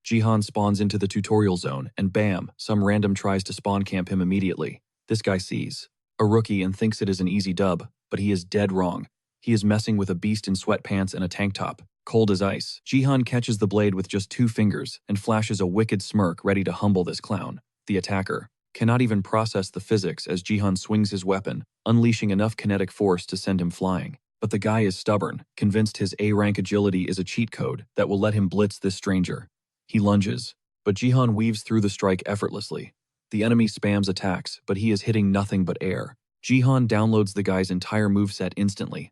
Jihan spawns into the tutorial zone, and bam, some random tries to spawn camp him immediately. This guy sees a rookie and thinks it is an easy dub, but he is dead wrong. He is messing with a beast in sweatpants and a tank top, cold as ice. Jihan catches the blade with just 2 fingers and flashes a wicked smirk ready to humble this clown. The attacker cannot even process the physics as Jihan swings his weapon, unleashing enough kinetic force to send him flying. But the guy is stubborn, convinced his A-rank agility is a cheat code that will let him blitz this stranger. He lunges, but Jihan weaves through the strike effortlessly. The enemy spams attacks, but he is hitting nothing but air. Jihan downloads the guy's entire moveset instantly.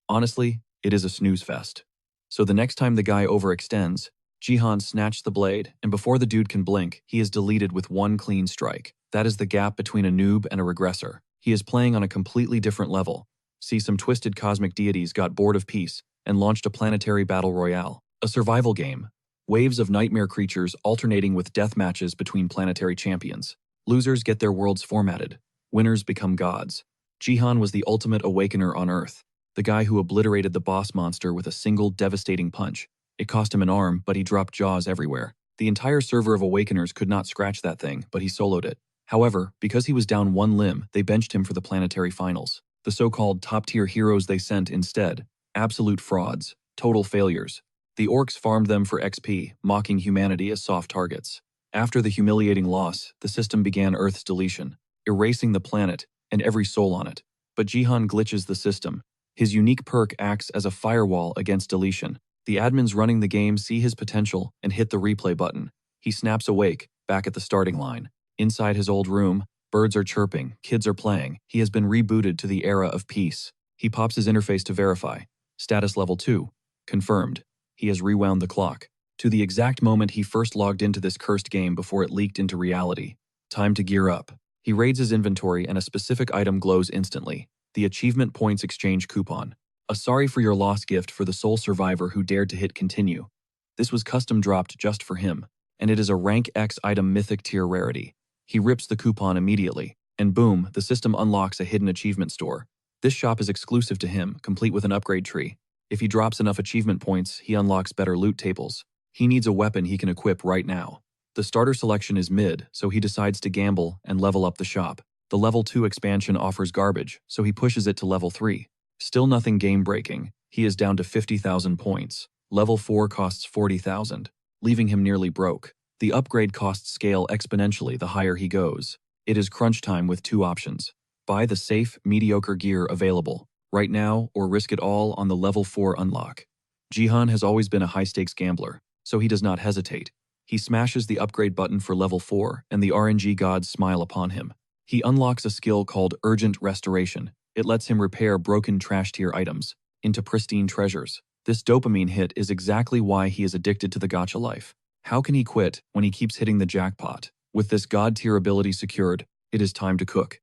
Honestly, it is a snooze fest. So the next time the guy overextends, Jihan snatched the blade, and before the dude can blink, he is deleted with 1 clean strike. That is the gap between a noob and a regressor. He is playing on a completely different level. See, some twisted cosmic deities got bored of peace and launched a planetary battle royale, a survival game. Waves of nightmare creatures alternating with death matches between planetary champions. Losers get their worlds formatted. Winners become gods. Jihan was the ultimate awakener on Earth, the guy who obliterated the boss monster with a single devastating punch. It cost him an arm, but he dropped jaws everywhere. The entire server of Awakeners could not scratch that thing, but he soloed it. However, because he was down 1 limb, they benched him for the planetary finals. The so-called top-tier heroes they sent instead, absolute frauds, total failures. The orcs farmed them for XP, mocking humanity as soft targets. After the humiliating loss, the system began Earth's deletion, erasing the planet and every soul on it. But Jihan glitches the system. His unique perk acts as a firewall against deletion. The admins running the game see his potential and hit the replay button. He snaps awake, back at the starting line. Inside his old room, birds are chirping, kids are playing. He has been rebooted to the era of peace. He pops his interface to verify. Status level 2. Confirmed. He has rewound the clock to the exact moment he first logged into this cursed game before it leaked into reality. Time to gear up. He raids his inventory and a specific item glows instantly. The Achievement Points Exchange Coupon. A sorry for your loss gift for the sole survivor who dared to hit continue. This was custom dropped just for him, and it is a rank X item mythic tier rarity. He rips the coupon immediately, and boom, the system unlocks a hidden achievement store. This shop is exclusive to him, complete with an upgrade tree. If he drops enough achievement points, he unlocks better loot tables. He needs a weapon he can equip right now. The starter selection is mid, so he decides to gamble and level up the shop. The level 2 expansion offers garbage, so he pushes it to level 3. Still nothing game-breaking. He is down to 50,000 points. Level 4 costs 40,000, leaving him nearly broke. The upgrade costs scale exponentially the higher he goes. It is crunch time with 2 options. Buy the safe, mediocre gear available right now or risk it all on the level 4 unlock. Jihan has always been a high-stakes gambler, so he does not hesitate. He smashes the upgrade button for level 4 and the RNG gods smile upon him. He unlocks a skill called Urgent Restoration. It lets him repair broken trash-tier items into pristine treasures. This dopamine hit is exactly why he is addicted to the gacha life. How can he quit when he keeps hitting the jackpot? With this god-tier ability secured, it is time to cook.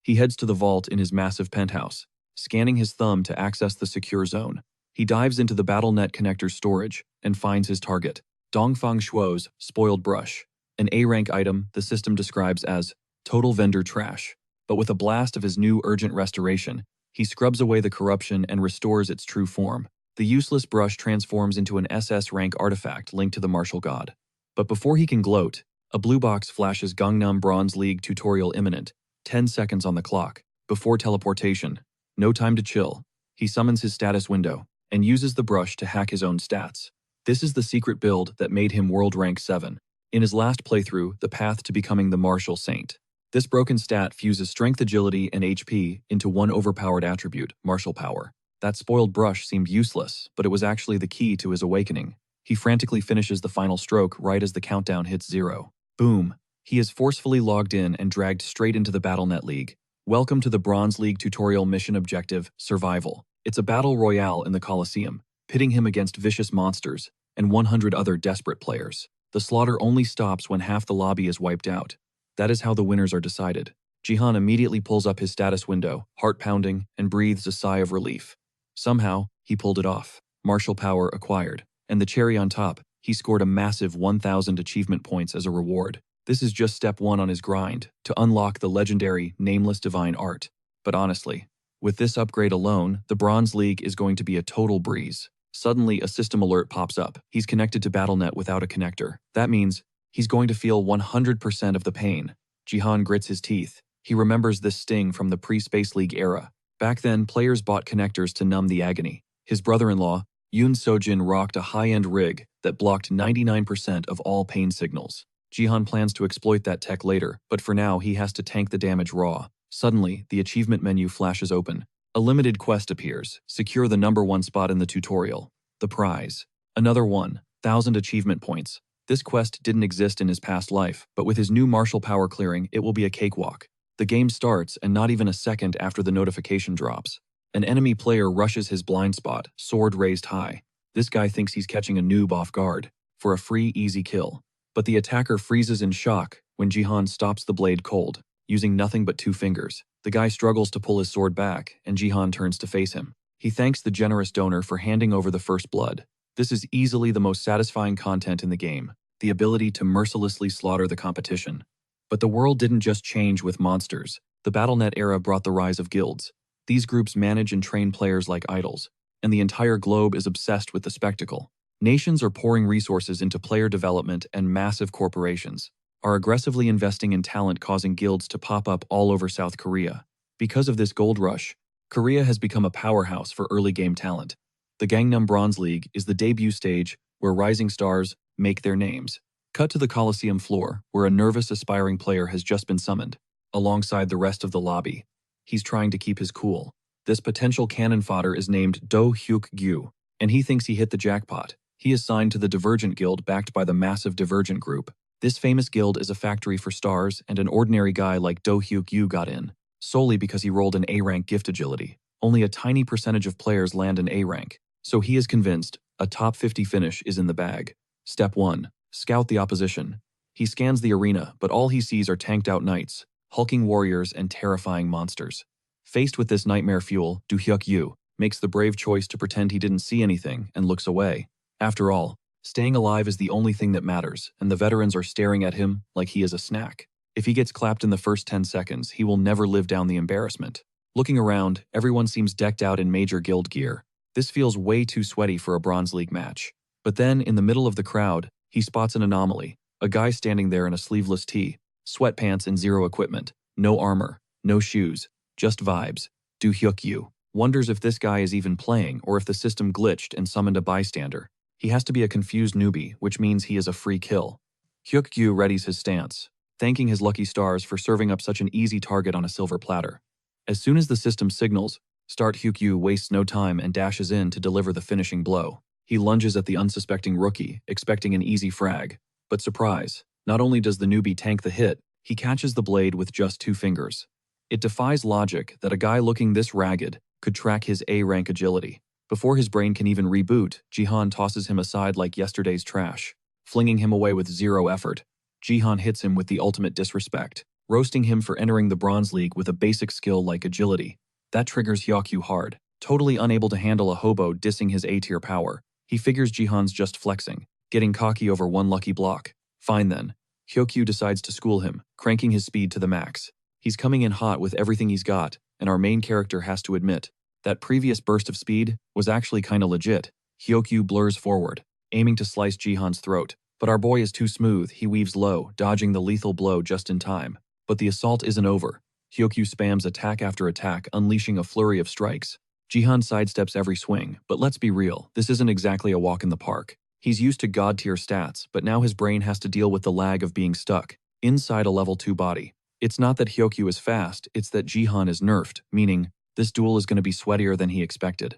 He heads to the vault in his massive penthouse, scanning his thumb to access the secure zone. He dives into the BattleNet connector's storage and finds his target, Dongfang Shuo's spoiled brush. An A-rank item the system describes as total vendor trash. But with a blast of his new Urgent Restoration, he scrubs away the corruption and restores its true form. The useless brush transforms into an SS rank artifact linked to the martial god. But before he can gloat, a blue box flashes Gangnam Bronze League tutorial imminent, 10 seconds on the clock. Before teleportation, no time to chill. He summons his status window and uses the brush to hack his own stats. This is the secret build that made him world rank 7. In his last playthrough, the path to becoming the martial saint. This broken stat fuses strength, agility, and HP into one overpowered attribute, martial power. That spoiled brush seemed useless, but it was actually the key to his awakening. He frantically finishes the final stroke right as the countdown hits 0. Boom. He is forcefully logged in and dragged straight into the BattleNet League. Welcome to the Bronze League tutorial mission objective, Survival. It's a battle royale in the Colosseum, pitting him against vicious monsters and 100 other desperate players. The slaughter only stops when half the lobby is wiped out. That is how the winners are decided. Jihan immediately pulls up his status window, heart pounding, and breathes a sigh of relief. Somehow, he pulled it off. Martial power acquired. And the cherry on top, he scored a massive 1,000 achievement points as a reward. This is just step 1 on his grind to unlock the legendary Nameless Divine Art. But honestly, with this upgrade alone, the Bronze League is going to be a total breeze. Suddenly, a system alert pops up. He's connected to BattleNet without a connector. That means he's going to feel 100% of the pain. Jihan grits his teeth. He remembers this sting from the pre-Space League era. Back then, players bought connectors to numb the agony. His brother-in-law, Yoon Sojin, rocked a high-end rig that blocked 99% of all pain signals. Jihan plans to exploit that tech later, but for now he has to tank the damage raw. Suddenly, the achievement menu flashes open. A limited quest appears. Secure the #1 spot in the tutorial. The prize. Another 1,000 achievement points. This quest didn't exist in his past life, but with his new martial power clearing, it will be a cakewalk. The game starts, and not even a second after the notification drops, an enemy player rushes his blind spot, sword raised high. This guy thinks he's catching a noob off guard for a free, easy kill. But the attacker freezes in shock when Jihan stops the blade cold, using nothing but 2 fingers. The guy struggles to pull his sword back, and Jihan turns to face him. He thanks the generous donor for handing over the first blood. This is easily the most satisfying content in the game, the ability to mercilessly slaughter the competition. But the world didn't just change with monsters. The BattleNet era brought the rise of guilds. These groups manage and train players like idols, and the entire globe is obsessed with the spectacle. Nations are pouring resources into player development, and massive corporations are aggressively investing in talent, causing guilds to pop up all over South Korea. Because of this gold rush, Korea has become a powerhouse for early game talent. The Gangnam Bronze League is the debut stage where rising stars make their names. Cut to the Coliseum floor, where a nervous aspiring player has just been summoned, alongside the rest of the lobby. He's trying to keep his cool. This potential cannon fodder is named Do Hyuk Gyu, and he thinks he hit the jackpot. He is signed to the Divergent Guild, backed by the massive Divergent Group. This famous guild is a factory for stars, and an ordinary guy like Do Hyuk Gyu got in, solely because he rolled an A-rank gift agility. Only a tiny percentage of players land an A rank, so he is convinced a top 50 finish is in the bag. Step 1. Scout the opposition. He scans the arena, but all he sees are tanked-out knights, hulking warriors, and terrifying monsters. Faced with this nightmare fuel, Do Hyuk Gyu makes the brave choice to pretend he didn't see anything and looks away. After all, staying alive is the only thing that matters, and the veterans are staring at him like he is a snack. If he gets clapped in the first 10 seconds, he will never live down the embarrassment. Looking around, everyone seems decked out in major guild gear. This feels way too sweaty for a Bronze League match. But then, in the middle of the crowd, he spots an anomaly. A guy standing there in a sleeveless tee, sweatpants, and zero equipment. No armor, no shoes, just vibes. Do Hyuk Gyu wonders if this guy is even playing or if the system glitched and summoned a bystander. He has to be a confused newbie, which means he is a free kill. Hyuk Gyu readies his stance, thanking his lucky stars for serving up such an easy target on a silver platter. As soon as the system signals start, Hyuk Gyu wastes no time and dashes in to deliver the finishing blow. He lunges at the unsuspecting rookie, expecting an easy frag. But surprise, not only does the newbie tank the hit, he catches the blade with just 2 fingers. It defies logic that a guy looking this ragged could track his A-rank agility. Before his brain can even reboot, Jihan tosses him aside like yesterday's trash, flinging him away with 0 effort. Jihan hits him with the ultimate disrespect, roasting him for entering the Bronze League with a basic skill like agility. That triggers Hyuk Gyu hard. Totally unable to handle a hobo dissing his A-tier power, he figures Jihan's just flexing, getting cocky over one lucky block. Fine then. Hyuk Gyu decides to school him, cranking his speed to the max. He's coming in hot with everything he's got, and our main character has to admit, that previous burst of speed was actually kinda legit. Hyuk Gyu blurs forward, aiming to slice Jihan's throat, but our boy is too smooth. He weaves low, dodging the lethal blow just in time. But the assault isn't over. Hyuk Gyu spams attack after attack, unleashing a flurry of strikes. Jihan sidesteps every swing, but let's be real, this isn't exactly a walk in the park. He's used to god-tier stats, but now his brain has to deal with the lag of being stuck inside a level 2 body. It's not that Hyuk Gyu is fast, it's that Jihan is nerfed, meaning this duel is going to be sweatier than he expected.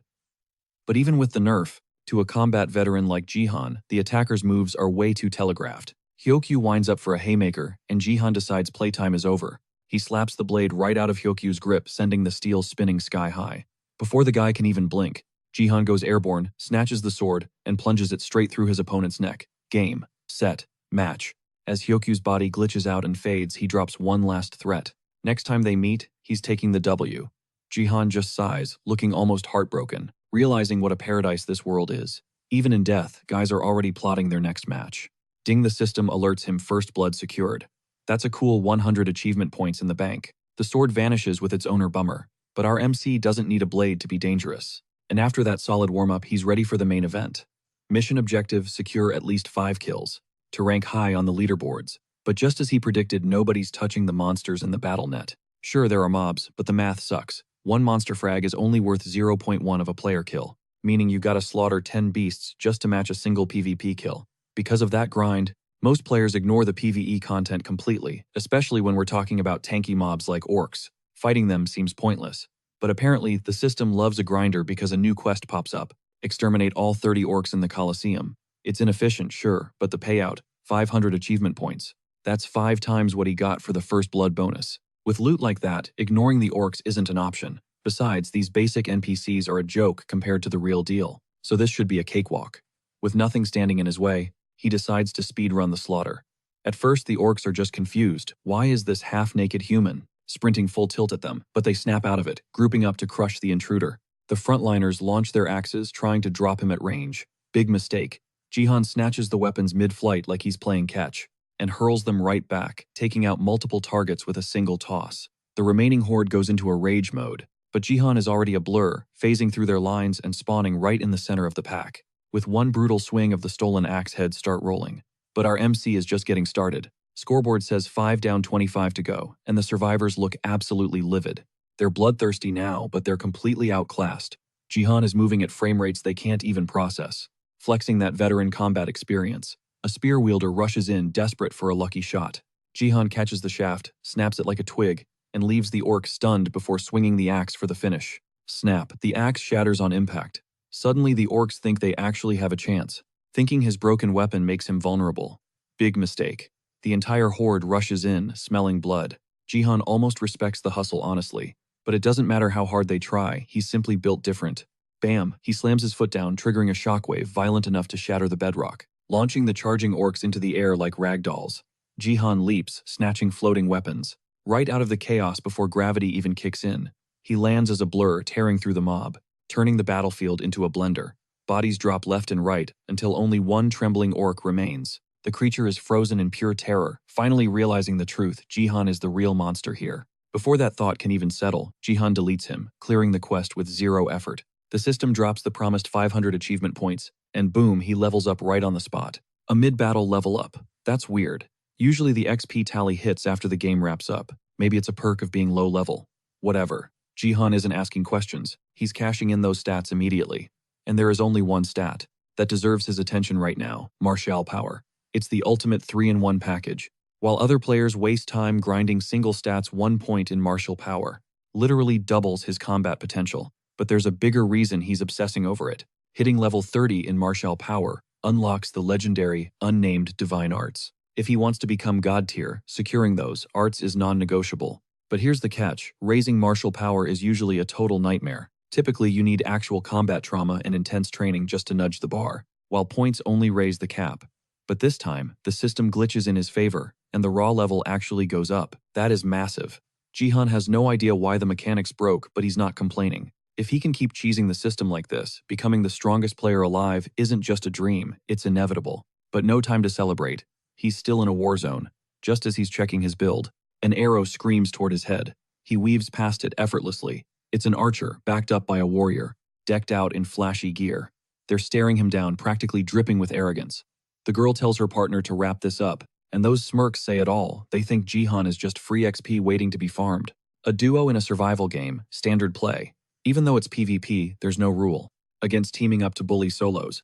But even with the nerf, to a combat veteran like Jihan, the attacker's moves are way too telegraphed. Hyuk Gyu winds up for a haymaker, and Jihan decides playtime is over. He slaps the blade right out of Hyuk Gyu's grip, sending the steel spinning sky high. Before the guy can even blink, Jihan goes airborne, snatches the sword, and plunges it straight through his opponent's neck. Game, set, match. As Hyuk Gyu's body glitches out and fades, he drops one last threat. Next time they meet, he's taking the W. Jihan just sighs, looking almost heartbroken, realizing what a paradise this world is. Even in death, guys are already plotting their next match. Ding, the system alerts him first blood secured. That's a cool 100 achievement points in the bank. The sword vanishes with its owner, bummer. But our MC doesn't need a blade to be dangerous. And after that solid warm-up, he's ready for the main event. Mission objective: secure at least 5 kills, to rank high on the leaderboards. But just as he predicted, nobody's touching the monsters in the battle net. Sure, there are mobs, but the math sucks. One monster frag is only worth 0.1 of a player kill, meaning you gotta slaughter 10 beasts just to match a single PvP kill. Because of that grind, most players ignore the PvE content completely, especially when we're talking about tanky mobs like orcs. Fighting them seems pointless. But apparently, the system loves a grinder because a new quest pops up: exterminate all 30 orcs in the Colosseum. It's inefficient, sure, but the payout, 500 achievement points. That's 5 times what he got for the first blood bonus. With loot like that, ignoring the orcs isn't an option. Besides, these basic NPCs are a joke compared to the real deal, so this should be a cakewalk. With nothing standing in his way, he decides to speedrun the slaughter. At first, the orcs are just confused. Why is this half-naked human sprinting full tilt at them? But they snap out of it, grouping up to crush the intruder. The frontliners launch their axes, trying to drop him at range. Big mistake. Jihan snatches the weapons mid-flight like he's playing catch, and hurls them right back, taking out multiple targets with a single toss. The remaining horde goes into a rage mode, but Jihan is already a blur, phasing through their lines and spawning right in the center of the pack. With one brutal swing of the stolen axe, heads start rolling. But our MC is just getting started. Scoreboard says 5 down, 25 to go, and the survivors look absolutely livid. They're bloodthirsty now, but they're completely outclassed. Jihan is moving at frame rates they can't even process, flexing that veteran combat experience. A spear wielder rushes in, desperate for a lucky shot. Jihan catches the shaft, snaps it like a twig, and leaves the orc stunned before swinging the axe for the finish. Snap, the axe shatters on impact. Suddenly the orcs think they actually have a chance, thinking his broken weapon makes him vulnerable. Big mistake. The entire horde rushes in, smelling blood. Jihan almost respects the hustle, honestly, but it doesn't matter how hard they try, he's simply built different. Bam, he slams his foot down, triggering a shockwave violent enough to shatter the bedrock, launching the charging orcs into the air like ragdolls. Jihan leaps, snatching floating weapons, right out of the chaos before gravity even kicks in. He lands as a blur, tearing through the mob, turning the battlefield into a blender. Bodies drop left and right until only one trembling orc remains. The creature is frozen in pure terror, finally realizing the truth: Jihan is the real monster here. Before that thought can even settle, Jihan deletes him, clearing the quest with 0 effort. The system drops the promised 500 achievement points, and boom, he levels up right on the spot. A mid-battle level up. That's weird. Usually the XP tally hits after the game wraps up. Maybe it's a perk of being low level. Whatever. Jihan isn't asking questions. He's cashing in those stats immediately. And there is only one stat that deserves his attention right now: martial power. It's the ultimate 3-in-1 package. While other players waste time grinding single stats, 1 point in martial power literally doubles his combat potential. But there's a bigger reason he's obsessing over it. Hitting level 30 in martial power unlocks the legendary, unnamed divine arts. If he wants to become god tier, securing those arts is non-negotiable. But here's the catch: raising martial power is usually a total nightmare. Typically, you need actual combat trauma and intense training just to nudge the bar, while points only raise the cap. But this time, the system glitches in his favor, and the raw level actually goes up. That is massive. Jihan has no idea why the mechanics broke, but he's not complaining. If he can keep cheesing the system like this, becoming the strongest player alive isn't just a dream, it's inevitable. But no time to celebrate. He's still in a war zone. Just as he's checking his build, an arrow screams toward his head. He weaves past it effortlessly. It's an archer, backed up by a warrior, decked out in flashy gear. They're staring him down, practically dripping with arrogance. The girl tells her partner to wrap this up, and those smirks say it all. They think Jihan is just free XP waiting to be farmed. A duo in a survival game, standard play. Even though it's PvP, there's no rule against teaming up to bully solos.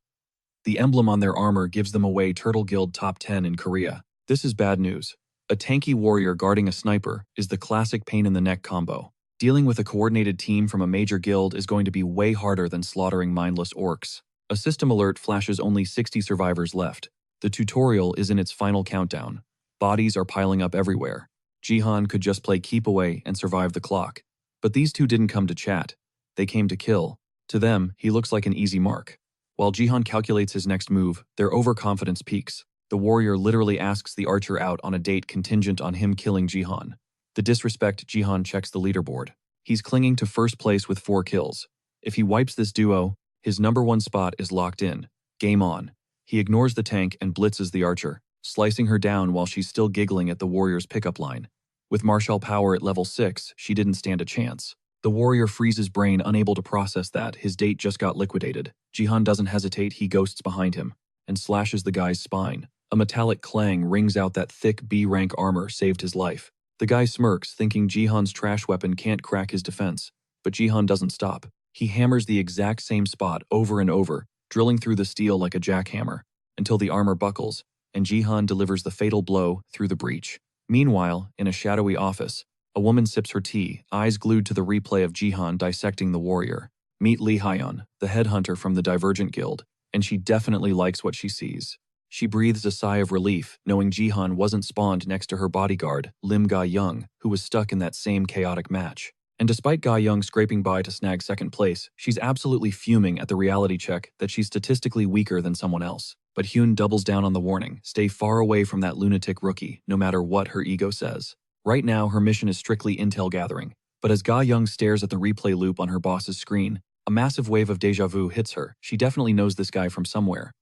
The emblem on their armor gives them away Turtle Guild top 10 in Korea. This is bad news. A tanky warrior guarding a sniper is the classic pain in the neck combo. Dealing with a coordinated team from a major guild is going to be way harder than slaughtering mindless orcs. A system alert flashes only 60 survivors left. The tutorial is in its final countdown. Bodies are piling up everywhere. Jihan could just play keep away and survive the clock. But these two didn't come to chat. They came to kill. To them, he looks like an easy mark. While Jihan calculates his next move, their overconfidence peaks. The warrior literally asks the archer out on a date contingent on him killing Jihan. The disrespect: Jihan checks the leaderboard. He's clinging to first place with 4 kills. If he wipes this duo, his #1 spot is locked in. Game on. He ignores the tank and blitzes the archer, slicing her down while she's still giggling at the warrior's pickup line. With martial power at level 6, she didn't stand a chance. The warrior freezes brain, unable to process that his date just got liquidated. Jihan doesn't hesitate, he ghosts behind him and slashes the guy's spine. A metallic clang rings out that thick B-rank armor saved his life. The guy smirks, thinking Jihan's trash weapon can't crack his defense. But Jihan doesn't stop. He hammers the exact same spot over and over, drilling through the steel like a jackhammer, until the armor buckles, and Jihan delivers the fatal blow through the breach. Meanwhile, in a shadowy office, a woman sips her tea, eyes glued to the replay of Jihan dissecting the warrior. Meet Lee Hyeon, the headhunter from the Divergent Guild, and she definitely likes what she sees. She breathes a sigh of relief, knowing Jihan wasn't spawned next to her bodyguard, Lim Ga-young, who was stuck in that same chaotic match. And despite Ga-young scraping by to snag second place, she's absolutely fuming at the reality check that she's statistically weaker than someone else. But Hyun doubles down on the warning, stay far away from that lunatic rookie, no matter what her ego says. Right now, her mission is strictly intel gathering. But as Ga-young stares at the replay loop on her boss's screen, a massive wave of deja vu hits her. She definitely knows this guy from somewhere.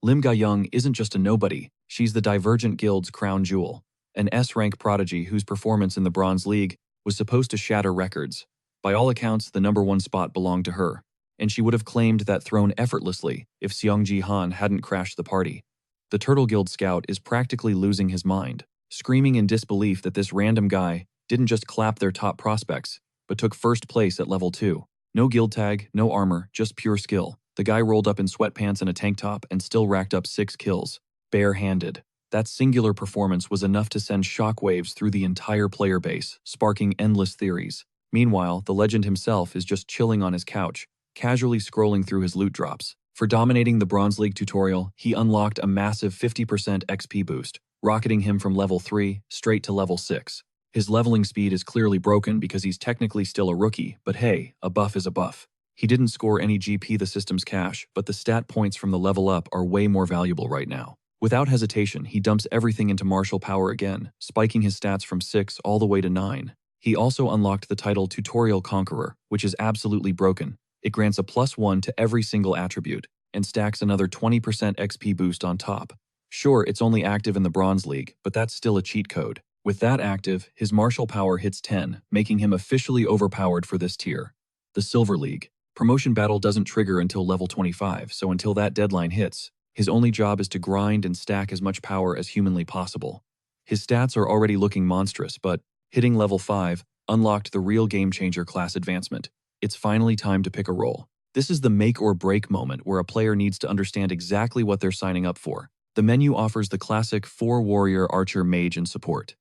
Lim Ga-young isn't just a nobody, she's the Divergent Guild's crown jewel, an S-rank prodigy whose performance in the Bronze League was supposed to shatter records. By all accounts, the #1 spot belonged to her, and she would have claimed that throne effortlessly if Seong Ji-han hadn't crashed the party. The Turtle Guild scout is practically losing his mind, screaming in disbelief that this random guy didn't just clap their top prospects, but took first place at level 2. No guild tag, no armor, just pure skill. The guy rolled up in sweatpants and a tank top and still racked up 6 kills, bare-handed. That singular performance was enough to send shockwaves through the entire player base, sparking endless theories. Meanwhile, the legend himself is just chilling on his couch, casually scrolling through his loot drops. For dominating the Bronze League tutorial, he unlocked a massive 50% XP boost, rocketing him from level 3 straight to level 6. His leveling speed is clearly broken because he's technically still a rookie, but hey, a buff is a buff. He didn't score any GP the system's cash, but the stat points from the level up are way more valuable right now. Without hesitation, he dumps everything into martial power again, spiking his stats from 6 all the way to 9. He also unlocked the title Tutorial Conqueror, which is absolutely broken. It grants a +1 to every single attribute, and stacks another 20% XP boost on top. Sure, it's only active in the Bronze League, but that's still a cheat code. With that active, his martial power hits 10, making him officially overpowered for this tier. The Silver League. Promotion battle doesn't trigger until level 25, so until that deadline hits, his only job is to grind and stack as much power as humanly possible. His stats are already looking monstrous, but hitting level 5 unlocked the real game-changer class advancement. It's finally time to pick a role. This is the make-or-break moment where a player needs to understand exactly what they're signing up for. The menu offers the classic 4 warrior, archer, mage, and support.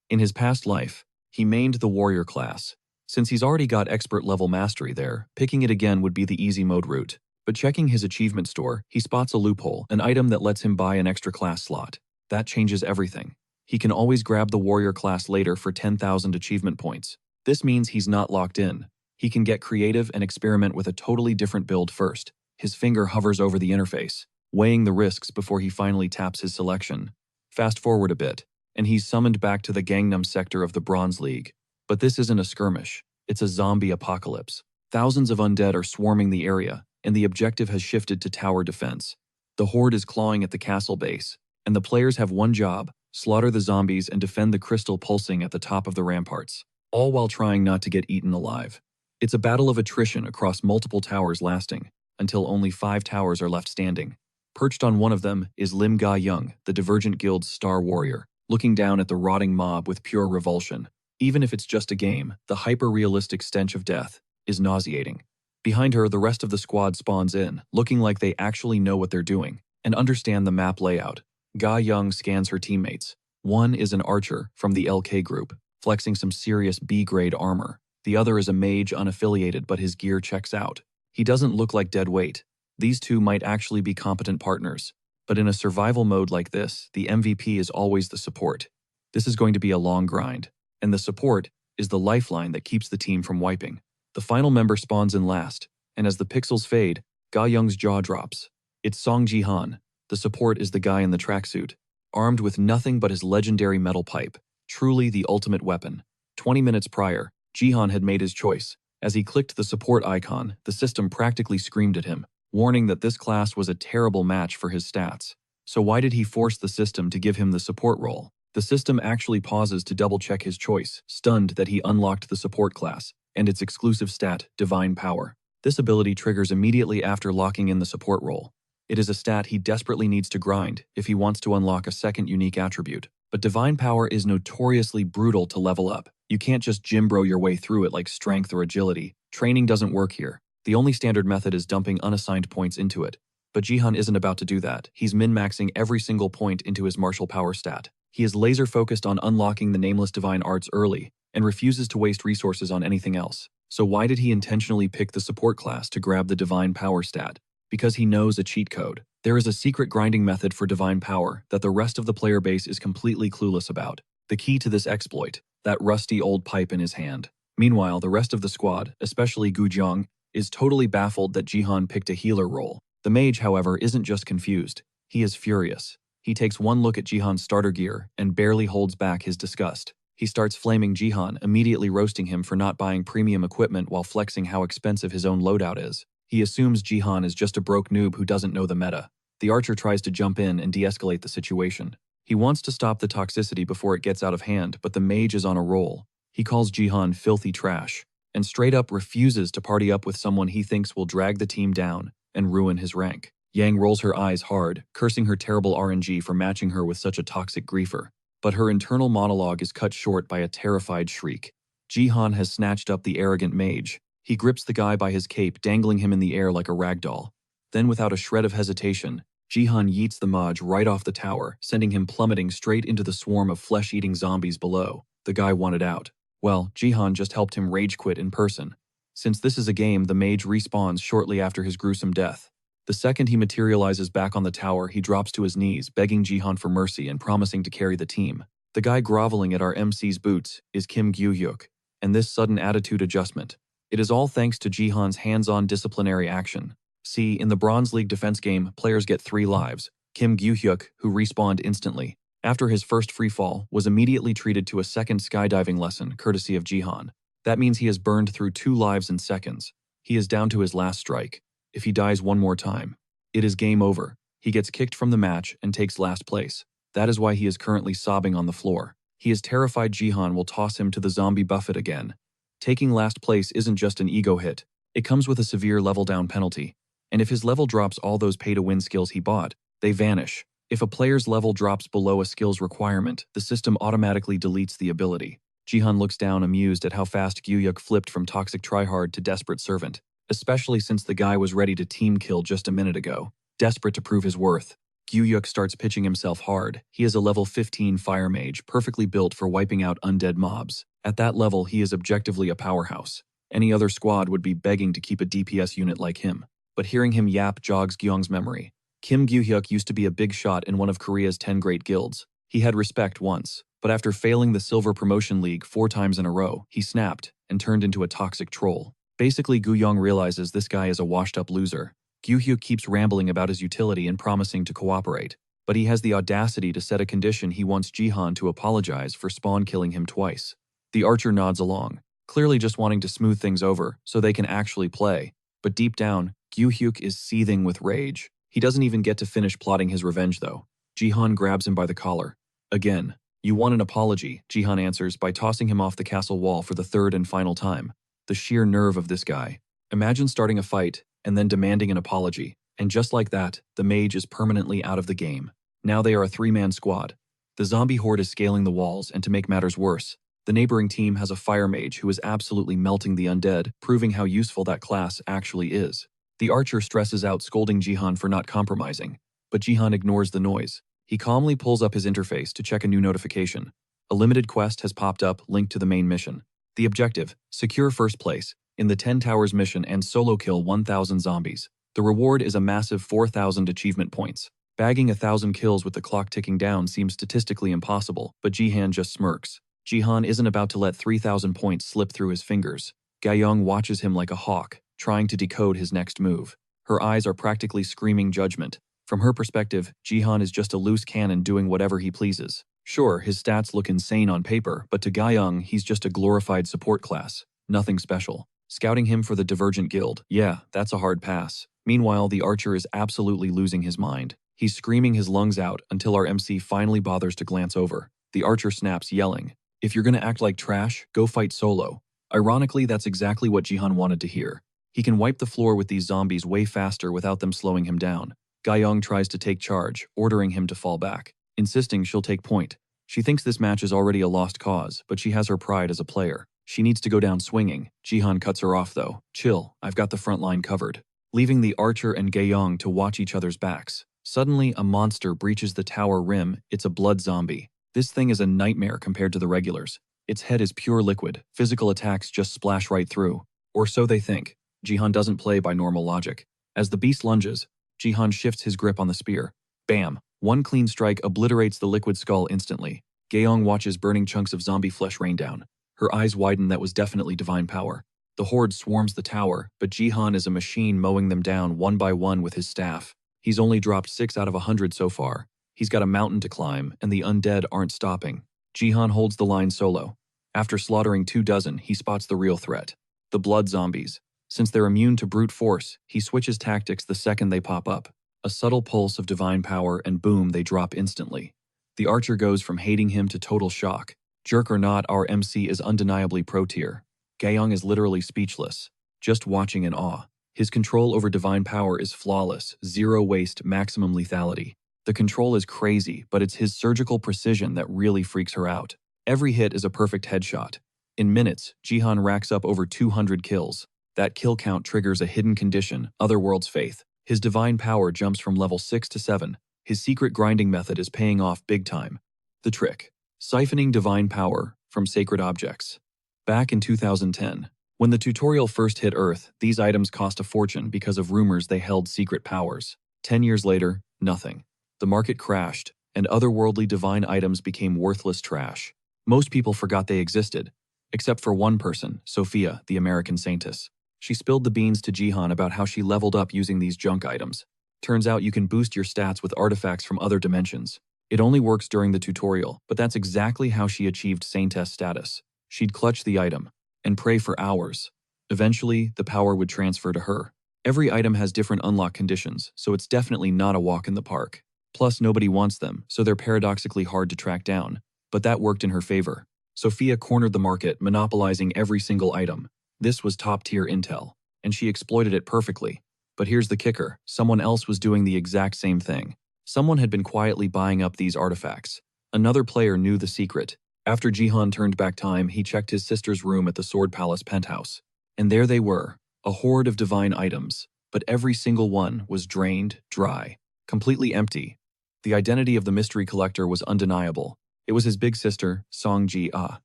In his past life, he mained the warrior class. Since he's already got expert level mastery there, picking it again would be the easy mode route. But checking his achievement store, he spots a loophole, an item that lets him buy an extra class slot. That changes everything. He can always grab the warrior class later for 10,000 achievement points. This means he's not locked in. He can get creative and experiment with a totally different build first. His finger hovers over the interface, weighing the risks before he finally taps his selection. Fast forward a bit, and he's summoned back to the Gangnam sector of the Bronze League. But this isn't a skirmish, it's a zombie apocalypse. Thousands of undead are swarming the area, and the objective has shifted to tower defense. The horde is clawing at the castle base, and the players have one job: slaughter the zombies and defend the crystal pulsing at the top of the ramparts, all while trying not to get eaten alive. It's a battle of attrition across multiple towers lasting, until only 5 towers are left standing. Perched on one of them is Lim Ga-young, the Divergent Guild's star warrior, looking down at the rotting mob with pure revulsion. Even if it's just a game, the hyper-realistic stench of death is nauseating. Behind her, the rest of the squad spawns in, looking like they actually know what they're doing and understand the map layout. Ga-young scans her teammates. One is an archer from the LK group, flexing some serious B-grade armor. The other is a mage unaffiliated, but his gear checks out. He doesn't look like dead weight. These two might actually be competent partners. But in a survival mode like this, the MVP is always the support. This is going to be a long grind, and the support is the lifeline that keeps the team from wiping. The final member spawns in last, and as the pixels fade, Ga-young's jaw drops. It's Song Ji-han. The support is the guy in the tracksuit, armed with nothing but his legendary metal pipe, truly the ultimate weapon. 20 minutes prior, Ji-han had made his choice. As he clicked the support icon, the system practically screamed at him, warning that this class was a terrible match for his stats. So why did he force the system to give him the support role? The system actually pauses to double-check his choice, stunned that he unlocked the support class. and its exclusive stat, Divine Power. This ability triggers immediately after locking in the support role. It is a stat he desperately needs to grind if he wants to unlock a second unique attribute. But Divine Power is notoriously brutal to level up. You can't just gym-bro your way through it like strength or agility. Training doesn't work here. The only standard method is dumping unassigned points into it. But Jihan isn't about to do that. He's min-maxing every single point into his martial power stat. He is laser-focused on unlocking the nameless divine arts early and refuses to waste resources on anything else. So why did he intentionally pick the support class to grab the divine power stat? Because he knows a cheat code. There is a secret grinding method for divine power that the rest of the player base is completely clueless about. The key to this exploit, that rusty old pipe in his hand. Meanwhile, the rest of the squad, especially Gu Jiang, is totally baffled that Jihan picked a healer role. The mage, however, isn't just confused. He is furious. He takes one look at Jihan's starter gear and barely holds back his disgust. He starts flaming Jihan, immediately roasting him for not buying premium equipment while flexing how expensive his own loadout is. He assumes Jihan is just a broke noob who doesn't know the meta. The archer tries to jump in and de-escalate the situation. He wants to stop the toxicity before it gets out of hand, but the mage is on a roll. He calls Jihan filthy trash, and straight up refuses to party up with someone he thinks will drag the team down and ruin his rank. Yang rolls her eyes hard, cursing her terrible RNG for matching her with such a toxic griefer. But her internal monologue is cut short by a terrified shriek. Jihan has snatched up the arrogant mage. He grips the guy by his cape, dangling him in the air like a ragdoll. Then, without a shred of hesitation, Jihan yeets the mage right off the tower, sending him plummeting straight into the swarm of flesh-eating zombies below. The guy wanted out. Well, Jihan just helped him rage quit in person. Since this is a game, the mage respawns shortly after his gruesome death. The second he materializes back on the tower, he drops to his knees, begging Jihan for mercy and promising to carry the team. The guy groveling at our MC's boots is Kim Gyu-hyuk, and this sudden attitude adjustment. It is all thanks to Jihan's hands-on disciplinary action. See, in the Bronze League defense game, players get 3 lives. Kim Gyu-hyuk, who respawned instantly after his first free fall, was immediately treated to a second skydiving lesson courtesy of Jihan. That means he has burned through 2 lives in seconds. He is down to his last strike. If he dies one more time, it is game over. He gets kicked from the match and takes last place. That is why he is currently sobbing on the floor. He is terrified Jihan will toss him to the zombie buffet again. Taking last place isn't just an ego hit. It comes with a severe level down penalty. And if his level drops all those pay-to-win skills he bought, they vanish. If a player's level drops below a skill's requirement, the system automatically deletes the ability. Jihan looks down amused at how fast Gyu-hyuk flipped from toxic tryhard to desperate servant, especially since the guy was ready to team kill just a minute ago. Desperate to prove his worth, Gyu-hyuk starts pitching himself hard. He is a level 15 fire mage, perfectly built for wiping out undead mobs. At that level, he is objectively a powerhouse. Any other squad would be begging to keep a DPS unit like him. But hearing him yap jogs Gyeong's memory. Kim Gyu-hyuk used to be a big shot in one of Korea's 10 great guilds. He had respect once, but after failing the Silver Promotion League 4 times in a row, he snapped and turned into a toxic troll. Basically, Gu-yong realizes this guy is a washed-up loser. Gyu-hyuk keeps rambling about his utility and promising to cooperate, but he has the audacity to set a condition he wants Jihan to apologize for spawn killing him twice. The archer nods along, clearly just wanting to smooth things over so they can actually play. But deep down, Gyu-hyuk is seething with rage. He doesn't even get to finish plotting his revenge though. Jihan grabs him by the collar. Again. You want an apology, Jihan answers by tossing him off the castle wall for the 3rd and final time. The sheer nerve of this guy. Imagine starting a fight and then demanding an apology. And just like that, the mage is permanently out of the game. Now they are a 3-man squad. The zombie horde is scaling the walls, and to make matters worse, the neighboring team has a fire mage who is absolutely melting the undead, proving how useful that class actually is. The archer stresses out, scolding Jihan for not compromising, but Jihan ignores the noise. He calmly pulls up his interface to check a new notification. A limited quest has popped up linked to the main mission. The objective, secure first place in the 10 Towers mission and solo kill 1,000 zombies. The reward is a massive 4,000 achievement points. Bagging 1,000 kills with the clock ticking down seems statistically impossible, but Jihan just smirks. Jihan isn't about to let 3,000 points slip through his fingers. Gayoung watches him like a hawk, trying to decode his next move. Her eyes are practically screaming judgment. From her perspective, Jihan is just a loose cannon doing whatever he pleases. Sure, his stats look insane on paper, but to Gayoung, he's just a glorified support class. Nothing special. Scouting him for the Divergent Guild, yeah, that's a hard pass. Meanwhile, the archer is absolutely losing his mind. He's screaming his lungs out until our MC finally bothers to glance over. The archer snaps, yelling, "If you're gonna act like trash, go fight solo." Ironically, that's exactly what Jihan wanted to hear. He can wipe the floor with these zombies way faster without them slowing him down. Gayoung tries to take charge, ordering him to fall back, insisting she'll take point. She thinks this match is already a lost cause, but she has her pride as a player. She needs to go down swinging. Jihan cuts her off though. Chill, I've got the front line covered. Leaving the archer and Gayoung to watch each other's backs. Suddenly, a monster breaches the tower rim. It's a blood zombie. This thing is a nightmare compared to the regulars. Its head is pure liquid. Physical attacks just splash right through. Or so they think. Jihan doesn't play by normal logic. As the beast lunges, Jihan shifts his grip on the spear. Bam! One clean strike obliterates the liquid skull instantly. Gayoung watches burning chunks of zombie flesh rain down. Her eyes widen. That was definitely divine power. The horde swarms the tower, but Jihan is a machine mowing them down one by one with his staff. He's only dropped 6 out of 100 so far. He's got a mountain to climb, and the undead aren't stopping. Jihan holds the line solo. After slaughtering 24, he spots the real threat. The blood zombies. Since they're immune to brute force, he switches tactics the second they pop up. A subtle pulse of divine power and boom, they drop instantly. The archer goes from hating him to total shock. Jerk or not, our MC is undeniably pro-tier. Gayoung is literally speechless, just watching in awe. His control over divine power is flawless, zero waste, maximum lethality. The control is crazy, but it's his surgical precision that really freaks her out. Every hit is a perfect headshot. In minutes, Jihan racks up over 200 kills. That kill count triggers a hidden condition, Otherworld's Faith. His divine power jumps from level 6 to 7. His secret grinding method is paying off big time. The trick: siphoning divine power from sacred objects. Back in 2010, when the tutorial first hit Earth, these items cost a fortune because of rumors they held secret powers. 10 years later, nothing. The market crashed, and otherworldly divine items became worthless trash. Most people forgot they existed, except for one person, Sophia, the American saintess. She spilled the beans to Jihan about how she leveled up using these junk items. Turns out you can boost your stats with artifacts from other dimensions. It only works during the tutorial, but that's exactly how she achieved saintess status. She'd clutch the item and pray for hours. Eventually, the power would transfer to her. Every item has different unlock conditions, so it's definitely not a walk in the park. Plus, nobody wants them, so they're paradoxically hard to track down. But that worked in her favor. Sophia cornered the market, monopolizing every single item. This was top-tier intel, and she exploited it perfectly. But here's the kicker: someone else was doing the exact same thing. Someone had been quietly buying up these artifacts. Another player knew the secret. After Jihan turned back time, he checked his sister's room at the Sword Palace penthouse. And there they were, a horde of divine items, but every single one was drained, dry, completely empty. The identity of the mystery collector was undeniable. It was his big sister, Song Ji-ah.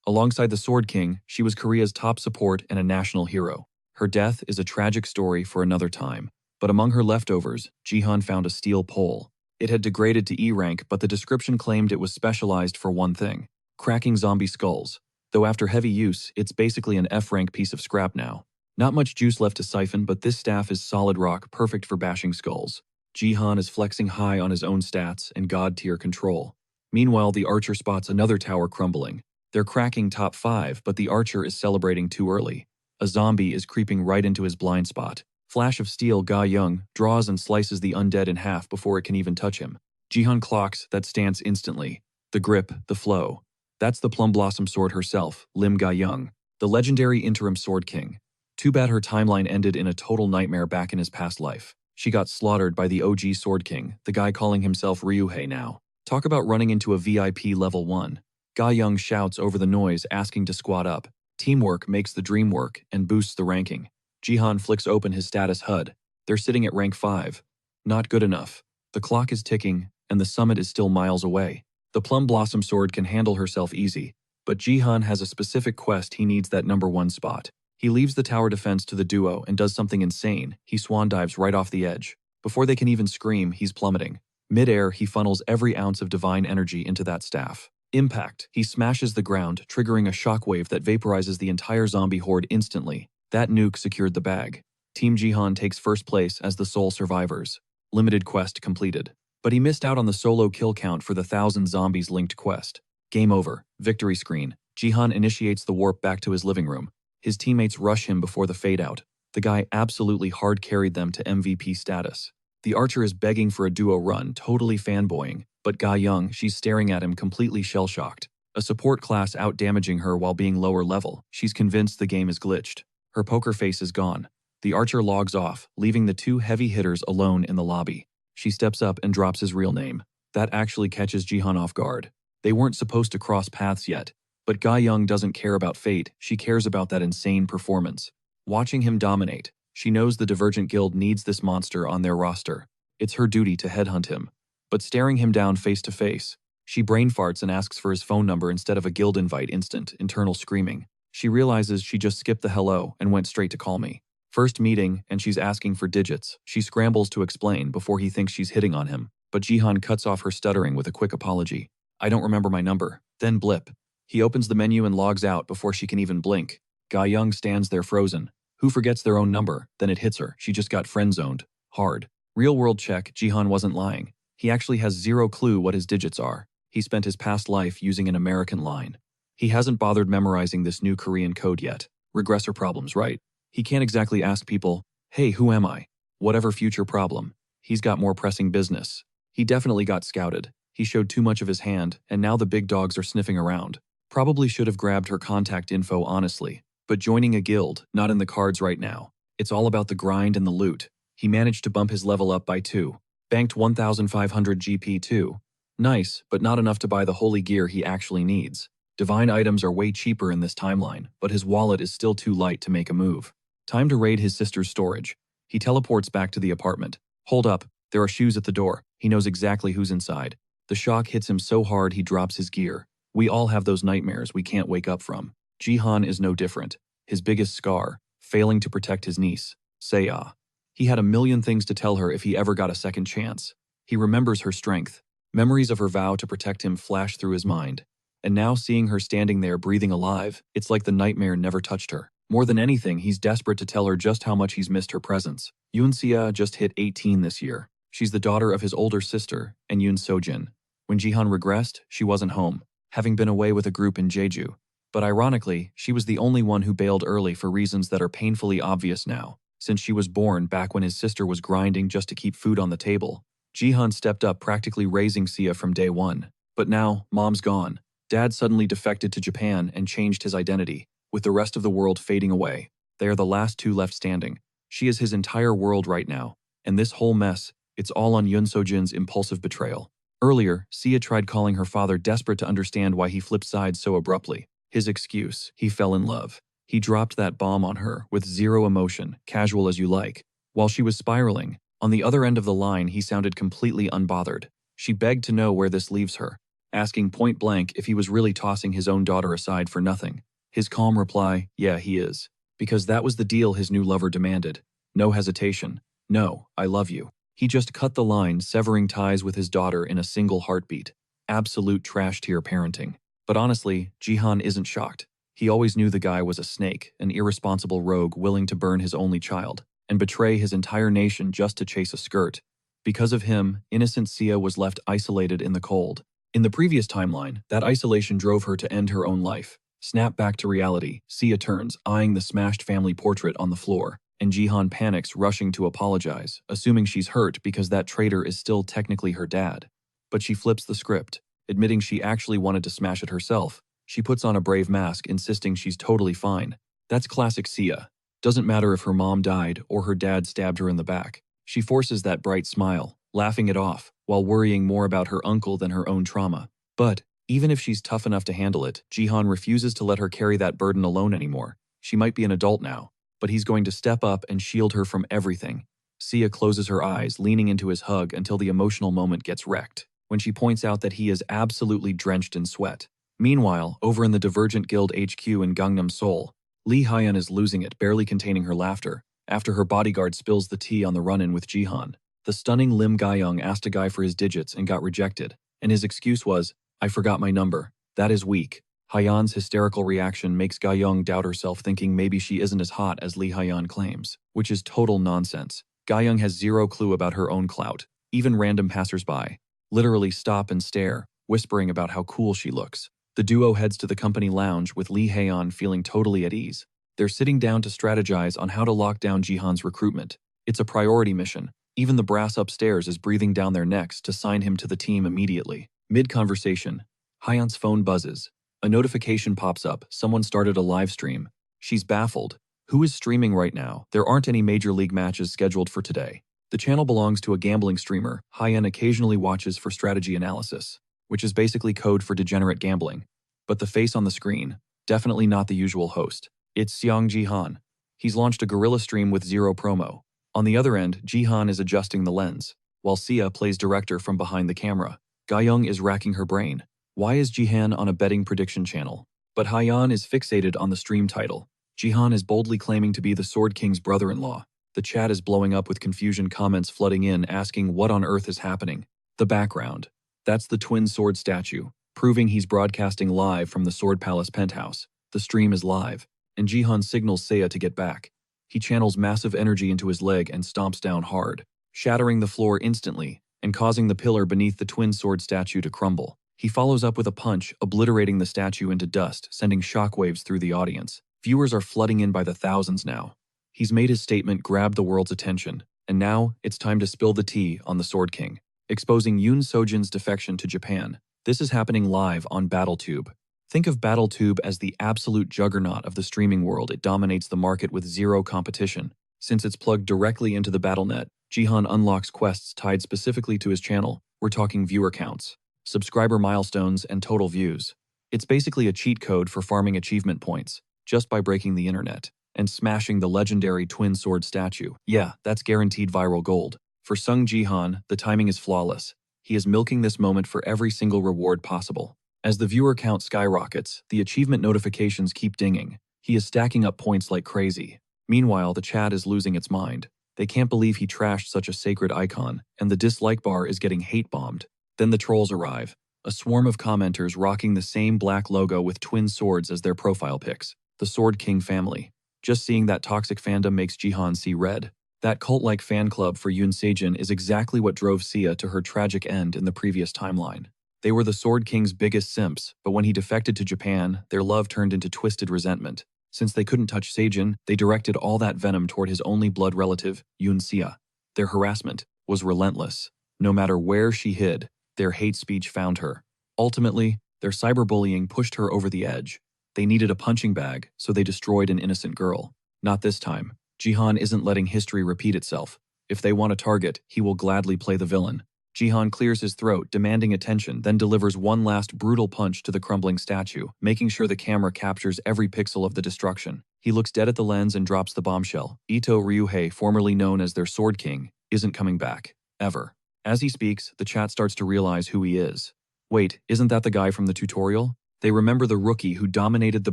Alongside the Sword King, she was Korea's top support and a national hero. Her death is a tragic story for another time. But among her leftovers, Jihan found a steel pole. It had degraded to E rank, but the description claimed it was specialized for one thing: cracking zombie skulls. Though after heavy use, it's basically an F-rank piece of scrap now. Not much juice left to siphon, but this staff is solid rock, perfect for bashing skulls. Jihan is flexing high on his own stats and god-tier control. Meanwhile, the archer spots another tower crumbling. They're cracking top 5, but the archer is celebrating too early. A zombie is creeping right into his blind spot. Flash of steel, Gayoung draws and slices the undead in half before it can even touch him. Jihan clocks that stance instantly. The grip, the flow. That's the Plum Blossom Sword herself, Lim Gayoung, the legendary interim Sword King. Too bad her timeline ended in a total nightmare back in his past life. She got slaughtered by the OG Sword King, the guy calling himself Ryuhei now. Talk about running into a VIP level 1. Gayoung shouts over the noise, asking to squad up. Teamwork makes the dream work and boosts the ranking. Jihan flicks open his status HUD. They're sitting at rank 5. Not good enough. The clock is ticking, and the summit is still miles away. The Plum Blossom Sword can handle herself easy, but Jihan has a specific quest. He needs that number 1 spot. He leaves the tower defense to the duo and does something insane. He swan dives right off the edge. Before they can even scream, he's plummeting. Mid-air, he funnels every ounce of divine energy into that staff. Impact. He smashes the ground, triggering a shockwave that vaporizes the entire zombie horde instantly. That nuke secured the bag. Team Jihan takes first place as the sole survivors. Limited quest completed. But he missed out on the solo kill count for the 1,000 zombies linked quest. Game over. Victory screen. Jihan initiates the warp back to his living room. His teammates rush him before the fade out. The guy absolutely hard carried them to MVP status. The archer is begging for a duo run, totally fanboying, but Gayoung, she's staring at him completely shell-shocked. A support class out-damaging her while being lower level. She's convinced the game is glitched. Her poker face is gone. The archer logs off, leaving the two heavy hitters alone in the lobby. She steps up and drops his real name. That actually catches Jihan off guard. They weren't supposed to cross paths yet. But Ga Young doesn't care about fate, she cares about that insane performance. Watching him dominate, she knows the Divergent Guild needs this monster on their roster. It's her duty to headhunt him. But staring him down face to face, she brain farts and asks for his phone number instead of a guild invite instant, internal screaming. She realizes she just skipped the hello and went straight to call me. First meeting, and she's asking for digits. She scrambles to explain before he thinks she's hitting on him. But Jihan cuts off her stuttering with a quick apology. I don't remember my number. Then blip. He opens the menu and logs out before she can even blink. Ga Young stands there frozen. Who forgets their own number? Then it hits her. She just got friend-zoned. Hard. Real-world check, Jihan wasn't lying. He actually has zero clue what his digits are. He spent his past life using an American line. He hasn't bothered memorizing this new Korean code yet. Regressor problems, right? He can't exactly ask people, hey, who am I? Whatever future problem. He's got more pressing business. He definitely got scouted. He showed too much of his hand, and now the big dogs are sniffing around. Probably should have grabbed her contact info honestly. But joining a guild, not in the cards right now. It's all about the grind and the loot. He managed to bump his level up by 2. Banked 1,500 GP too. Nice, but not enough to buy the holy gear he actually needs. Divine items are way cheaper in this timeline, but his wallet is still too light to make a move. Time to raid his sister's storage. He teleports back to the apartment. Hold up, there are shoes at the door. He knows exactly who's inside. The shock hits him so hard he drops his gear. We all have those nightmares we can't wake up from. Jihan is no different. His biggest scar, failing to protect his niece, Seiya. He had a million things to tell her if he ever got a second chance. He remembers her strength. Memories of her vow to protect him flash through his mind. And now seeing her standing there breathing alive, it's like the nightmare never touched her. More than anything, he's desperate to tell her just how much he's missed her presence. Yoon-sia just hit 18 this year. She's the daughter of his older sister, and Yoon Sojin. When Jihan regressed, she wasn't home, having been away with a group in Jeju. But ironically, she was the only one who bailed early for reasons that are painfully obvious now. Since she was born back when his sister was grinding just to keep food on the table, Jihan stepped up, practically raising Sia from day one. But now, mom's gone. Dad suddenly defected to Japan and changed his identity, with the rest of the world fading away. They are the last two left standing. She is his entire world right now. And this whole mess, it's all on Yoon Sojin's impulsive betrayal. Earlier, Sia tried calling her father, desperate to understand why he flipped sides so abruptly. His excuse, he fell in love. He dropped that bomb on her with zero emotion, casual as you like. While she was spiraling, on the other end of the line he sounded completely unbothered. She begged to know where this leaves her, asking point blank if he was really tossing his own daughter aside for nothing. His calm reply, yeah, he is. Because that was the deal his new lover demanded. No hesitation. No, I love you. He just cut the line, severing ties with his daughter in a single heartbeat. Absolute trash-tier parenting. But honestly, Jihan isn't shocked. He always knew the guy was a snake, an irresponsible rogue willing to burn his only child, and betray his entire nation just to chase a skirt. Because of him, innocent Sia was left isolated in the cold. In the previous timeline, that isolation drove her to end her own life. Snap back to reality, Sia turns, eyeing the smashed family portrait on the floor, and Jihan panics, rushing to apologize, assuming she's hurt because that traitor is still technically her dad. But she flips the script, admitting she actually wanted to smash it herself. She puts on a brave mask, insisting she's totally fine. That's classic Sia. Doesn't matter if her mom died or her dad stabbed her in the back. She forces that bright smile, laughing it off, while worrying more about her uncle than her own trauma. But even if she's tough enough to handle it, Jihan refuses to let her carry that burden alone anymore. She might be an adult now, but he's going to step up and shield her from everything. Sia closes her eyes, leaning into his hug until the emotional moment gets wrecked, when she points out that he is absolutely drenched in sweat. Meanwhile, over in the Divergent Guild HQ in Gangnam, Seoul, Lee Hyun is losing it, barely containing her laughter, after her bodyguard spills the tea on the run-in with Jihan. The stunning Lim Ga-young asked a guy for his digits and got rejected, and his excuse was, I forgot my number. That is weak. Hyun's hysterical reaction makes Ga-young doubt herself, thinking maybe she isn't as hot as Lee Hyun claims, which is total nonsense. Ga-young has zero clue about her own clout. Even random passersby literally stop and stare, whispering about how cool she looks. The duo heads to the company lounge with Lee Hyun feeling totally at ease. They're sitting down to strategize on how to lock down Jihan's recruitment. It's a priority mission. Even the brass upstairs is breathing down their necks to sign him to the team immediately. Mid-conversation, Hyun's phone buzzes. A notification pops up. Someone started a live stream. She's baffled. Who is streaming right now? There aren't any Major League matches scheduled for today. The channel belongs to a gambling streamer. Hyen occasionally watches for strategy analysis, which is basically code for degenerate gambling. But the face on the screen, definitely not the usual host. It's Seong Jihan. He's launched a guerrilla stream with zero promo. On the other end, Jihan is adjusting the lens, while Sia plays director from behind the camera. Gayoung is racking her brain. Why is Jihan on a betting prediction channel? But Hyan is fixated on the stream title. Jihan is boldly claiming to be the Sword King's brother-in-law. The chat is blowing up with confusion, comments flooding in asking what on earth is happening. The background. That's the twin sword statue, proving he's broadcasting live from the Sword Palace penthouse. The stream is live, and Jihan signals Seiya to get back. He channels massive energy into his leg and stomps down hard, shattering the floor instantly and causing the pillar beneath the twin sword statue to crumble. He follows up with a punch, obliterating the statue into dust, sending shockwaves through the audience. Viewers are flooding in by the thousands now. He's made his statement grab the world's attention, and now it's time to spill the tea on the Sword King, exposing Yoon Sojin's defection to Japan. This is happening live on BattleTube. Think of BattleTube as the absolute juggernaut of the streaming world. It dominates the market with zero competition. Since it's plugged directly into the BattleNet, Jihan unlocks quests tied specifically to his channel. We're talking viewer counts, subscriber milestones, and total views. It's basically a cheat code for farming achievement points, just by breaking the internet and smashing the legendary twin sword statue. Yeah, that's guaranteed viral gold. For Sung Jihan, the timing is flawless. He is milking this moment for every single reward possible. As the viewer count skyrockets, the achievement notifications keep dinging. He is stacking up points like crazy. Meanwhile, the chat is losing its mind. They can't believe he trashed such a sacred icon, and the dislike bar is getting hate-bombed. Then the trolls arrive, a swarm of commenters rocking the same black logo with twin swords as their profile pics. The Sword King family. Just seeing that toxic fandom makes Jihan see red. That cult-like fan club for Yoon Sejin is exactly what drove Sia to her tragic end in the previous timeline. They were the Sword King's biggest simps, but when he defected to Japan, their love turned into twisted resentment. Since they couldn't touch Sejin, they directed all that venom toward his only blood relative, Yoon Sia. Their harassment was relentless. No matter where she hid, their hate speech found her. Ultimately, their cyberbullying pushed her over the edge. They needed a punching bag, so they destroyed an innocent girl. Not this time. Jihan isn't letting history repeat itself. If they want a target, he will gladly play the villain. Jihan clears his throat, demanding attention, then delivers one last brutal punch to the crumbling statue, making sure the camera captures every pixel of the destruction. He looks dead at the lens and drops the bombshell. Ito Ryuhei, formerly known as their Sword King, isn't coming back. Ever. As he speaks, the chat starts to realize who he is. Wait, isn't that the guy from the tutorial? They remember the rookie who dominated the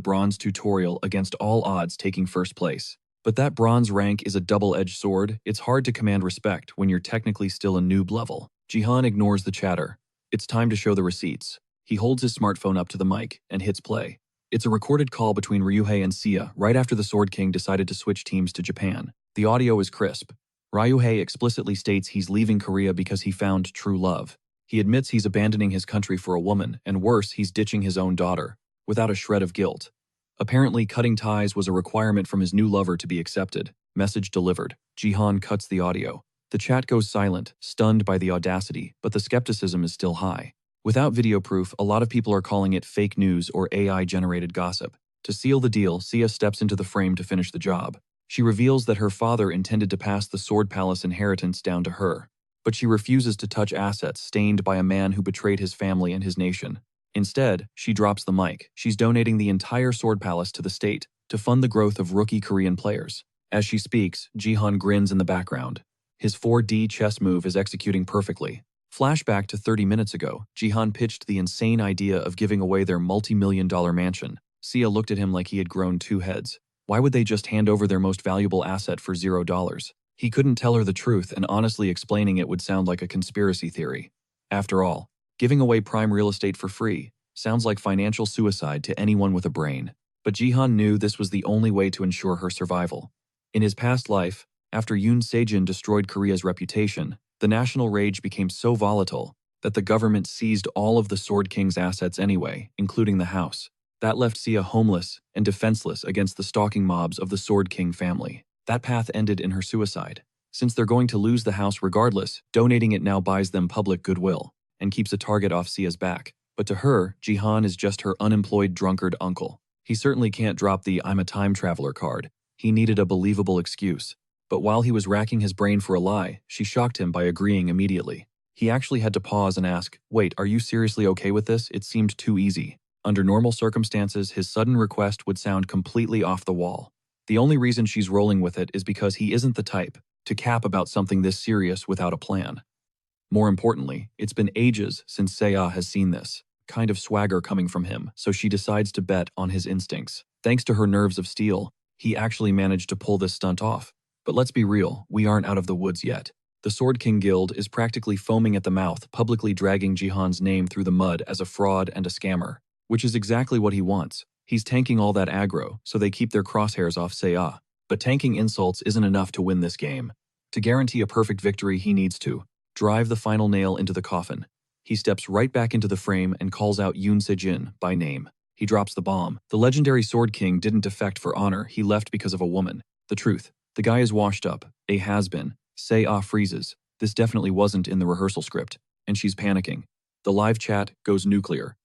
bronze tutorial against all odds, taking first place. But that bronze rank is a double-edged sword. It's hard to command respect when you're technically still a noob level. Jihan ignores the chatter. It's time to show the receipts. He holds his smartphone up to the mic and hits play. It's a recorded call between Ryuhei and Sia right after the Sword King decided to switch teams to Japan. The audio is crisp. Ryuhei explicitly states he's leaving Korea because he found true love. He admits he's abandoning his country for a woman, and worse, he's ditching his own daughter, without a shred of guilt. Apparently, cutting ties was a requirement from his new lover to be accepted. Message delivered. Jihan cuts the audio. The chat goes silent, stunned by the audacity, but the skepticism is still high. Without video proof, a lot of people are calling it fake news or AI-generated gossip. To seal the deal, Sia steps into the frame to finish the job. She reveals that her father intended to pass the Sword Palace inheritance down to her, but she refuses to touch assets stained by a man who betrayed his family and his nation. Instead, she drops the mic. She's donating the entire Sword Palace to the state to fund the growth of rookie Korean players. As she speaks, Jihan grins in the background. His 4D chess move is executing perfectly. Flashback to 30 minutes ago, Jihan pitched the insane idea of giving away their multi-million-dollar mansion. Sia looked at him like he had grown two heads. Why would they just hand over their most valuable asset for $0? He couldn't tell her the truth, and honestly explaining it would sound like a conspiracy theory. After all, giving away prime real estate for free sounds like financial suicide to anyone with a brain. But Jihan knew this was the only way to ensure her survival. In his past life, after Yoon Sejin destroyed Korea's reputation, the national rage became so volatile that the government seized all of the Sword King's assets anyway, including the house. That left Sia homeless and defenseless against the stalking mobs of the Sword King family. That path ended in her suicide. Since they're going to lose the house regardless, donating it now buys them public goodwill and keeps a target off Sia's back. But to her, Jihan is just her unemployed drunkard uncle. He certainly can't drop the "I'm a time traveler" card. He needed a believable excuse. But while he was racking his brain for a lie, she shocked him by agreeing immediately. He actually had to pause and ask, "Wait, are you seriously okay with this? It seemed too easy." Under normal circumstances, his sudden request would sound completely off the wall. The only reason she's rolling with it is because he isn't the type to cap about something this serious without a plan. More importantly, it's been ages since Seiya has seen this kind of swagger coming from him, so she decides to bet on his instincts. Thanks to her nerves of steel, he actually managed to pull this stunt off. But let's be real, we aren't out of the woods yet. The Sword King Guild is practically foaming at the mouth, publicly dragging Jihan's name through the mud as a fraud and a scammer, which is exactly what he wants. He's tanking all that aggro, so they keep their crosshairs off Seiya. But tanking insults isn't enough to win this game. To guarantee a perfect victory, he needs to drive the final nail into the coffin. He steps right back into the frame and calls out Yoon Se-jin by name. He drops the bomb. The legendary Sword King didn't defect for honor, he left because of a woman. The truth. The guy is washed up, a has-been. Seiya freezes. This definitely wasn't in the rehearsal script, and she's panicking. The live chat goes nuclear.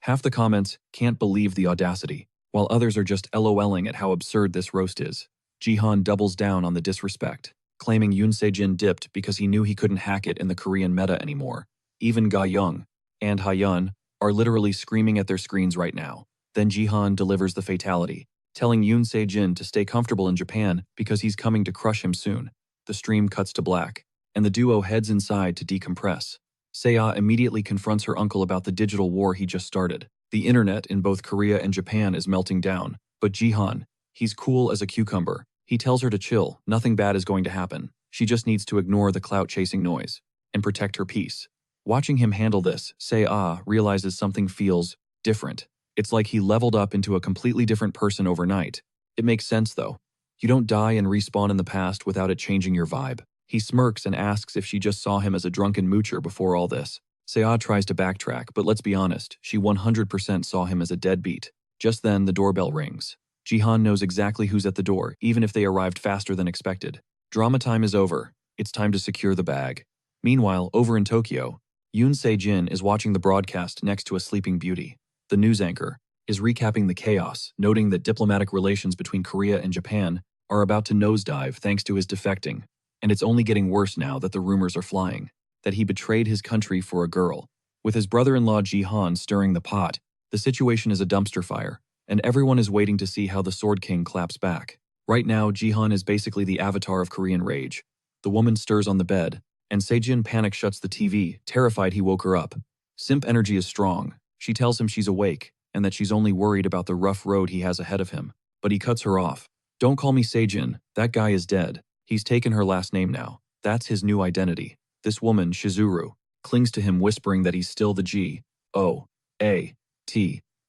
Half the comments can't believe the audacity, while others are just LOLing at how absurd this roast is. Jihan doubles down on the disrespect, claiming Yoon Se-jin dipped because he knew he couldn't hack it in the Korean meta anymore. Even Ga Young and Ha-yeon are literally screaming at their screens right now. Then Jihan delivers the fatality, telling Yoon Se-jin to stay comfortable in Japan because he's coming to crush him soon. The stream cuts to black, and the duo heads inside to decompress. Seiya immediately confronts her uncle about the digital war he just started. The internet in both Korea and Japan is melting down, but Jihan, he's cool as a cucumber. He tells her to chill, nothing bad is going to happen. She just needs to ignore the clout-chasing noise and protect her peace. Watching him handle this, Seiya realizes something feels different. It's like he leveled up into a completely different person overnight. It makes sense though. You don't die and respawn in the past without it changing your vibe. He smirks and asks if she just saw him as a drunken moocher before all this. Seiya tries to backtrack, but let's be honest, she 100% saw him as a deadbeat. Just then, the doorbell rings. Jihan knows exactly who's at the door, even if they arrived faster than expected. Drama time is over. It's time to secure the bag. Meanwhile, over in Tokyo, Yoon Se-jin is watching the broadcast next to a sleeping beauty. The news anchor is recapping the chaos, noting that diplomatic relations between Korea and Japan are about to nosedive thanks to his defecting. And it's only getting worse now that the rumors are flying that he betrayed his country for a girl. With his brother-in-law Jihan stirring the pot, the situation is a dumpster fire, and everyone is waiting to see how the Sword King claps back. Right now, Jihan is basically the avatar of Korean rage. The woman stirs on the bed, and Se-jin panic shuts the TV, terrified he woke her up. Simp energy is strong. She tells him she's awake, and that she's only worried about the rough road he has ahead of him. But he cuts her off. "Don't call me Se-jin, that guy is dead." He's taken her last name now. That's his new identity. This woman, Shizuru, clings to him whispering that he's still the G.O.A.T.,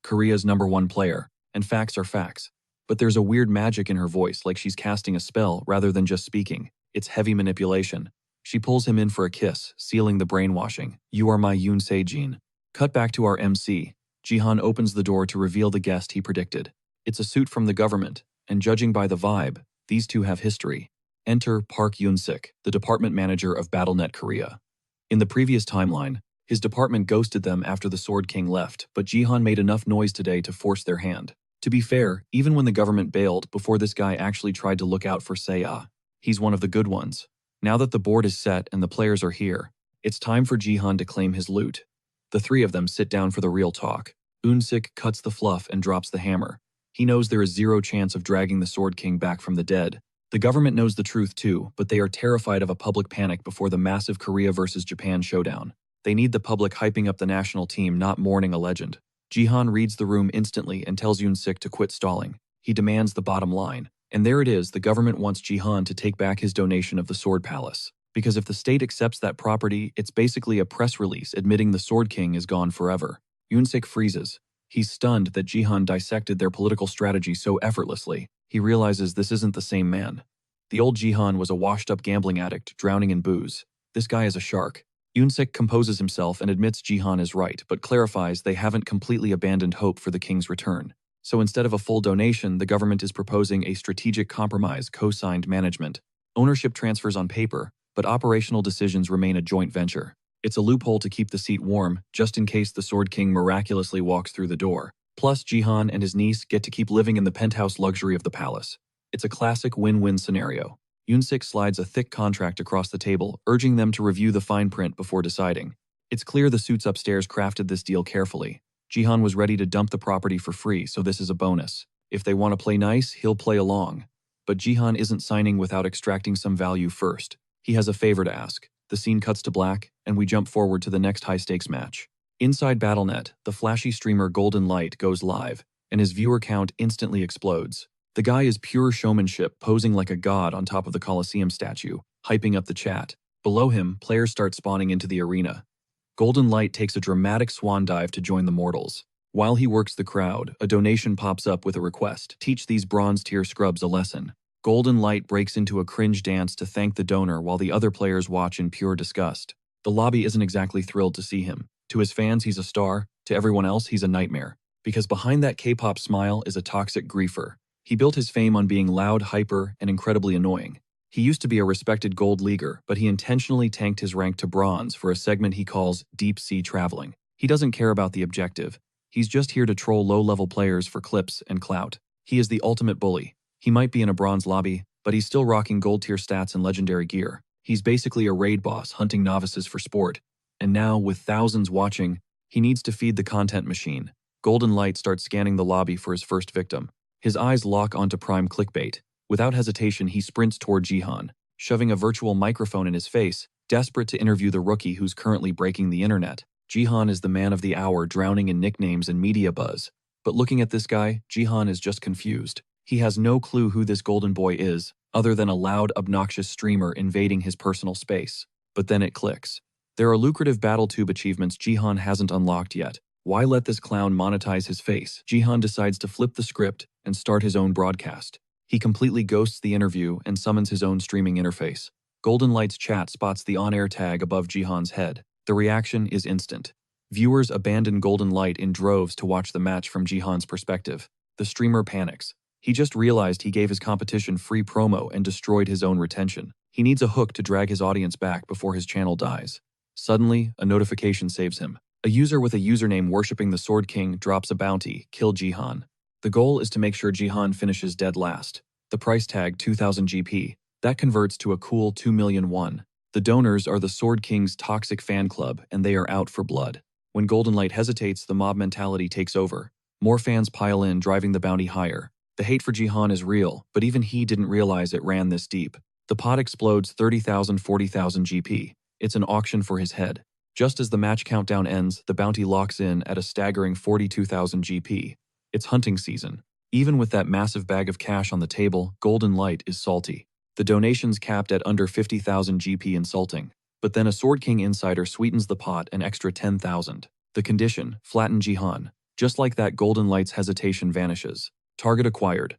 Korea's #1 player, and facts are facts. But there's a weird magic in her voice, like she's casting a spell rather than just speaking. It's heavy manipulation. She pulls him in for a kiss, sealing the brainwashing. "You are my Yoon Se-jin." Cut back to our MC. Jihan opens the door to reveal the guest he predicted. It's a suit from the government, and judging by the vibe, these two have history. Enter Park Yoon-sik, the department manager of BattleNet Korea. In the previous timeline, his department ghosted them after the Sword King left, but Jihan made enough noise today to force their hand. To be fair, even when the government bailed before this guy actually tried to look out for Seiya, he's one of the good ones. Now that the board is set and the players are here, it's time for Jihan to claim his loot. The three of them sit down for the real talk. Yoon-sik cuts the fluff and drops the hammer. He knows there is zero chance of dragging the Sword King back from the dead. The government knows the truth too, but they are terrified of a public panic before the massive Korea versus Japan showdown. They need the public hyping up the national team, not mourning a legend. Jihan reads the room instantly and tells Yoon-sik to quit stalling. He demands the bottom line. And there it is, the government wants Jihan to take back his donation of the Sword Palace. Because if the state accepts that property, it's basically a press release admitting the Sword King is gone forever. Yoon-sik freezes. He's stunned that Jihan dissected their political strategy so effortlessly. He realizes this isn't the same man. The old Jihan was a washed-up gambling addict, drowning in booze. This guy is a shark. Yoon-sik composes himself and admits Jihan is right, but clarifies they haven't completely abandoned hope for the king's return. So instead of a full donation, the government is proposing a strategic compromise co-signed management. Ownership transfers on paper, but operational decisions remain a joint venture. It's a loophole to keep the seat warm, just in case the Sword King miraculously walks through the door. Plus, Jihan and his niece get to keep living in the penthouse luxury of the palace. It's a classic win-win scenario. Yoon-sik slides a thick contract across the table, urging them to review the fine print before deciding. It's clear the suits upstairs crafted this deal carefully. Jihan was ready to dump the property for free, so this is a bonus. If they want to play nice, he'll play along. But Jihan isn't signing without extracting some value first. He has a favor to ask. The scene cuts to black, and we jump forward to the next high-stakes match. Inside BattleNet, the flashy streamer Golden Light goes live, and his viewer count instantly explodes. The guy is pure showmanship, posing like a god on top of the Colosseum statue, hyping up the chat. Below him, players start spawning into the arena. Golden Light takes a dramatic swan dive to join the mortals. While he works the crowd, a donation pops up with a request: teach these bronze-tier scrubs a lesson. Golden Light breaks into a cringe dance to thank the donor while the other players watch in pure disgust. The lobby isn't exactly thrilled to see him. To his fans, he's a star. To everyone else, he's a nightmare. Because behind that K-pop smile is a toxic griefer. He built his fame on being loud, hyper, and incredibly annoying. He used to be a respected gold leaguer, but he intentionally tanked his rank to bronze for a segment he calls deep sea traveling. He doesn't care about the objective. He's just here to troll low-level players for clips and clout. He is the ultimate bully. He might be in a bronze lobby, but he's still rocking gold-tier stats and legendary gear. He's basically a raid boss hunting novices for sport. And now, with thousands watching, he needs to feed the content machine. Golden Light starts scanning the lobby for his first victim. His eyes lock onto prime clickbait. Without hesitation, he sprints toward Jihan, shoving a virtual microphone in his face, desperate to interview the rookie who's currently breaking the internet. Jihan is the man of the hour, drowning in nicknames and media buzz. But looking at this guy, Jihan is just confused. He has no clue who this golden boy is, other than a loud, obnoxious streamer invading his personal space. But then it clicks. There are lucrative BattleTube achievements Jihan hasn't unlocked yet. Why let this clown monetize his face? Jihan decides to flip the script and start his own broadcast. He completely ghosts the interview and summons his own streaming interface. Golden Light's chat spots the on-air tag above Jihan's head. The reaction is instant. Viewers abandon Golden Light in droves to watch the match from Jihan's perspective. The streamer panics. He just realized he gave his competition free promo and destroyed his own retention. He needs a hook to drag his audience back before his channel dies. Suddenly, a notification saves him. A user with a username worshipping the Sword King drops a bounty: kill Jihan. The goal is to make sure Jihan finishes dead last. The price tag, 2,000 GP. That converts to a cool 2 million won. The donors are the Sword King's toxic fan club, and they are out for blood. When Golden Light hesitates, the mob mentality takes over. More fans pile in, driving the bounty higher. The hate for Jihan is real, but even he didn't realize it ran this deep. The pot explodes: 30,000, 40,000 GP. It's an auction for his head. Just as the match countdown ends, the bounty locks in at a staggering 42,000 GP. It's hunting season. Even with that massive bag of cash on the table, Golden Light is salty. The donations capped at under 50,000 GP insulting. But then a Sword King insider sweetens the pot an extra 10,000. The condition: flatten Jihan. Just like that, Golden Light's hesitation vanishes. Target acquired.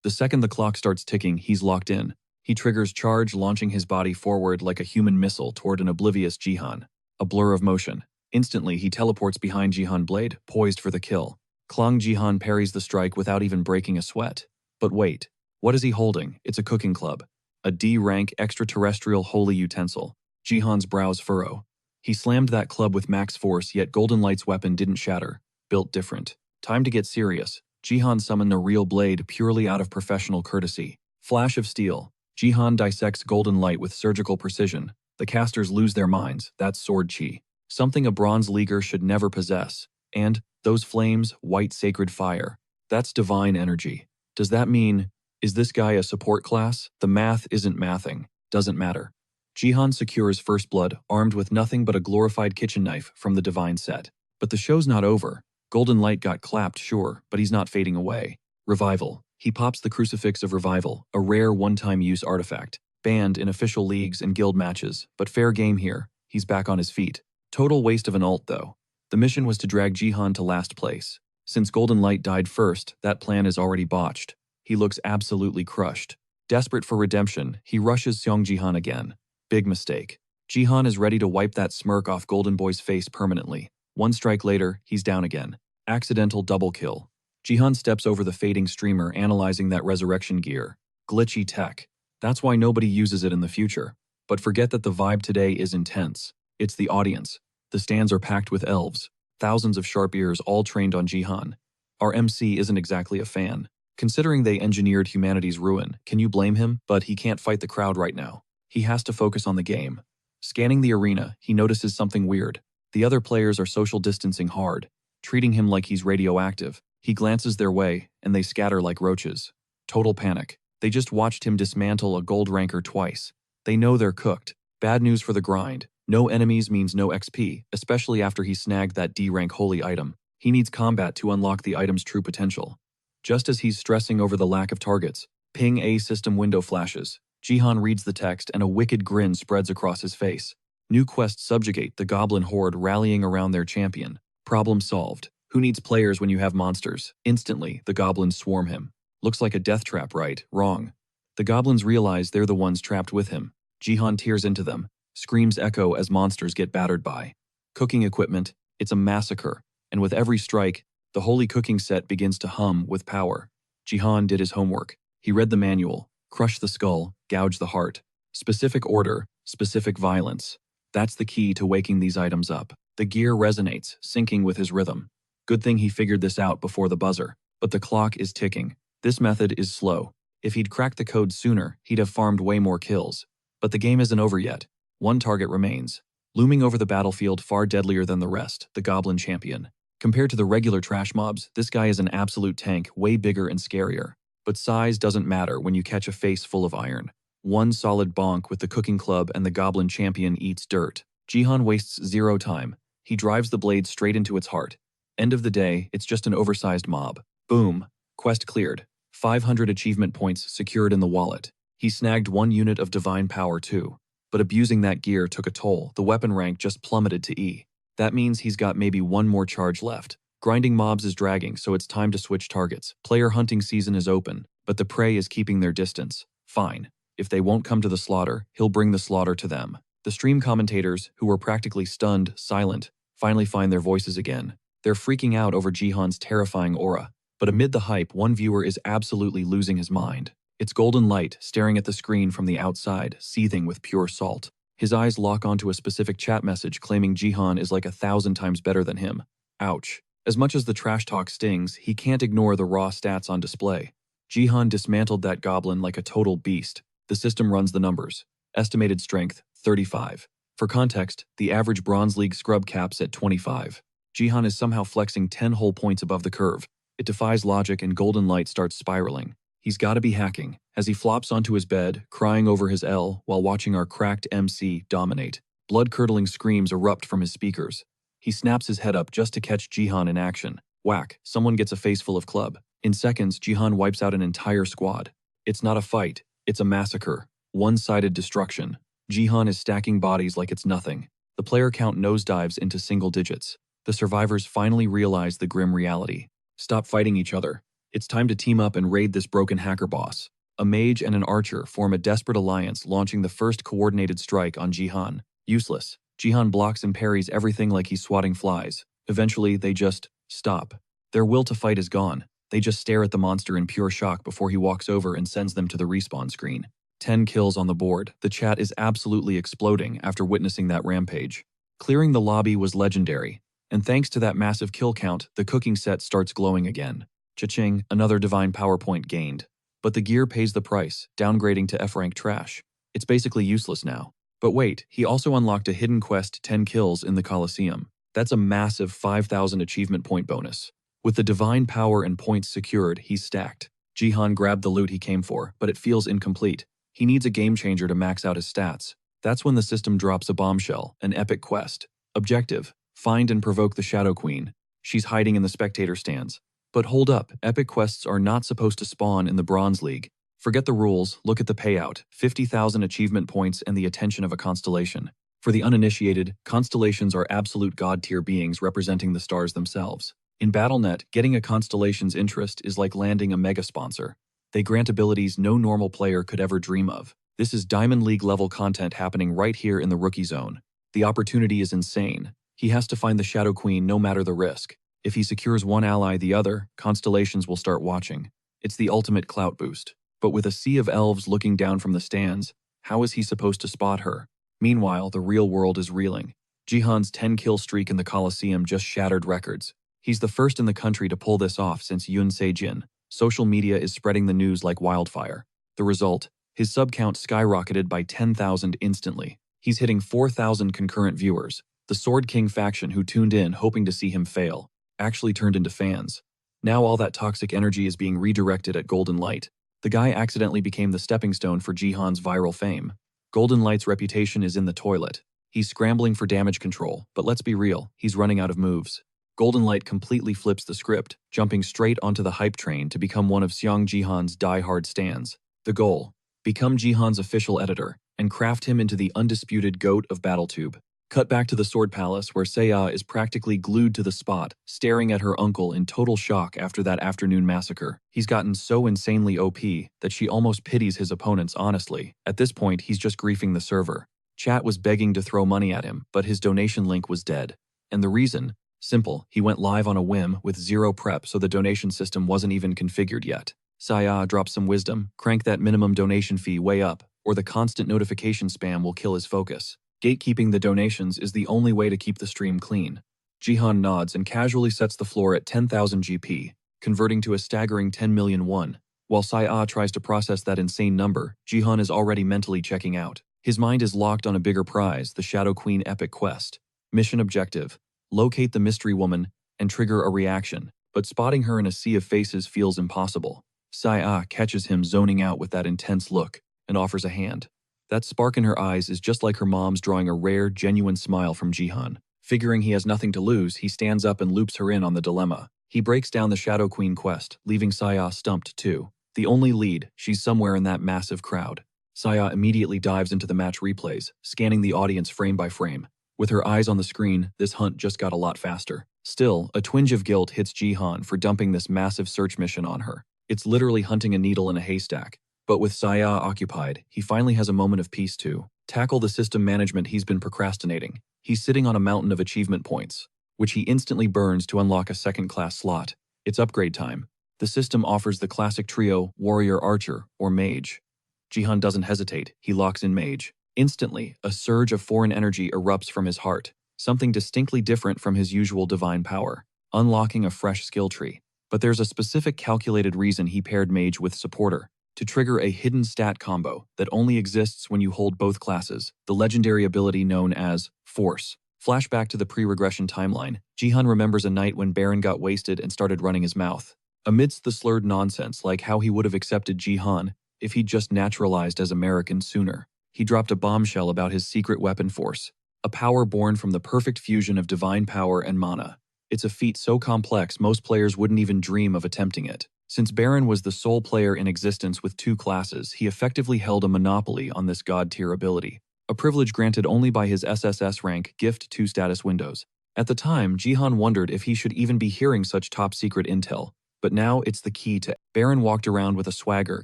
The second the clock starts ticking, he's locked in. He triggers charge, launching his body forward like a human missile toward an oblivious Jihan. A blur of motion. Instantly, he teleports behind Jihan Blade, poised for the kill. Klong Jihan parries the strike without even breaking a sweat. But wait, what is he holding? It's a cooking club. A D-rank extraterrestrial holy utensil. Jihan's brows furrow. He slammed that club with max force, yet Golden Light's weapon didn't shatter. Built different. Time to get serious. Jihan summoned the real blade purely out of professional courtesy. Flash of steel. Jihan dissects Golden Light with surgical precision. The casters lose their minds. That's sword chi. Something a bronze leaguer should never possess. And those flames, white sacred fire. That's divine energy. Does that mean, is this guy a support class? The math isn't mathing. Doesn't matter. Jihan secures first blood, armed with nothing but a glorified kitchen knife from the divine set. But the show's not over. Golden Light got clapped, sure, but he's not fading away. Revival. He pops the Crucifix of Revival, a rare one-time use artifact. Banned in official leagues and guild matches, but fair game here. He's back on his feet. Total waste of an ult, though. The mission was to drag Jihan to last place. Since Golden Light died first, that plan is already botched. He looks absolutely crushed. Desperate for redemption, he rushes Seong Jihan again. Big mistake. Jihan is ready to wipe that smirk off Golden Boy's face permanently. One strike later, he's down again. Accidental double kill. Jihan steps over the fading streamer, analyzing that resurrection gear. Glitchy tech. That's why nobody uses it in the future. But forget that, the vibe today is intense. It's the audience. The stands are packed with elves, thousands of sharp ears all trained on Jihan. Our MC isn't exactly a fan. Considering they engineered humanity's ruin, can you blame him? But he can't fight the crowd right now. He has to focus on the game. Scanning the arena, he notices something weird. The other players are social distancing hard, treating him like he's radioactive. He glances their way, and they scatter like roaches. Total panic. They just watched him dismantle a gold ranker twice. They know they're cooked. Bad news for the grind. No enemies means no XP, especially after he snagged that D-rank holy item. He needs combat to unlock the item's true potential. Just as he's stressing over the lack of targets, ping A system window flashes. Jihan reads the text and a wicked grin spreads across his face. New quest subjugate the goblin horde rallying around their champion. Problem solved. Who needs players when you have monsters? Instantly, the goblins swarm him. Looks like a death trap, right? Wrong. The goblins realize they're the ones trapped with him. Jihan tears into them. Screams echo as monsters get battered by. Cooking equipment, it's a massacre. And with every strike, the holy cooking set begins to hum with power. Jihan did his homework. He read the manual. Crush the skull, gouge the heart. Specific order, specific violence. That's the key to waking these items up. The gear resonates, syncing with his rhythm. Good thing he figured this out before the buzzer. But the clock is ticking. This method is slow. If he'd cracked the code sooner, he'd have farmed way more kills. But the game isn't over yet. One target remains. Looming over the battlefield far deadlier than the rest, the Goblin Champion. Compared to the regular trash mobs, this guy is an absolute tank, way bigger and scarier. But size doesn't matter when you catch a face full of iron. One solid bonk with the cooking club and the Goblin Champion eats dirt. Jihan wastes zero time. He drives the blade straight into its heart. End of the day, it's just an oversized mob. Boom. Quest cleared. 500 achievement points secured in the wallet. He snagged 1 unit of divine power too. But abusing that gear took a toll. The weapon rank just plummeted to E. That means he's got maybe 1 more charge left. Grinding mobs is dragging, so it's time to switch targets. Player hunting season is open, but the prey is keeping their distance. Fine. If they won't come to the slaughter, he'll bring the slaughter to them. The stream commentators, who were practically stunned, silent, finally find their voices again. They're freaking out over Jihan's terrifying aura. But amid the hype, one viewer is absolutely losing his mind. It's Golden Light, staring at the screen from the outside, seething with pure salt. His eyes lock onto a specific chat message claiming Jihan is like 1,000 times better than him. Ouch. As much as the trash talk stings, he can't ignore the raw stats on display. Jihan dismantled that goblin like a total beast. The system runs the numbers. Estimated strength, 35. For context, the average Bronze League scrub caps at 25. Jihan is somehow flexing 10 whole points above the curve. It defies logic and Golden Light starts spiraling. He's gotta be hacking, as he flops onto his bed, crying over his L while watching our cracked MC dominate. Blood-curdling screams erupt from his speakers. He snaps his head up just to catch Jihan in action. Whack, someone gets a face full of club. In seconds, Jihan wipes out an entire squad. It's not a fight, it's a massacre. One-sided destruction. Jihan is stacking bodies like it's nothing. The player count nosedives into single digits. The survivors finally realize the grim reality. Stop fighting each other. It's time to team up and raid this broken hacker boss. A mage and an archer form a desperate alliance, launching the first coordinated strike on Jihan. Useless. Jihan blocks and parries everything like he's swatting flies. Eventually, they just stop. Their will to fight is gone. They just stare at the monster in pure shock before he walks over and sends them to the respawn screen. 10 kills on the board. The chat is absolutely exploding after witnessing that rampage. Clearing the lobby was legendary. And thanks to that massive kill count, the cooking set starts glowing again. Cha-ching, another divine power point gained. But the gear pays the price, downgrading to F-rank trash. It's basically useless now. But wait, he also unlocked a hidden quest 10 kills in the Colosseum. That's a massive 5,000 achievement point bonus. With the divine power and points secured, he's stacked. Jihan grabbed the loot he came for, but it feels incomplete. He needs a game changer to max out his stats. That's when the system drops a bombshell, an epic quest. Objective: find and provoke the Shadow Queen. She's hiding in the spectator stands. But hold up, epic quests are not supposed to spawn in the Bronze League. Forget the rules, look at the payout: 50,000 achievement points and the attention of a constellation. For the uninitiated, constellations are absolute god-tier beings representing the stars themselves. In BattleNet, getting a constellation's interest is like landing a mega sponsor. They grant abilities no normal player could ever dream of. This is Diamond League level content happening right here in the rookie zone. The opportunity is insane. He has to find the Shadow Queen no matter the risk. If he secures one ally the other, constellations will start watching. It's the ultimate clout boost. But with a sea of elves looking down from the stands, how is he supposed to spot her? Meanwhile, the real world is reeling. Jihan's 10-kill streak in the Coliseum just shattered records. He's the first in the country to pull this off since Yoon Se-jin. Social media is spreading the news like wildfire. The result? His sub count skyrocketed by 10,000 instantly. He's hitting 4,000 concurrent viewers. The Sword King faction who tuned in hoping to see him fail actually turned into fans. Now all that toxic energy is being redirected at Golden Light. The guy accidentally became the stepping stone for Jihan's viral fame. Golden Light's reputation is in the toilet. He's scrambling for damage control, but let's be real, he's running out of moves. Golden Light completely flips the script, jumping straight onto the hype train to become one of Seong Jihan's die-hard stans. The goal? Become Jihan's official editor, and craft him into the undisputed GOAT of BattleTube. Cut back to the Sword Palace where Seiya is practically glued to the spot, staring at her uncle in total shock after that afternoon massacre. He's gotten so insanely OP that she almost pities his opponents honestly. At this point, he's just griefing the server. Chat was begging to throw money at him, but his donation link was dead. And the reason? Simple, he went live on a whim with zero prep so the donation system wasn't even configured yet. Seiya dropped some wisdom, crank that minimum donation fee way up, or the constant notification spam will kill his focus. Gatekeeping the donations is the only way to keep the stream clean. Jihan nods and casually sets the floor at 10,000 GP, converting to a staggering 10 million won. While Seiya tries to process that insane number, Jihan is already mentally checking out. His mind is locked on a bigger prize, the Shadow Queen epic quest. Mission objective: locate the mystery woman and trigger a reaction, but spotting her in a sea of faces feels impossible. Seiya catches him zoning out with that intense look and offers a hand. That spark in her eyes is just like her mom's drawing a rare, genuine smile from Jihan. Figuring he has nothing to lose, he stands up and loops her in on the dilemma. He breaks down the Shadow Queen quest, leaving Seiya stumped too. The only lead, she's somewhere in that massive crowd. Seiya immediately dives into the match replays, scanning the audience frame by frame. With her eyes on the screen, this hunt just got a lot faster. Still, a twinge of guilt hits Jihan for dumping this massive search mission on her. It's literally hunting a needle in a haystack. But with Seiya occupied, he finally has a moment of peace to tackle the system management he's been procrastinating. He's sitting on a mountain of achievement points, which he instantly burns to unlock a second-class slot. It's upgrade time. The system offers the classic trio, Warrior Archer, or Mage. Jihan doesn't hesitate, he locks in Mage. Instantly, a surge of foreign energy erupts from his heart, something distinctly different from his usual divine power, unlocking a fresh skill tree. But there's a specific calculated reason he paired Mage with Supporter. To trigger a hidden stat combo that only exists when you hold both classes, the legendary ability known as Force. Flashback to the pre-regression timeline, Jihan remembers a night when Baron got wasted and started running his mouth. Amidst the slurred nonsense like how he would have accepted Jihan if he'd just naturalized as American sooner, he dropped a bombshell about his secret weapon Force, a power born from the perfect fusion of divine power and mana. It's a feat so complex most players wouldn't even dream of attempting it. Since Baron was the sole player in existence with two classes, he effectively held a monopoly on this god-tier ability, a privilege granted only by his SSS rank Gift 2 status windows. At the time, Jihan wondered if he should even be hearing such top-secret intel, but now it's the key to. Baron walked around with a swagger,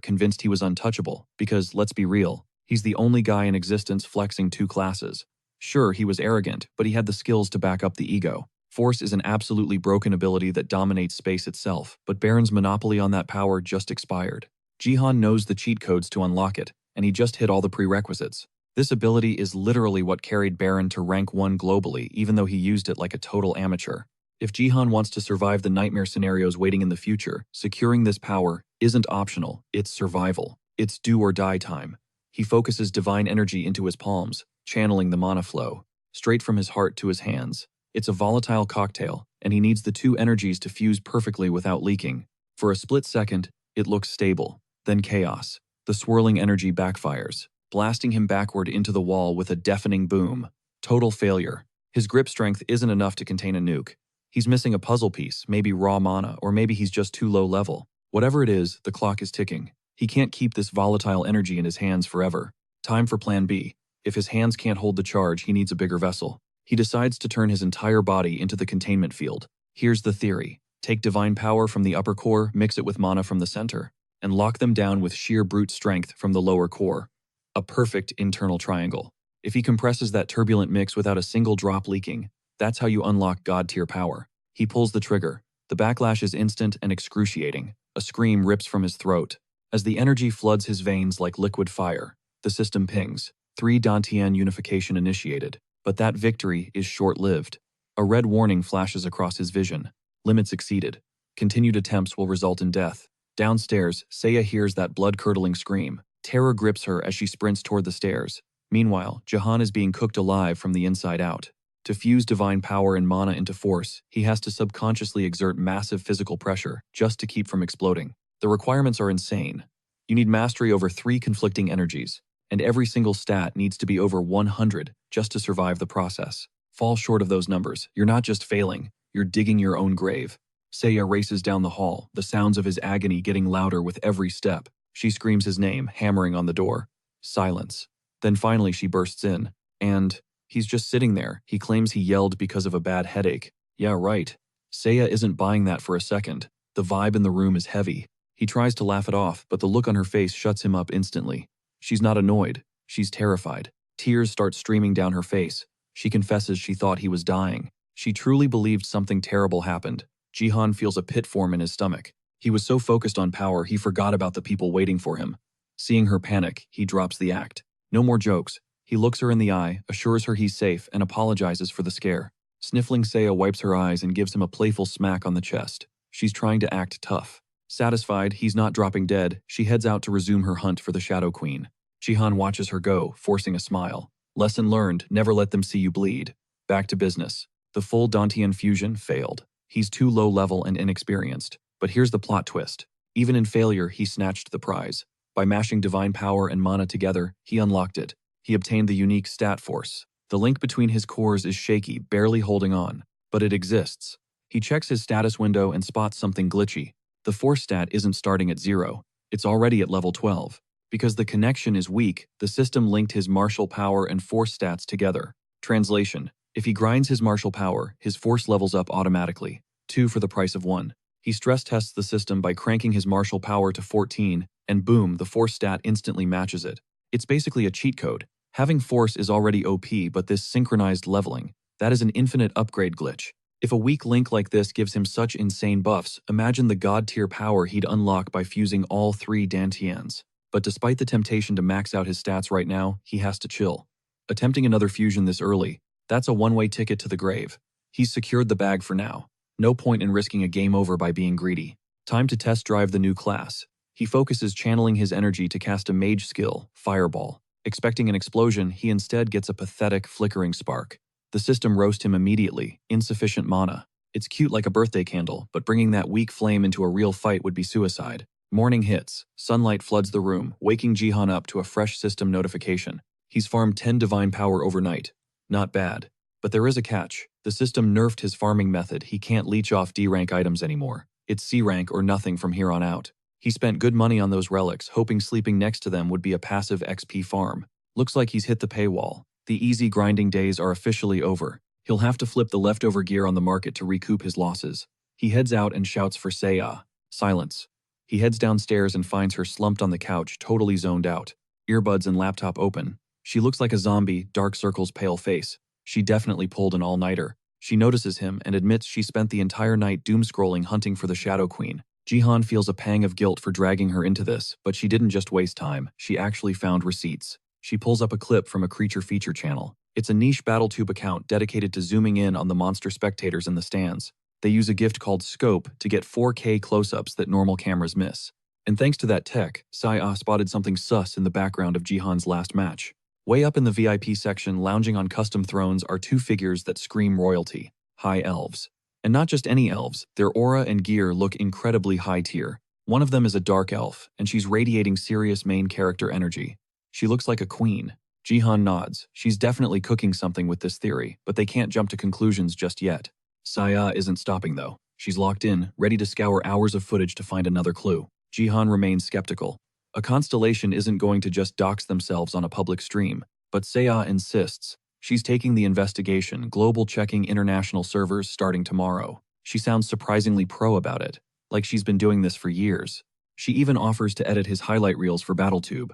convinced he was untouchable, because, let's be real, he's the only guy in existence flexing two classes. Sure, he was arrogant, but he had the skills to back up the ego. Force is an absolutely broken ability that dominates space itself, but Baron's monopoly on that power just expired. Jihan knows the cheat codes to unlock it, and he just hit all the prerequisites. This ability is literally what carried Baron to rank 1 globally, even though he used it like a total amateur. If Jihan wants to survive the nightmare scenarios waiting in the future, securing this power isn't optional, it's survival. It's do or die time. He focuses divine energy into his palms, channeling the mana flow, straight from his heart to his hands. It's a volatile cocktail, and he needs the two energies to fuse perfectly without leaking. For a split second, it looks stable. Then chaos. The swirling energy backfires, blasting him backward into the wall with a deafening boom. Total failure. His grip strength isn't enough to contain a nuke. He's missing a puzzle piece, maybe raw mana, or maybe he's just too low level. Whatever it is, the clock is ticking. He can't keep this volatile energy in his hands forever. Time for plan B. If his hands can't hold the charge, he needs a bigger vessel. He decides to turn his entire body into the containment field. Here's the theory. Take divine power from the upper core, mix it with mana from the center, and lock them down with sheer brute strength from the lower core. A perfect internal triangle. If he compresses that turbulent mix without a single drop leaking, that's how you unlock god-tier power. He pulls the trigger. The backlash is instant and excruciating. A scream rips from his throat. As the energy floods his veins like liquid fire, the system pings. 3 Dantian unification initiated. But that victory is short-lived. A red warning flashes across his vision. Limits exceeded. Continued attempts will result in death. Downstairs, Seiya hears that blood-curdling scream. Terror grips her as she sprints toward the stairs. Meanwhile, Jahan is being cooked alive from the inside out. To fuse divine power and mana into force, he has to subconsciously exert massive physical pressure just to keep from exploding. The requirements are insane. You need mastery over 3 conflicting energies, and every single stat needs to be over 100 just to survive the process. Fall short of those numbers, you're not just failing, you're digging your own grave. Seiya races down the hall, the sounds of his agony getting louder with every step. She screams his name, hammering on the door. Silence. Then finally she bursts in, and he's just sitting there. He claims he yelled because of a bad headache. Yeah, right. Seiya isn't buying that for a second. The vibe in the room is heavy. He tries to laugh it off, but the look on her face shuts him up instantly. She's not annoyed. She's terrified. Tears start streaming down her face. She confesses she thought he was dying. She truly believed something terrible happened. Jihan feels a pit form in his stomach. He was so focused on power, he forgot about the people waiting for him. Seeing her panic, he drops the act. No more jokes. He looks her in the eye, assures her he's safe, and apologizes for the scare. Sniffling, Seiya wipes her eyes and gives him a playful smack on the chest. She's trying to act tough. Satisfied he's not dropping dead, she heads out to resume her hunt for the Shadow Queen. Jihan watches her go, forcing a smile. Lesson learned, never let them see you bleed. Back to business. The full Dantian fusion failed. He's too low level and inexperienced. But here's the plot twist. Even in failure, he snatched the prize. By mashing divine power and mana together, he unlocked it. He obtained the unique stat force. The link between his cores is shaky, barely holding on. But it exists. He checks his status window and spots something glitchy. The force stat isn't starting at 0. It's already at level 12. Because the connection is weak, the system linked his martial power and force stats together. Translation: if he grinds his martial power, his force levels up automatically. 2 for the price of 1. He stress tests the system by cranking his martial power to 14, and boom, the force stat instantly matches it. It's basically a cheat code. Having force is already OP, but this synchronized leveling, that is an infinite upgrade glitch. If a weak link like this gives him such insane buffs, imagine the god-tier power he'd unlock by fusing all 3 Dantians. But despite the temptation to max out his stats right now, he has to chill. Attempting another fusion this early, that's a one-way ticket to the grave. He's secured the bag for now. No point in risking a game over by being greedy. Time to test drive the new class. He focuses channeling his energy to cast a mage skill, Fireball. Expecting an explosion, he instead gets a pathetic, flickering spark. The system roasts him immediately, insufficient mana. It's cute like a birthday candle, but bringing that weak flame into a real fight would be suicide. Morning hits. Sunlight floods the room, waking Jihan up to a fresh system notification. He's farmed 10 divine power overnight. Not bad. But there is a catch. The system nerfed his farming method. He can't leech off D-rank items anymore. It's C-rank or nothing from here on out. He spent good money on those relics, hoping sleeping next to them would be a passive XP farm. Looks like he's hit the paywall. The easy grinding days are officially over. He'll have to flip the leftover gear on the market to recoup his losses. He heads out and shouts for Seiya. Silence. He heads downstairs and finds her slumped on the couch, totally zoned out. Earbuds and laptop open. She looks like a zombie, dark circles, pale face. She definitely pulled an all-nighter. She notices him and admits she spent the entire night doom-scrolling hunting for the Shadow Queen. Jihan feels a pang of guilt for dragging her into this, but she didn't just waste time. She actually found receipts. She pulls up a clip from a creature feature channel. It's a niche BattleTube account dedicated to zooming in on the monster spectators in the stands. They use a gift called Scope to get 4K close-ups that normal cameras miss. And thanks to that tech, Seiya spotted something sus in the background of Jihan's last match. Way up in the VIP section, lounging on custom thrones, are 2 figures that scream royalty: high elves. And not just any elves, their aura and gear look incredibly high tier. One of them is a dark elf, and she's radiating serious main character energy. She looks like a queen. Jihan nods. She's definitely cooking something with this theory, but they can't jump to conclusions just yet. Seiya isn't stopping though. She's locked in, ready to scour hours of footage to find another clue. Jihan remains skeptical. A constellation isn't going to just dox themselves on a public stream, but Seiya insists. She's taking the investigation, global checking international servers starting tomorrow. She sounds surprisingly pro about it, like she's been doing this for years. She even offers to edit his highlight reels for BattleTube.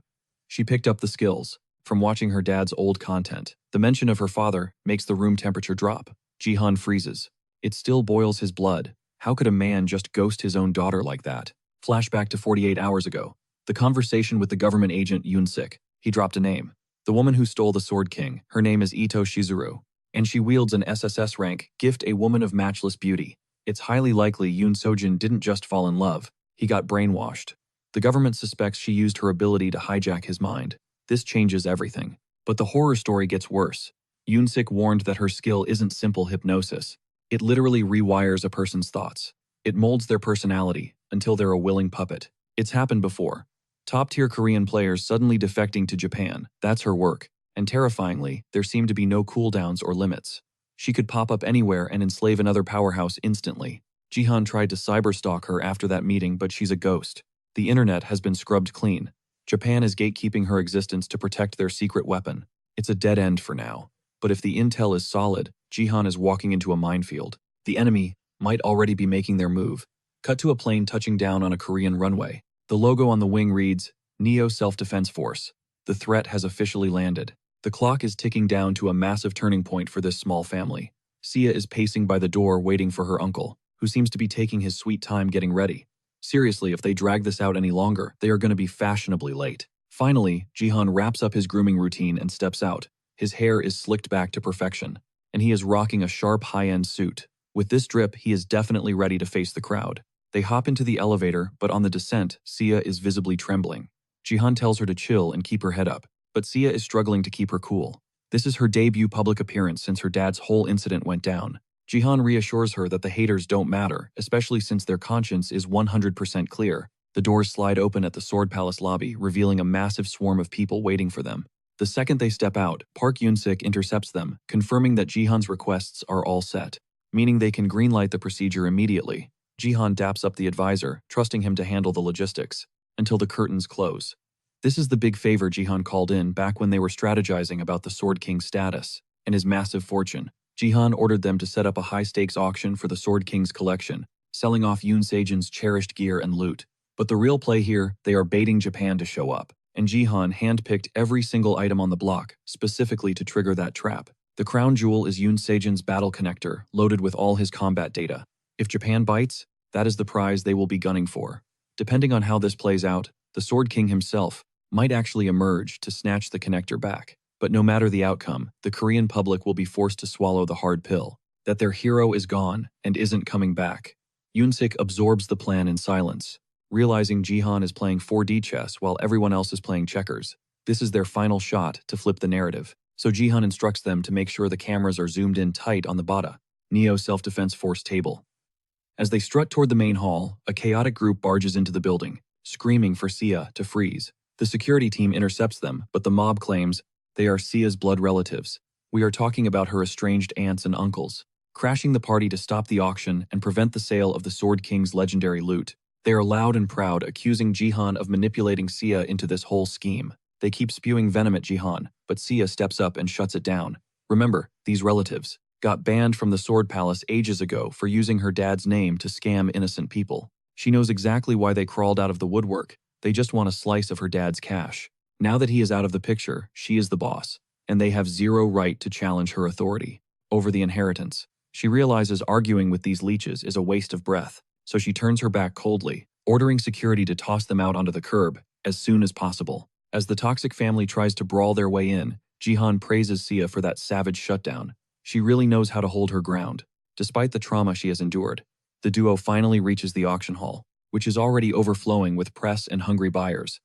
She picked up the skills from watching her dad's old content. The mention of her father makes the room temperature drop. Jihan freezes. It still boils his blood. How could a man just ghost his own daughter like that? Flashback to 48 hours ago. The conversation with the government agent Yunsik. He dropped a name. The woman who stole the Sword King, her name is Ito Shizuru, and she wields an SSS rank, gift a woman of matchless beauty. It's highly likely Yoon Sojin didn't just fall in love, he got brainwashed. The government suspects she used her ability to hijack his mind. This changes everything. But the horror story gets worse. Yoon-sik warned that her skill isn't simple hypnosis. It literally rewires a person's thoughts. It molds their personality until they're a willing puppet. It's happened before. Top-tier Korean players suddenly defecting to Japan, that's her work. And terrifyingly, there seem to be no cooldowns or limits. She could pop up anywhere and enslave another powerhouse instantly. Jihan tried to cyberstalk her after that meeting, but she's a ghost. The internet has been scrubbed clean. Japan is gatekeeping her existence to protect their secret weapon. It's a dead end for now. But if the intel is solid, Jihan is walking into a minefield. The enemy might already be making their move. Cut to a plane touching down on a Korean runway. The logo on the wing reads, Neo Self-Defense Force. The threat has officially landed. The clock is ticking down to a massive turning point for this small family. Sia is pacing by the door waiting for her uncle, who seems to be taking his sweet time getting ready. Seriously, if they drag this out any longer, they are going to be fashionably late. Finally, Jihan wraps up his grooming routine and steps out. His hair is slicked back to perfection, and he is rocking a sharp high-end suit. With this drip, he is definitely ready to face the crowd. They hop into the elevator, but on the descent, Sia is visibly trembling. Jihan tells her to chill and keep her head up, but Sia is struggling to keep her cool. This is her debut public appearance since her dad's whole incident went down. Jihan reassures her that the haters don't matter, especially since their conscience is 100% clear. The doors slide open at the Sword Palace lobby, revealing a massive swarm of people waiting for them. The second they step out, Park Yoon-sik intercepts them, confirming that Jihan's requests are all set, meaning they can greenlight the procedure immediately. Jihan daps up the advisor, trusting him to handle the logistics, until the curtains close. This is the big favor Jihan called in back when they were strategizing about the Sword King's status and his massive fortune. Jihan ordered them to set up a high-stakes auction for the Sword King's collection, selling off Yoon Sejin's cherished gear and loot. But the real play here, they are baiting Japan to show up, and Jihan handpicked every single item on the block, specifically to trigger that trap. The crown jewel is Yoon Sejin's battle connector, loaded with all his combat data. If Japan bites, that is the prize they will be gunning for. Depending on how this plays out, the Sword King himself might actually emerge to snatch the connector back. But no matter the outcome, the Korean public will be forced to swallow the hard pill, that their hero is gone and isn't coming back. Yoon-sik absorbs the plan in silence, realizing Jihan is playing 4D chess while everyone else is playing checkers. This is their final shot to flip the narrative, so Jihan instructs them to make sure the cameras are zoomed in tight on the BATA, Neo Self-Defense Force table. As they strut toward the main hall, a chaotic group barges into the building, screaming for Sia to freeze. The security team intercepts them, but the mob claims they are Sia's blood relatives. We are talking about her estranged aunts and uncles, crashing the party to stop the auction and prevent the sale of the Sword King's legendary loot. They are loud and proud, accusing Jihan of manipulating Sia into this whole scheme. They keep spewing venom at Jihan, but Sia steps up and shuts it down. Remember, these relatives got banned from the Sword Palace ages ago for using her dad's name to scam innocent people. She knows exactly why they crawled out of the woodwork. They just want a slice of her dad's cash. Now that he is out of the picture, she is the boss, and they have zero right to challenge her authority over the inheritance. She realizes arguing with these leeches is a waste of breath, so she turns her back coldly, ordering security to toss them out onto the curb as soon as possible. As the toxic family tries to brawl their way in, Jihan praises Sia for that savage shutdown. She really knows how to hold her ground, despite the trauma she has endured. The duo finally reaches the auction hall, which is already overflowing with press and hungry buyers.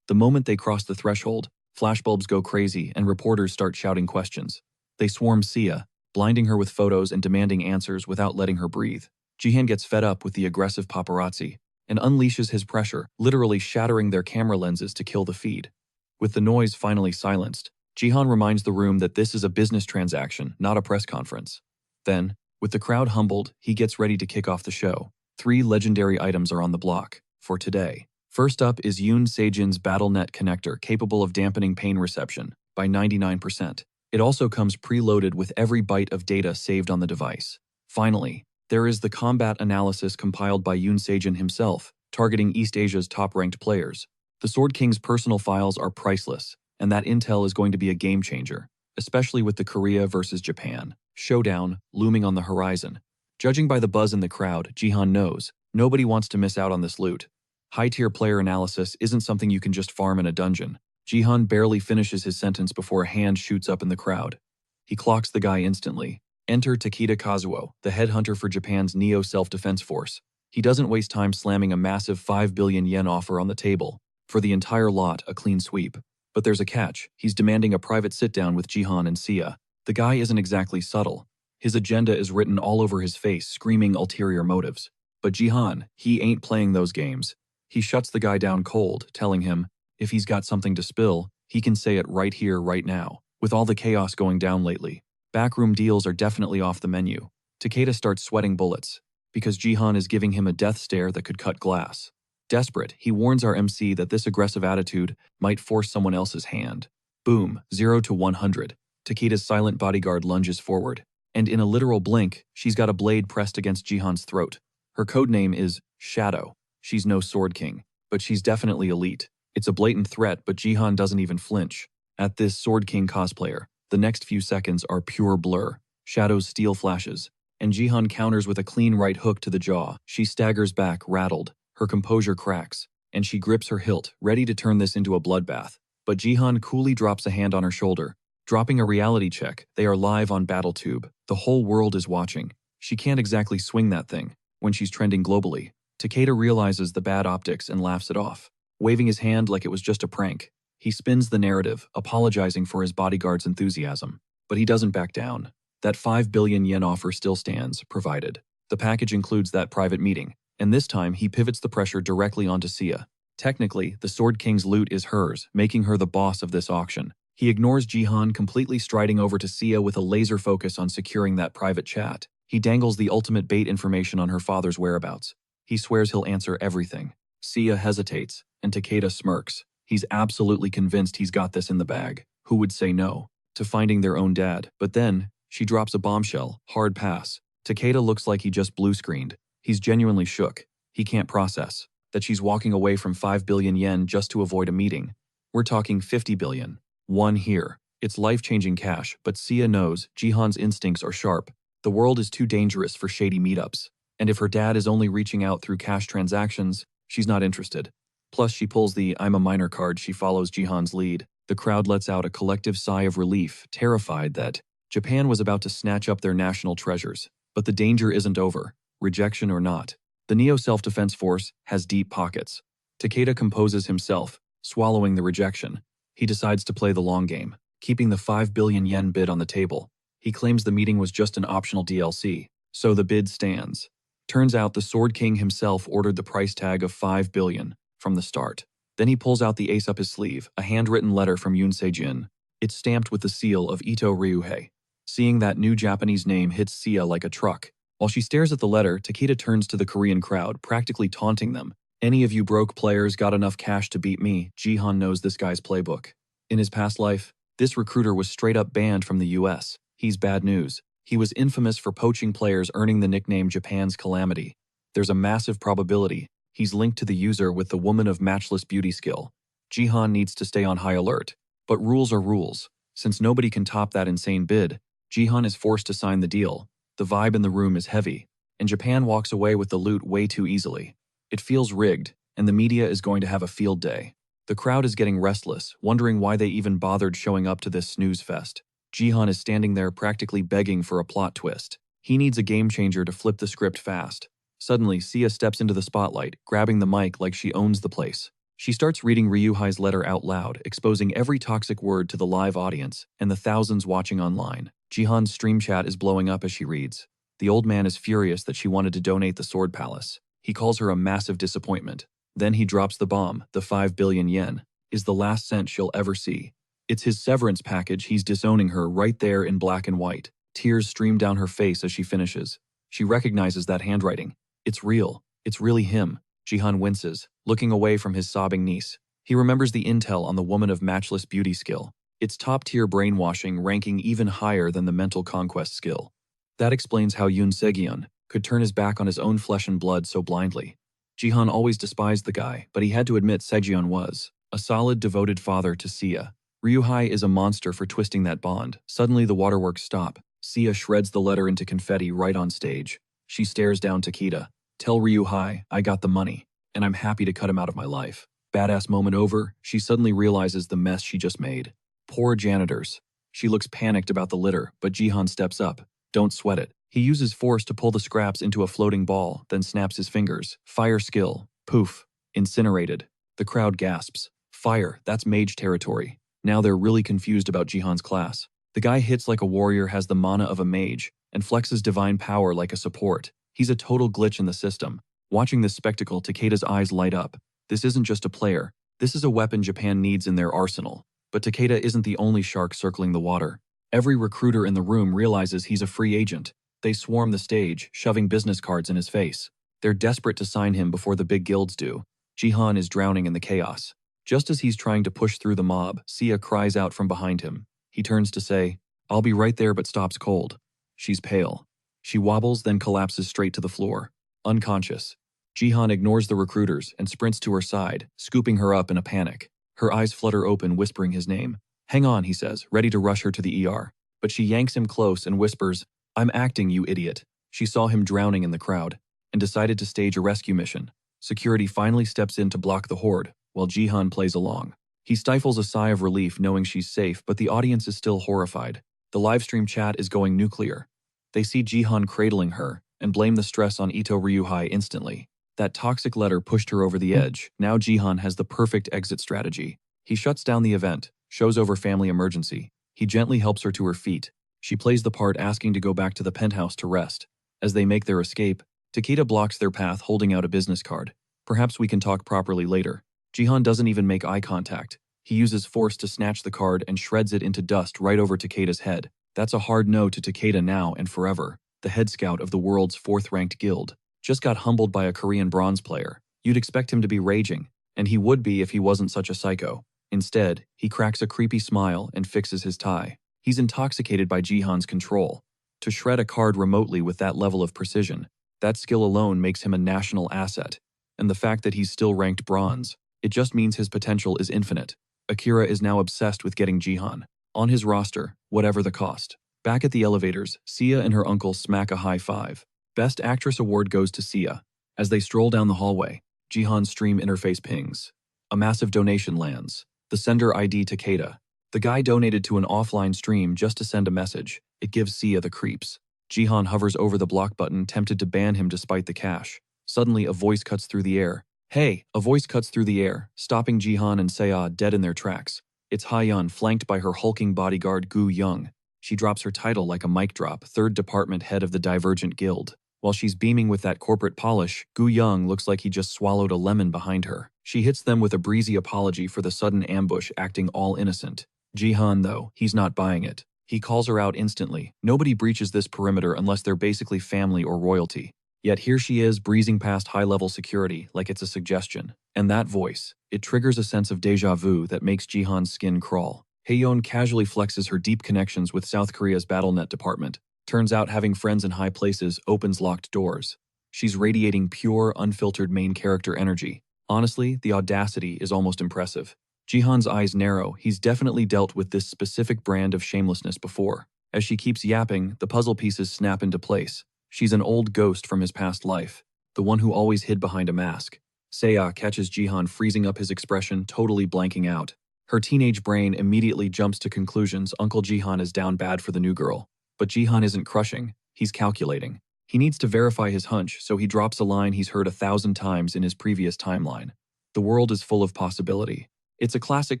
The moment they cross the threshold, flashbulbs go crazy and reporters start shouting questions. They swarm Sia, blinding her with photos and demanding answers without letting her breathe. Jihan gets fed up with the aggressive paparazzi and unleashes his pressure, literally shattering their camera lenses to kill the feed. With the noise finally silenced, Jihan reminds the room that this is a business transaction, not a press conference. Then, with the crowd humbled, he gets ready to kick off the show. 3 legendary items are on the block for today. First up is Yoon Sejin's BattleNet connector, capable of dampening pain reception by 99%. It also comes preloaded with every byte of data saved on the device. Finally, there is the combat analysis compiled by Yoon Sejin himself, targeting East Asia's top-ranked players. The Sword King's personal files are priceless, and that intel is going to be a game-changer, especially with the Korea versus Japan showdown looming on the horizon. Judging by the buzz in the crowd, Jihan knows nobody wants to miss out on this loot. High-tier player analysis isn't something you can just farm in a dungeon. Jihan barely finishes his sentence before a hand shoots up in the crowd. He clocks the guy instantly. Enter Takeda Kazuo, the headhunter for Japan's Neo Self-Defense Force. He doesn't waste time slamming a massive 5 billion yen offer on the table. For the entire lot, a clean sweep. But there's a catch. He's demanding a private sit-down with Jihan and Sia. The guy isn't exactly subtle. His agenda is written all over his face, screaming ulterior motives. But Jihan, he ain't playing those games. He shuts the guy down cold, telling him, if he's got something to spill, he can say it right here, right now. With all the chaos going down lately, backroom deals are definitely off the menu. Takeda starts sweating bullets, because Jihan is giving him a death stare that could cut glass. Desperate, he warns our MC that this aggressive attitude might force someone else's hand. Boom, 0 to 100. Takeda's silent bodyguard lunges forward, and in a literal blink, she's got a blade pressed against Jihan's throat. Her codename is Shadow. She's no Sword King, but she's definitely elite. It's a blatant threat, but Jihan doesn't even flinch. At this Sword King cosplayer, the next few seconds are pure blur. Shadow's steel flashes, and Jihan counters with a clean right hook to the jaw. She staggers back, rattled. Her composure cracks, and she grips her hilt, ready to turn this into a bloodbath. But Jihan coolly drops a hand on her shoulder. Dropping a reality check, they are live on BattleTube. The whole world is watching. She can't exactly swing that thing when she's trending globally. Takeda realizes the bad optics and laughs it off, waving his hand like it was just a prank. He spins the narrative, apologizing for his bodyguard's enthusiasm. But he doesn't back down. That 5 billion yen offer still stands, provided the package includes that private meeting. And this time, he pivots the pressure directly onto Sia. Technically, the Sword King's loot is hers, making her the boss of this auction. He ignores Jihan, completely striding over to Sia with a laser focus on securing that private chat. He dangles the ultimate bait information on her father's whereabouts. He swears he'll answer everything. Sia hesitates, and Takeda smirks. He's absolutely convinced he's got this in the bag. Who would say no to finding their own dad? But then, she drops a bombshell, hard pass. Takeda looks like he just blue-screened. He's genuinely shook. He can't process that she's walking away from 5 billion yen just to avoid a meeting. We're talking 50 billion. One here. It's life-changing cash, but Sia knows Jihan's instincts are sharp. The world is too dangerous for shady meetups. And if her dad is only reaching out through cash transactions, she's not interested. Plus, she pulls the I'm a minor card. She follows Jihan's lead. The crowd lets out a collective sigh of relief, terrified that Japan was about to snatch up their national treasures. But the danger isn't over. Rejection or not, the Neo Self-Defense Force has deep pockets. Takeda composes himself, swallowing the rejection. He decides to play the long game, keeping the 5 billion yen bid on the table. He claims the meeting was just an optional DLC, so the bid stands. Turns out the Sword King himself ordered the price tag of 5 billion from the start. Then he pulls out the ace up his sleeve, a handwritten letter from Yoon Se-jin. It's stamped with the seal of Ito Ryuhei. Seeing that new Japanese name hits Sia like a truck. While she stares at the letter, Takeda turns to the Korean crowd, practically taunting them. Any of you broke players got enough cash to beat me? Jihan knows this guy's playbook. In his past life, this recruiter was straight up banned from the US. He's bad news. He was infamous for poaching players, earning the nickname Japan's Calamity. There's a massive probability he's linked to the user with the woman of matchless beauty skill. Jihan needs to stay on high alert. But rules are rules. Since nobody can top that insane bid, Jihan is forced to sign the deal. The vibe in the room is heavy, and Japan walks away with the loot way too easily. It feels rigged, and the media is going to have a field day. The crowd is getting restless, wondering why they even bothered showing up to this snooze fest. Jihan is standing there practically begging for a plot twist. He needs a game changer to flip the script fast. Suddenly, Sia steps into the spotlight, grabbing the mic like she owns the place. She starts reading Ryuhei's letter out loud, exposing every toxic word to the live audience and the thousands watching online. Jihan's stream chat is blowing up as she reads. The old man is furious that she wanted to donate the Sword Palace. He calls her a massive disappointment. Then he drops the bomb. The 5 billion yen is the last cent she'll ever see. It's his severance package. He's disowning her right there in black and white. Tears stream down her face as she finishes. She recognizes that handwriting. It's real. It's really him. Jihan winces, looking away from his sobbing niece. He remembers the intel on the woman of matchless beauty skill. It's top-tier brainwashing, ranking even higher than the mental conquest skill. That explains how Yoon Se-gyun could turn his back on his own flesh and blood so blindly. Jihan always despised the guy, but he had to admit Se-gyun was a solid, devoted father to Sia. Ryuhei is a monster for twisting that bond. Suddenly the waterworks stop. Sia shreds the letter into confetti right on stage. She stares down Takeda. Tell Ryuhei I got the money, and I'm happy to cut him out of my life. Badass moment over, she suddenly realizes the mess she just made. Poor janitors. She looks panicked about the litter, but Jihan steps up. Don't sweat it. He uses force to pull the scraps into a floating ball, then snaps his fingers. Fire skill. Poof. Incinerated. The crowd gasps. Fire, that's mage territory. Now they're really confused about Jihan's class. The guy hits like a warrior, has the mana of a mage, and flexes divine power like a support. He's a total glitch in the system. Watching this spectacle, Takeda's eyes light up. This isn't just a player. This is a weapon Japan needs in their arsenal. But Takeda isn't the only shark circling the water. Every recruiter in the room realizes he's a free agent. They swarm the stage, shoving business cards in his face. They're desperate to sign him before the big guilds do. Jihan is drowning in the chaos. Just as he's trying to push through the mob, Sia cries out from behind him. He turns to say, "I'll be right there," but stops cold. She's pale. She wobbles, then collapses straight to the floor, unconscious. Jihan ignores the recruiters and sprints to her side, scooping her up in a panic. Her eyes flutter open, whispering his name. "Hang on," he says, ready to rush her to the ER. But she yanks him close and whispers, "I'm acting, you idiot." She saw him drowning in the crowd and decided to stage a rescue mission. Security finally steps in to block the horde, while Jihan plays along. He stifles a sigh of relief knowing she's safe, but the audience is still horrified. The livestream chat is going nuclear. They see Jihan cradling her and blame the stress on Ito Ryuhei instantly. That toxic letter pushed her over the edge. Now Jihan has the perfect exit strategy. He shuts down the event, shows over family emergency. He gently helps her to her feet. She plays the part, asking to go back to the penthouse to rest. As they make their escape, Takeda blocks their path, holding out a business card. "Perhaps we can talk properly later." Jihan doesn't even make eye contact. He uses force to snatch the card and shreds it into dust right over Takeda's head. That's a hard no to Takeda now and forever. The head scout of the world's 4th-ranked guild just got humbled by a Korean bronze player. You'd expect him to be raging, and he would be if he wasn't such a psycho. Instead, he cracks a creepy smile and fixes his tie. He's intoxicated by Jihan's control. To shred a card remotely with that level of precision, that skill alone makes him a national asset. And the fact that he's still ranked bronze, it just means his potential is infinite. Akira is now obsessed with getting Jihan on his roster, whatever the cost. Back at the elevators, Sia and her uncle smack a high five. Best Actress award goes to Sia. As they stroll down the hallway, Jihan's stream interface pings. A massive donation lands. The sender ID Takeda. The guy donated to an offline stream just to send a message. It gives Sia the creeps. Jihan hovers over the block button, tempted to ban him despite the cash. Suddenly, a voice cuts through the air. "Hey!" A voice cuts through the air, stopping Jihan and Seo dead in their tracks. It's Ha-yeon, flanked by her hulking bodyguard Gu Young. She drops her title like a mic drop, 3rd department head of the Divergent Guild. While she's beaming with that corporate polish, Gu Young looks like he just swallowed a lemon behind her. She hits them with a breezy apology for the sudden ambush, acting all innocent. Jihan, though, he's not buying it. He calls her out instantly. Nobody breaches this perimeter unless they're basically family or royalty. Yet here she is, breezing past high-level security like it's a suggestion. And that voice, it triggers a sense of déjà vu that makes Jihan's skin crawl. Haeyeon casually flexes her deep connections with South Korea's BattleNet department. Turns out having friends in high places opens locked doors. She's radiating pure, unfiltered main character energy. Honestly, the audacity is almost impressive. Jihan's eyes narrow. He's definitely dealt with this specific brand of shamelessness before. As she keeps yapping, the puzzle pieces snap into place. She's an old ghost from his past life, the one who always hid behind a mask. Seiya catches Jihan freezing up, his expression totally blanking out. Her teenage brain immediately jumps to conclusions. Uncle Jihan is down bad for the new girl. But Jihan isn't crushing, he's calculating. He needs to verify his hunch, so he drops a line he's heard 1,000 times in his previous timeline. The world is full of possibility. It's a classic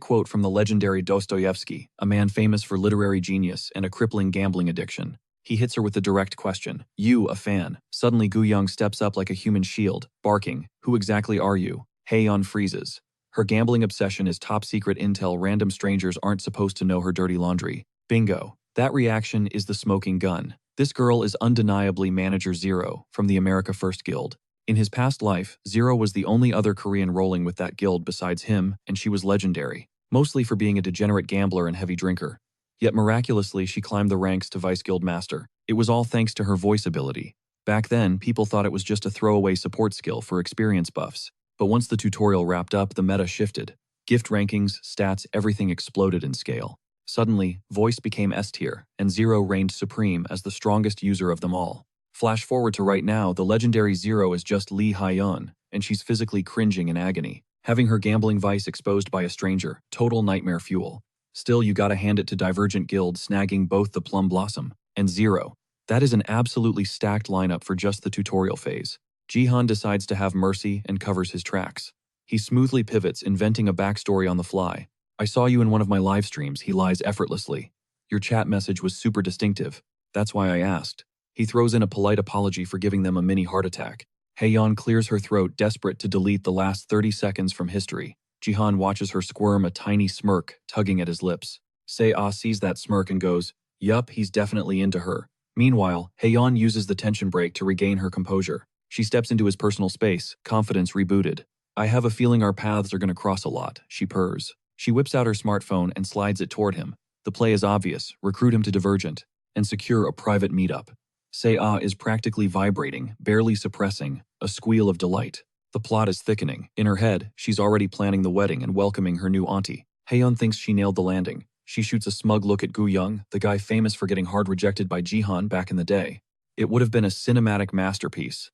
quote from the legendary Dostoevsky, a man famous for literary genius and a crippling gambling addiction. He hits her with a direct question. "You, a fan." Suddenly Gu Young steps up like a human shield, barking, "Who exactly are you?" Haeyeon freezes. Her gambling obsession is top secret intel. Random strangers aren't supposed to know her dirty laundry. Bingo. That reaction is the smoking gun. This girl is undeniably Manager Zero from the America First Guild. In his past life, Zero was the only other Korean rolling with that guild besides him, and she was legendary, mostly for being a degenerate gambler and heavy drinker. Yet miraculously, she climbed the ranks to Vice Guild Master. It was all thanks to her voice ability. Back then, people thought it was just a throwaway support skill for experience buffs. But once the tutorial wrapped up, the meta shifted. Gift rankings, stats, everything exploded in scale. Suddenly, voice became S tier, and Zero reigned supreme as the strongest user of them all. Flash forward to right now, the legendary Zero is just Lee Haeyeon, and she's physically cringing in agony. Having her gambling vice exposed by a stranger, total nightmare fuel. Still, you gotta hand it to Divergent Guild snagging both the Plum Blossom and Zero. That is an absolutely stacked lineup for just the tutorial phase. Jihan decides to have mercy and covers his tracks. He smoothly pivots, inventing a backstory on the fly. I saw you in one of my live streams, he lies effortlessly. Your chat message was super distinctive. That's why I asked. He throws in a polite apology for giving them a mini heart attack. Haeyeon clears her throat, desperate to delete the last 30 seconds from history. Jihan watches her squirm, a tiny smirk tugging at his lips. Se-ah sees that smirk and goes, yup, he's definitely into her. Meanwhile, Haeyeon uses the tension break to regain her composure. She steps into his personal space, confidence rebooted. I have a feeling our paths are gonna cross a lot, she purrs. She whips out her smartphone and slides it toward him. The play is obvious, recruit him to Divergent, and secure a private meetup. Se-ah is practically vibrating, barely suppressing a squeal of delight. The plot is thickening. In her head, she's already planning the wedding and welcoming her new auntie. Haeyeon thinks she nailed the landing. She shoots a smug look at Gu Young, the guy famous for getting hard rejected by Jihan back in the day. It would have been a cinematic masterpiece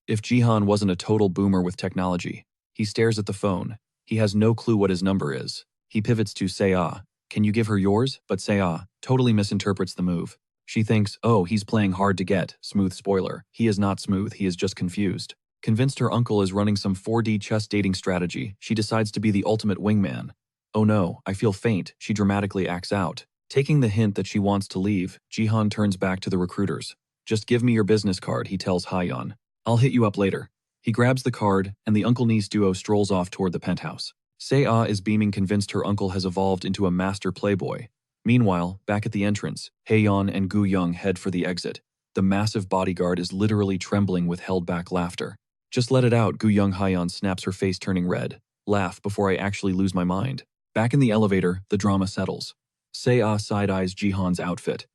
if Jihan wasn't a total boomer with technology. He stares at the phone. He has no clue what his number is. He pivots to Se-ah. Can you give her yours? But Se-ah totally misinterprets the move. She thinks, oh, he's playing hard to get. Smooth spoiler. He is not smooth, he is just confused. Convinced her uncle is running some 4D chess dating strategy, she decides to be the ultimate wingman. Oh no, I feel faint, she dramatically acts out. Taking the hint that she wants to leave, Jihan turns back to the recruiters. Just give me your business card, he tells Haeyeon. I'll hit you up later. He grabs the card, and the uncle-niece duo strolls off toward the penthouse. Se-ah is beaming, convinced her uncle has evolved into a master playboy. Meanwhile, back at the entrance, Haeyeon and Gu Young head for the exit. The massive bodyguard is literally trembling with held-back laughter. Just let it out, Gu Young. Haeyeon snaps, her face turning red. Laugh before I actually lose my mind. Back in the elevator, the drama settles. Se-ah side-eyes Jihan's outfit.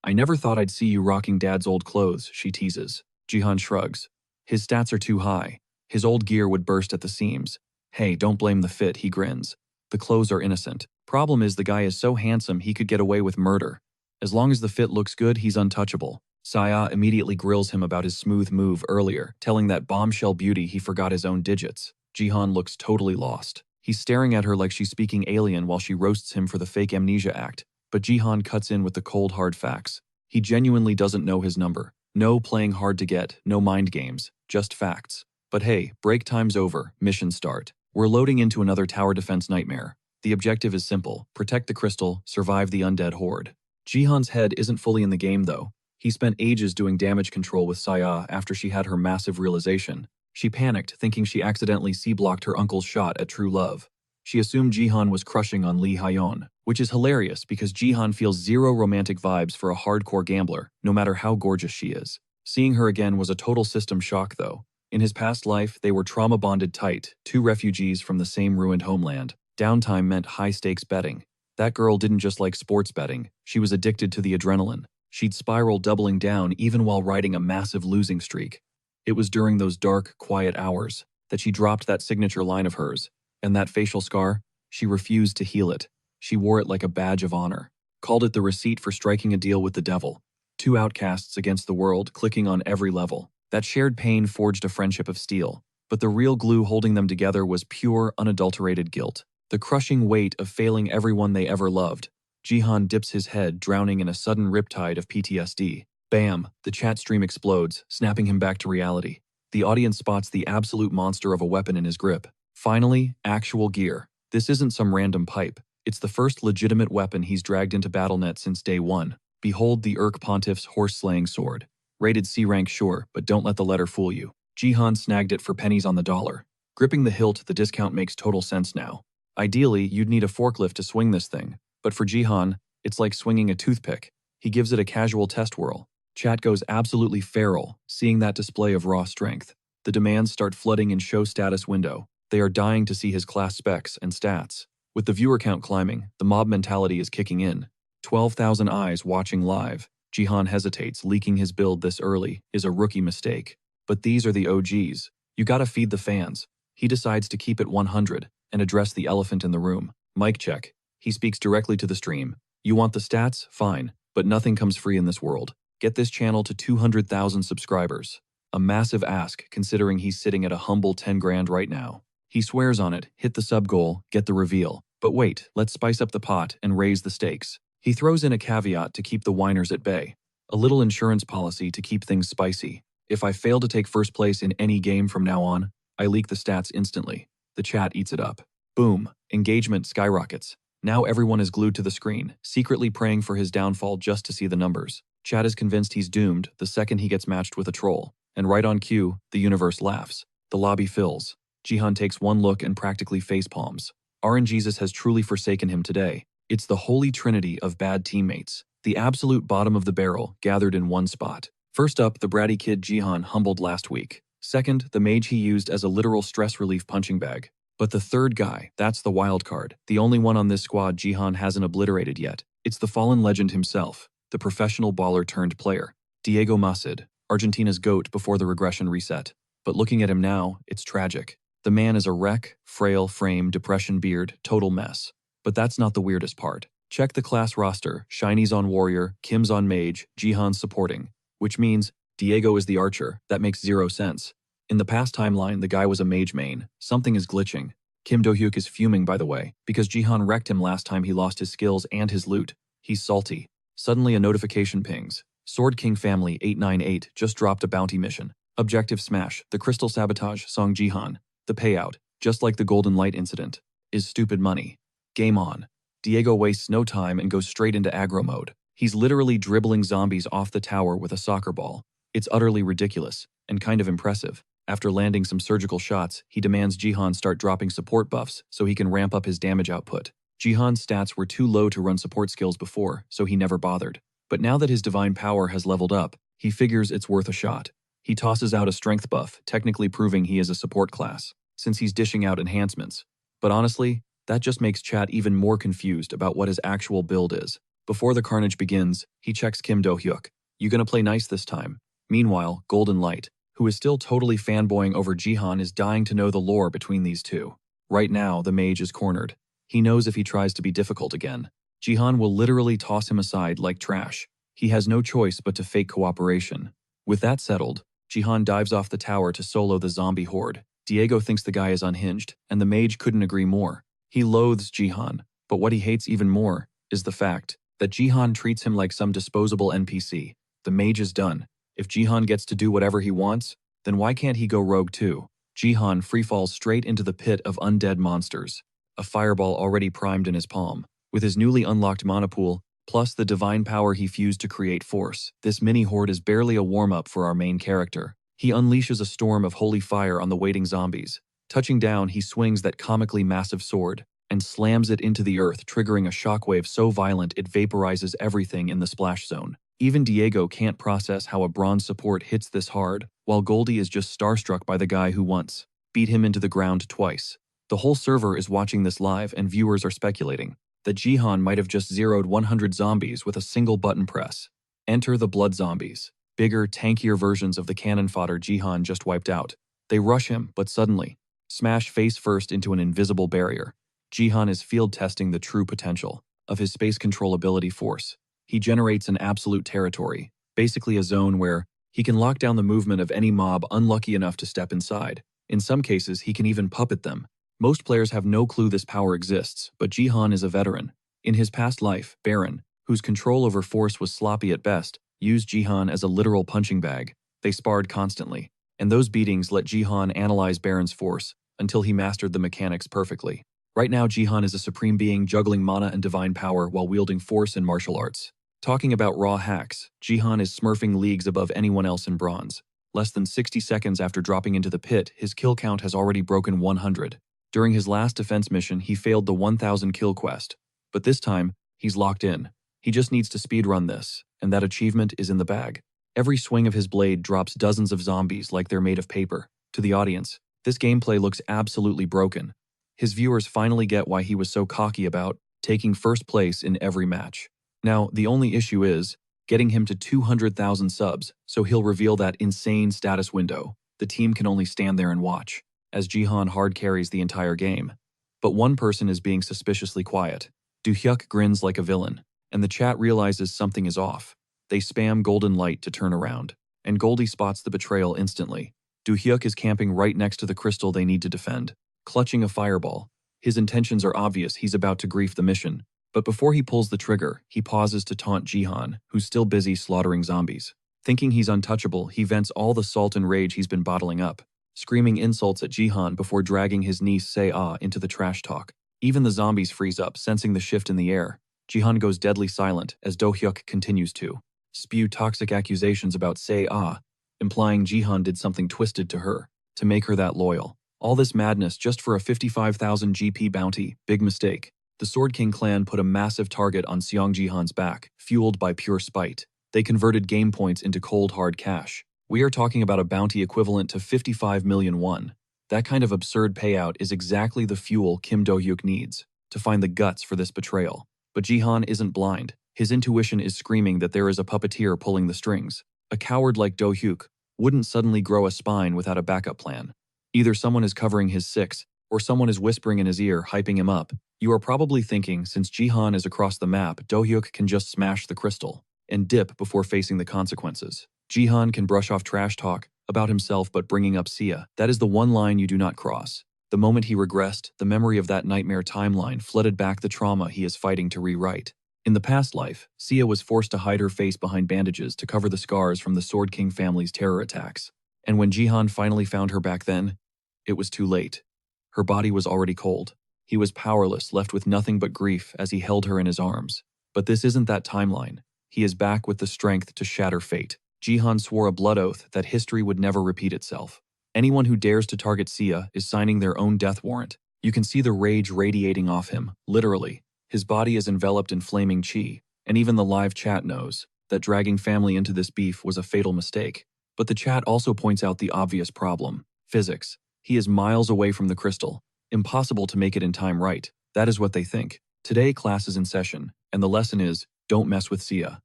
I never thought I'd see you rocking Dad's old clothes, she teases. Jihan shrugs. His stats are too high. His old gear would burst at the seams. Hey, don't blame the fit, he grins. The clothes are innocent. Problem is the guy is so handsome he could get away with murder. As long as the fit looks good, he's untouchable. Se-ah immediately grills him about his smooth move earlier, telling that bombshell beauty he forgot his own digits. Jihan looks totally lost. He's staring at her like she's speaking alien while she roasts him for the fake amnesia act. But Jihan cuts in with the cold hard facts. He genuinely doesn't know his number. No playing hard to get, no mind games, just facts. But hey, break time's over, mission start. We're loading into another tower defense nightmare. The objective is simple, protect the crystal, survive the undead horde. Jihan's head isn't fully in the game though. He spent ages doing damage control with Se-ah after she had her massive realization. She panicked, thinking she accidentally C-blocked her uncle's shot at true love. She assumed Jihan was crushing on Lee Haeyeon, which is hilarious because Jihan feels zero romantic vibes for a hardcore gambler, no matter how gorgeous she is. Seeing her again was a total system shock though. In his past life, they were trauma-bonded tight, two refugees from the same ruined homeland. Downtime meant high-stakes betting. That girl didn't just like sports betting, she was addicted to the adrenaline. She'd spiral, doubling down even while riding a massive losing streak. It was during those dark, quiet hours that she dropped that signature line of hers. And that facial scar? She refused to heal it. She wore it like a badge of honor. Called it the receipt for striking a deal with the devil. Two outcasts against the world, clicking on every level. That shared pain forged a friendship of steel. But the real glue holding them together was pure, unadulterated guilt. The crushing weight of failing everyone they ever loved. Jihan dips his head, drowning in a sudden riptide of PTSD. Bam! The chat stream explodes, snapping him back to reality. The audience spots the absolute monster of a weapon in his grip. Finally, actual gear. This isn't some random pipe. It's the first legitimate weapon he's dragged into BattleNet since day one. Behold the Urk Pontiff's horse-slaying sword. Rated C rank sure, but don't let the letter fool you. Jihan snagged it for pennies on the dollar. Gripping the hilt, the discount makes total sense now. Ideally, you'd need a forklift to swing this thing. But for Jihan, it's like swinging a toothpick. He gives it a casual test whirl. Chat goes absolutely feral, seeing that display of raw strength. The demands start flooding in show status window. They are dying to see his class specs and stats. With the viewer count climbing, the mob mentality is kicking in. 12,000 eyes watching live. Jihan hesitates, leaking his build this early is a rookie mistake. But these are the OGs. You gotta feed the fans. He decides to keep it 100 and address the elephant in the room. Mic check. He speaks directly to the stream. You want the stats? Fine. But nothing comes free in this world. Get this channel to 200,000 subscribers. A massive ask considering he's sitting at a humble 10 grand right now. He swears on it, hit the sub goal, get the reveal. But wait, let's spice up the pot and raise the stakes. He throws in a caveat to keep the whiners at bay. A little insurance policy to keep things spicy. If I fail to take first place in any game from now on, I leak the stats instantly. The chat eats it up. Boom, engagement skyrockets. Now everyone is glued to the screen, secretly praying for his downfall just to see the numbers. Chat is convinced he's doomed the second he gets matched with a troll. And right on cue, the universe laughs. The lobby fills. Jihan takes one look and practically facepalms. RNGesus has truly forsaken him today. It's the holy trinity of bad teammates. The absolute bottom of the barrel gathered in one spot. First up, the bratty kid Jihan humbled last week. Second, the mage he used as a literal stress relief punching bag. But the third guy, that's the wild card. The only one on this squad Jihan hasn't obliterated yet. It's the fallen legend himself, the professional baller turned player. Diego Masid, Argentina's GOAT before the regression reset. But looking at him now, it's tragic. The man is a wreck, frail frame, depression beard, total mess. But that's not the weirdest part. Check the class roster, Shiny's on Warrior, Kim's on Mage, Jihan's supporting. Which means, Diego is the archer. That makes zero sense. In the past timeline, the guy was a mage main. Something is glitching. Kim Do-hyuk is fuming, by the way, because Jihan wrecked him last time he lost his skills and his loot. He's salty. Suddenly a notification pings. Sword King Family 898 just dropped a bounty mission. Objective smash, the crystal sabotage, Song Jihan. The payout, just like the Golden Light incident, is stupid money. Game on. Diego wastes no time and goes straight into aggro mode. He's literally dribbling zombies off the tower with a soccer ball. It's utterly ridiculous, and kind of impressive. After landing some surgical shots, he demands Jihan start dropping support buffs so he can ramp up his damage output. Jihan's stats were too low to run support skills before, so he never bothered. But now that his divine power has leveled up, he figures it's worth a shot. He tosses out a strength buff, technically proving he is a support class, since he's dishing out enhancements. But honestly, that just makes chat even more confused about what his actual build is. Before the carnage begins, he checks Kim Do-hyuk. You gonna play nice this time? Meanwhile, Golden Light, who is still totally fanboying over Jihan, is dying to know the lore between these two. Right now, the mage is cornered. He knows if he tries to be difficult again, Jihan will literally toss him aside like trash. He has no choice but to fake cooperation. With that settled, Jihan dives off the tower to solo the zombie horde. Diego thinks the guy is unhinged, and the mage couldn't agree more. He loathes Jihan, but what he hates even more is the fact that Jihan treats him like some disposable NPC. The mage is done. If Jihan gets to do whatever he wants, then why can't he go rogue too? Jihan freefalls straight into the pit of undead monsters, a fireball already primed in his palm. With his newly unlocked mana pool, plus the divine power he fused to create force, this mini-horde is barely a warm-up for our main character. He unleashes a storm of holy fire on the waiting zombies. Touching down, he swings that comically massive sword and slams it into the earth, triggering a shockwave so violent it vaporizes everything in the splash zone. Even Diego can't process how a bronze support hits this hard, while Goldie is just starstruck by the guy who once beat him into the ground twice. The whole server is watching this live, and viewers are speculating that Jihan might have just zeroed 100 zombies with a single button press. Enter the blood zombies. Bigger, tankier versions of the cannon fodder Jihan just wiped out. They rush him, but suddenly smash face first into an invisible barrier. Jihan is field testing the true potential of his space control ability force. He generates an absolute territory, basically a zone where he can lock down the movement of any mob unlucky enough to step inside. In some cases, he can even puppet them. Most players have no clue this power exists, but Jihan is a veteran. In his past life, Baron, whose control over force was sloppy at best, used Jihan as a literal punching bag. They sparred constantly, and those beatings let Jihan analyze Baron's force until he mastered the mechanics perfectly. Right now, Jihan is a supreme being juggling mana and divine power while wielding force and martial arts. Talking about raw hacks, Jihan is smurfing leagues above anyone else in bronze. Less than 60 seconds after dropping into the pit, his kill count has already broken 100. During his last defense mission, he failed the 1000 kill quest. But this time, he's locked in. He just needs to speedrun this, and that achievement is in the bag. Every swing of his blade drops dozens of zombies like they're made of paper. To the audience, this gameplay looks absolutely broken. His viewers finally get why he was so cocky about taking first place in every match. Now, the only issue is getting him to 200,000 subs, so he'll reveal that insane status window. The team can only stand there and watch, as Jihan hard carries the entire game. But one person is being suspiciously quiet. Do-hyuk grins like a villain, and the chat realizes something is off. They spam Golden Light to turn around, and Goldie spots the betrayal instantly. Do-hyuk is camping right next to the crystal they need to defend. clutching a fireball. His intentions are obvious, he's about to grief the mission. But before he pulls the trigger, he pauses to taunt Jihan, who's still busy slaughtering zombies. Thinking he's untouchable, he vents all the salt and rage he's been bottling up, screaming insults at Jihan before dragging his niece Se-ah into the trash talk. Even the zombies freeze up, sensing the shift in the air. Jihan goes deadly silent as Do-hyuk continues to spew toxic accusations about Se-ah, implying Jihan did something twisted to her to make her that loyal. All this madness just for a 55,000 GP bounty. Big mistake. The Sword King clan put a massive target on Seong Jihan's back, fueled by pure spite. They converted game points into cold hard cash. We are talking about a bounty equivalent to 55 million won. That kind of absurd payout is exactly the fuel Kim Do-hyuk needs to find the guts for this betrayal. But Jihan isn't blind. His intuition is screaming that there is a puppeteer pulling the strings. A coward like Do-hyuk wouldn't suddenly grow a spine without a backup plan. Either someone is covering his six, or someone is whispering in his ear, hyping him up. You are probably thinking, since Jihan is across the map, Do-hyuk can just smash the crystal and dip before facing the consequences. Jihan can brush off trash talk about himself but bringing up Sia. That is the one line you do not cross. The moment he regressed, the memory of that nightmare timeline flooded back the trauma he is fighting to rewrite. In the past life, Sia was forced to hide her face behind bandages to cover the scars from the Sword King family's terror attacks. And when Jihan finally found her back then, it was too late. Her body was already cold. He was powerless, left with nothing but grief as he held her in his arms. But this isn't that timeline. He is back with the strength to shatter fate. Jihan swore a blood oath that history would never repeat itself. Anyone who dares to target Sia is signing their own death warrant. You can see the rage radiating off him, literally. His body is enveloped in flaming chi, and even the live chat knows that dragging family into this beef was a fatal mistake. But the chat also points out the obvious problem: physics. He is miles away from the crystal. Impossible to make it in time right. That is what they think. Today, class is in session, and the lesson is, don't mess with Sia.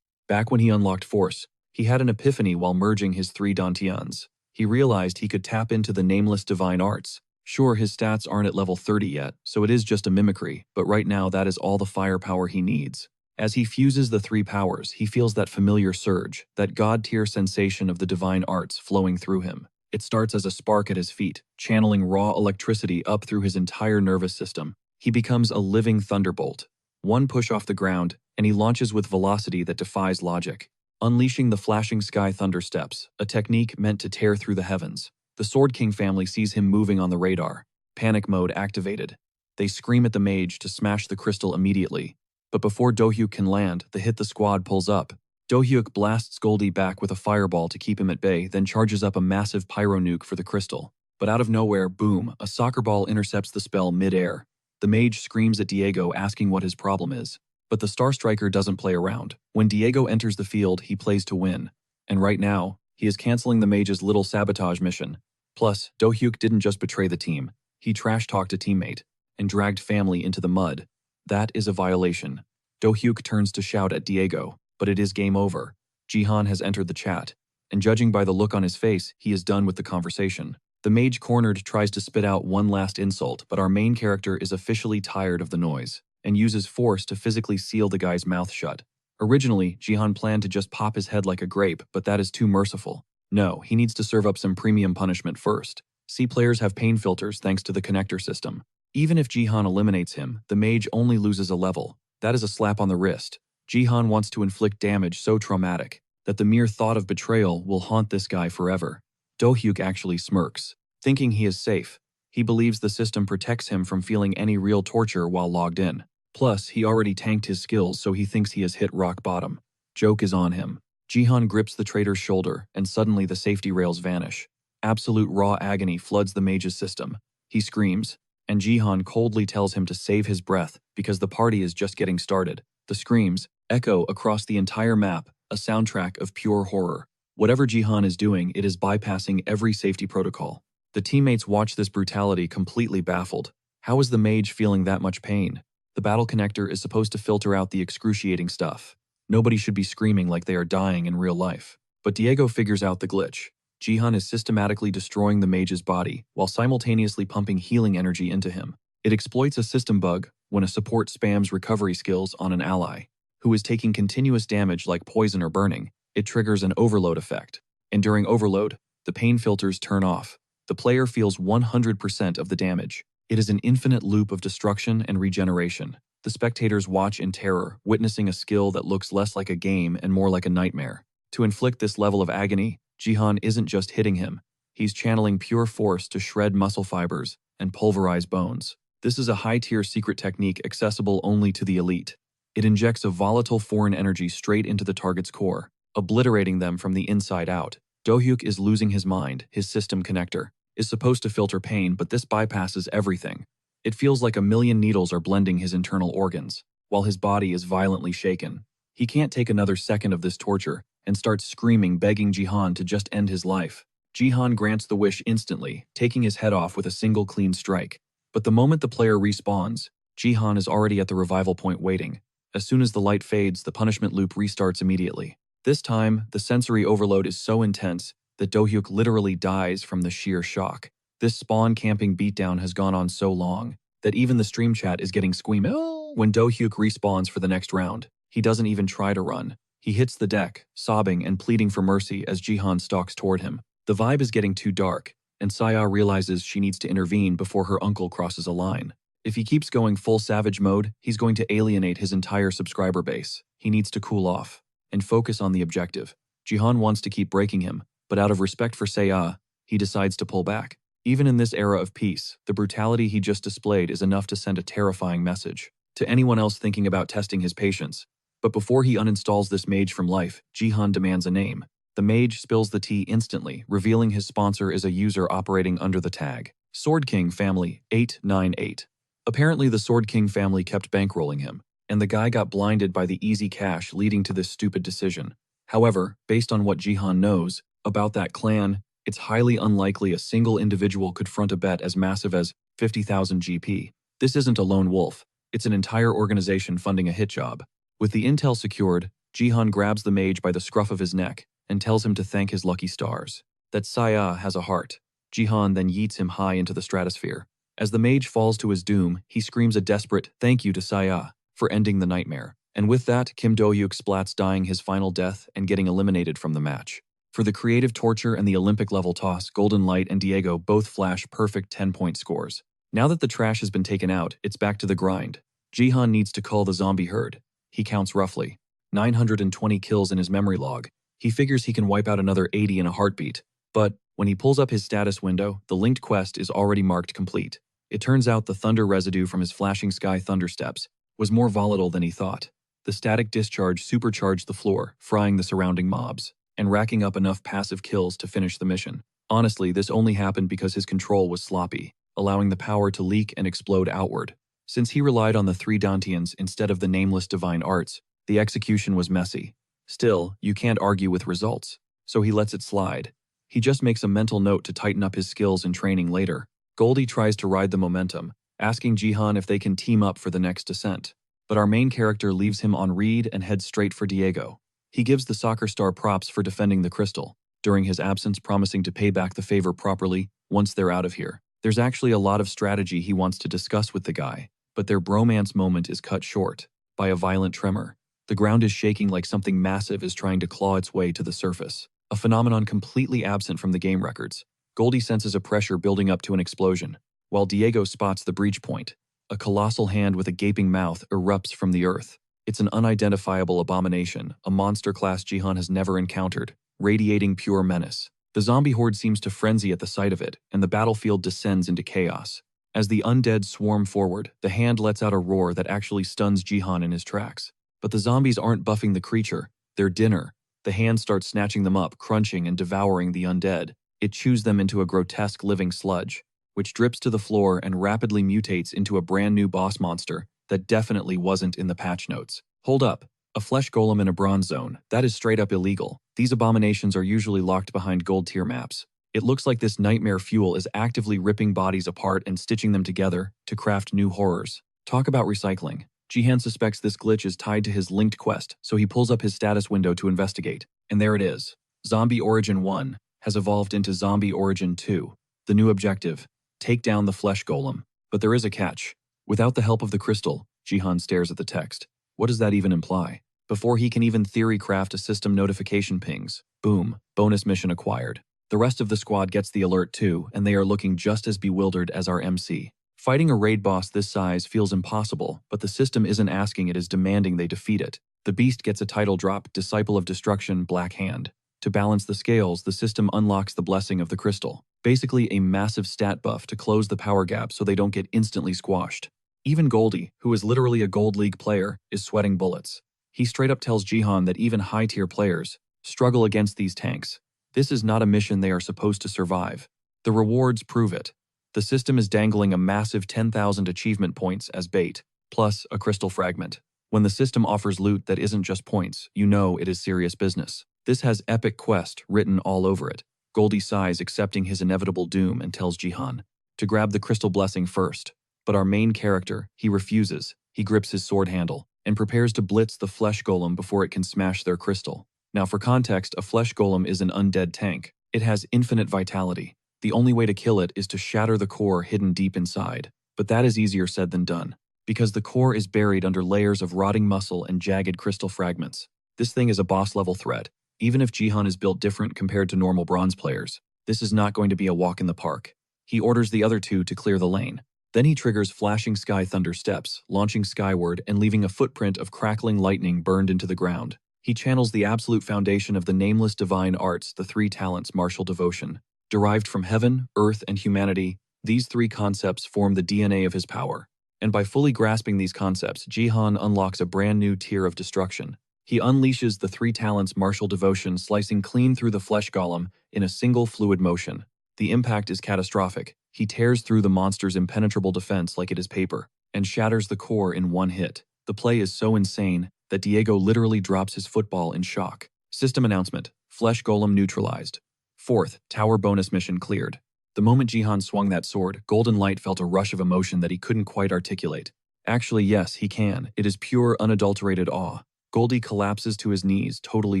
Back when he unlocked Force, he had an epiphany while merging his 3 dantians. He realized he could tap into the nameless divine arts. Sure, his stats aren't at level 30 yet, so it is just a mimicry, but right now that is all the firepower he needs. As he fuses the 3 powers, he feels that familiar surge, that god-tier sensation of the divine arts flowing through him. It starts as a spark at his feet, channeling raw electricity up through his entire nervous system. He becomes a living thunderbolt. One push off the ground, and he launches with velocity that defies logic, unleashing the flashing sky thundersteps, a technique meant to tear through the heavens. The Sword King family sees him moving on the radar. Panic mode activated. They scream at the mage to smash the crystal immediately. But before Do-hyuk can land, the squad pulls up. Do-hyuk blasts Goldie back with a fireball to keep him at bay, then charges up a massive pyro nuke for the crystal. But out of nowhere, boom, a soccer ball intercepts the spell mid-air. The mage screams at Diego, asking what his problem is. But the Star Striker doesn't play around. When Diego enters the field, he plays to win. And right now, he is canceling the mage's little sabotage mission. Plus, Do-hyuk didn't just betray the team. He trash-talked a teammate and dragged family into the mud. That is a violation. Do-hyuk turns to shout at Diego, but it is game over. Jihan has entered the chat, and judging by the look on his face, he is done with the conversation. The mage cornered tries to spit out one last insult, but our main character is officially tired of the noise and uses force to physically seal the guy's mouth shut. Originally, Jihan planned to just pop his head like a grape, but that is too merciful. No, he needs to serve up some premium punishment first. C players have pain filters thanks to the connector system. Even if Jihan eliminates him, the mage only loses a level. That is a slap on the wrist. Jihan wants to inflict damage so traumatic that the mere thought of betrayal will haunt this guy forever. Do-hyuk actually smirks, thinking he is safe. He believes the system protects him from feeling any real torture while logged in. Plus, he already tanked his skills, so he thinks he has hit rock bottom. Joke is on him. Jihan grips the traitor's shoulder, and suddenly the safety rails vanish. Absolute raw agony floods the mage's system. He screams, and Jihan coldly tells him to save his breath because the party is just getting started. The screams echo across the entire map, a soundtrack of pure horror. Whatever Jihan is doing, it is bypassing every safety protocol. The teammates watch this brutality completely baffled. How is the mage feeling that much pain? The battle connector is supposed to filter out the excruciating stuff. Nobody should be screaming like they are dying in real life. But Diego figures out the glitch. Jihan is systematically destroying the mage's body while simultaneously pumping healing energy into him. It exploits a system bug when a support spams recovery skills on an ally who is taking continuous damage like poison or burning. It triggers an overload effect. And during overload, the pain filters turn off. The player feels 100% of the damage. It is an infinite loop of destruction and regeneration. The spectators watch in terror, witnessing a skill that looks less like a game and more like a nightmare. To inflict this level of agony, Jihan isn't just hitting him. He's channeling pure force to shred muscle fibers and pulverize bones. This is a high-tier secret technique accessible only to the elite. It injects a volatile foreign energy straight into the target's core, obliterating them from the inside out. Do-hyuk is losing his mind. His system connector is supposed to filter pain, but this bypasses everything. It feels like a million needles are blending his internal organs, while his body is violently shaken. He can't take another second of this torture and starts screaming, begging Jihan to just end his life. Jihan grants the wish instantly, taking his head off with a single clean strike. But the moment the player respawns, Jihan is already at the revival point waiting. As soon as the light fades, the punishment loop restarts immediately. This time, the sensory overload is so intense that Do-hyuk literally dies from the sheer shock. This spawn camping beatdown has gone on so long that even the stream chat is getting squeamish. When Do-hyuk respawns for the next round, he doesn't even try to run. He hits the deck, sobbing and pleading for mercy as Jihan stalks toward him. The vibe is getting too dark, and Saya realizes she needs to intervene before her uncle crosses a line. If he keeps going full savage mode, he's going to alienate his entire subscriber base. He needs to cool off and focus on the objective. Jihan wants to keep breaking him, but out of respect for Saya, he decides to pull back. Even in this era of peace, the brutality he just displayed is enough to send a terrifying message to anyone else thinking about testing his patience. But before he uninstalls this mage from life, Jihan demands a name. The mage spills the tea instantly, revealing his sponsor is a user operating under the tag Sword King Family 898. Apparently the Sword King family kept bankrolling him, and the guy got blinded by the easy cash leading to this stupid decision. However, based on what Jihan knows about that clan, it's highly unlikely a single individual could front a bet as massive as 50,000 GP. This isn't a lone wolf, it's an entire organization funding a hit job. With the intel secured, Jihan grabs the mage by the scruff of his neck and tells him to thank his lucky stars. That Saya has a heart. Jihan then yeets him high into the stratosphere. As the mage falls to his doom, he screams a desperate thank you to Saya for ending the nightmare. And with that, Kim Do-hyuk splats dying his final death and getting eliminated from the match. For the creative torture and the Olympic-level toss, Golden Light and Diego both flash perfect 10-point scores. Now that the trash has been taken out, it's back to the grind. Jihan needs to cull the zombie herd. He counts roughly 920 kills in his memory log. He figures he can wipe out another 80 in a heartbeat. But when he pulls up his status window, the linked quest is already marked complete. It turns out the thunder residue from his flashing sky thundersteps was more volatile than he thought. The static discharge supercharged the floor, frying the surrounding mobs, and racking up enough passive kills to finish the mission. Honestly, this only happened because his control was sloppy, allowing the power to leak and explode outward. Since he relied on the three Dantians instead of the nameless divine arts, the execution was messy. Still, you can't argue with results, so he lets it slide. He just makes a mental note to tighten up his skills in training later. Goldie tries to ride the momentum, asking Jihan if they can team up for the next descent. But our main character leaves him on read and heads straight for Diego. He gives the soccer star props for defending the crystal, during his absence promising to pay back the favor properly once they're out of here. There's actually a lot of strategy he wants to discuss with the guy, but their bromance moment is cut short by a violent tremor. The ground is shaking like something massive is trying to claw its way to the surface, a phenomenon completely absent from the game records. Goldie senses a pressure building up to an explosion, while Diego spots the breach point. A colossal hand with a gaping mouth erupts from the earth. It's an unidentifiable abomination, a monster class Jihan has never encountered, radiating pure menace. The zombie horde seems to frenzy at the sight of it, and the battlefield descends into chaos. As the undead swarm forward, the hand lets out a roar that actually stuns Jihan in his tracks. But the zombies aren't buffing the creature, they're dinner. The hand starts snatching them up, crunching and devouring the undead. It chews them into a grotesque living sludge, which drips to the floor and rapidly mutates into a brand new boss monster that definitely wasn't in the patch notes. Hold up. A flesh golem in a bronze zone, that is straight up illegal. These abominations are usually locked behind gold tier maps. It looks like this nightmare fuel is actively ripping bodies apart and stitching them together to craft new horrors. Talk about recycling. Jihan suspects this glitch is tied to his linked quest, so he pulls up his status window to investigate. And there it is. Zombie Origin 1 has evolved into Zombie Origin 2. The new objective: take down the flesh golem. But there is a catch. Without the help of the crystal, Jihan stares at the text. What does that even imply? Before he can even theory craft a system notification pings, boom, bonus mission acquired. The rest of the squad gets the alert too, and they are looking just as bewildered as our MC. Fighting a raid boss this size feels impossible, but the system isn't asking, it is demanding they defeat it. The beast gets a title drop, Disciple of Destruction, Black Hand. To balance the scales, the system unlocks the Blessing of the Crystal. Basically a massive stat buff to close the power gap so they don't get instantly squashed. Even Goldie, who is literally a Gold League player, is sweating bullets. He straight up tells Jihan that even high-tier players struggle against these tanks. This is not a mission they are supposed to survive. The rewards prove it. The system is dangling a massive 10,000 achievement points as bait, plus a crystal fragment. When the system offers loot that isn't just points, you know it is serious business. This has epic quest written all over it. Goldie sighs, accepting his inevitable doom, and tells Jihan to grab the crystal blessing first. But our main character, he refuses. He grips his sword handle and prepares to blitz the flesh golem before it can smash their crystal. Now for context, a flesh golem is an undead tank. It has infinite vitality. The only way to kill it is to shatter the core hidden deep inside. But that is easier said than done, because the core is buried under layers of rotting muscle and jagged crystal fragments. This thing is a boss-level threat. Even if Jihan is built different compared to normal bronze players, this is not going to be a walk in the park. He orders the other two to clear the lane. Then he triggers flashing sky thunder steps, launching skyward and leaving a footprint of crackling lightning burned into the ground. He channels the absolute foundation of the nameless divine arts, the three talents martial devotion. Derived from heaven, earth, and humanity, these three concepts form the DNA of his power. And by fully grasping these concepts, Jihan unlocks a brand new tier of destruction. He unleashes the three talents martial devotion, slicing clean through the flesh golem in a single fluid motion. The impact is catastrophic. He tears through the monster's impenetrable defense like it is paper, and shatters the core in one hit. The play is so insane that Diego literally drops his football in shock. System announcement: Flesh Golem neutralized. 4th, Tower bonus mission cleared. The moment Jihan swung that sword, Golden Light felt a rush of emotion that he couldn't quite articulate. Actually, yes, he can. It is pure, unadulterated awe. Goldie collapses to his knees, totally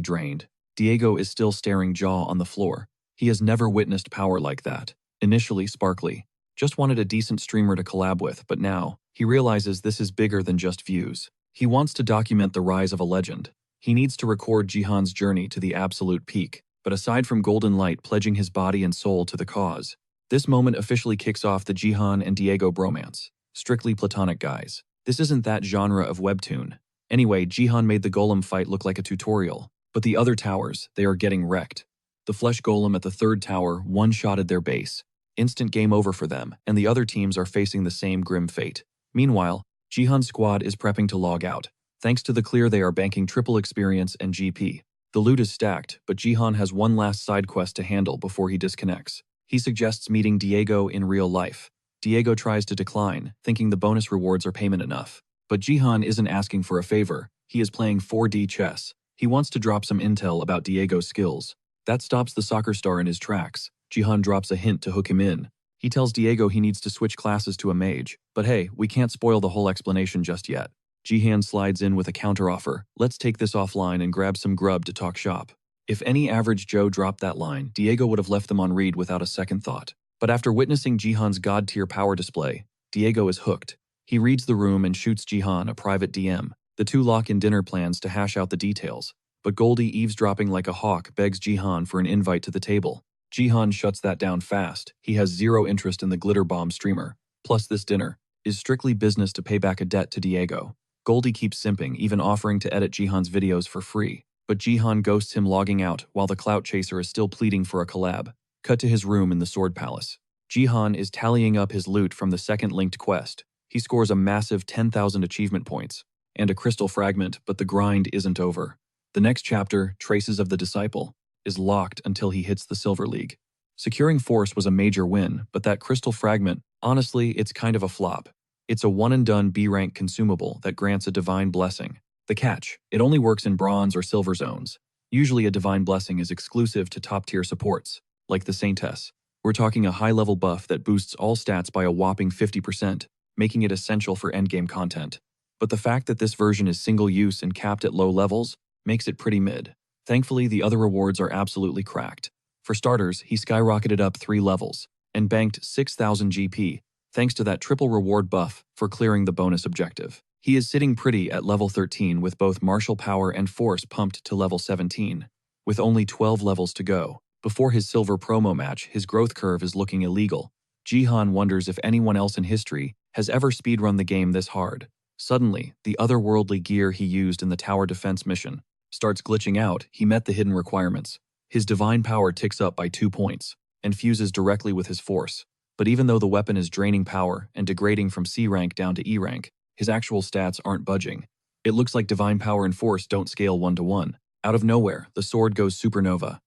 drained. Diego is still staring jaw on the floor. He has never witnessed power like that. Initially sparkly. Just wanted a decent streamer to collab with, but now, he realizes this is bigger than just views. He wants to document the rise of a legend. He needs to record Jihan's journey to the absolute peak. But aside from Golden Light pledging his body and soul to the cause, this moment officially kicks off the Jihan and Diego bromance. Strictly platonic guys. This isn't that genre of webtoon. Anyway, Jihan made the golem fight look like a tutorial. But the other towers, they are getting wrecked. The flesh golem at the 3rd tower one-shotted their base. Instant game over for them, and the other teams are facing the same grim fate. Meanwhile, Jihan's squad is prepping to log out. Thanks to the clear, they are banking triple experience and GP. The loot is stacked, but Jihan has one last side quest to handle before he disconnects. He suggests meeting Diego in real life. Diego tries to decline, thinking the bonus rewards are payment enough. But Jihan isn't asking for a favor. He is playing 4D chess. He wants to drop some intel about Diego's skills. That stops the soccer star in his tracks. Jihan drops a hint to hook him in. He tells Diego he needs to switch classes to a mage. But hey, we can't spoil the whole explanation just yet. Jihan slides in with a counteroffer. Let's take this offline and grab some grub to talk shop. If any average Joe dropped that line, Diego would have left them on read without a second thought. But after witnessing Jihan's god-tier power display, Diego is hooked. He reads the room and shoots Jihan a private DM. The two lock in dinner plans to hash out the details. But Goldie, eavesdropping like a hawk, begs Jihan for an invite to the table. Jihan shuts that down fast. He has zero interest in the glitter bomb streamer. Plus, this dinner is strictly business to pay back a debt to Diego. Goldie keeps simping, even offering to edit Jihan's videos for free. But Jihan ghosts him, logging out, while the clout chaser is still pleading for a collab. Cut to his room in the Sword Palace. Jihan is tallying up his loot from the second linked quest. He scores a massive 10,000 achievement points and a crystal fragment, but the grind isn't over. The next chapter, Traces of the Disciple, is locked until he hits the Silver League. Securing Force was a major win, but that crystal fragment, honestly, it's kind of a flop. It's a one-and-done B-rank consumable that grants a divine blessing. The catch: it only works in bronze or silver zones. Usually a divine blessing is exclusive to top-tier supports, like the Saintess. We're talking a high-level buff that boosts all stats by a whopping 50%, making it essential for endgame content. But the fact that this version is single-use and capped at low levels makes it pretty mid. Thankfully, the other rewards are absolutely cracked. For starters, he skyrocketed up 3 levels and banked 6,000 GP, thanks to that triple reward buff for clearing the bonus objective. He is sitting pretty at level 13 with both martial power and force pumped to level 17. With only 12 levels to go, Before his silver promo match, his growth curve is looking illegal. Jihan wonders if anyone else in history has ever speedrun the game this hard. Suddenly, the otherworldly gear he used in the tower defense mission starts glitching out. He met the hidden requirements. His divine power ticks up by 2 points and fuses directly with his force. But even though the weapon is draining power and degrading from C rank down to E rank, his actual stats aren't budging. It looks like divine power and force don't scale 1-to-1. Out of nowhere, the sword goes supernova.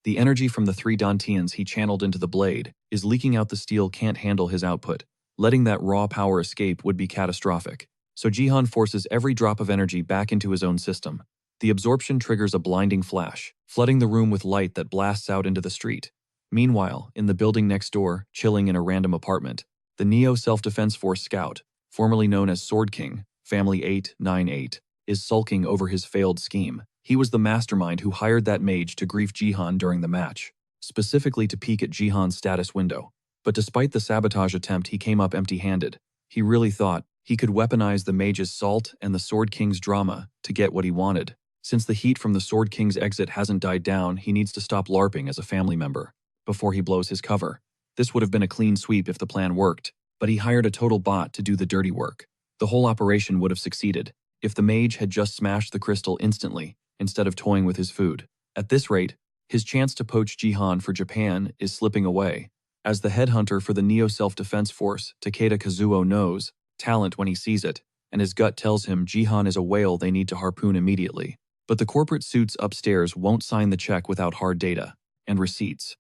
The energy from the 3 Dantians he channeled into the blade is leaking out. The steel can't handle his output. Letting that raw power escape would be catastrophic. So Jihan forces every drop of energy back into his own system. The absorption triggers a blinding flash, flooding the room with light that blasts out into the street. Meanwhile, in the building next door, chilling in a random apartment, the Neo Self-Defense Force scout, formerly known as Sword King, Family 898, is sulking over his failed scheme. He was the mastermind who hired that mage to grief Jihan during the match, specifically to peek at Jihan's status window. But despite the sabotage attempt, he came up empty-handed. He really thought he could weaponize the mage's salt and the Sword King's drama to get what he wanted. Since the heat from the Sword King's exit hasn't died down, he needs to stop LARPing as a family member before he blows his cover. This would have been a clean sweep if the plan worked, but he hired a total bot to do the dirty work. The whole operation would have succeeded if the mage had just smashed the crystal instantly instead of toying with his food. At this rate, his chance to poach Jihan for Japan is slipping away. As the headhunter for the Neo Self-Defense Force, Takeda Kazuo knows talent when he sees it, and his gut tells him Jihan is a whale they need to harpoon immediately. But the corporate suits upstairs won't sign the check without hard data and receipts.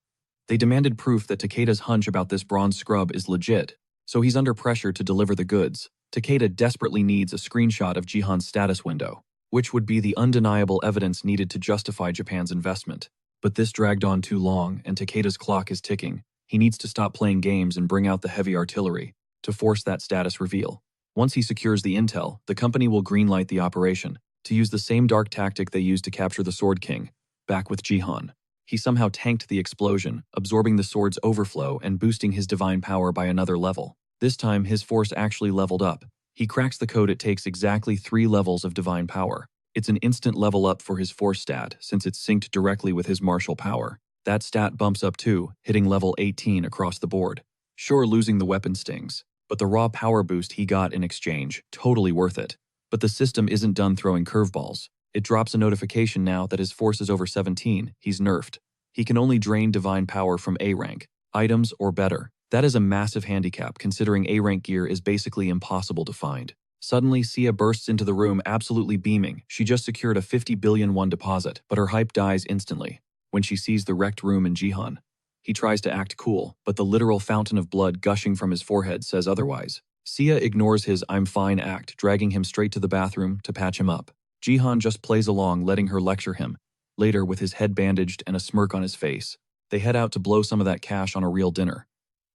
They demanded proof that Takeda's hunch about this bronze scrub is legit, so he's under pressure to deliver the goods. Takeda desperately needs a screenshot of Jihan's status window, which would be the undeniable evidence needed to justify Japan's investment. But this dragged on too long, and Takeda's clock is ticking. He needs to stop playing games and bring out the heavy artillery to force that status reveal. Once he secures the intel, the company will greenlight the operation to use the same dark tactic they used to capture the Sword King, back with Jihan. He somehow tanked the explosion, absorbing the sword's overflow and boosting his divine power by another level. This time, his force actually leveled up. He cracks the code. It takes exactly 3 levels of divine power. It's an instant level up for his force stat, since it's synced directly with his martial power. That stat bumps up too, hitting level 18 across the board. Sure, losing the weapon stings, but the raw power boost he got in exchange, totally worth it. But the system isn't done throwing curveballs. It drops a notification now that his force is over 17, he's nerfed. He can only drain divine power from A rank items or better. That is a massive handicap considering A rank gear is basically impossible to find. Suddenly, Sia bursts into the room absolutely beaming. She just secured a 50 billion won deposit, but her hype dies instantly when she sees the wrecked room in Jihan. He tries to act cool, but the literal fountain of blood gushing from his forehead says otherwise. Sia ignores his "I'm fine" act, dragging him straight to the bathroom to patch him up. Jihan just plays along, letting her lecture him. Later, with his head bandaged and a smirk on his face, they head out to blow some of that cash on a real dinner.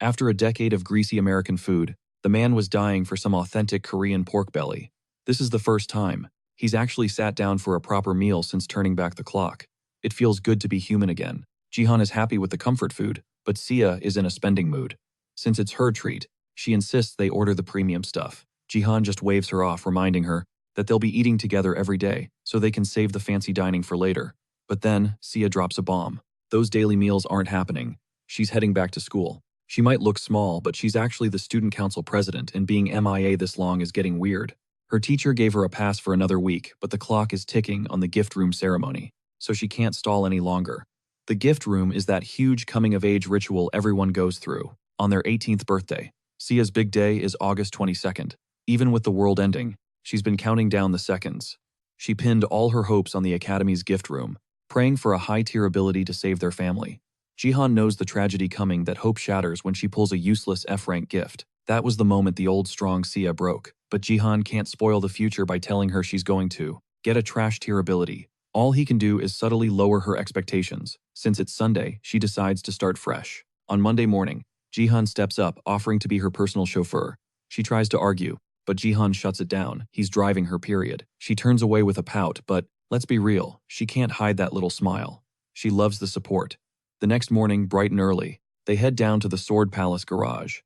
After a decade of greasy American food, the man was dying for some authentic Korean pork belly. This is the first time he's actually sat down for a proper meal since turning back the clock. It feels good to be human again. Jihan is happy with the comfort food, but Sia is in a spending mood. Since it's her treat, she insists they order the premium stuff. Jihan just waves her off, reminding her that they'll be eating together every day, so they can save the fancy dining for later. But then, Sia drops a bomb. Those daily meals aren't happening. She's heading back to school. She might look small, but she's actually the student council president, and being MIA this long is getting weird. Her teacher gave her a pass for another week, but the clock is ticking on the gift room ceremony, so she can't stall any longer. The gift room is that huge coming-of-age ritual everyone goes through on their 18th birthday. Sia's big day is August 22nd. Even with the world ending, she's been counting down the seconds. She pinned all her hopes on the academy's gift room, praying for a high-tier ability to save their family. Jihan knows the tragedy coming, that hope shatters when she pulls a useless F-rank gift. That was the moment the old strong Sia broke. But Jihan can't spoil the future by telling her she's going to get a trash-tier ability. All he can do is subtly lower her expectations. Since it's Sunday, she decides to start fresh. On Monday morning, Jihan steps up, offering to be her personal chauffeur. She tries to argue, but Jihan shuts it down. He's driving her, period. She turns away with a pout, but let's be real, she can't hide that little smile. She loves the support. The next morning, bright and early, they head down to the Sword Palace garage.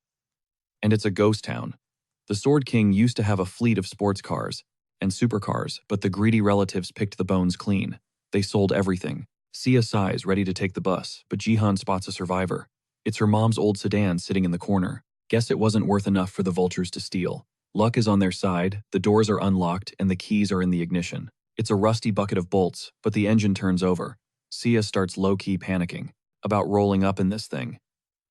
And it's a ghost town. The Sword King used to have a fleet of sports cars and supercars, but the greedy relatives picked the bones clean. They sold everything. Sia sighs, ready to take the bus, but Jihan spots a survivor. It's her mom's old sedan sitting in the corner. Guess it wasn't worth enough for the vultures to steal. Luck is on their side, the doors are unlocked, and the keys are in the ignition. It's a rusty bucket of bolts, but the engine turns over. Sia starts low-key panicking about rolling up in this thing.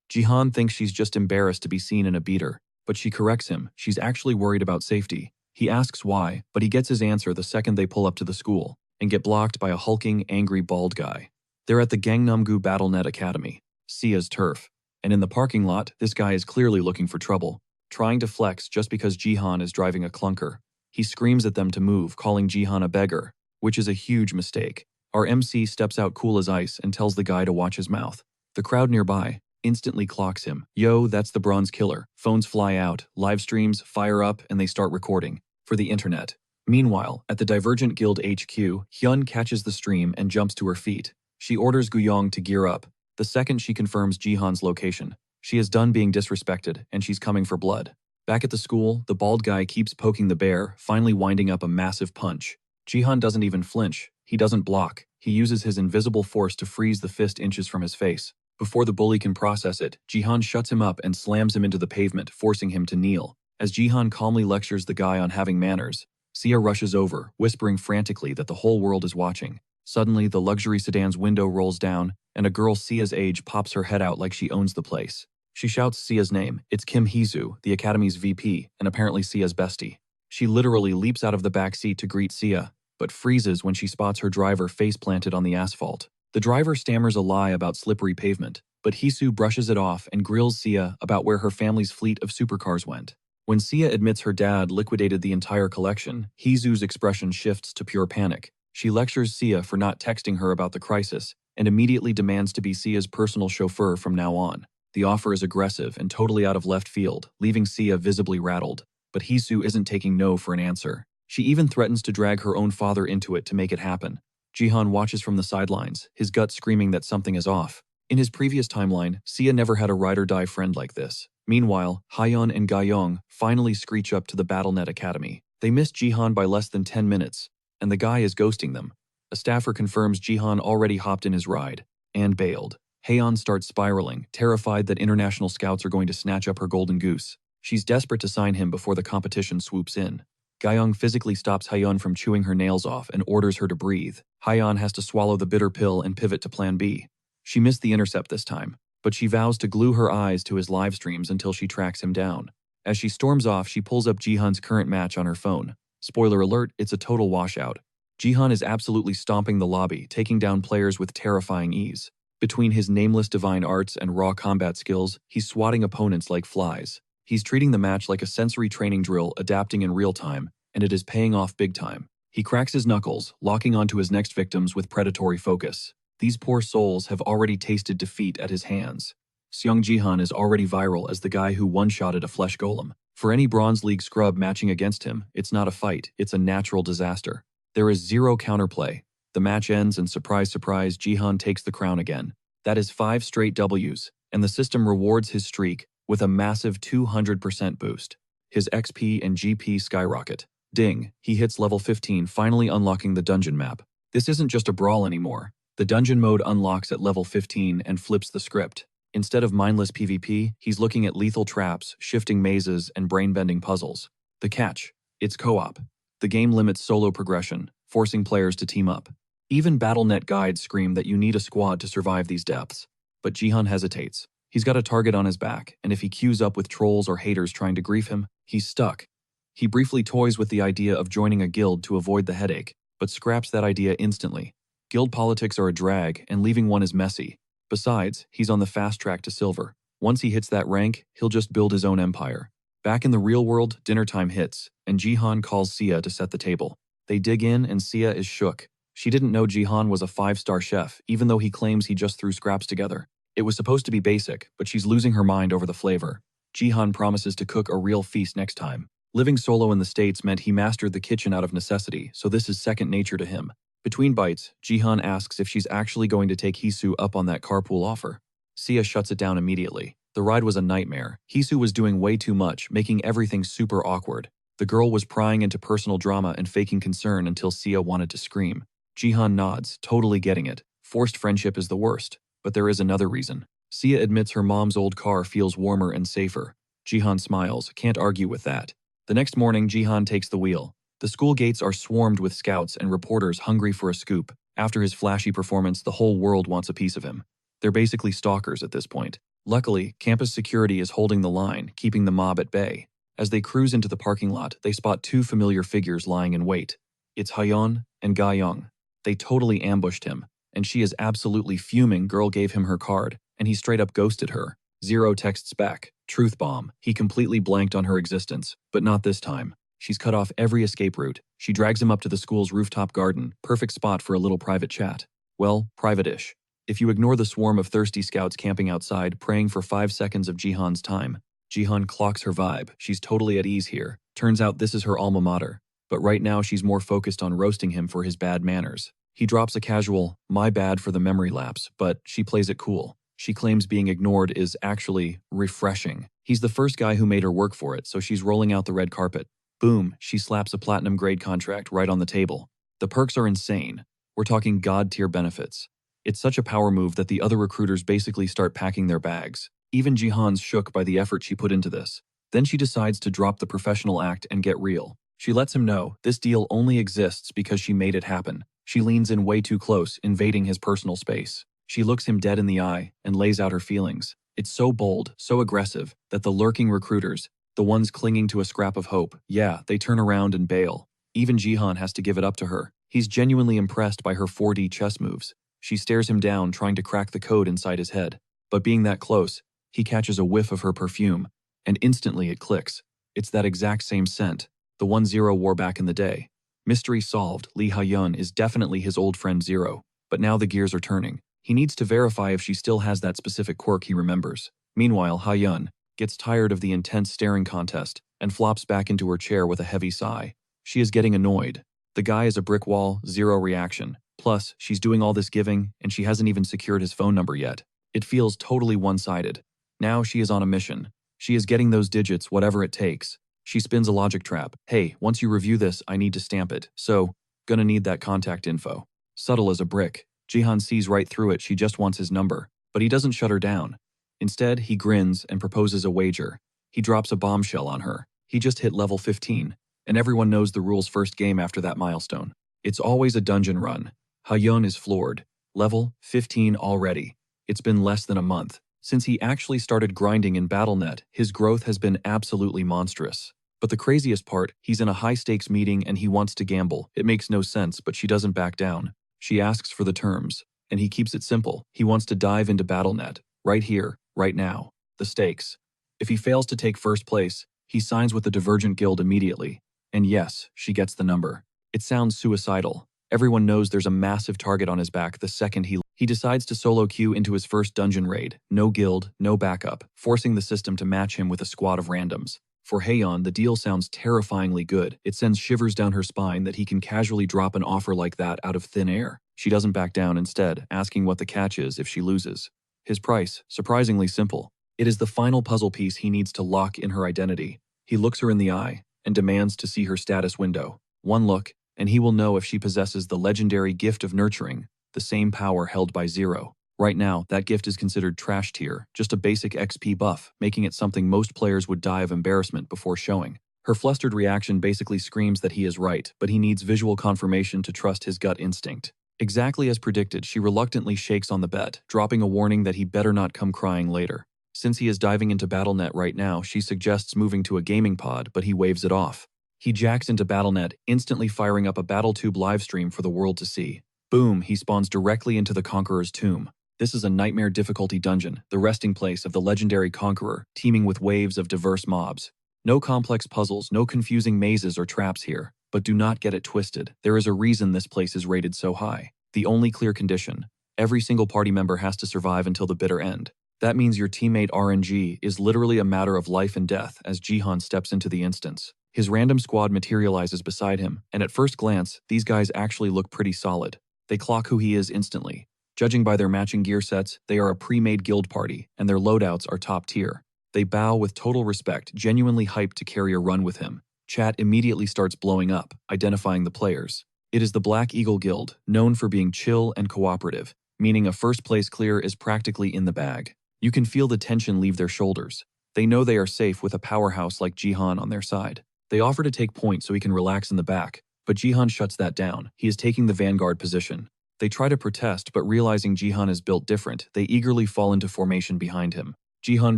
Jihan thinks she's just embarrassed to be seen in a beater, but she corrects him. She's actually worried about safety. He asks why, but he gets his answer the second they pull up to the school and get blocked by a hulking, angry, bald guy. They're at the Gangnam-gu BattleNet Academy, Sia's turf, and in the parking lot, this guy is clearly looking for trouble, trying to flex just because Jihan is driving a clunker. He screams at them to move, calling Jihan a beggar, which is a huge mistake. Our MC steps out cool as ice and tells the guy to watch his mouth. The crowd nearby instantly clocks him. Yo, that's the Bronze Killer. Phones fly out, live streams fire up, and they start recording for the internet. Meanwhile, at the Divergent Guild HQ, Hyun catches the stream and jumps to her feet. She orders Guyong to gear up. The second she confirms Jihan's location, she is done being disrespected and she's coming for blood. Back at the school, the bald guy keeps poking the bear, finally winding up a massive punch. Jihan doesn't even flinch. He doesn't block. He uses his invisible force to freeze the fist inches from his face. Before the bully can process it, Jihan shuts him up and slams him into the pavement, forcing him to kneel. As Jihan calmly lectures the guy on having manners, Sia rushes over, whispering frantically that the whole world is watching. Suddenly, the luxury sedan's window rolls down, and a girl Sia's age pops her head out like she owns the place. She shouts Sia's name. It's Kim Hee-soo, the Academy's VP, and apparently Sia's bestie. She literally leaps out of the back seat to greet Sia, but freezes when she spots her driver face-planted on the asphalt. The driver stammers a lie about slippery pavement, but Hee-soo brushes it off and grills Sia about where her family's fleet of supercars went. When Sia admits her dad liquidated the entire collection, Hee-soo's expression shifts to pure panic. She lectures Sia for not texting her about the crisis and immediately demands to be Sia's personal chauffeur from now on. The offer is aggressive and totally out of left field, leaving Sia visibly rattled. But Hee-soo isn't taking no for an answer. She even threatens to drag her own father into it to make it happen. Jihan watches from the sidelines, his gut screaming that something is off. In his previous timeline, Sia never had a ride-or-die friend like this. Meanwhile, Haeyeon and Gayong finally screech up to the BattleNet Academy. They miss Jihan by less than 10 minutes, and the guy is ghosting them. A staffer confirms Jihan already hopped in his ride and bailed. Haeyeon starts spiraling, terrified that international scouts are going to snatch up her golden goose. She's desperate to sign him before the competition swoops in. Gayong physically stops Haeyeon from chewing her nails off and orders her to breathe. Haeyeon has to swallow the bitter pill and pivot to plan B. She missed the intercept this time, but she vows to glue her eyes to his live streams until she tracks him down. As she storms off, she pulls up Jihan's current match on her phone. Spoiler alert, it's a total washout. Jihan is absolutely stomping the lobby, taking down players with terrifying ease. Between his nameless divine arts and raw combat skills, he's swatting opponents like flies. He's treating the match like a sensory training drill, adapting in real time, and it is paying off big time. He cracks his knuckles, locking onto his next victims with predatory focus. These poor souls have already tasted defeat at his hands. Seong Jihan is already viral as the guy who one-shotted a flesh golem. For any Bronze League scrub matching against him, it's not a fight, it's a natural disaster. There is zero counterplay. The match ends and surprise, surprise, Jihan takes the crown again. That is 5 straight Ws, and the system rewards his streak with a massive 200% boost. His XP and GP skyrocket. Ding, he hits level 15, finally unlocking the dungeon map. This isn't just a brawl anymore. The dungeon mode unlocks at level 15 and flips the script. Instead of mindless PvP, he's looking at lethal traps, shifting mazes, and brain-bending puzzles. The catch: it's co-op. The game limits solo progression, forcing players to team up. Even BattleNet guides scream that you need a squad to survive these depths. But Jihan hesitates. He's got a target on his back, and if he queues up with trolls or haters trying to grief him, he's stuck. He briefly toys with the idea of joining a guild to avoid the headache, but scraps that idea instantly. Guild politics are a drag, and leaving one is messy. Besides, he's on the fast track to silver. Once he hits that rank, he'll just build his own empire. Back in the real world, dinner time hits, and Jihan calls Sia to set the table. They dig in, and Sia is shook. She didn't know Jihan was a 5-star chef, even though he claims he just threw scraps together. It was supposed to be basic, but she's losing her mind over the flavor. Jihan promises to cook a real feast next time. Living solo in the States meant he mastered the kitchen out of necessity, so this is second nature to him. Between bites, Jihan asks if she's actually going to take Hee-soo up on that carpool offer. Sia shuts it down immediately. The ride was a nightmare. Hee-soo was doing way too much, making everything super awkward. The girl was prying into personal drama and faking concern until Sia wanted to scream. Jihan nods, totally getting it. Forced friendship is the worst, but there is another reason. Sia admits her mom's old car feels warmer and safer. Jihan smiles, can't argue with that. The next morning, Jihan takes the wheel. The school gates are swarmed with scouts and reporters hungry for a scoop. After his flashy performance, the whole world wants a piece of him. They're basically stalkers at this point. Luckily, campus security is holding the line, keeping the mob at bay. As they cruise into the parking lot, they spot two familiar figures lying in wait. It's Hayeon and Ga-young. They totally ambushed him, and she is absolutely fuming. Girl gave him her card, and he straight up ghosted her. Zero texts back. Truth bomb. He completely blanked on her existence, but not this time. She's cut off every escape route. She drags him up to the school's rooftop garden, perfect spot for a little private chat. Well, private-ish. If you ignore the swarm of thirsty scouts camping outside, praying for 5 seconds of Jihan's time. Jihan clocks her vibe. She's totally at ease here. Turns out this is her alma mater. But right now she's more focused on roasting him for his bad manners. He drops a casual, my bad for the memory lapse, but she plays it cool. She claims being ignored is actually refreshing. He's the first guy who made her work for it, so she's rolling out the red carpet. Boom, she slaps a platinum grade contract right on the table. The perks are insane. We're talking god-tier benefits. It's such a power move that the other recruiters basically start packing their bags. Even Jihan's shook by the effort she put into this. Then she decides to drop the professional act and get real. She lets him know this deal only exists because she made it happen. She leans in way too close, invading his personal space. She looks him dead in the eye and lays out her feelings. It's so bold, so aggressive, that the lurking recruiters, the ones clinging to a scrap of hope, yeah, they turn around and bail. Even Jihan has to give it up to her. He's genuinely impressed by her 4D chess moves. She stares him down, trying to crack the code inside his head. But being that close, he catches a whiff of her perfume, and instantly it clicks. It's that exact same scent, the one Zero wore back in the day. Mystery solved. Lee Ha-yeon is definitely his old friend Zero, but now the gears are turning. He needs to verify if she still has that specific quirk he remembers. Meanwhile, Ha-yeon gets tired of the intense staring contest and flops back into her chair with a heavy sigh. She is getting annoyed. The guy is a brick wall, zero reaction. Plus, she's doing all this giving, and she hasn't even secured his phone number yet. It feels totally one-sided. Now she is on a mission. She is getting those digits, whatever it takes. She spins a logic trap. Hey, once you review this, I need to stamp it. So, gonna need that contact info. Subtle as a brick. Jihan sees right through it. She just wants his number. But he doesn't shut her down. Instead, he grins and proposes a wager. He drops a bombshell on her. He just hit level 15, and everyone knows the rules first game after that milestone. It's always a dungeon run. Ha-yeon is floored. Level 15 already. It's been less than a month. Since he actually started grinding in BattleNet, his growth has been absolutely monstrous. But the craziest part, he's in a high-stakes meeting and he wants to gamble. It makes no sense, but she doesn't back down. She asks for the terms, and he keeps it simple. He wants to dive into BattleNet, right here, right now. The stakes. If he fails to take first place, he signs with the Divergent Guild immediately. And yes, she gets the number. It sounds suicidal. Everyone knows there's a massive target on his back the second he decides to solo queue into his first dungeon raid. No guild, no backup, forcing the system to match him with a squad of randoms. For Haeyeon, the deal sounds terrifyingly good. It sends shivers down her spine that he can casually drop an offer like that out of thin air. She doesn't back down instead, asking what the catch is if she loses. His price, surprisingly simple. It is the final puzzle piece he needs to lock in her identity. He looks her in the eye and demands to see her status window. One look, and he will know if she possesses the legendary gift of nurturing, the same power held by Zero. Right now, that gift is considered trash tier, just a basic XP buff, making it something most players would die of embarrassment before showing. Her flustered reaction basically screams that he is right, but he needs visual confirmation to trust his gut instinct. Exactly as predicted, she reluctantly shakes on the bet, dropping a warning that he better not come crying later. Since he is diving into BattleNet right now, she suggests moving to a gaming pod, but he waves it off. He jacks into BattleNet, instantly firing up a BattleTube livestream for the world to see. Boom, he spawns directly into the Conqueror's tomb. This is a nightmare difficulty dungeon, the resting place of the legendary Conqueror, teeming with waves of diverse mobs. No complex puzzles, no confusing mazes or traps here. But do not get it twisted. There is a reason this place is rated so high. The only clear condition: every single party member has to survive until the bitter end. That means your teammate RNG is literally a matter of life and death as Jihan steps into the instance. His random squad materializes beside him, and at first glance, these guys actually look pretty solid. They clock who he is instantly. Judging by their matching gear sets, they are a pre-made guild party, and their loadouts are top tier. They bow with total respect, genuinely hyped to carry a run with him. Chat immediately starts blowing up, identifying the players. It is the Black Eagle Guild, known for being chill and cooperative. meaning a first-place clear is practically in the bag. You can feel the tension leave their shoulders. They know they are safe with a powerhouse like Jihan on their side. They offer to take point so he can relax in the back, but Jihan shuts that down. He is taking the vanguard position. They try to protest, but realizing Jihan is built different, they eagerly fall into formation behind him. Jihan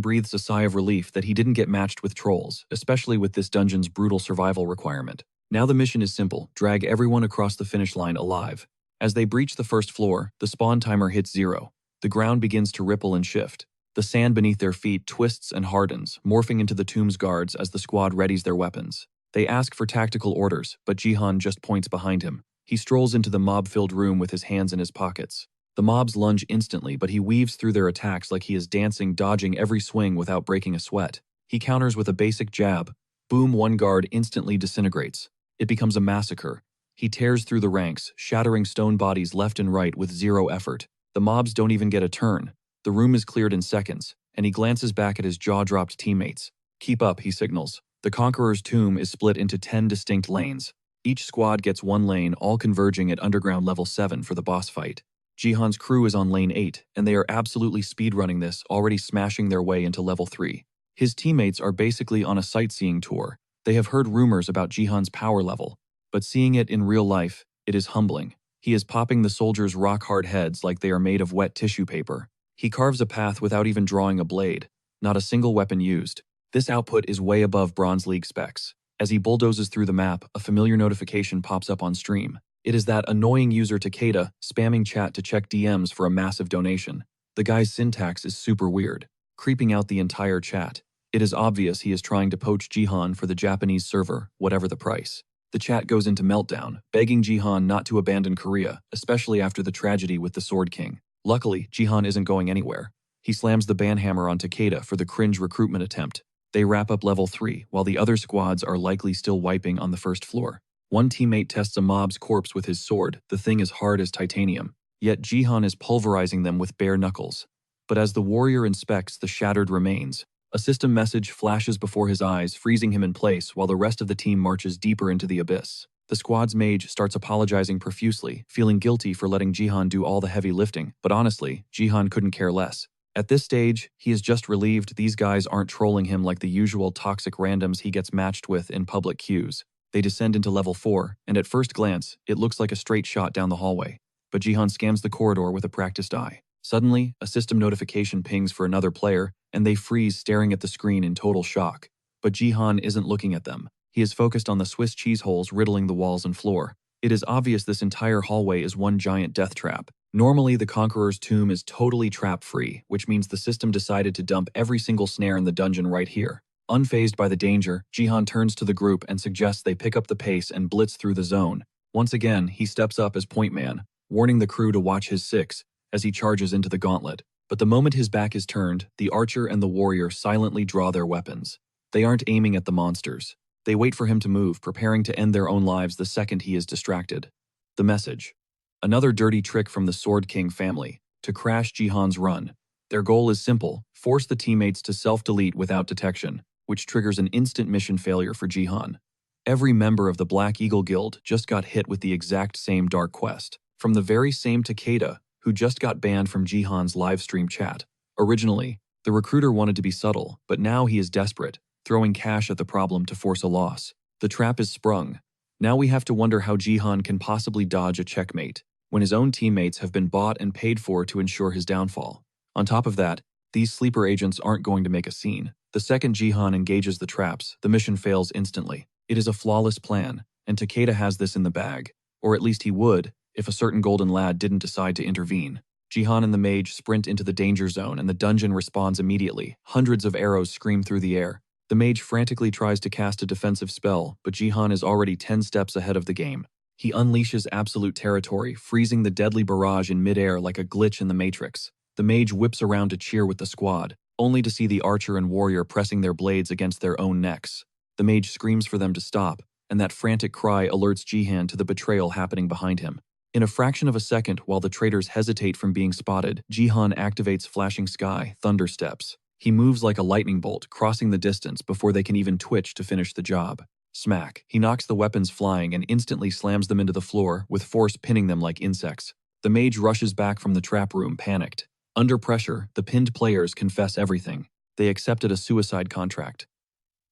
breathes a sigh of relief that he didn't get matched with trolls, especially with this dungeon's brutal survival requirement. Now the mission is simple: drag everyone across the finish line alive. As they breach the first floor, the spawn timer hits 0. The ground begins to ripple and shift. The sand beneath their feet twists and hardens, morphing into the tomb's guards as the squad readies their weapons. They ask for tactical orders, but Jihan just points behind him. He strolls into the mob-filled room with his hands in his pockets. The mobs lunge instantly, but he weaves through their attacks like he is dancing, dodging every swing without breaking a sweat. He counters with a basic jab. Boom, one guard instantly disintegrates. It becomes a massacre. He tears through the ranks, shattering stone bodies left and right with 0 effort. The mobs don't even get a turn. The room is cleared in seconds, and he glances back at his jaw-dropped teammates. Keep up, he signals. The Conqueror's tomb is split into 10 distinct lanes. Each squad gets one lane, all converging at underground level 7 for the boss fight. Jihan's crew is on lane 8, and they are absolutely speedrunning this, already smashing their way into level 3. His teammates are basically on a sightseeing tour. They have heard rumors about Jihan's power level, but seeing it in real life, it is humbling. He is popping the soldiers' rock-hard heads like they are made of wet tissue paper. He carves a path without even drawing a blade. Not a single weapon used. This output is way above Bronze League specs. As he bulldozes through the map, a familiar notification pops up on stream. It is that annoying user Takeda spamming chat to check DMs for a massive donation. The guy's syntax is super weird, creeping out the entire chat. It is obvious he is trying to poach Jihan for the Japanese server, whatever the price. The chat goes into meltdown, begging Jihan not to abandon Korea, especially after the tragedy with the Sword King. Luckily, Jihan isn't going anywhere. He slams the banhammer on Takeda for the cringe recruitment attempt. They wrap up level 3, while the other squads are likely still wiping on the first floor. One teammate tests a mob's corpse with his sword. The thing is hard as titanium. Yet Jihan is pulverizing them with bare knuckles. But as the warrior inspects the shattered remains, a system message flashes before his eyes, freezing him in place while the rest of the team marches deeper into the abyss. The squad's mage starts apologizing profusely, feeling guilty for letting Jihan do all the heavy lifting, but honestly, Jihan couldn't care less. At this stage, he is just relieved these guys aren't trolling him like the usual toxic randoms he gets matched with in public queues. They descend into level 4, and at first glance, it looks like a straight shot down the hallway. But Jihan scans the corridor with a practiced eye. Suddenly, a system notification pings for another player, and they freeze staring at the screen in total shock. But Jihan isn't looking at them. He is focused on the Swiss cheese holes riddling the walls and floor. It is obvious this entire hallway is one giant death trap. Normally, the Conqueror's tomb is totally trap-free, which means the system decided to dump every single snare in the dungeon right here. Unfazed by the danger, Jihan turns to the group and suggests they pick up the pace and blitz through the zone. Once again, he steps up as point man, warning the crew to watch his 6 as he charges into the gauntlet. But the moment his back is turned, the archer and the warrior silently draw their weapons. They aren't aiming at the monsters. They wait for him to move, preparing to end their own lives the second he is distracted. The message. Another dirty trick from the Sword King family, to crash Jihan's run. Their goal is simple: force the teammates to self-delete without detection, which triggers an instant mission failure for Jihan. Every member of the Black Eagle Guild just got hit with the exact same dark quest, from the very same Takeda, who just got banned from Jihan's livestream chat. Originally, the recruiter wanted to be subtle, but now he is desperate, throwing cash at the problem to force a loss. The trap is sprung. Now we have to wonder how Jihan can possibly dodge a checkmate, when his own teammates have been bought and paid for to ensure his downfall. On top of that, these sleeper agents aren't going to make a scene. The second Jihan engages the traps, the mission fails instantly. It is a flawless plan, and Takeda has this in the bag. Or at least he would, if a certain golden lad didn't decide to intervene. Jihan and the mage sprint into the danger zone and the dungeon responds immediately. Hundreds of arrows scream through the air. The mage frantically tries to cast a defensive spell, but Jihan is already 10 steps ahead of the game. He unleashes absolute territory, freezing the deadly barrage in midair like a glitch in the Matrix. The mage whips around to cheer with the squad, only to see the archer and warrior pressing their blades against their own necks. The mage screams for them to stop, and that frantic cry alerts Jihan to the betrayal happening behind him. In a fraction of a second, while the traitors hesitate from being spotted, Jihan activates Flashing Sky, Thunder Steps. He moves like a lightning bolt, crossing the distance before they can even twitch to finish the job. Smack. He knocks the weapons flying and instantly slams them into the floor, with force pinning them like insects. The mage rushes back from the trap room, panicked. Under pressure, the pinned players confess everything. They accepted a suicide contract.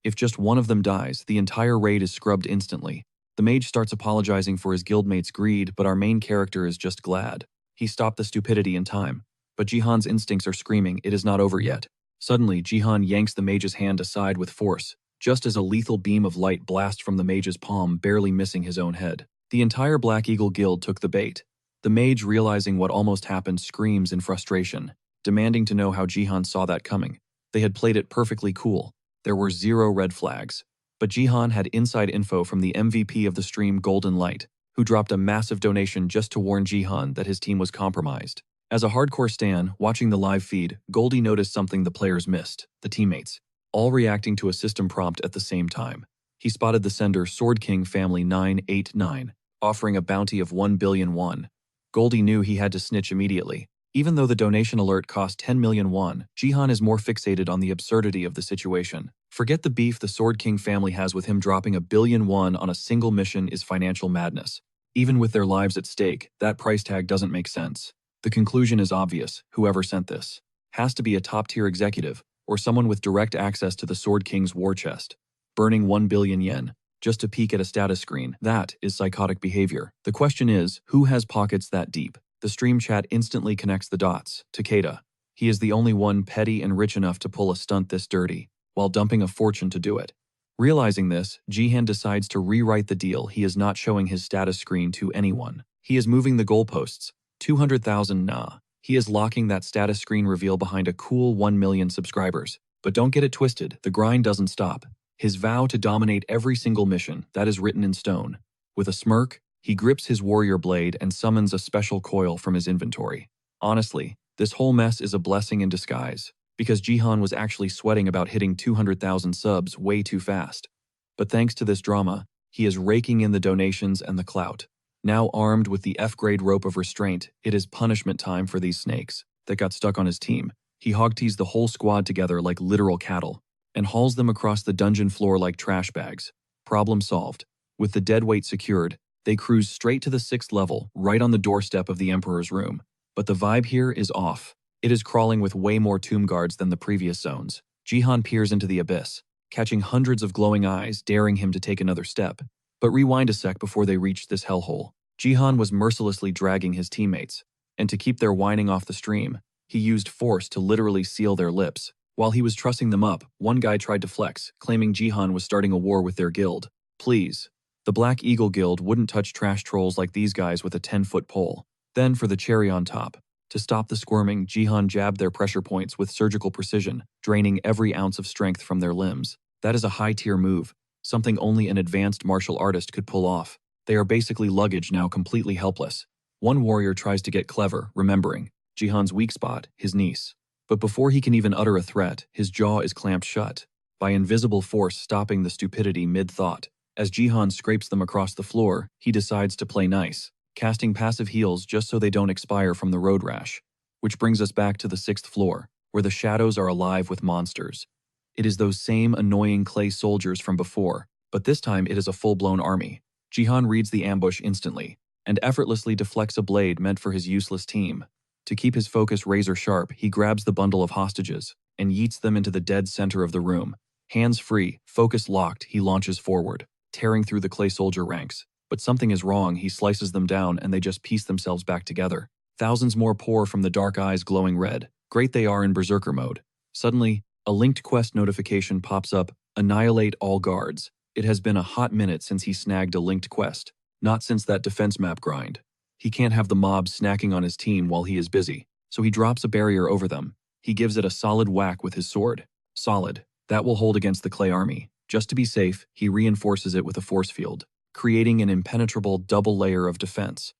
If just one of them dies, the entire raid is scrubbed instantly. The mage starts apologizing for his guildmate's greed, but our main character is just glad. He stopped the stupidity in time. But Jihan's instincts are screaming, it is not over yet. Suddenly, Jihan yanks the mage's hand aside with force, just as a lethal beam of light blasts from the mage's palm, barely missing his own head. The entire Black Eagle Guild took the bait. The mage, realizing what almost happened, screams in frustration, demanding to know how Jihan saw that coming. They had played it perfectly cool. There were 0 red flags. But Jihan had inside info from the MVP of the stream, Golden Light, who dropped a massive donation just to warn Jihan that his team was compromised. As a hardcore stan, watching the live feed, Goldie noticed something the players missed, the teammates, all reacting to a system prompt at the same time. He spotted the sender Sword King Family 989, offering a bounty of 1 billion won. Goldie knew he had to snitch immediately. Even though the donation alert cost 10 million won, Jihan is more fixated on the absurdity of the situation. Forget the beef the Sword King family has with him. Dropping 1 billion won on a single mission is financial madness. Even with their lives at stake, that price tag doesn't make sense. The conclusion is obvious: whoever sent this has to be a top-tier executive or someone with direct access to the Sword King's war chest. Burning 1 billion yen just to peek at a status screen, that is psychotic behavior. The question is, who has pockets that deep? The stream chat instantly connects the dots. Takeda. He is the only one petty and rich enough to pull a stunt this dirty, while dumping a fortune to do it. Realizing this, Jihan decides to rewrite the deal. He is not showing his status screen to anyone. He is moving the goalposts. 200,000 nah. He is locking that status screen reveal behind a cool 1 million subscribers. But don't get it twisted, the grind doesn't stop. His vow to dominate every single mission, that is written in stone. With a smirk, he grips his warrior blade and summons a special coil from his inventory. Honestly, this whole mess is a blessing in disguise, because Jihan was actually sweating about hitting 200,000 subs way too fast. But thanks to this drama, he is raking in the donations and the clout. Now armed with the F-grade rope of restraint, it is punishment time for these snakes that got stuck on his team. He hogties the whole squad together like literal cattle, and hauls them across the dungeon floor like trash bags. Problem solved. With the deadweight secured, they cruise straight to the 6th level, right on the doorstep of the Emperor's room. But the vibe here is off. It is crawling with way more tomb guards than the previous zones. Jihan peers into the abyss, catching hundreds of glowing eyes, daring him to take another step. But rewind a sec before they reached this hellhole. Jihan was mercilessly dragging his teammates, and to keep their whining off the stream, he used force to literally seal their lips. While he was trussing them up, one guy tried to flex, claiming Jihan was starting a war with their guild. Please. The Black Eagle Guild wouldn't touch trash trolls like these guys with a 10-foot pole. Then for the cherry on top. To stop the squirming, Jihan jabbed their pressure points with surgical precision, draining every ounce of strength from their limbs. That is a high-tier move, something only an advanced martial artist could pull off. They are basically luggage, now completely helpless. One warrior tries to get clever, remembering Jihan's weak spot, his niece. But before he can even utter a threat, his jaw is clamped shut by invisible force, stopping the stupidity mid-thought. As Jihan scrapes them across the floor, he decides to play nice, casting passive heals just so they don't expire from the road rash. Which brings us back to the 6th floor, where the shadows are alive with monsters. It is those same annoying clay soldiers from before, but this time it is a full-blown army. Jihan reads the ambush instantly, and effortlessly deflects a blade meant for his useless team. To keep his focus razor sharp, he grabs the bundle of hostages and yeets them into the dead center of the room. Hands free, focus locked, he launches forward, tearing through the clay soldier ranks. But something is wrong. He slices them down and they just piece themselves back together. Thousands more pour from the dark eyes glowing red. Great they are in berserker mode. Suddenly, a linked quest notification pops up: annihilate all guards. It has been a hot minute since he snagged a linked quest. Not since that defense map grind. He can't have the mob snacking on his team while he is busy, so he drops a barrier over them. He gives it a solid whack with his sword. Solid. That will hold against the clay army. Just to be safe, he reinforces it with a force field, creating an impenetrable double layer of defense.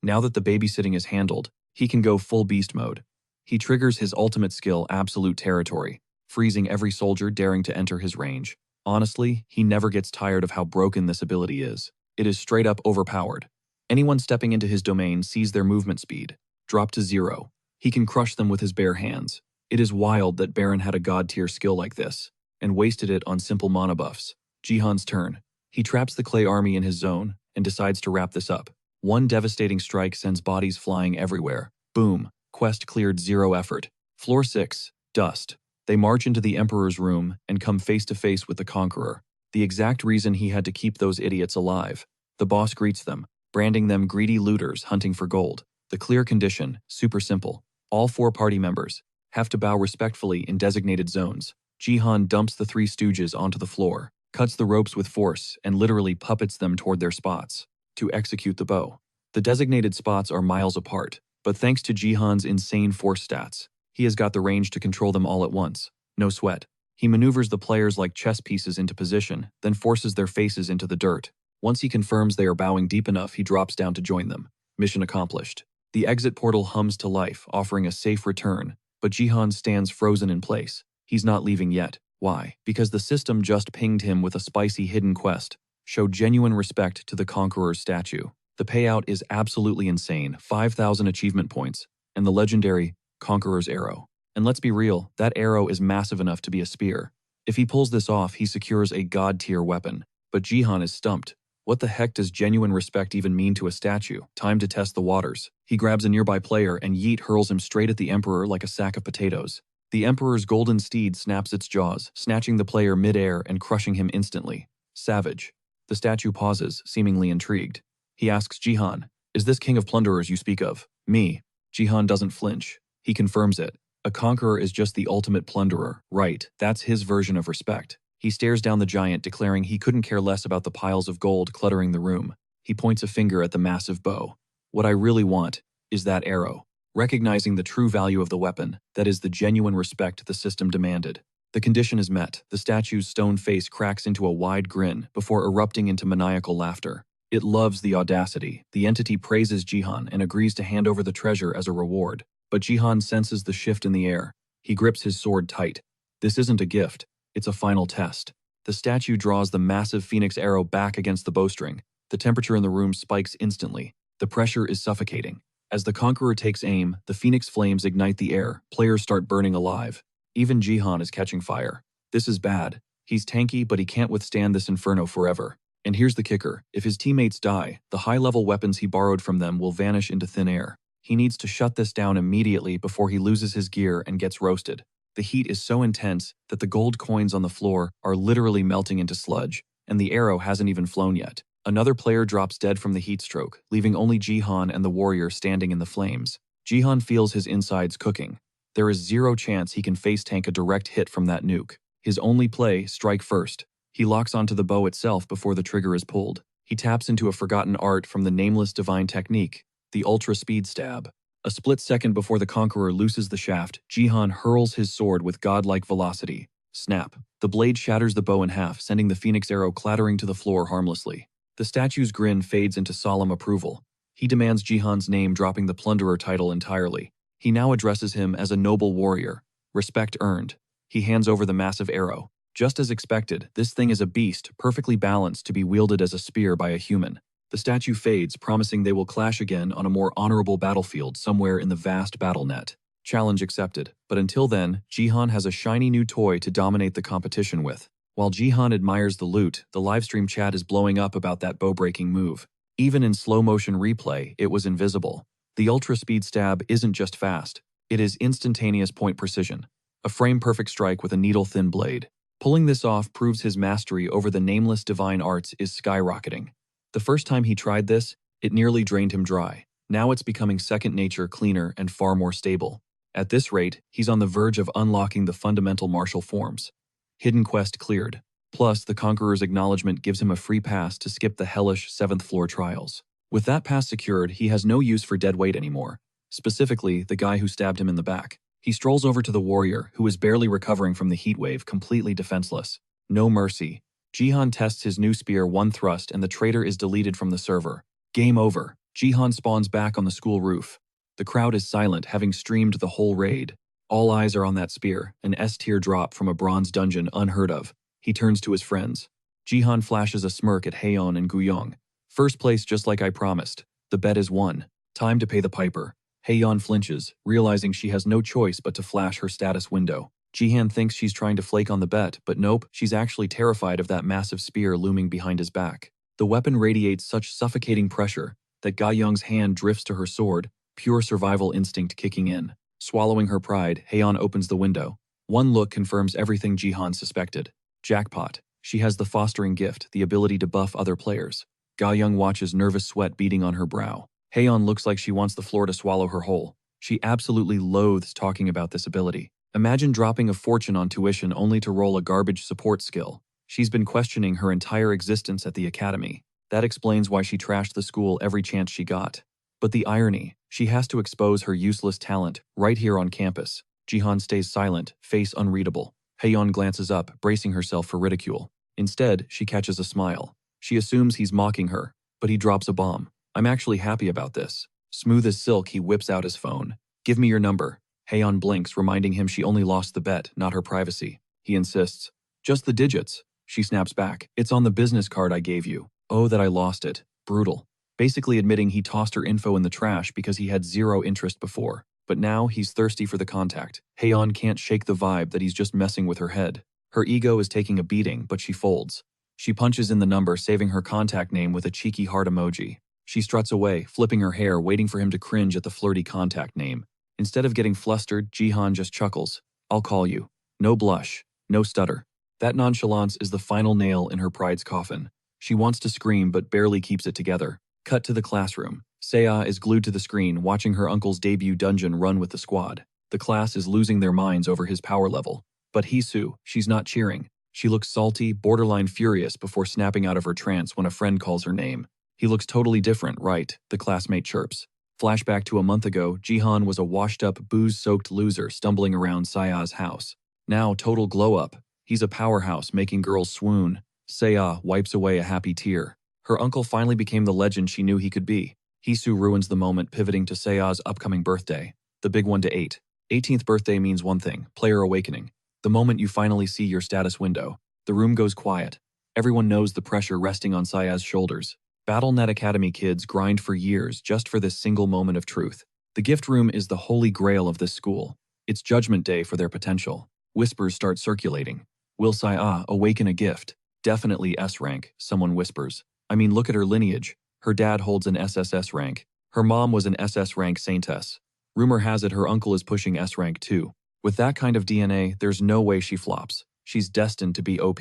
Now that the babysitting is handled, he can go full beast mode. He triggers his ultimate skill, Absolute Territory, freezing every soldier daring to enter his range. Honestly, he never gets tired of how broken this ability is. It is straight up overpowered. Anyone stepping into his domain sees their movement speed drop to 0. He can crush them with his bare hands. It is wild that Baron had a god-tier skill like this, and wasted it on simple mana buffs. Jihan's turn. He traps the clay army in his zone, and decides to wrap this up. One devastating strike sends bodies flying everywhere. Boom. Quest cleared 0 effort. Floor 6. Dust. They march into the Emperor's room and come face to face with the Conqueror. The exact reason he had to keep those idiots alive. The boss greets them, branding them greedy looters hunting for gold. The clear condition, super simple. All 4 party members have to bow respectfully in designated zones. Jihan dumps the 3 stooges onto the floor, cuts the ropes with force, and literally puppets them toward their spots to execute the bow. The designated spots are miles apart, but thanks to Jihan's insane force stats, he has got the range to control them all at once. No sweat. He maneuvers the players like chess pieces into position, then forces their faces into the dirt. Once he confirms they are bowing deep enough, he drops down to join them. Mission accomplished. The exit portal hums to life, offering a safe return, but Jihan stands frozen in place. He's not leaving yet. Why? Because the system just pinged him with a spicy hidden quest. Show genuine respect to the Conqueror's statue. The payout is absolutely insane, 5,000 achievement points, and the legendary Conqueror's arrow. And let's be real, that arrow is massive enough to be a spear. If he pulls this off, he secures a god-tier weapon. But Jihan is stumped. What the heck does genuine respect even mean to a statue? Time to test the waters. He grabs a nearby player and yeet hurls him straight at the Emperor like a sack of potatoes. The Emperor's golden steed snaps its jaws, snatching the player mid-air and crushing him instantly. Savage. The statue pauses, seemingly intrigued. He asks Jihan, "Is this king of plunderers you speak of?" "Me." Jihan doesn't flinch. He confirms it. A conqueror is just the ultimate plunderer, right? That's his version of respect. He stares down the giant, declaring he couldn't care less about the piles of gold cluttering the room. He points a finger at the massive bow. "What I really want is that arrow." Recognizing the true value of the weapon, that is the genuine respect the system demanded. The condition is met. The statue's stone face cracks into a wide grin before erupting into maniacal laughter. It loves the audacity. The entity praises Jihan and agrees to hand over the treasure as a reward. But Jihan senses the shift in the air. He grips his sword tight. This isn't a gift. It's a final test. The statue draws the massive phoenix arrow back against the bowstring. The temperature in the room spikes instantly. The pressure is suffocating. As the Conqueror takes aim, the phoenix flames ignite the air. Players start burning alive. Even Jihan is catching fire. This is bad. He's tanky, but he can't withstand this inferno forever. And here's the kicker. If his teammates die, the high-level weapons he borrowed from them will vanish into thin air. He needs to shut this down immediately before he loses his gear and gets roasted. The heat is so intense that the gold coins on the floor are literally melting into sludge, and the arrow hasn't even flown yet. Another player drops dead from the heat stroke, leaving only Jihan and the warrior standing in the flames. Jihan feels his insides cooking. There is zero chance he can face tank a direct hit from that nuke. His only play, strike first. He locks onto the bow itself before the trigger is pulled. He taps into a forgotten art from the nameless divine technique, the ultra speed stab. A split second before the Conqueror looses the shaft, Jihan hurls his sword with godlike velocity. Snap. The blade shatters the bow in half, sending the phoenix arrow clattering to the floor harmlessly. The statue's grin fades into solemn approval. He demands Jihan's name, dropping the plunderer title entirely. He now addresses him as a noble warrior. Respect earned. He hands over the massive arrow. Just as expected, this thing is a beast, perfectly balanced to be wielded as a spear by a human. The statue fades, promising they will clash again on a more honorable battlefield somewhere in the vast battle net. Challenge accepted. But until then, Jihan has a shiny new toy to dominate the competition with. While Jihan admires the loot, the livestream chat is blowing up about that bow-breaking move. Even in slow-motion replay, it was invisible. The ultra-speed stab isn't just fast. It is instantaneous point precision. A frame-perfect strike with a needle-thin blade. Pulling this off proves his mastery over the nameless divine arts is skyrocketing. The first time he tried this, it nearly drained him dry. Now it's becoming second nature, cleaner, and far more stable. At this rate, he's on the verge of unlocking the fundamental martial forms. Hidden quest cleared. Plus, the Conqueror's acknowledgement gives him a free pass to skip the hellish 7th floor trials. With that pass secured, he has no use for dead weight anymore. Specifically, the guy who stabbed him in the back. He strolls over to the warrior, who is barely recovering from the heat wave, completely defenseless. No mercy. Jihan tests his new spear one thrust and the traitor is deleted from the server. Game over. Jihan spawns back on the school roof. The crowd is silent, having streamed the whole raid. All eyes are on that spear, an S-tier drop from a bronze dungeon unheard of. He turns to his friends. Jihan flashes a smirk at Haeyeon and Guyong. First place just like I promised. The bet is won. Time to pay the piper. Haeyeon flinches, realizing she has no choice but to flash her status window. Jihan thinks she's trying to flake on the bet, but nope, she's actually terrified of that massive spear looming behind his back. The weapon radiates such suffocating pressure that Ga Young's hand drifts to her sword, pure survival instinct kicking in. Swallowing her pride, Haeyeon opens the window. One look confirms everything Jihan suspected. Jackpot. She has the fostering gift, the ability to buff other players. Ga Young watches nervous sweat beading on her brow. Haeyeon looks like she wants the floor to swallow her whole. She absolutely loathes talking about this ability. Imagine dropping a fortune on tuition only to roll a garbage support skill. She's been questioning her entire existence at the academy. That explains why she trashed the school every chance she got. But the irony, she has to expose her useless talent right here on campus. Jihan stays silent, face unreadable. Haeyeon glances up, bracing herself for ridicule. Instead, she catches a smile. She assumes he's mocking her, but he drops a bomb. I'm actually happy about this. Smooth as silk, he whips out his phone. Give me your number. Haeyeon blinks, reminding him she only lost the bet, not her privacy. He insists. Just the digits. She snaps back. It's on the business card I gave you. Oh, that I lost it. Brutal. Basically admitting he tossed her info in the trash because he had zero interest before. But now he's thirsty for the contact. Haeyeon can't shake the vibe that he's just messing with her head. Her ego is taking a beating, but she folds. She punches in the number, saving her contact name with a cheeky heart emoji. She struts away, flipping her hair, waiting for him to cringe at the flirty contact name. Instead of getting flustered, Jihan just chuckles. I'll call you. No blush. No stutter. That nonchalance is the final nail in her pride's coffin. She wants to scream but barely keeps it together. Cut to the classroom. Seiya is glued to the screen, watching her uncle's debut dungeon run with the squad. The class is losing their minds over his power level. But Hisu, she's not cheering. She looks salty, borderline furious before snapping out of her trance when a friend calls her name. He looks totally different, right? The classmate chirps. Flashback to a month ago, Jihan was a washed-up, booze-soaked loser stumbling around Seiya's house. Now, total glow-up. He's a powerhouse, making girls swoon. Seiya wipes away a happy tear. Her uncle finally became the legend she knew he could be. Hisu ruins the moment, pivoting to Seiya's upcoming birthday. The big one to 8. 18th birthday means one thing, player awakening. The moment you finally see your status window. The room goes quiet. Everyone knows the pressure resting on Seiya's shoulders. BattleNet Academy kids grind for years just for this single moment of truth. The gift room is the holy grail of this school. It's judgment day for their potential. Whispers start circulating. Will Seiya awaken a gift? Definitely S rank, someone whispers. I mean, look at her lineage. Her dad holds an SSS rank. Her mom was an SS rank saintess. Rumor has it her uncle is pushing S rank too. With that kind of DNA, there's no way she flops. She's destined to be OP.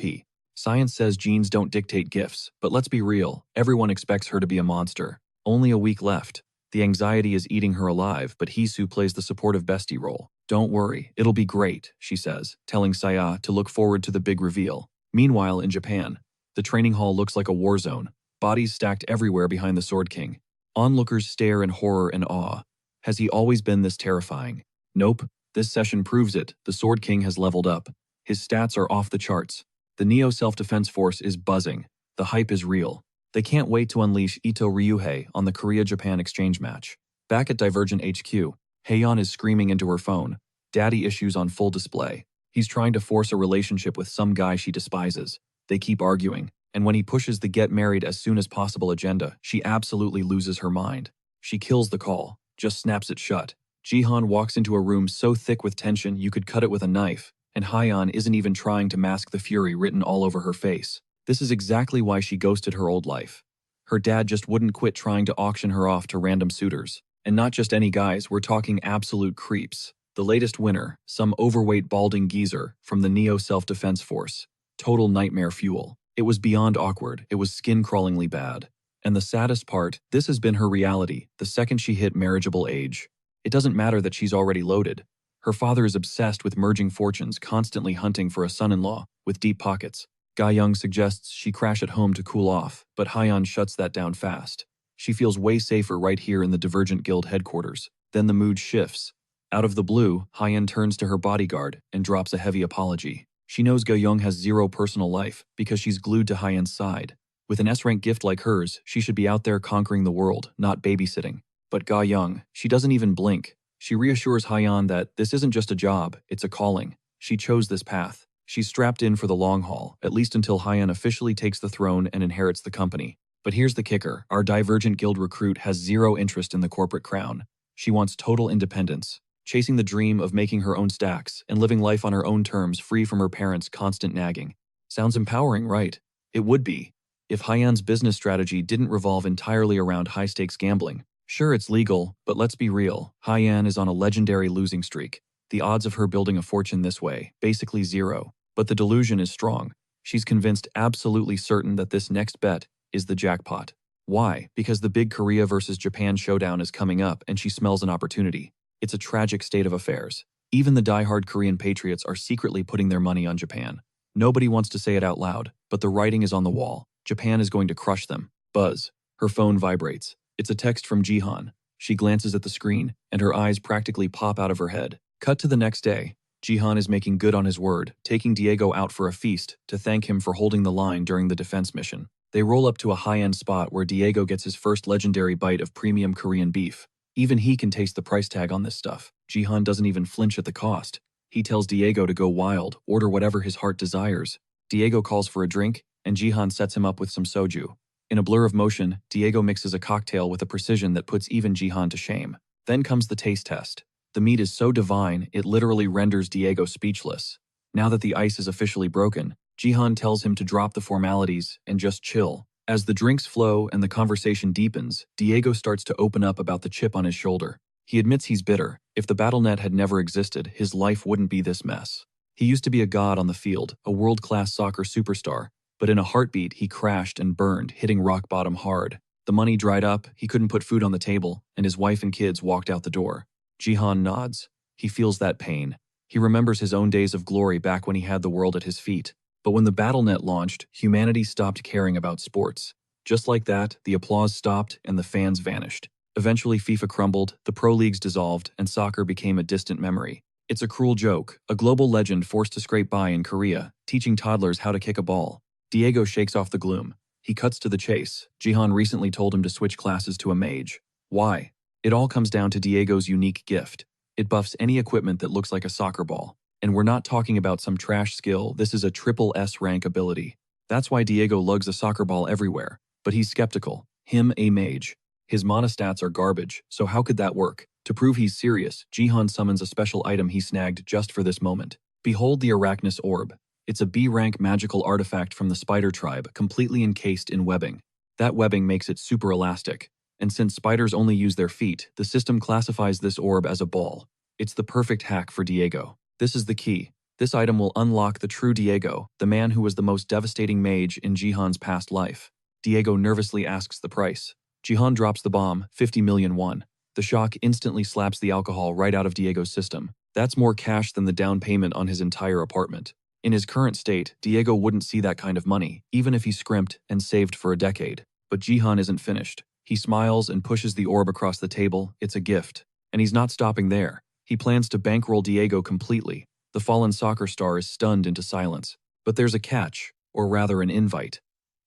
Science says genes don't dictate gifts, but let's be real, everyone expects her to be a monster. Only a week left. The anxiety is eating her alive, but Hisu plays the supportive bestie role. Don't worry, it'll be great, she says, telling Seiya to look forward to the big reveal. Meanwhile, in Japan, the training hall looks like a war zone. Bodies stacked everywhere behind the Sword King. Onlookers stare in horror and awe. Has he always been this terrifying? Nope. This session proves it. The Sword King has leveled up. His stats are off the charts. The Neo Self-Defense Force is buzzing. The hype is real. They can't wait to unleash Ito Ryuhei on the Korea-Japan exchange match. Back at Divergent HQ, Haeyeon is screaming into her phone. Daddy issues on full display. He's trying to force a relationship with some guy she despises. They keep arguing, and when he pushes the get married as soon as possible agenda, she absolutely loses her mind. She kills the call, just snaps it shut. Jihan walks into a room so thick with tension you could cut it with a knife, and Haeyeon isn't even trying to mask the fury written all over her face. This is exactly why she ghosted her old life. Her dad just wouldn't quit trying to auction her off to random suitors. And not just any guys, we're talking absolute creeps. The latest winner, some overweight balding geezer from the Neo Self-Defense Force. Total nightmare fuel. It was beyond awkward, it was skin-crawlingly bad. And the saddest part, this has been her reality the second she hit marriageable age. It doesn't matter that she's already loaded. Her father is obsessed with merging fortunes, constantly hunting for a son-in-law with deep pockets. Ga Young suggests she crash at home to cool off, but Haeyeon shuts that down fast. She feels way safer right here in the Divergent Guild headquarters. Then the mood shifts. Out of the blue, Haeyeon turns to her bodyguard and drops a heavy apology. She knows Ga Young has zero personal life because she's glued to Haeyeon's side. With an S-rank gift like hers, she should be out there conquering the world, not babysitting. But Ga Young, she doesn't even blink. She reassures Haeyeon that this isn't just a job, it's a calling. She chose this path. She's strapped in for the long haul, at least until Haeyeon officially takes the throne and inherits the company. But here's the kicker, our Divergent Guild recruit has zero interest in the corporate crown. She wants total independence, chasing the dream of making her own stacks and living life on her own terms free from her parents' constant nagging. Sounds empowering, right? It would be. If Haiyan's business strategy didn't revolve entirely around high-stakes gambling, sure, it's legal, but let's be real, Haiyan is on a legendary losing streak. The odds of her building a fortune this way, basically zero. But the delusion is strong. She's convinced, absolutely certain, that this next bet is the jackpot. Why? Because the big Korea versus Japan showdown is coming up and she smells an opportunity. It's a tragic state of affairs. Even the die-hard Korean patriots are secretly putting their money on Japan. Nobody wants to say it out loud, but the writing is on the wall. Japan is going to crush them. Buzz. Her phone vibrates. It's a text from Jihan. She glances at the screen, and her eyes practically pop out of her head. Cut to the next day. Jihan is making good on his word, taking Diego out for a feast to thank him for holding the line during the defense mission. They roll up to a high-end spot where Diego gets his first legendary bite of premium Korean beef. Even he can taste the price tag on this stuff. Jihan doesn't even flinch at the cost. He tells Diego to go wild, order whatever his heart desires. Diego calls for a drink, and Jihan sets him up with some soju. In a blur of motion, Diego mixes a cocktail with a precision that puts even Jihan to shame. Then comes the taste test. The meat is so divine, it literally renders Diego speechless. Now that the ice is officially broken, Jihan tells him to drop the formalities and just chill. As the drinks flow and the conversation deepens, Diego starts to open up about the chip on his shoulder. He admits he's bitter. If the BattleNet had never existed, his life wouldn't be this mess. He used to be a god on the field, a world-class soccer superstar, but in a heartbeat he crashed and burned, hitting rock bottom hard. The money dried up, he couldn't put food on the table, and his wife and kids walked out the door. Jihan nods. He feels that pain. He remembers his own days of glory back when he had the world at his feet. But when the BattleNet launched, humanity stopped caring about sports. Just like that, the applause stopped and the fans vanished. Eventually FIFA crumbled, the pro leagues dissolved, and soccer became a distant memory. It's a cruel joke, a global legend forced to scrape by in Korea, teaching toddlers how to kick a ball. Diego shakes off the gloom. He cuts to the chase. Jihan recently told him to switch classes to a mage. Why? It all comes down to Diego's unique gift. It buffs any equipment that looks like a soccer ball. And we're not talking about some trash skill, this is a triple S rank ability. That's why Diego lugs a soccer ball everywhere. But he's skeptical. Him, a mage. His mana stats are garbage, so how could that work? To prove he's serious, Jihan summons a special item he snagged just for this moment. Behold the Arachnus Orb. It's a B-rank magical artifact from the spider tribe, completely encased in webbing. That webbing makes it super elastic. And since spiders only use their feet, the system classifies this orb as a ball. It's the perfect hack for Diego. This is the key. This item will unlock the true Diego, the man who was the most devastating mage in Jihan's past life. Diego nervously asks the price. Jihan drops the bomb, 50 million won. The shock instantly slaps the alcohol right out of Diego's system. That's more cash than the down payment on his entire apartment. In his current state, Diego wouldn't see that kind of money, even if he scrimped and saved for a decade. But Jihan isn't finished. He smiles and pushes the orb across the table. It's a gift. And he's not stopping there. He plans to bankroll Diego completely. The fallen soccer star is stunned into silence. But there's a catch, or rather an invite.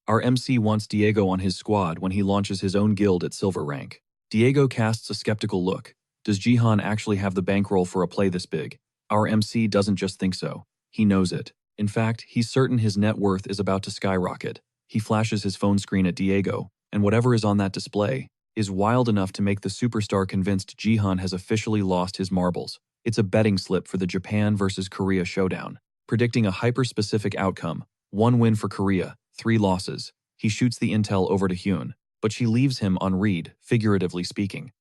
Our MC wants Diego on his squad when he launches his own guild at silver rank. Diego casts a skeptical look. Does Jihan actually have the bankroll for a play this big? Our MC doesn't just think so. He knows it. In fact, he's certain his net worth is about to skyrocket. He flashes his phone screen at Diego, and whatever is on that display is wild enough to make the superstar convinced Jihan has officially lost his marbles. It's a betting slip for the Japan versus Korea showdown, predicting a hyper-specific outcome. 1 win for Korea, 3 losses. He shoots the intel over to Hyun, but she leaves him on read, figuratively speaking.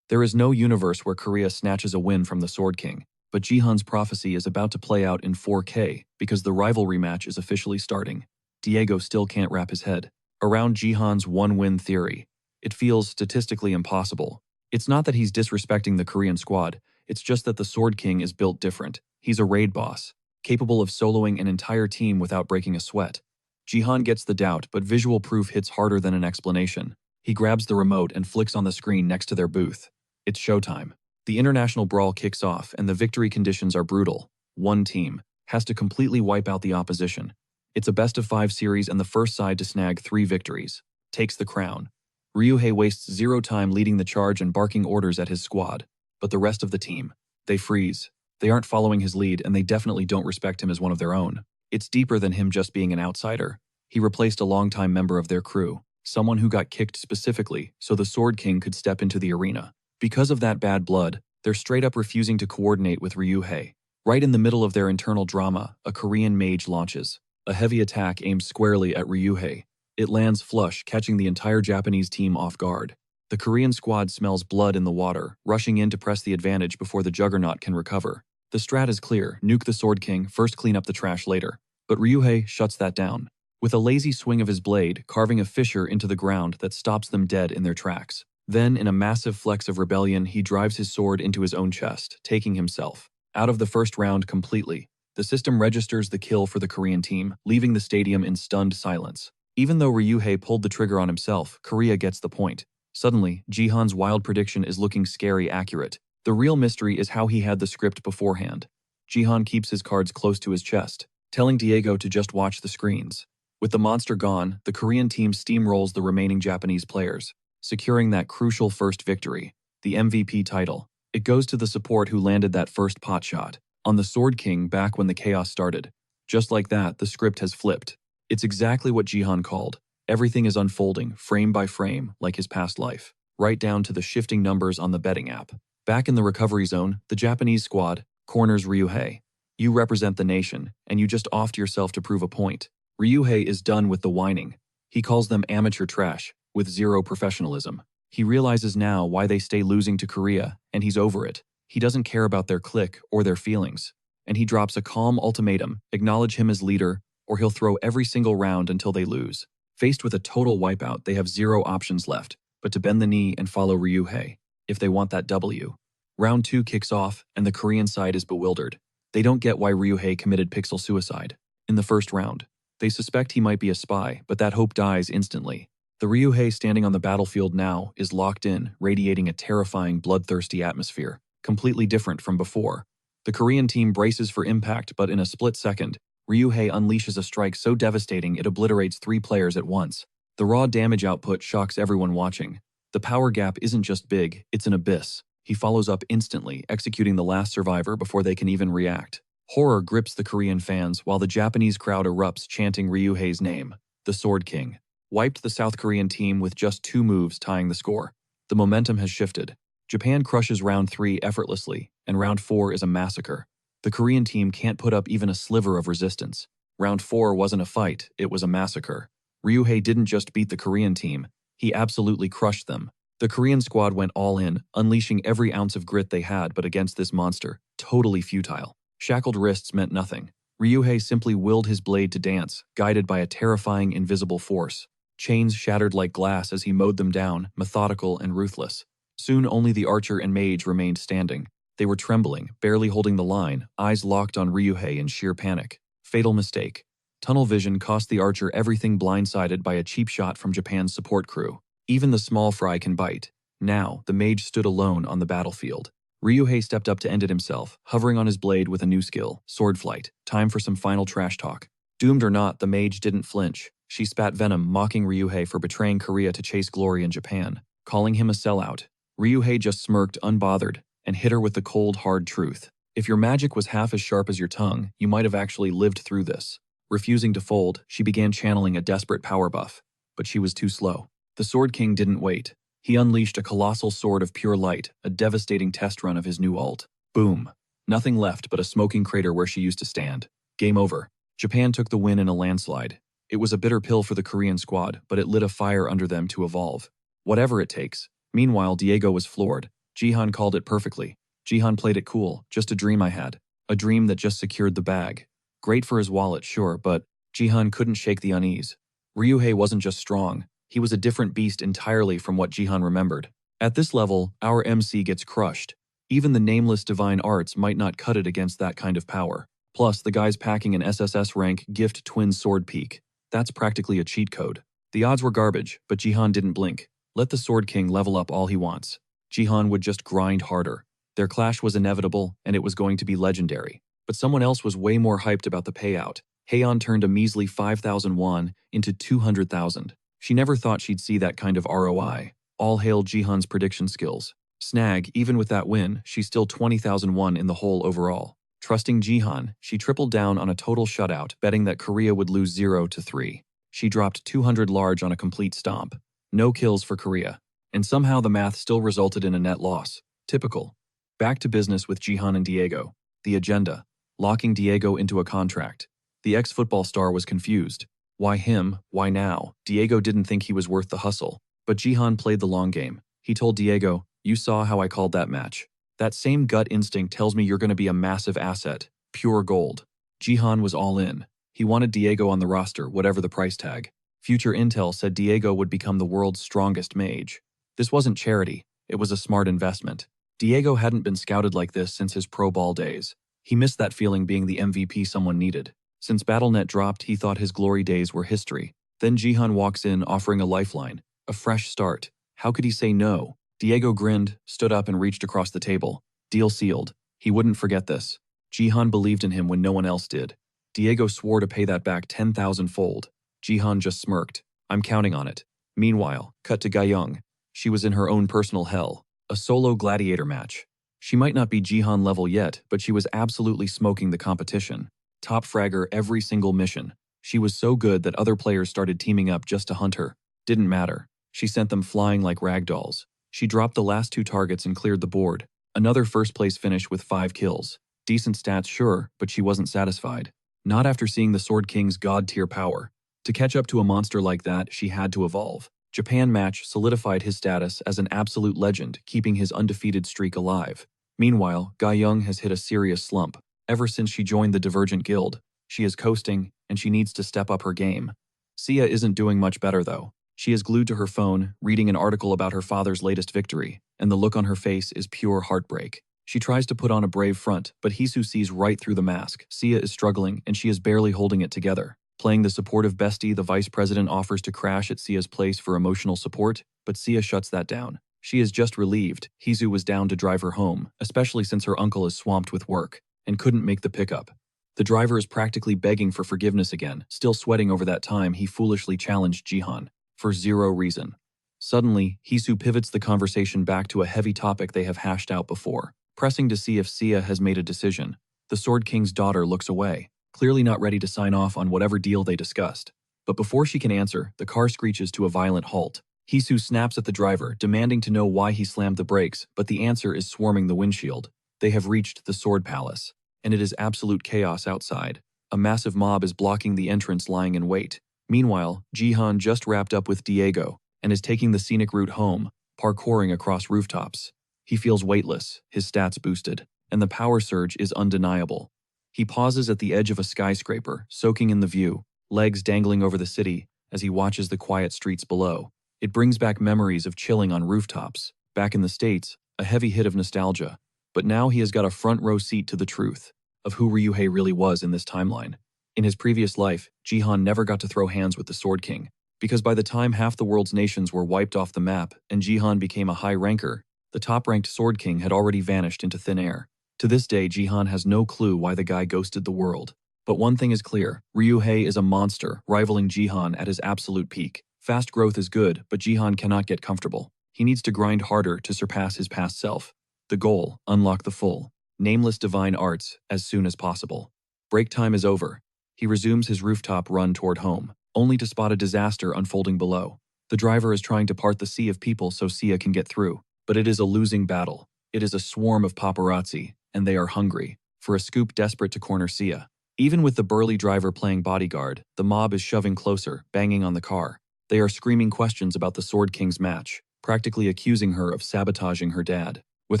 There is no universe where Korea snatches a win from the Sword King, but Jihan's prophecy is about to play out in 4K because the rivalry match is officially starting. Diego still can't wrap his head around Jihan's 1-win theory. It feels statistically impossible. It's not that he's disrespecting the Korean squad, it's just that the Sword King is built different. He's a raid boss, capable of soloing an entire team without breaking a sweat. Jihan gets the doubt, but visual proof hits harder than an explanation. He grabs the remote and flicks on the screen next to their booth. It's showtime. The international brawl kicks off and the victory conditions are brutal. One team has to completely wipe out the opposition. It's a best-of-5 series and the first side to snag 3 victories takes the crown. Ryuhei wastes 0 time leading the charge and barking orders at his squad. But the rest of the team, they freeze. They aren't following his lead and they definitely don't respect him as one of their own. It's deeper than him just being an outsider. He replaced a longtime member of their crew, someone who got kicked specifically so the Sword King could step into the arena. Because of that bad blood, they're straight up refusing to coordinate with Ryuhei. Right in the middle of their internal drama, a Korean mage launches. A heavy attack aimed squarely at Ryuhei. It lands flush, catching the entire Japanese team off guard. The Korean squad smells blood in the water, rushing in to press the advantage before the juggernaut can recover. The strat is clear: nuke the Sword King, first clean up the trash later. But Ryuhei shuts that down. With a lazy swing of his blade, carving a fissure into the ground that stops them dead in their tracks. Then, in a massive flex of rebellion, he drives his sword into his own chest, taking himself out of the first round completely. The system registers the kill for the Korean team, leaving the stadium in stunned silence. Even though Ryuhei pulled the trigger on himself, Korea gets the point. Suddenly, Jihan's wild prediction is looking scary accurate. The real mystery is how he had the script beforehand. Jihan keeps his cards close to his chest, telling Diego to just watch the screens. With the monster gone, the Korean team steamrolls the remaining Japanese players, securing that crucial first victory, the MVP title. It goes to the support who landed that first pot shot on the Sword King back when the chaos started. Just like that, the script has flipped. It's exactly what Jihan called. Everything is unfolding, frame by frame, like his past life, right down to the shifting numbers on the betting app. Back in the recovery zone, the Japanese squad corners Ryuhei. You represent the nation, and you just offed yourself to prove a point. Ryuhei is done with the whining. He calls them amateur trash, with zero professionalism. He realizes now why they stay losing to Korea, and he's over it. He doesn't care about their clique or their feelings. And he drops a calm ultimatum: acknowledge him as leader, or he'll throw every single round until they lose. Faced with a total wipeout, they have zero options left but to bend the knee and follow Ryuhei, if they want that W. Round 2 kicks off, and the Korean side is bewildered. They don't get why Ryuhei committed pixel suicide in the first round. They suspect he might be a spy, but that hope dies instantly. The Ryuhei standing on the battlefield now is locked in, radiating a terrifying, bloodthirsty atmosphere, completely different from before. The Korean team braces for impact, but in a split second, Ryuhei unleashes a strike so devastating it obliterates 3 players at once. The raw damage output shocks everyone watching. The power gap isn't just big, it's an abyss. He follows up instantly, executing the last survivor before they can even react. Horror grips the Korean fans while the Japanese crowd erupts chanting Ryuhei's name. The Sword King wiped the South Korean team with just 2 moves tying the score. The momentum has shifted. Japan crushes round 3 effortlessly, and round 4 is a massacre. The Korean team can't put up even a sliver of resistance. Round 4 wasn't a fight, it was a massacre. Ryuhei didn't just beat the Korean team, he absolutely crushed them. The Korean squad went all in, unleashing every ounce of grit they had, but against this monster, totally futile. Shackled wrists meant nothing. Ryuhei simply willed his blade to dance, guided by a terrifying invisible force. Chains shattered like glass as he mowed them down, methodical and ruthless. Soon only the archer and mage remained standing. They were trembling, barely holding the line, eyes locked on Ryuhei in sheer panic. Fatal mistake. Tunnel vision cost the archer everything, blindsided by a cheap shot from Japan's support crew. Even the small fry can bite. Now, the mage stood alone on the battlefield. Ryuhei stepped up to end it himself, hovering on his blade with a new skill, sword flight. Time for some final trash talk. Doomed or not, the mage didn't flinch. She spat venom, mocking Ryuhei for betraying Korea to chase glory in Japan, calling him a sellout. Ryuhei just smirked, unbothered, and hit her with the cold, hard truth. If your magic was half as sharp as your tongue, you might have actually lived through this. Refusing to fold, she began channeling a desperate power buff, but she was too slow. The Sword King didn't wait. He unleashed a colossal sword of pure light, a devastating test run of his new ult. Boom. Nothing left but a smoking crater where she used to stand. Game over. Japan took the win in a landslide. It was a bitter pill for the Korean squad, but it lit a fire under them to evolve. Whatever it takes. Meanwhile, Diego was floored. Jihan called it perfectly. Jihan played it cool, just a dream I had. A dream that just secured the bag. Great for his wallet, sure, but Jihan couldn't shake the unease. Ryuhei wasn't just strong. He was a different beast entirely from what Jihan remembered. At this level, our MC gets crushed. Even the nameless divine arts might not cut it against that kind of power. Plus, the guy's packing an SSS rank gift twin sword peak. That's practically a cheat code. The odds were garbage, but Jihan didn't blink. Let the Sword King level up all he wants. Jihan would just grind harder. Their clash was inevitable, and it was going to be legendary. But someone else was way more hyped about the payout. Heian turned a measly 5,000 won into 200,000. She never thought she'd see that kind of ROI. All hail Jihan's prediction skills. Snag, even with that win, she's still 20,000 won in the hole overall. Trusting Jihan, she tripled down on a total shutout, betting that Korea would lose 0-3. She dropped 200 large on a complete stomp. No kills for Korea. And somehow the math still resulted in a net loss. Typical. Back to business with Jihan and Diego. The agenda. Locking Diego into a contract. The ex-football star was confused. Why him? Why now? Diego didn't think he was worth the hustle. But Jihan played the long game. He told Diego, "You saw how I called that match. That same gut instinct tells me you're going to be a massive asset. Pure gold." Jihan was all in. He wanted Diego on the roster, whatever the price tag. Future intel said Diego would become the world's strongest mage. This wasn't charity. It was a smart investment. Diego hadn't been scouted like this since his pro ball days. He missed that feeling being the MVP someone needed. Since BattleNet dropped, he thought his glory days were history. Then Jihan walks in offering a lifeline, a fresh start. How could he say no? Diego grinned, stood up and reached across the table. Deal sealed. He wouldn't forget this. Jihan believed in him when no one else did. Diego swore to pay that back 10,000-fold. Jihan just smirked. "I'm counting on it." Meanwhile, cut to Gayoung. She was in her own personal hell. A solo gladiator match. She might not be Jihan level yet, but she was absolutely smoking the competition. Top fragger every single mission. She was so good that other players started teaming up just to hunt her. Didn't matter. She sent them flying like ragdolls. She dropped the last 2 targets and cleared the board. Another first-place finish with 5 kills. Decent stats, sure, but she wasn't satisfied. Not after seeing the Sword King's god-tier power. To catch up to a monster like that, she had to evolve. Japan match solidified his status as an absolute legend, keeping his undefeated streak alive. Meanwhile, Gayoung has hit a serious slump. Ever since she joined the Divergent Guild, she is coasting, and she needs to step up her game. Sia isn't doing much better, though. She is glued to her phone, reading an article about her father's latest victory, and the look on her face is pure heartbreak. She tries to put on a brave front, but Hisu sees right through the mask. Sia is struggling, and she is barely holding it together. Playing the supportive bestie, the vice president offers to crash at Sia's place for emotional support, but Sia shuts that down. She is just relieved. Hisu was down to drive her home, especially since her uncle is swamped with work, and couldn't make the pickup. The driver is practically begging for forgiveness again, still sweating over that time he foolishly challenged Jihan. For zero reason. Suddenly, Hisu pivots the conversation back to a heavy topic they have hashed out before, pressing to see if Sia has made a decision. The Sword King's daughter looks away, clearly not ready to sign off on whatever deal they discussed. But before she can answer, the car screeches to a violent halt. Hisu snaps at the driver, demanding to know why he slammed the brakes, but the answer is swarming the windshield. They have reached the Sword Palace, and it is absolute chaos outside. A massive mob is blocking the entrance, lying in wait. Meanwhile, Jihan just wrapped up with Diego and is taking the scenic route home, parkouring across rooftops. He feels weightless, his stats boosted, and the power surge is undeniable. He pauses at the edge of a skyscraper, soaking in the view, legs dangling over the city as he watches the quiet streets below. It brings back memories of chilling on rooftops. Back in the States, a heavy hit of nostalgia. But now he has got a front row seat to the truth of who Ryuhei really was in this timeline. In his previous life, Jihan never got to throw hands with the Sword King, because by the time half the world's nations were wiped off the map and Jihan became a high ranker, the top-ranked Sword King had already vanished into thin air. To this day, Jihan has no clue why the guy ghosted the world. But one thing is clear, Ryuhei is a monster, rivaling Jihan at his absolute peak. Fast growth is good, but Jihan cannot get comfortable. He needs to grind harder to surpass his past self. The goal, unlock the full, nameless divine arts as soon as possible. Break time is over. He resumes his rooftop run toward home, only to spot a disaster unfolding below. The driver is trying to part the sea of people so Sia can get through, but it is a losing battle. It is a swarm of paparazzi, and they are hungry for a scoop, desperate to corner Sia. Even with the burly driver playing bodyguard, the mob is shoving closer, banging on the car. They are screaming questions about the Sword King's match, practically accusing her of sabotaging her dad. With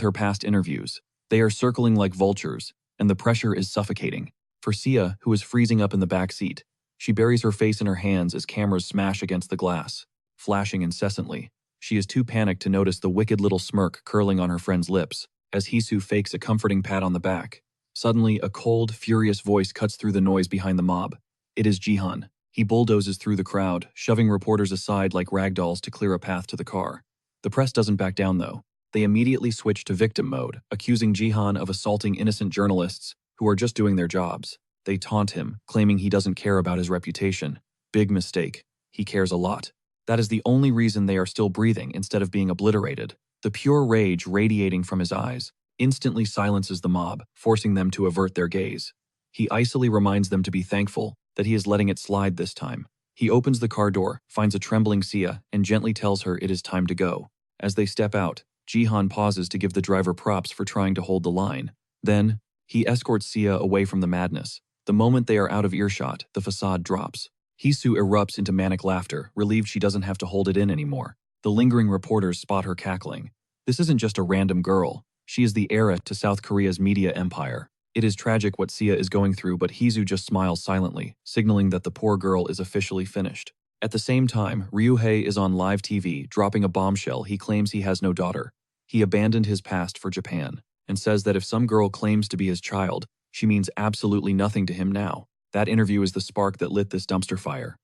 her past interviews, they are circling like vultures, and the pressure is suffocating. For Sia, who is freezing up in the back seat, she buries her face in her hands as cameras smash against the glass, flashing incessantly. She is too panicked to notice the wicked little smirk curling on her friend's lips, as Hisu fakes a comforting pat on the back. Suddenly, a cold, furious voice cuts through the noise behind the mob. It is Jihan. He bulldozes through the crowd, shoving reporters aside like ragdolls to clear a path to the car. The press doesn't back down, though. They immediately switch to victim mode, accusing Jihan of assaulting innocent journalists who are just doing their jobs. They taunt him, claiming he doesn't care about his reputation. Big mistake. He cares a lot. That is the only reason they are still breathing instead of being obliterated. The pure rage radiating from his eyes instantly silences the mob, forcing them to avert their gaze. He icily reminds them to be thankful that he is letting it slide this time. He opens the car door, finds a trembling Sia, and gently tells her it is time to go. As they step out, Jihan pauses to give the driver props for trying to hold the line. Then, he escorts Sia away from the madness. The moment they are out of earshot, the facade drops. Hisu erupts into manic laughter, relieved she doesn't have to hold it in anymore. The lingering reporters spot her cackling. This isn't just a random girl. She is the heir to South Korea's media empire. It is tragic what Sia is going through, but Hisu just smiles silently, signaling that the poor girl is officially finished. At the same time, Ryuhei is on live TV, dropping a bombshell. He claims he has no daughter. He abandoned his past for Japan, and says that if some girl claims to be his child, she means absolutely nothing to him now. That interview is the spark that lit this dumpster fire.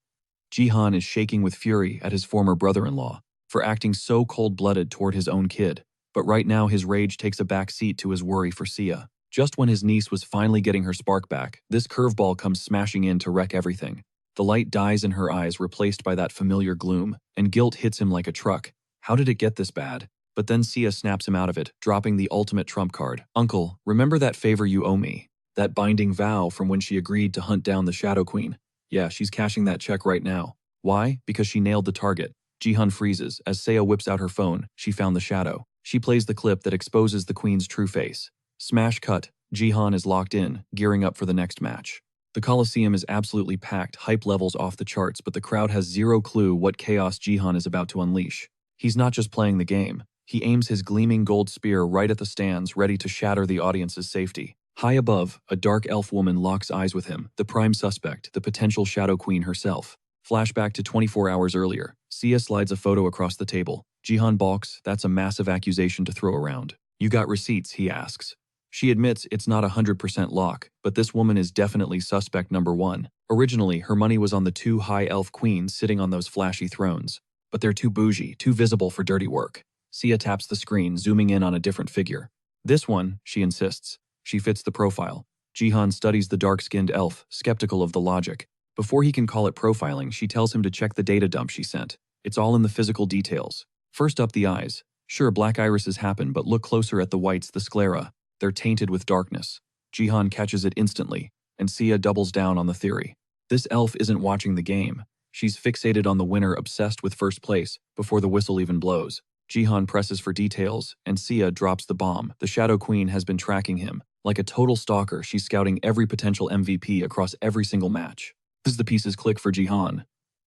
Jihan is shaking with fury at his former brother-in-law for acting so cold-blooded toward his own kid, but right now his rage takes a back seat to his worry for Sia. Just when his niece was finally getting her spark back, this curveball comes smashing in to wreck everything. The light dies in her eyes, replaced by that familiar gloom, and guilt hits him like a truck. How did it get this bad? But then Sia snaps him out of it, dropping the ultimate trump card. Uncle, remember that favor you owe me? That binding vow from when she agreed to hunt down the Shadow Queen. Yeah, she's cashing that check right now. Why? Because she nailed the target. Jihan freezes as Seiya whips out her phone. She found the shadow. She plays the clip that exposes the queen's true face. Smash cut. Jihan is locked in, gearing up for the next match. The Coliseum is absolutely packed, hype levels off the charts, but the crowd has zero clue what chaos Jihan is about to unleash. He's not just playing the game. He aims his gleaming gold spear right at the stands, ready to shatter the audience's safety. High above, a dark elf woman locks eyes with him, the prime suspect, the potential Shadow Queen herself. Flashback to 24 hours earlier. Sia slides a photo across the table. Jihan balks. That's a massive accusation to throw around. You got receipts, he asks. She admits it's not 100% lock, but this woman is definitely suspect number one. Originally, her money was on the two high elf queens sitting on those flashy thrones. But they're too bougie, too visible for dirty work. Sia taps the screen, zooming in on a different figure. This one, she insists. She fits the profile. Jihan studies the dark-skinned elf, skeptical of the logic. Before he can call it profiling, she tells him to check the data dump she sent. It's all in the physical details. First up, the eyes. Sure, black irises happen, but look closer at the whites, the sclera. They're tainted with darkness. Jihan catches it instantly, and Sia doubles down on the theory. This elf isn't watching the game. She's fixated on the winner, obsessed with first place, before the whistle even blows. Jihan presses for details, and Sia drops the bomb. The Shadow Queen has been tracking him. Like a total stalker, she's scouting every potential MVP across every single match. As the pieces click for Jihan,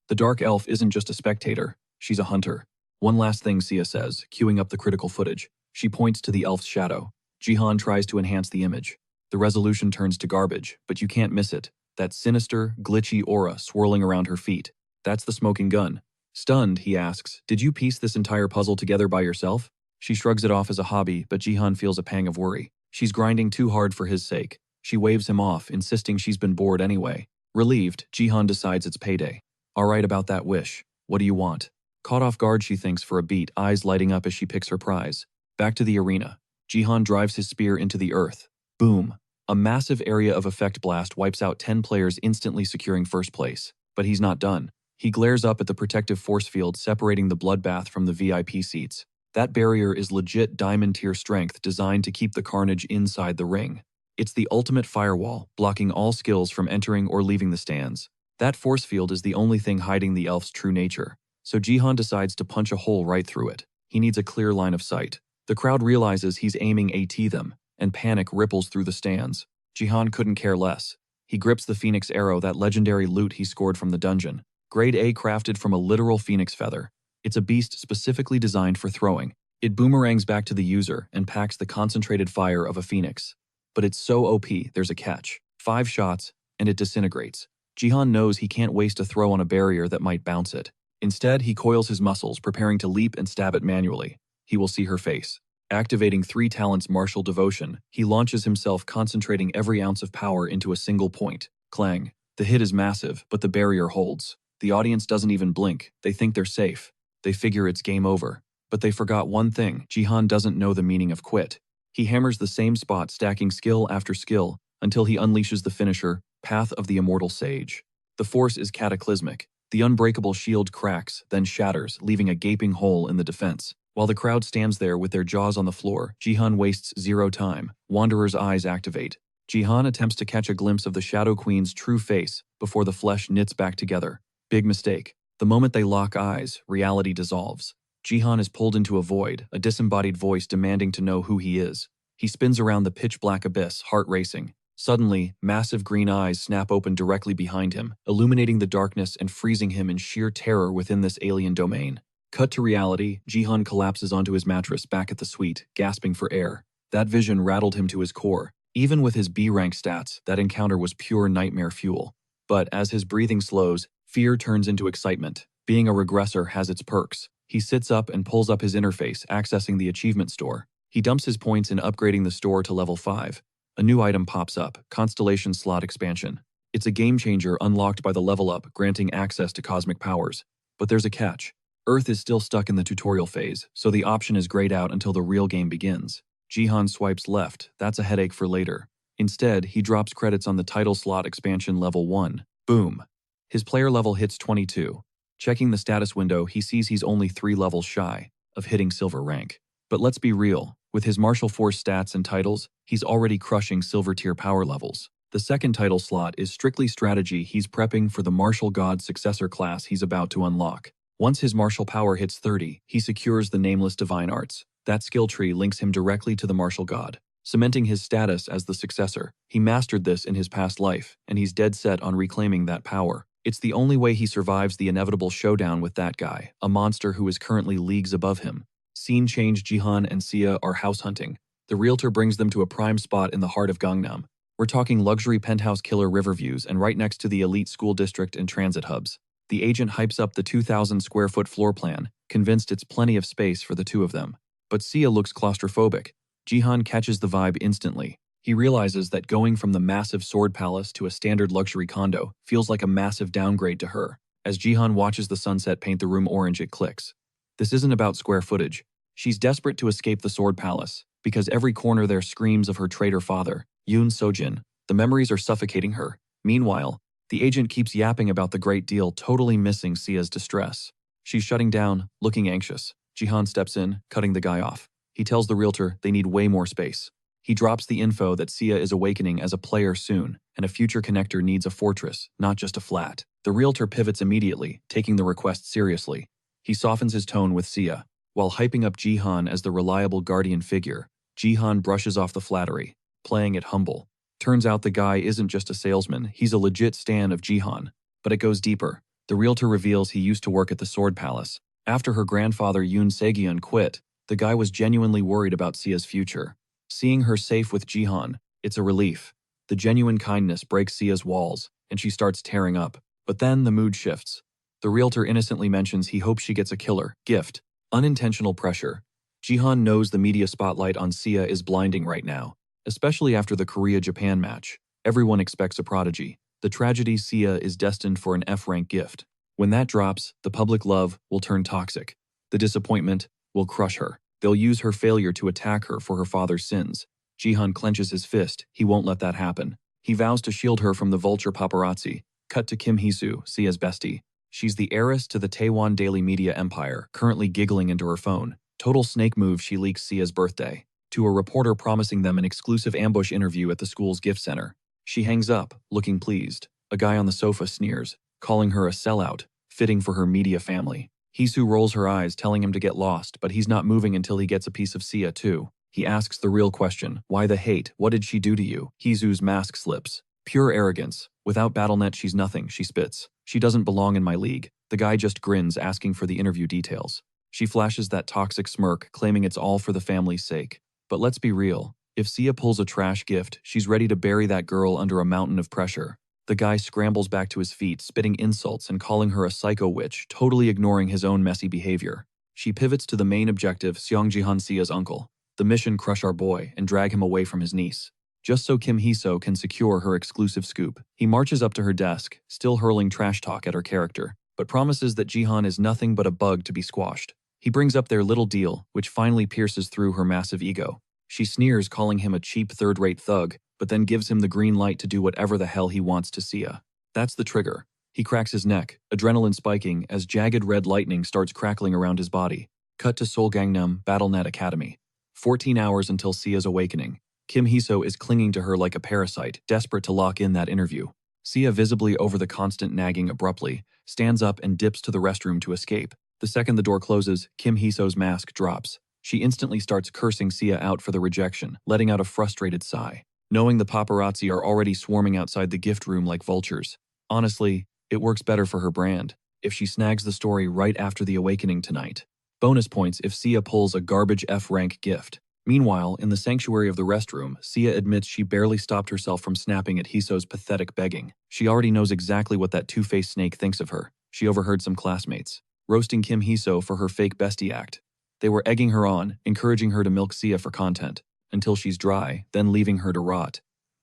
the dark elf isn't just a spectator, she's a hunter. One last thing, Sia says, queuing up the critical footage. She points to the elf's shadow. Jihan tries to enhance the image. The resolution turns to garbage, but you can't miss it. That sinister, glitchy aura swirling around her feet. That's the smoking gun. Stunned, he asks, did you piece this entire puzzle together by yourself? She shrugs it off as a hobby, but Jihan feels a pang of worry. She's grinding too hard for his sake. She waves him off, insisting she's been bored anyway. Relieved, Jihan decides it's payday. All right about that wish. What do you want? Caught off guard, she thinks for a beat, eyes lighting up as she picks her prize. Back to the arena. Jihan drives his spear into the earth. Boom. A massive area of effect blast wipes out 10 players, instantly securing first place. But he's not done. He glares up at the protective force field separating the bloodbath from the VIP seats. That barrier is legit diamond tier strength, designed to keep the carnage inside the ring. It's the ultimate firewall, blocking all skills from entering or leaving the stands. That force field is the only thing hiding the elf's true nature. So Jihan decides to punch a hole right through it. He needs a clear line of sight. The crowd realizes he's aiming at them, and panic ripples through the stands. Jihan couldn't care less. He grips the Phoenix Arrow, that legendary loot he scored from the dungeon. Grade A, crafted from a literal phoenix feather. It's a beast specifically designed for throwing. It boomerangs back to the user and packs the concentrated fire of a phoenix. But it's so OP, there's a catch. 5 shots, and it disintegrates. Jihan knows he can't waste a throw on a barrier that might bounce it. Instead, he coils his muscles, preparing to leap and stab it manually. He will see her face. Activating 3 talents martial devotion, he launches himself, concentrating every ounce of power into a single point. Clang. The hit is massive, but the barrier holds. The audience doesn't even blink. They think they're safe. They figure it's game over. But they forgot one thing. Jihan doesn't know the meaning of quit. He hammers the same spot, stacking skill after skill, until he unleashes the finisher, Path of the Immortal Sage. The force is cataclysmic. The unbreakable shield cracks, then shatters, leaving a gaping hole in the defense. While the crowd stands there with their jaws on the floor, Jihan wastes 0 time. Wanderer's eyes activate. Jihan attempts to catch a glimpse of the Shadow Queen's true face before the flesh knits back together. Big mistake. The moment they lock eyes, reality dissolves. Jihan is pulled into a void, a disembodied voice demanding to know who he is. He spins around the pitch-black abyss, heart racing. Suddenly, massive green eyes snap open directly behind him, illuminating the darkness and freezing him in sheer terror within this alien domain. Cut to reality, Jihan collapses onto his mattress back at the suite, gasping for air. That vision rattled him to his core. Even with his B-rank stats, that encounter was pure nightmare fuel. But as his breathing slows, fear turns into excitement. Being a regressor has its perks. He sits up and pulls up his interface, accessing the achievement store. He dumps his points in upgrading the store to level 5. A new item pops up, Constellation Slot Expansion. It's a game changer unlocked by the level up, granting access to cosmic powers. But there's a catch. Earth is still stuck in the tutorial phase, so the option is grayed out until the real game begins. Jihan swipes left, that's a headache for later. Instead, he drops credits on the title slot expansion level 1. Boom. His player level hits 22. Checking the status window, he sees he's only 3 levels shy of hitting silver rank. But let's be real, with his martial force stats and titles, he's already crushing silver tier power levels. The second title slot is strictly strategy. He's prepping for the martial god successor class he's about to unlock. Once his martial power hits 30, he secures the nameless divine arts. That skill tree links him directly to the martial god, cementing his status as the successor. He mastered this in his past life, and he's dead set on reclaiming that power. It's the only way he survives the inevitable showdown with that guy, a monster who is currently leagues above him. Scene change. Jihan and Sia are house hunting. The realtor brings them to a prime spot in the heart of Gangnam. We're talking luxury penthouse killer river views and right next to the elite school district and transit hubs. The agent hypes up the 2,000 square foot floor plan, convinced it's plenty of space for the two of them. But Sia looks claustrophobic. Jihan catches the vibe instantly. He realizes that going from the massive sword palace to a standard luxury condo feels like a massive downgrade to her. As Jihan watches the sunset paint the room orange, it clicks. This isn't about square footage. She's desperate to escape the sword palace, because every corner there screams of her traitor father, Yoon Sojin. The memories are suffocating her. Meanwhile, the agent keeps yapping about the great deal, totally missing Sia's distress. She's shutting down, looking anxious. Jihan steps in, cutting the guy off. He tells the realtor they need way more space. He drops the info that Sia is awakening as a player soon, and a future connector needs a fortress, not just a flat. The realtor pivots immediately, taking the request seriously. He softens his tone with Sia. While hyping up Jihan as the reliable guardian figure, Jihan brushes off the flattery, playing it humble. Turns out the guy isn't just a salesman, he's a legit stan of Jihan. But it goes deeper. The realtor reveals he used to work at the Sword Palace. After her grandfather Yoon Segion quit, the guy was genuinely worried about Sia's future. Seeing her safe with Jihan, it's a relief. The genuine kindness breaks Sia's walls, and she starts tearing up. But then the mood shifts. The realtor innocently mentions he hopes she gets a killer gift. Unintentional pressure. Jihan knows the media spotlight on Sia is blinding right now, especially after the Korea-Japan match. Everyone expects a prodigy. The tragedy, Sia is destined for an F-rank gift. When that drops, the public love will turn toxic. The disappointment will crush her. They'll use her failure to attack her for her father's sins. Jihan clenches his fist. He won't let that happen. He vows to shield her from the vulture paparazzi. Cut to Kim Hee-soo, Sia's bestie. She's the heiress to the Taiwan daily media empire, currently giggling into her phone. Total snake move. She leaks Sia's birthday to a reporter, promising them an exclusive ambush interview at the school's gift center. She hangs up, looking pleased. A guy on the sofa sneers, calling her a sellout, fitting for her media family. Hee-soo rolls her eyes, telling him to get lost, but he's not moving until he gets a piece of Sia too. He asks the real question, why the hate? What did she do to you? Hee-soo's mask slips. Pure arrogance. Without BattleNet she's nothing, she spits. She doesn't belong in my league. The guy just grins, asking for the interview details. She flashes that toxic smirk, claiming it's all for the family's sake. But let's be real. If Sia pulls a trash gift, she's ready to bury that girl under a mountain of pressure. The guy scrambles back to his feet, spitting insults and calling her a psycho witch, totally ignoring his own messy behavior. She pivots to the main objective, Seong Jihan, Sia's uncle. The mission: crush our boy and drag him away from his niece. Just so Kim Hee-soo can secure her exclusive scoop. He marches up to her desk, still hurling trash talk at her character, but promises that Jihan is nothing but a bug to be squashed. He brings up their little deal, which finally pierces through her massive ego. She sneers, calling him a cheap third-rate thug, but then gives him the green light to do whatever the hell he wants to Sia. That's the trigger. He cracks his neck, adrenaline spiking as jagged red lightning starts crackling around his body. Cut to Seoul Gangnam BattleNet Academy. 14 hours until Sia's awakening. Kim Hee-soo is clinging to her like a parasite, desperate to lock in that interview. Sia, visibly over the constant nagging, abruptly stands up and dips to the restroom to escape. The second the door closes, Kim Hee-soo's mask drops. She instantly starts cursing Sia out for the rejection, letting out a frustrated sigh. knowing the paparazzi are already swarming outside the gift room like vultures. Honestly, it works better for her brand if she snags the story right after the awakening tonight. Bonus points if Sia pulls a garbage F-rank gift. Meanwhile, in the sanctuary of the restroom, Sia admits she barely stopped herself from snapping at Hiso's pathetic begging. She already knows exactly what that two-faced snake thinks of her. She overheard some classmates roasting Kim Hiso for her fake bestie act. They were egging her on, encouraging her to milk Sia for content, until she's dry, then leaving her to rot.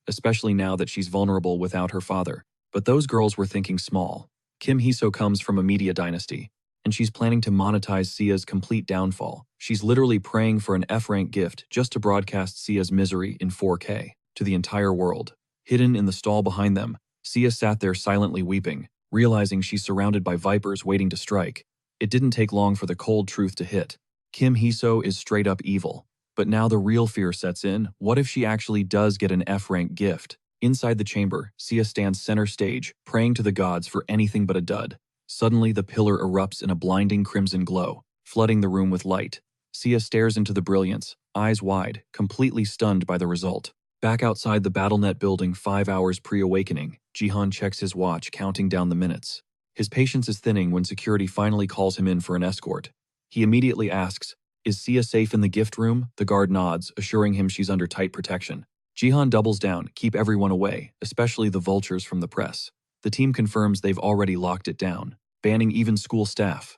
Especially now that she's vulnerable without her father. But those girls were thinking small. Kim Hiso comes from a media dynasty, and she's planning to monetize Sia's complete downfall. She's literally praying for an F-rank gift just to broadcast Sia's misery in 4K to the entire world. Hidden in the stall behind them, Sia sat there silently weeping, realizing she's surrounded by vipers waiting to strike. It didn't take long for the cold truth to hit. Kim Hiso is straight up evil. But now the real fear sets in. What if she actually does get an F-rank gift? Inside the chamber, Sia stands center stage, praying to the gods for anything but a dud. Suddenly, the pillar erupts in a blinding crimson glow, flooding the room with light. Sia stares into the brilliance, eyes wide, completely stunned by the result. Back outside the BattleNet building 5 hours pre-awakening, Jihan checks his watch, counting down the minutes. His patience is thinning when security finally calls him in for an escort. He immediately asks, "Is Sia safe in the gift room?" The guard nods, assuring him she's under tight protection. Jihan doubles down, keep everyone away, especially the vultures from the press. The team confirms they've already locked it down, banning even school staff.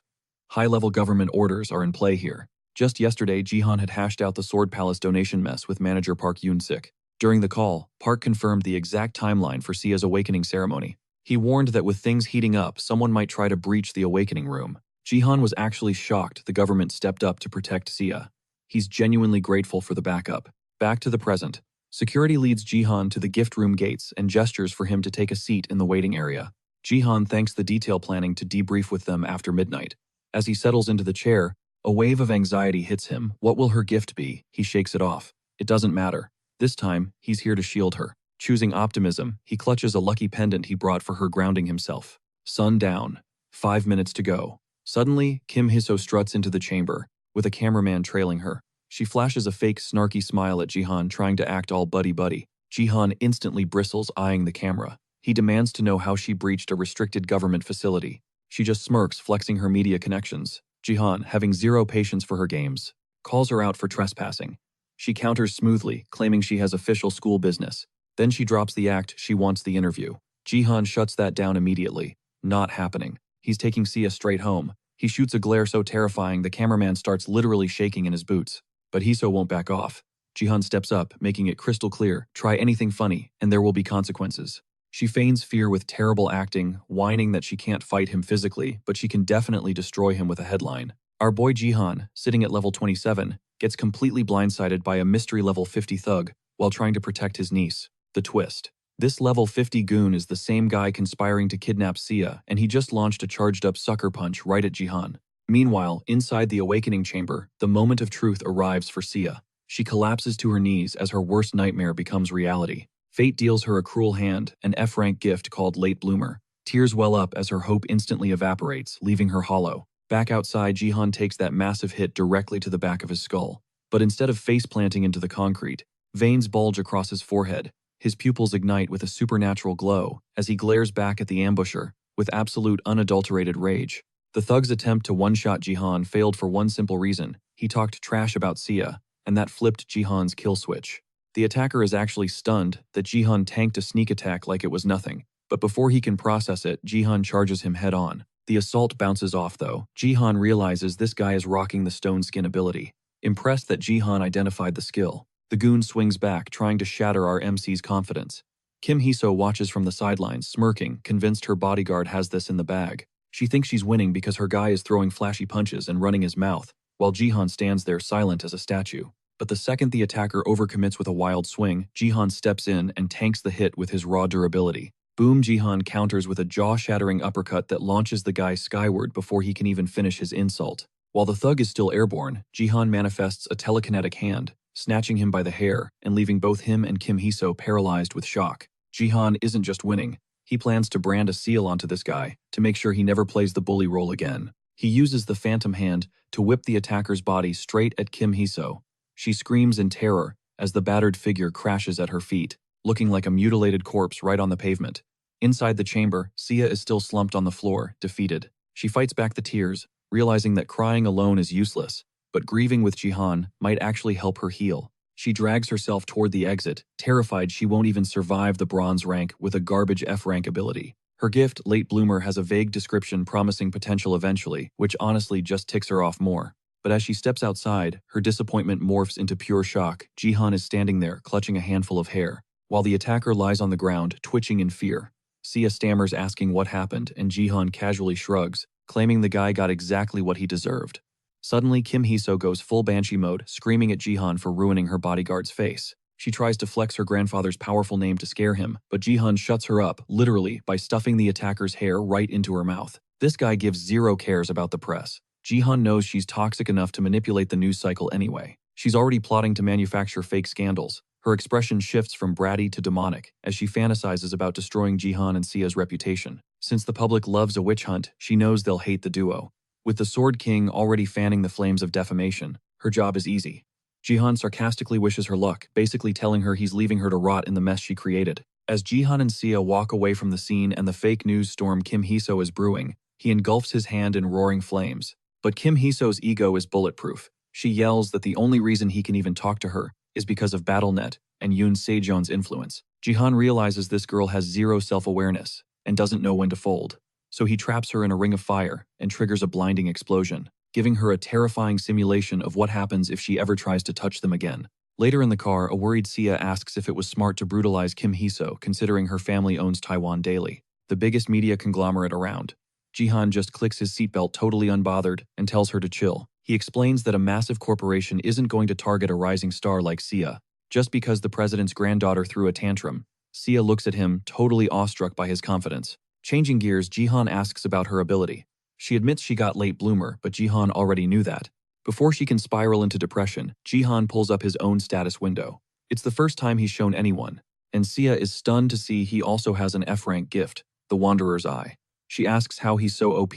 High-level government orders are in play here. Just yesterday, Jihan had hashed out the Sword Palace donation mess with manager Park Yoon-sik. During the call, Park confirmed the exact timeline for Sia's awakening ceremony. He warned that with things heating up, someone might try to breach the awakening room. Jihan was actually shocked the government stepped up to protect Sia. He's genuinely grateful for the backup. Back to the present. Security leads Jihan to the gift room gates and gestures for him to take a seat in the waiting area. Jihan thanks the detail planning to debrief with them after midnight. As he settles into the chair, a wave of anxiety hits him. What will her gift be? He shakes it off. It doesn't matter. This time, he's here to shield her. Choosing optimism, he clutches a lucky pendant he brought for her, grounding himself. Sun down. 5 minutes to go. Suddenly, Kim Hiso struts into the chamber, with a cameraman trailing her. She flashes a fake snarky smile at Jihan, trying to act all buddy-buddy. Jihan instantly bristles, eyeing the camera. He demands to know how she breached a restricted government facility. She just smirks, flexing her media connections. Jihan, having zero patience for her games, calls her out for trespassing. She counters smoothly, claiming she has official school business. Then she drops the act, she wants the interview. Jihan shuts that down immediately. Not happening. He's taking Sia straight home. He shoots a glare so terrifying the cameraman starts literally shaking in his boots. But Hiso won't back off. Jihan steps up, making it crystal clear, try anything funny, and there will be consequences. She feigns fear with terrible acting, whining that she can't fight him physically, but she can definitely destroy him with a headline. Our boy Jihan, sitting at level 27, gets completely blindsided by a mystery level 50 thug while trying to protect his niece. The twist. This level 50 goon is the same guy conspiring to kidnap Sia, and he just launched a charged-up sucker punch right at Jihan. Meanwhile, inside the awakening chamber, the moment of truth arrives for Sia. She collapses to her knees as her worst nightmare becomes reality. Fate deals her a cruel hand, an F-rank gift called Late Bloomer. Tears well up as her hope instantly evaporates, leaving her hollow. Back outside, Jihan takes that massive hit directly to the back of his skull. But instead of face-planting into the concrete, veins bulge across his forehead. His pupils ignite with a supernatural glow as he glares back at the ambusher with absolute unadulterated rage. The thug's attempt to one-shot Jihan failed for one simple reason. He talked trash about Sia, and that flipped Jihan's kill switch. The attacker is actually stunned that Jihan tanked a sneak attack like it was nothing, but before he can process it, Jihan charges him head-on. The assault bounces off though. Jihan realizes this guy is rocking the stone skin ability. Impressed that Jihan identified the skill, the goon swings back, trying to shatter our MC's confidence. Kim Hiso watches from the sidelines, smirking, convinced her bodyguard has this in the bag. She thinks she's winning because her guy is throwing flashy punches and running his mouth, while Jihan stands there silent as a statue. But the second the attacker overcommits with a wild swing, Jihan steps in and tanks the hit with his raw durability. Boom! Jihan counters with a jaw-shattering uppercut that launches the guy skyward before he can even finish his insult. While the thug is still airborne, Jihan manifests a telekinetic hand, snatching him by the hair and leaving both him and Kim Hiso paralyzed with shock. Jihan isn't just winning. He plans to brand a seal onto this guy to make sure he never plays the bully role again. He uses the phantom hand to whip the attacker's body straight at Kim Hiso. She screams in terror as the battered figure crashes at her feet. looking like a mutilated corpse right on the pavement. Inside the chamber, Sia is still slumped on the floor, defeated. She fights back the tears, realizing that crying alone is useless, but grieving with Jihan might actually help her heal. She drags herself toward the exit, terrified she won't even survive the bronze rank with a garbage F rank ability. Her gift, Late Bloomer, has a vague description promising potential eventually, which honestly just ticks her off more. But as she steps outside, her disappointment morphs into pure shock. Jihan is standing there, clutching a handful of hair, while the attacker lies on the ground, twitching in fear. Sia stammers asking what happened, and Jihan casually shrugs, claiming the guy got exactly what he deserved. Suddenly, Kim Hee-so goes full banshee mode, screaming at Jihan for ruining her bodyguard's face. She tries to flex her grandfather's powerful name to scare him, but Jihan shuts her up, literally, by stuffing the attacker's hair right into her mouth. This guy gives zero cares about the press. Jihan knows she's toxic enough to manipulate the news cycle anyway. She's already plotting to manufacture fake scandals. Her expression shifts from bratty to demonic as she fantasizes about destroying Jihan and Sia's reputation. Since the public loves a witch hunt, she knows they'll hate the duo. With the Sword King already fanning the flames of defamation, her job is easy. Jihan sarcastically wishes her luck, basically telling her he's leaving her to rot in the mess she created. As Jihan and Sia walk away from the scene and the fake news storm Kim Hee-so is brewing, he engulfs his hand in roaring flames. But Kim Hee-so's ego is bulletproof. She yells that the only reason he can even talk to her is because of BattleNet and Yoon Sejeon's influence. Jihan realizes this girl has zero self-awareness and doesn't know when to fold. So he traps her in a ring of fire and triggers a blinding explosion, giving her a terrifying simulation of what happens if she ever tries to touch them again. Later in the car, a worried Sia asks if it was smart to brutalize Kim Hee-so, considering her family owns Taiwan Daily, the biggest media conglomerate around. Jihan just clicks his seatbelt totally unbothered and tells her to chill. He explains that a massive corporation isn't going to target a rising star like Sia, just because the president's granddaughter threw a tantrum. Sia looks at him, totally awestruck by his confidence. Changing gears, Jihan asks about her ability. She admits she got Late Bloomer, but Jihan already knew that. Before she can spiral into depression, Jihan pulls up his own status window. It's the first time he's shown anyone, and Sia is stunned to see he also has an F-rank gift, the Wanderer's Eye. She asks how he's so OP,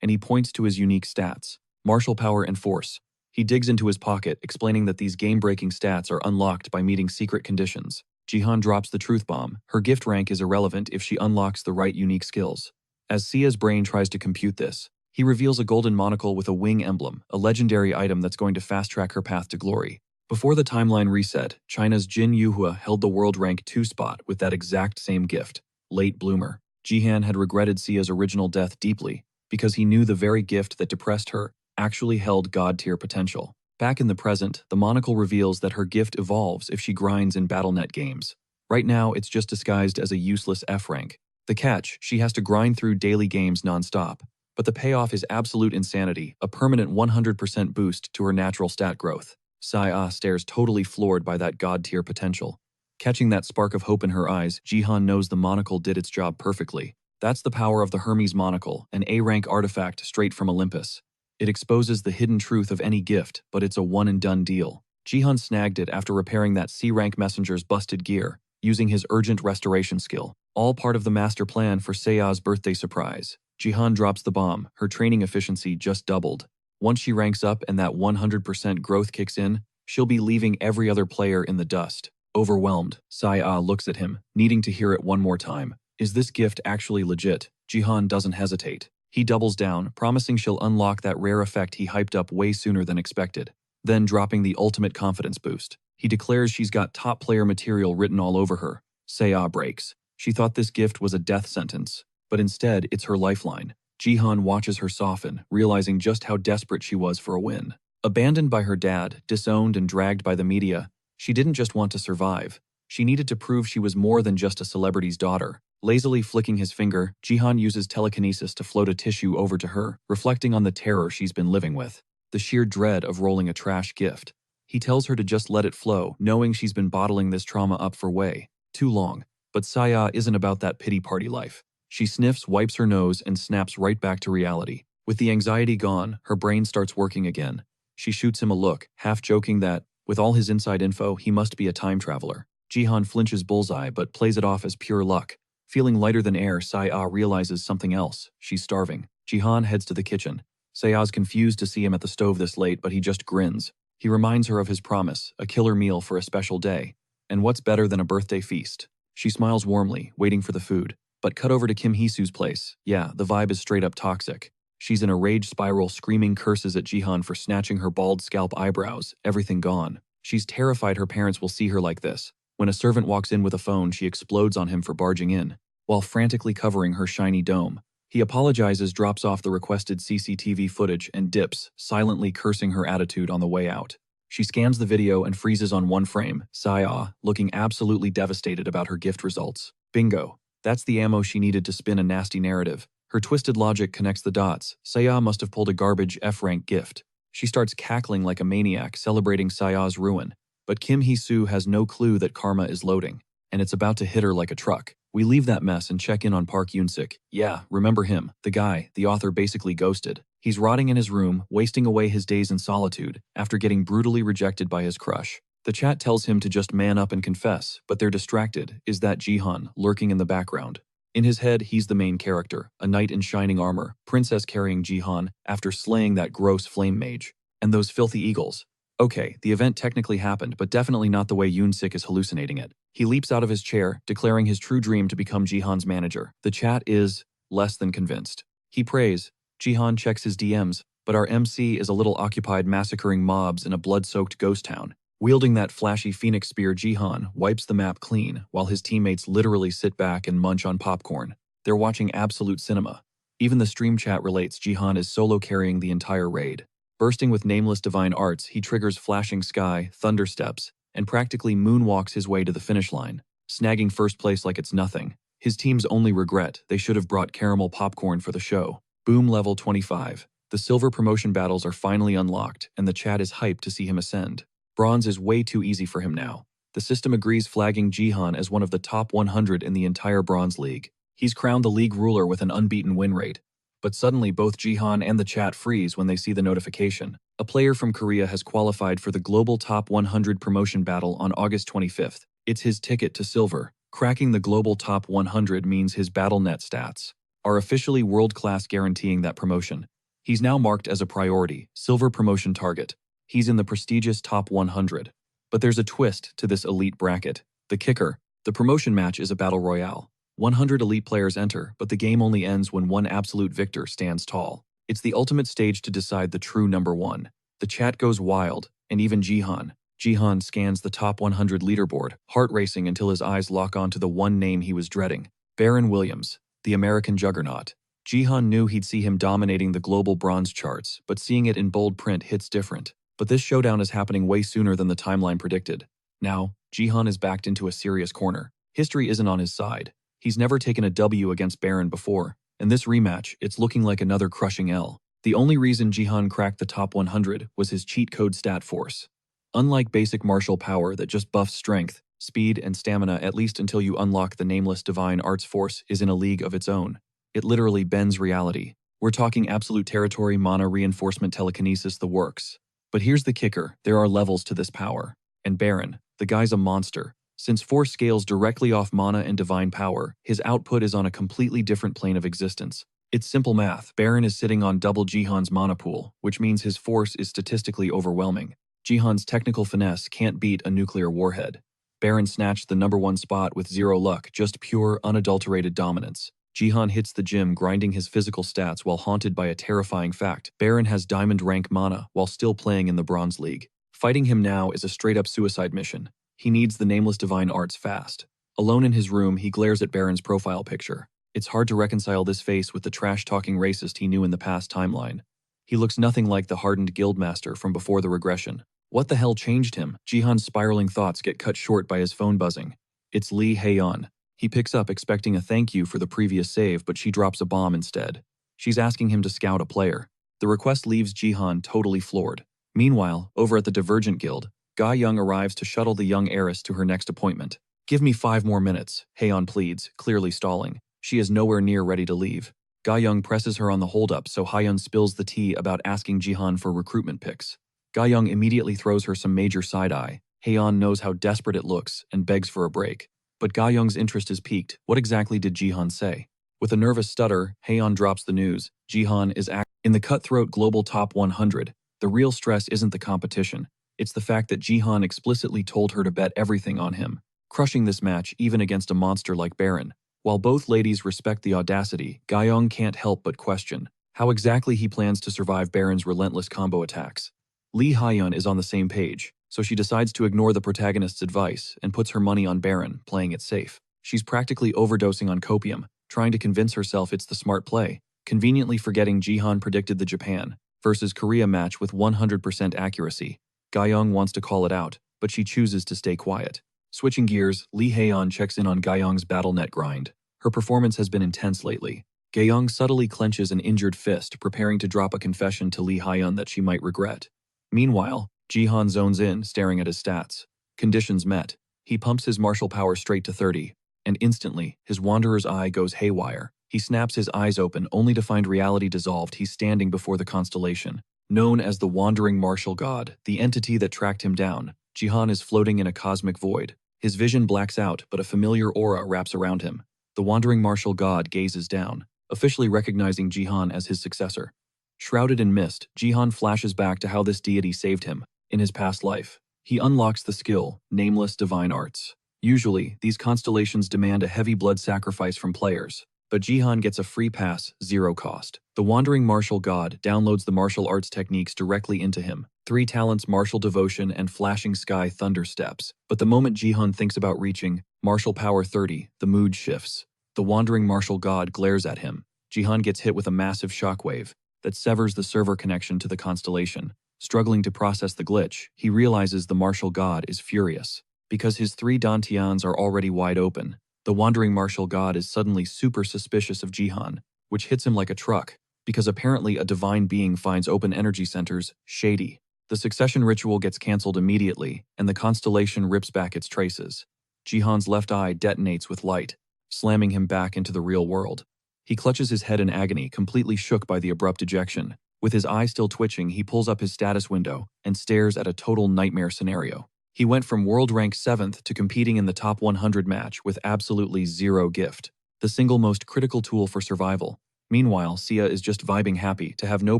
and he points to his unique stats, martial power and force. He digs into his pocket, explaining that these game-breaking stats are unlocked by meeting secret conditions. Jihan drops the truth bomb. Her gift rank is irrelevant if she unlocks the right unique skills. As Sia's brain tries to compute this, he reveals a golden monocle with a wing emblem, a legendary item that's going to fast-track her path to glory. Before the timeline reset, China's Jin Yuhua held the world rank 2 spot with that exact same gift, Late Bloomer. Jihan had regretted Sia's original death deeply, because he knew the very gift that depressed her actually held god-tier potential. Back in the present, the monocle reveals that her gift evolves if she grinds in BattleNet games. Right now, it's just disguised as a useless F rank. The catch, she has to grind through daily games non-stop. But the payoff is absolute insanity, a permanent 100% boost to her natural stat growth. Sia stares totally floored by that god-tier potential. Catching that spark of hope in her eyes, Jihan knows the monocle did its job perfectly. That's the power of the Hermes monocle, an A-rank artifact straight from Olympus. It exposes the hidden truth of any gift, but it's a one-and-done deal. Jihan snagged it after repairing that C-rank messenger's busted gear, using his urgent restoration skill, all part of the master plan for Sea's birthday surprise. Jihan drops the bomb, her training efficiency just doubled. Once she ranks up and that 100% growth kicks in, she'll be leaving every other player in the dust. Overwhelmed, Sia looks at him, needing to hear it one more time. Is this gift actually legit? Jihan doesn't hesitate. He doubles down, promising she'll unlock that rare effect he hyped up way sooner than expected. Then dropping the ultimate confidence boost. He declares she's got top player material written all over her. Sia breaks. She thought this gift was a death sentence, but instead it's her lifeline. Jihan watches her soften, realizing just how desperate she was for a win. Abandoned by her dad, disowned and dragged by the media, she didn't just want to survive. She needed to prove she was more than just a celebrity's daughter. Lazily flicking his finger, Jihan uses telekinesis to float a tissue over to her, reflecting on the terror she's been living with. The sheer dread of rolling a trash gift. He tells her to just let it flow, knowing she's been bottling this trauma up for way too long. But Sia isn't about that pity party life. She sniffs, wipes her nose, and snaps right back to reality. With the anxiety gone, her brain starts working again. She shoots him a look, half joking that, with all his inside info, he must be a time traveler. Jihan flinches bullseye but plays it off as pure luck. Feeling lighter than air, Sia realizes something else. She's starving. Jihan heads to the kitchen. Sia's confused to see him at the stove this late, but he just grins. He reminds her of his promise, a killer meal for a special day. And what's better than a birthday feast? She smiles warmly, waiting for the food. But cut over to Kim Hee-soo's place. Yeah, the vibe is straight up toxic. She's in a rage spiral, screaming curses at Jihan for snatching her bald scalp eyebrows, everything gone. She's terrified her parents will see her like this. When a servant walks in with a phone, she explodes on him for barging in, while frantically covering her shiny dome. He apologizes, drops off the requested CCTV footage, and dips, silently cursing her attitude on the way out. She scans the video and freezes on one frame, Saya, looking absolutely devastated about her gift results. Bingo. That's the ammo she needed to spin a nasty narrative. Her twisted logic connects the dots. Saya must have pulled a garbage F-rank gift. She starts cackling like a maniac, celebrating Saya's ruin. But Kim Hee-soo has no clue that karma is loading, and it's about to hit her like a truck. We leave that mess and check in on Park Yoon-sik. Yeah, remember him, the guy the author basically ghosted. He's rotting in his room, wasting away his days in solitude, after getting brutally rejected by his crush. The chat tells him to just man up and confess, but they're distracted. Is that Jihan, lurking in the background? In his head, he's the main character, a knight in shining armor, princess carrying Jihan after slaying that gross flame mage. And those filthy eagles. Okay, the event technically happened, but definitely not the way Yoon-sik is hallucinating it. He leaps out of his chair, declaring his true dream to become Jihan's manager. The chat is less than convinced. He prays. Jihan checks his DMs, but our MC is a little occupied massacring mobs in a blood-soaked ghost town. Wielding that flashy phoenix spear, Jihan wipes the map clean, while his teammates literally sit back and munch on popcorn. They're watching absolute cinema. Even the stream chat relates Jihan is solo carrying the entire raid. Bursting with nameless divine arts, he triggers flashing sky, thunder steps, and practically moonwalks his way to the finish line, snagging first place like it's nothing. His team's only regret, they should have brought caramel popcorn for the show. Boom, level 25. The silver promotion battles are finally unlocked, and the chat is hyped to see him ascend. Bronze is way too easy for him now. The system agrees, flagging Jihan as one of the top 100 in the entire Bronze League. He's crowned the league ruler with an unbeaten win rate. But suddenly both Jihan and the chat freeze when they see the notification. A player from Korea has qualified for the Global Top 100 promotion battle on August 25th. It's his ticket to silver. Cracking the Global Top 100 means his BattleNet stats are officially world-class, guaranteeing that promotion. He's now marked as a priority, silver promotion target. He's in the prestigious top 100. But there's a twist to this elite bracket. The kicker, the promotion match is a battle royale. 100 elite players enter, but the game only ends when one absolute victor stands tall. It's the ultimate stage to decide the true number one. The chat goes wild, and even Jihan scans the top 100 leaderboard, heart racing until his eyes lock onto the one name he was dreading. Baron Williams, the American juggernaut. Jihan knew he'd see him dominating the global bronze charts, but seeing it in bold print hits different. But this showdown is happening way sooner than the timeline predicted. Now, Jihan is backed into a serious corner. History isn't on his side. He's never taken a W against Baron before, and this rematch, it's looking like another crushing L. The only reason Jihan cracked the top 100 was his cheat code stat force. Unlike basic martial power that just buffs strength, speed, and stamina at least until you unlock the nameless divine arts force is in a league of its own. It literally bends reality. We're talking absolute territory, mana, reinforcement, telekinesis, the works. But here's the kicker, there are levels to this power. And Baron, the guy's a monster. Since force scales directly off mana and divine power, his output is on a completely different plane of existence. It's simple math. Baron is sitting on double Jihan's mana pool, which means his force is statistically overwhelming. Jihan's technical finesse can't beat a nuclear warhead. Baron snatched the #1 spot with zero luck, just pure, unadulterated dominance. Jihan hits the gym, grinding his physical stats while haunted by a terrifying fact. Baron has diamond rank mana while still playing in the Bronze League. Fighting him now is a straight-up suicide mission. He needs the nameless divine arts fast. Alone in his room, he glares at Baron's profile picture. It's hard to reconcile this face with the trash-talking racist he knew in the past timeline. He looks nothing like the hardened guildmaster from before the regression. What the hell changed him? Jihan's spiraling thoughts get cut short by his phone buzzing. It's Lee Hae-yeon. He picks up expecting a thank you for the previous save, but she drops a bomb instead. She's asking him to scout a player. The request leaves Jihan totally floored. Meanwhile, over at the Divergent Guild, Ga Young arrives to shuttle the young heiress to her next appointment. Give me 5 more minutes, Hae-yeon pleads, clearly stalling. She is nowhere near ready to leave. Ga Young presses her on the holdup, so Hae-yeon spills the tea about asking Jihan for recruitment picks. Ga Young immediately throws her some major side-eye. Hae-yeon knows how desperate it looks and begs for a break. But Ga Young's interest is piqued. What exactly did Jihan say? With a nervous stutter, Hae-yeon drops the news. Jihan is in the cutthroat global top 100. The real stress isn't the competition. It's the fact that Jihan explicitly told her to bet everything on him, crushing this match even against a monster like Baron. While both ladies respect the audacity, Gyeong can't help but question how exactly he plans to survive Baron's relentless combo attacks. Lee Hyun is on the same page, so she decides to ignore the protagonist's advice and puts her money on Baron, playing it safe. She's practically overdosing on copium, trying to convince herself it's the smart play, conveniently forgetting Jihan predicted the Japan versus Korea match with 100% accuracy. Gyeong wants to call it out, but she chooses to stay quiet. Switching gears, Lee Haeon checks in on Gyeong's BattleNet grind. Her performance has been intense lately. Gyeong subtly clenches an injured fist, preparing to drop a confession to Lee Hyun that she might regret. Meanwhile, Jihan zones in, staring at his stats. Conditions met. He pumps his martial power straight to 30, and instantly, his wanderer's eye goes haywire. He snaps his eyes open only to find reality dissolved. He's standing before the constellation. Known as the Wandering Martial God, the entity that tracked him down, Jihan is floating in a cosmic void. His vision blacks out, but a familiar aura wraps around him. The Wandering Martial God gazes down, officially recognizing Jihan as his successor. Shrouded in mist, Jihan flashes back to how this deity saved him in his past life. He unlocks the skill, Nameless Divine Arts. Usually, these constellations demand a heavy blood sacrifice from players, but Jihan gets a free pass, zero cost. The Wandering Martial God downloads the martial arts techniques directly into him. 3 talents: Martial Devotion and Flashing Sky Thunder Steps. But the moment Jihan thinks about reaching Martial Power 30, the mood shifts. The Wandering Martial God glares at him. Jihan gets hit with a massive shockwave that severs the server connection to the constellation. Struggling to process the glitch, he realizes the Martial God is furious. Because his 3 dantians are already wide open, the Wandering Martial God is suddenly super suspicious of Jihan, which hits him like a truck, because apparently a divine being finds open energy centers shady. The succession ritual gets cancelled immediately, and the constellation rips back its traces. Jihan's left eye detonates with light, slamming him back into the real world. He clutches his head in agony, completely shook by the abrupt ejection. With his eye still twitching, he pulls up his status window and stares at a total nightmare scenario. He went from world rank 7th to competing in the top 100 match with absolutely zero gift, the single most critical tool for survival. Meanwhile, Sia is just vibing happy to have no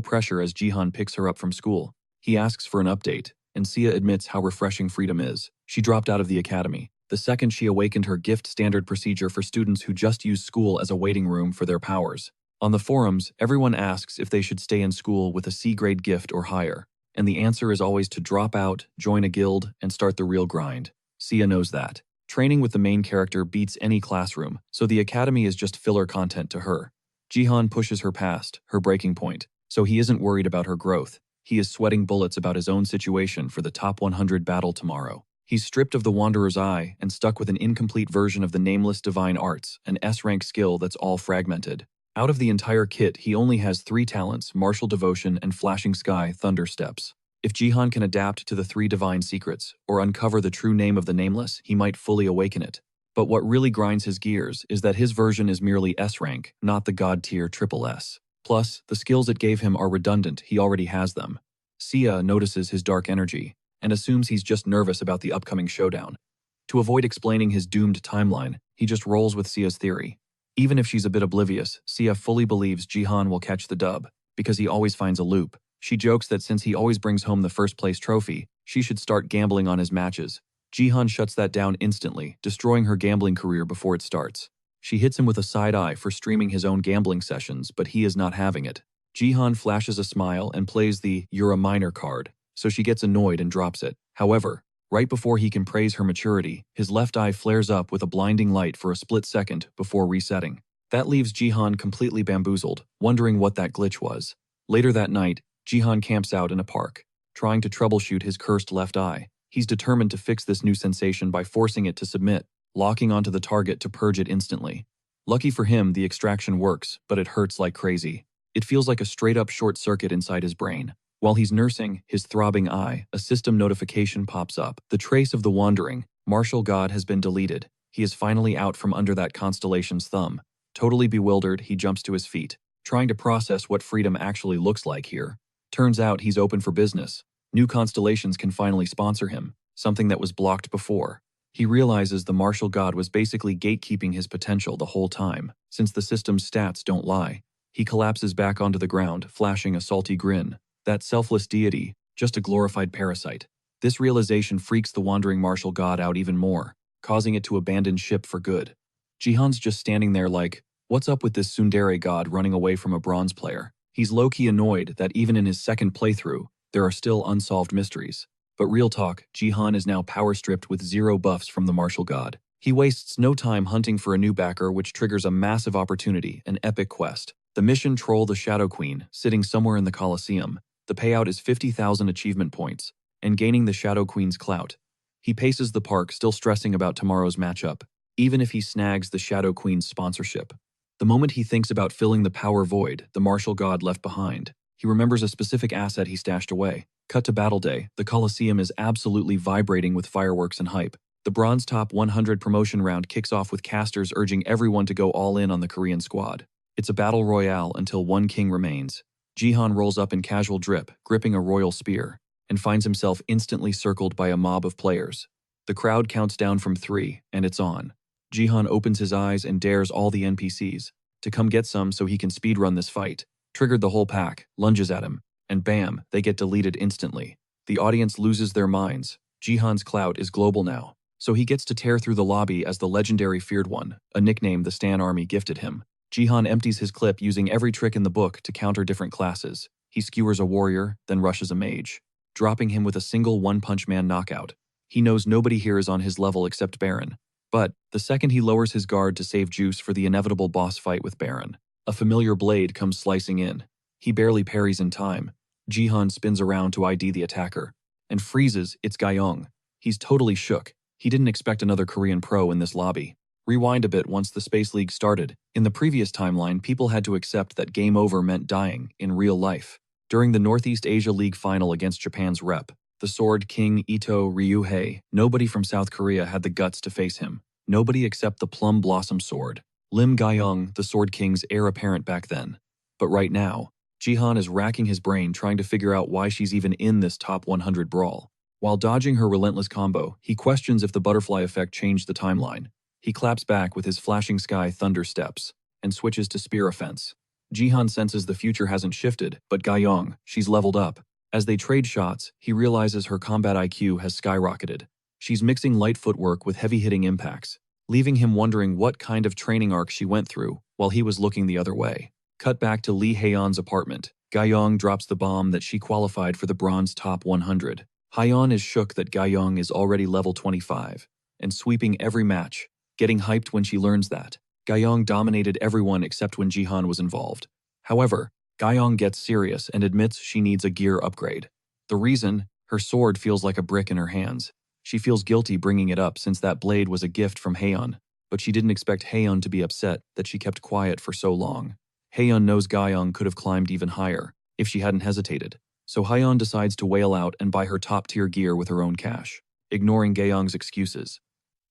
pressure as Jihan picks her up from school. He asks for an update, and Sia admits how refreshing freedom is. She dropped out of the academy the second she awakened her gift standard procedure for students who just use school as a waiting room for their powers. On the forums, everyone asks if they should stay in school with a C-grade gift or higher, and the answer is always to drop out, join a guild, and start the real grind. Sia knows that. Training with the main character beats any classroom, so the academy is just filler content to her. Jihan pushes her past her breaking point, so he isn't worried about her growth. He is sweating bullets about his own situation for the top 100 battle tomorrow. He's stripped of the Wanderer's Eye and stuck with an incomplete version of the Nameless Divine Arts, an S-rank skill that's all fragmented. Out of the entire kit, he only has 3 talents: Martial Devotion and Flashing Sky Thunder Steps. If Jihan can adapt to the 3 divine secrets, or uncover the true name of the Nameless, he might fully awaken it. But what really grinds his gears is that his version is merely S-rank, not the God-tier triple S. Plus, the skills it gave him are redundant, he already has them. Sia notices his dark energy, and assumes he's just nervous about the upcoming showdown. To avoid explaining his doomed timeline, he just rolls with Sia's theory. Even if she's a bit oblivious, Sia fully believes Jihan will catch the dub, because he always finds a loop. She jokes that since he always brings home the first place trophy, she should start gambling on his matches. Jihan shuts that down instantly, destroying her gambling career before it starts. She hits him with a side eye for streaming his own gambling sessions, but he is not having it. Jihan flashes a smile and plays the "you're a minor" card, so she gets annoyed and drops it. However, right before he can praise her maturity, his left eye flares up with a blinding light for a split second before resetting. That leaves Jihan completely bamboozled, wondering what that glitch was. Later that night, Jihan camps out in a park, trying to troubleshoot his cursed left eye. He's determined to fix this new sensation by forcing it to submit, locking onto the target to purge it instantly. Lucky for him, the extraction works, but it hurts like crazy. It feels like a straight-up short circuit inside his brain. While he's nursing his throbbing eye, a system notification pops up. The trace of the Wandering Martial God has been deleted. He is finally out from under that constellation's thumb. Totally bewildered, he jumps to his feet, trying to process what freedom actually looks like here. Turns out he's open for business. New constellations can finally sponsor him, something that was blocked before. He realizes the Martial God was basically gatekeeping his potential the whole time, since the system's stats don't lie. He collapses back onto the ground, flashing a salty grin. That selfless deity, just a glorified parasite. This realization freaks the wandering martial god out even more, causing it to abandon ship for good. Jihan's just standing there like, what's up with this tsundere god running away from a bronze player? He's low-key annoyed that even in his second playthrough, there are still unsolved mysteries. But real talk, Jihan is now power-stripped with 0 buffs from the martial god. He wastes no time hunting for a new backer, which triggers a massive opportunity, an epic quest. The mission: troll the Shadow Queen, sitting somewhere in the Colosseum. The payout is 50,000 achievement points, and gaining the Shadow Queen's clout. He paces the park, still stressing about tomorrow's matchup, even if he snags the Shadow Queen's sponsorship. The moment he thinks about filling the power void the martial god left behind, he remembers a specific asset he stashed away. Cut to battle day. The Colosseum is absolutely vibrating with fireworks and hype. The Bronze Top 100 promotion round kicks off with casters urging everyone to go all in on the Korean squad. It's a battle royale until one king remains. Jihan rolls up in casual drip, gripping a royal spear, and finds himself instantly circled by a mob of players. The crowd counts down from 3, and it's on. Jihan opens his eyes and dares all the NPCs to come get some so he can speedrun this fight. Triggered the whole pack, lunges at him, and bam, they get deleted instantly. The audience loses their minds. Jihan's clout is global now, so he gets to tear through the lobby as the legendary Feared One, a nickname the Stan Army gifted him. Jihan empties his clip using every trick in the book to counter different classes. He skewers a warrior, then rushes a mage, dropping him with a single one-punch man knockout. He knows nobody here is on his level except Baron. But the second he lowers his guard to save juice for the inevitable boss fight with Baron, a familiar blade comes slicing in. He barely parries in time. Jihan spins around to ID the attacker and freezes. It's Gyeong. He's totally shook. He didn't expect another Korean pro in this lobby. Rewind a bit. Once the Space League started, in the previous timeline, people had to accept that game over meant dying in real life. During the Northeast Asia League final against Japan's rep, the Sword King Ito Ryuhei, nobody from South Korea had the guts to face him. Nobody except the Plum Blossom Sword. Lim Gyeong, the Sword King's heir apparent back then. But right now, Jihan is racking his brain trying to figure out why she's even in this top 100 brawl. While dodging her relentless combo, he questions if the butterfly effect changed the timeline. He claps back with his flashing sky thunder steps and switches to spear offense. Jihan senses the future hasn't shifted, but Gyeong, she's leveled up. As they trade shots, he realizes her combat IQ has skyrocketed. She's mixing light footwork with heavy-hitting impacts, leaving him wondering what kind of training arc she went through while he was looking the other way. Cut back to Lee Haeyeon's apartment. Gyeong drops the bomb that she qualified for the Bronze Top 100. Haeyeon is shook that Gyeong is already level 25 and sweeping every match, getting hyped when she learns that. Gyeong dominated everyone except when Jihan was involved. However, Gyeong gets serious and admits she needs a gear upgrade. The reason? Her sword feels like a brick in her hands. She feels guilty bringing it up since that blade was a gift from Haeyeon, but she didn't expect Haeyeon to be upset that she kept quiet for so long. Haeyeon knows Gyeong could have climbed even higher if she hadn't hesitated, so Haeyeon decides to wail out and buy her top-tier gear with her own cash, ignoring Gyeong's excuses.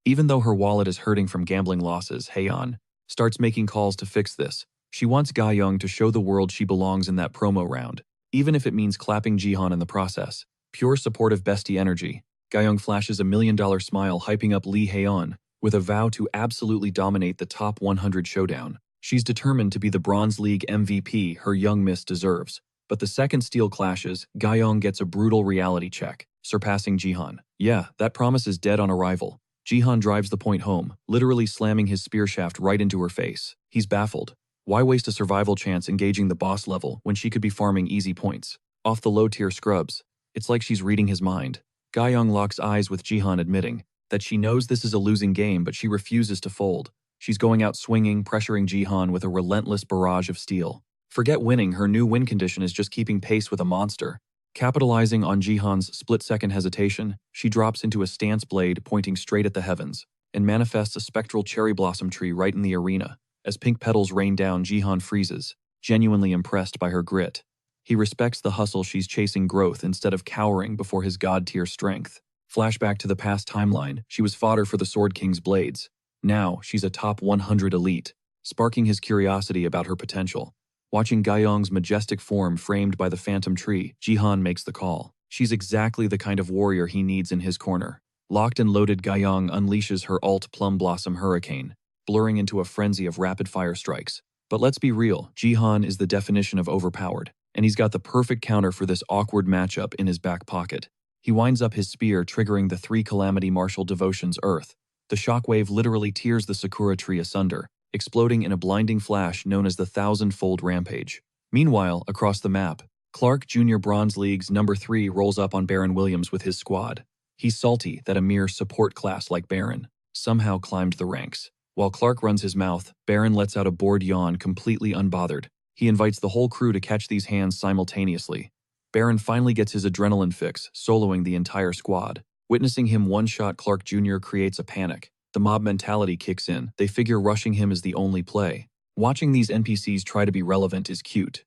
Even though her wallet is hurting from gambling losses, Haeyeon starts making calls to fix this. She wants Gyeong to show the world she belongs in that promo round, even if it means clapping Jihan in the process. Pure supportive bestie energy. Gyeong flashes $1 million smile, hyping up Lee Haeyeon with a vow to absolutely dominate the top 100 showdown. She's determined to be the Bronze League MVP her young miss deserves. But the second steel clashes, Gyeong gets a brutal reality check, surpassing Jihan. Yeah, that promise is dead on arrival. Jihan drives the point home, literally slamming his spear shaft right into her face. He's baffled. Why waste a survival chance engaging the boss level when she could be farming easy points off the low-tier scrubs? It's like she's reading his mind. Gyeong locks eyes with Jihan, admitting that she knows this is a losing game, but she refuses to fold. She's going out swinging, pressuring Jihan with a relentless barrage of steel. Forget winning, her new win condition is just keeping pace with a monster. Capitalizing on Jihan's split-second hesitation, she drops into a stance blade pointing straight at the heavens and manifests a spectral cherry blossom tree right in the arena. As pink petals rain down, Jihan freezes, genuinely impressed by her grit. He respects the hustle. She's chasing growth instead of cowering before his god-tier strength. Flashback to the past timeline, she was fodder for the Sword King's blades. Now, she's a top 100 elite, sparking his curiosity about her potential. Watching Gyeong's majestic form framed by the phantom tree, Jihan makes the call. She's exactly the kind of warrior he needs in his corner. Locked and loaded, Gyeong unleashes her alt Plum Blossom Hurricane, blurring into a frenzy of rapid-fire strikes. But let's be real, Jihan is the definition of overpowered, and he's got the perfect counter for this awkward matchup in his back pocket. He winds up his spear, triggering the 3 calamity martial devotions Earth. The shockwave literally tears the Sakura tree asunder, exploding in a blinding flash known as the 1,000-fold rampage. Meanwhile, across the map, Clark Jr. Bronze League's number 3 rolls up on Baron Williams with his squad. He's salty that a mere support class like Baron somehow climbed the ranks. While Clark runs his mouth, Baron lets out a bored yawn, completely unbothered. He invites the whole crew to catch these hands simultaneously. Baron finally gets his adrenaline fix, soloing the entire squad. Witnessing him one-shot Clark Jr. creates a panic. The mob mentality kicks in. They figure rushing him is the only play. Watching these NPCs try to be relevant is cute.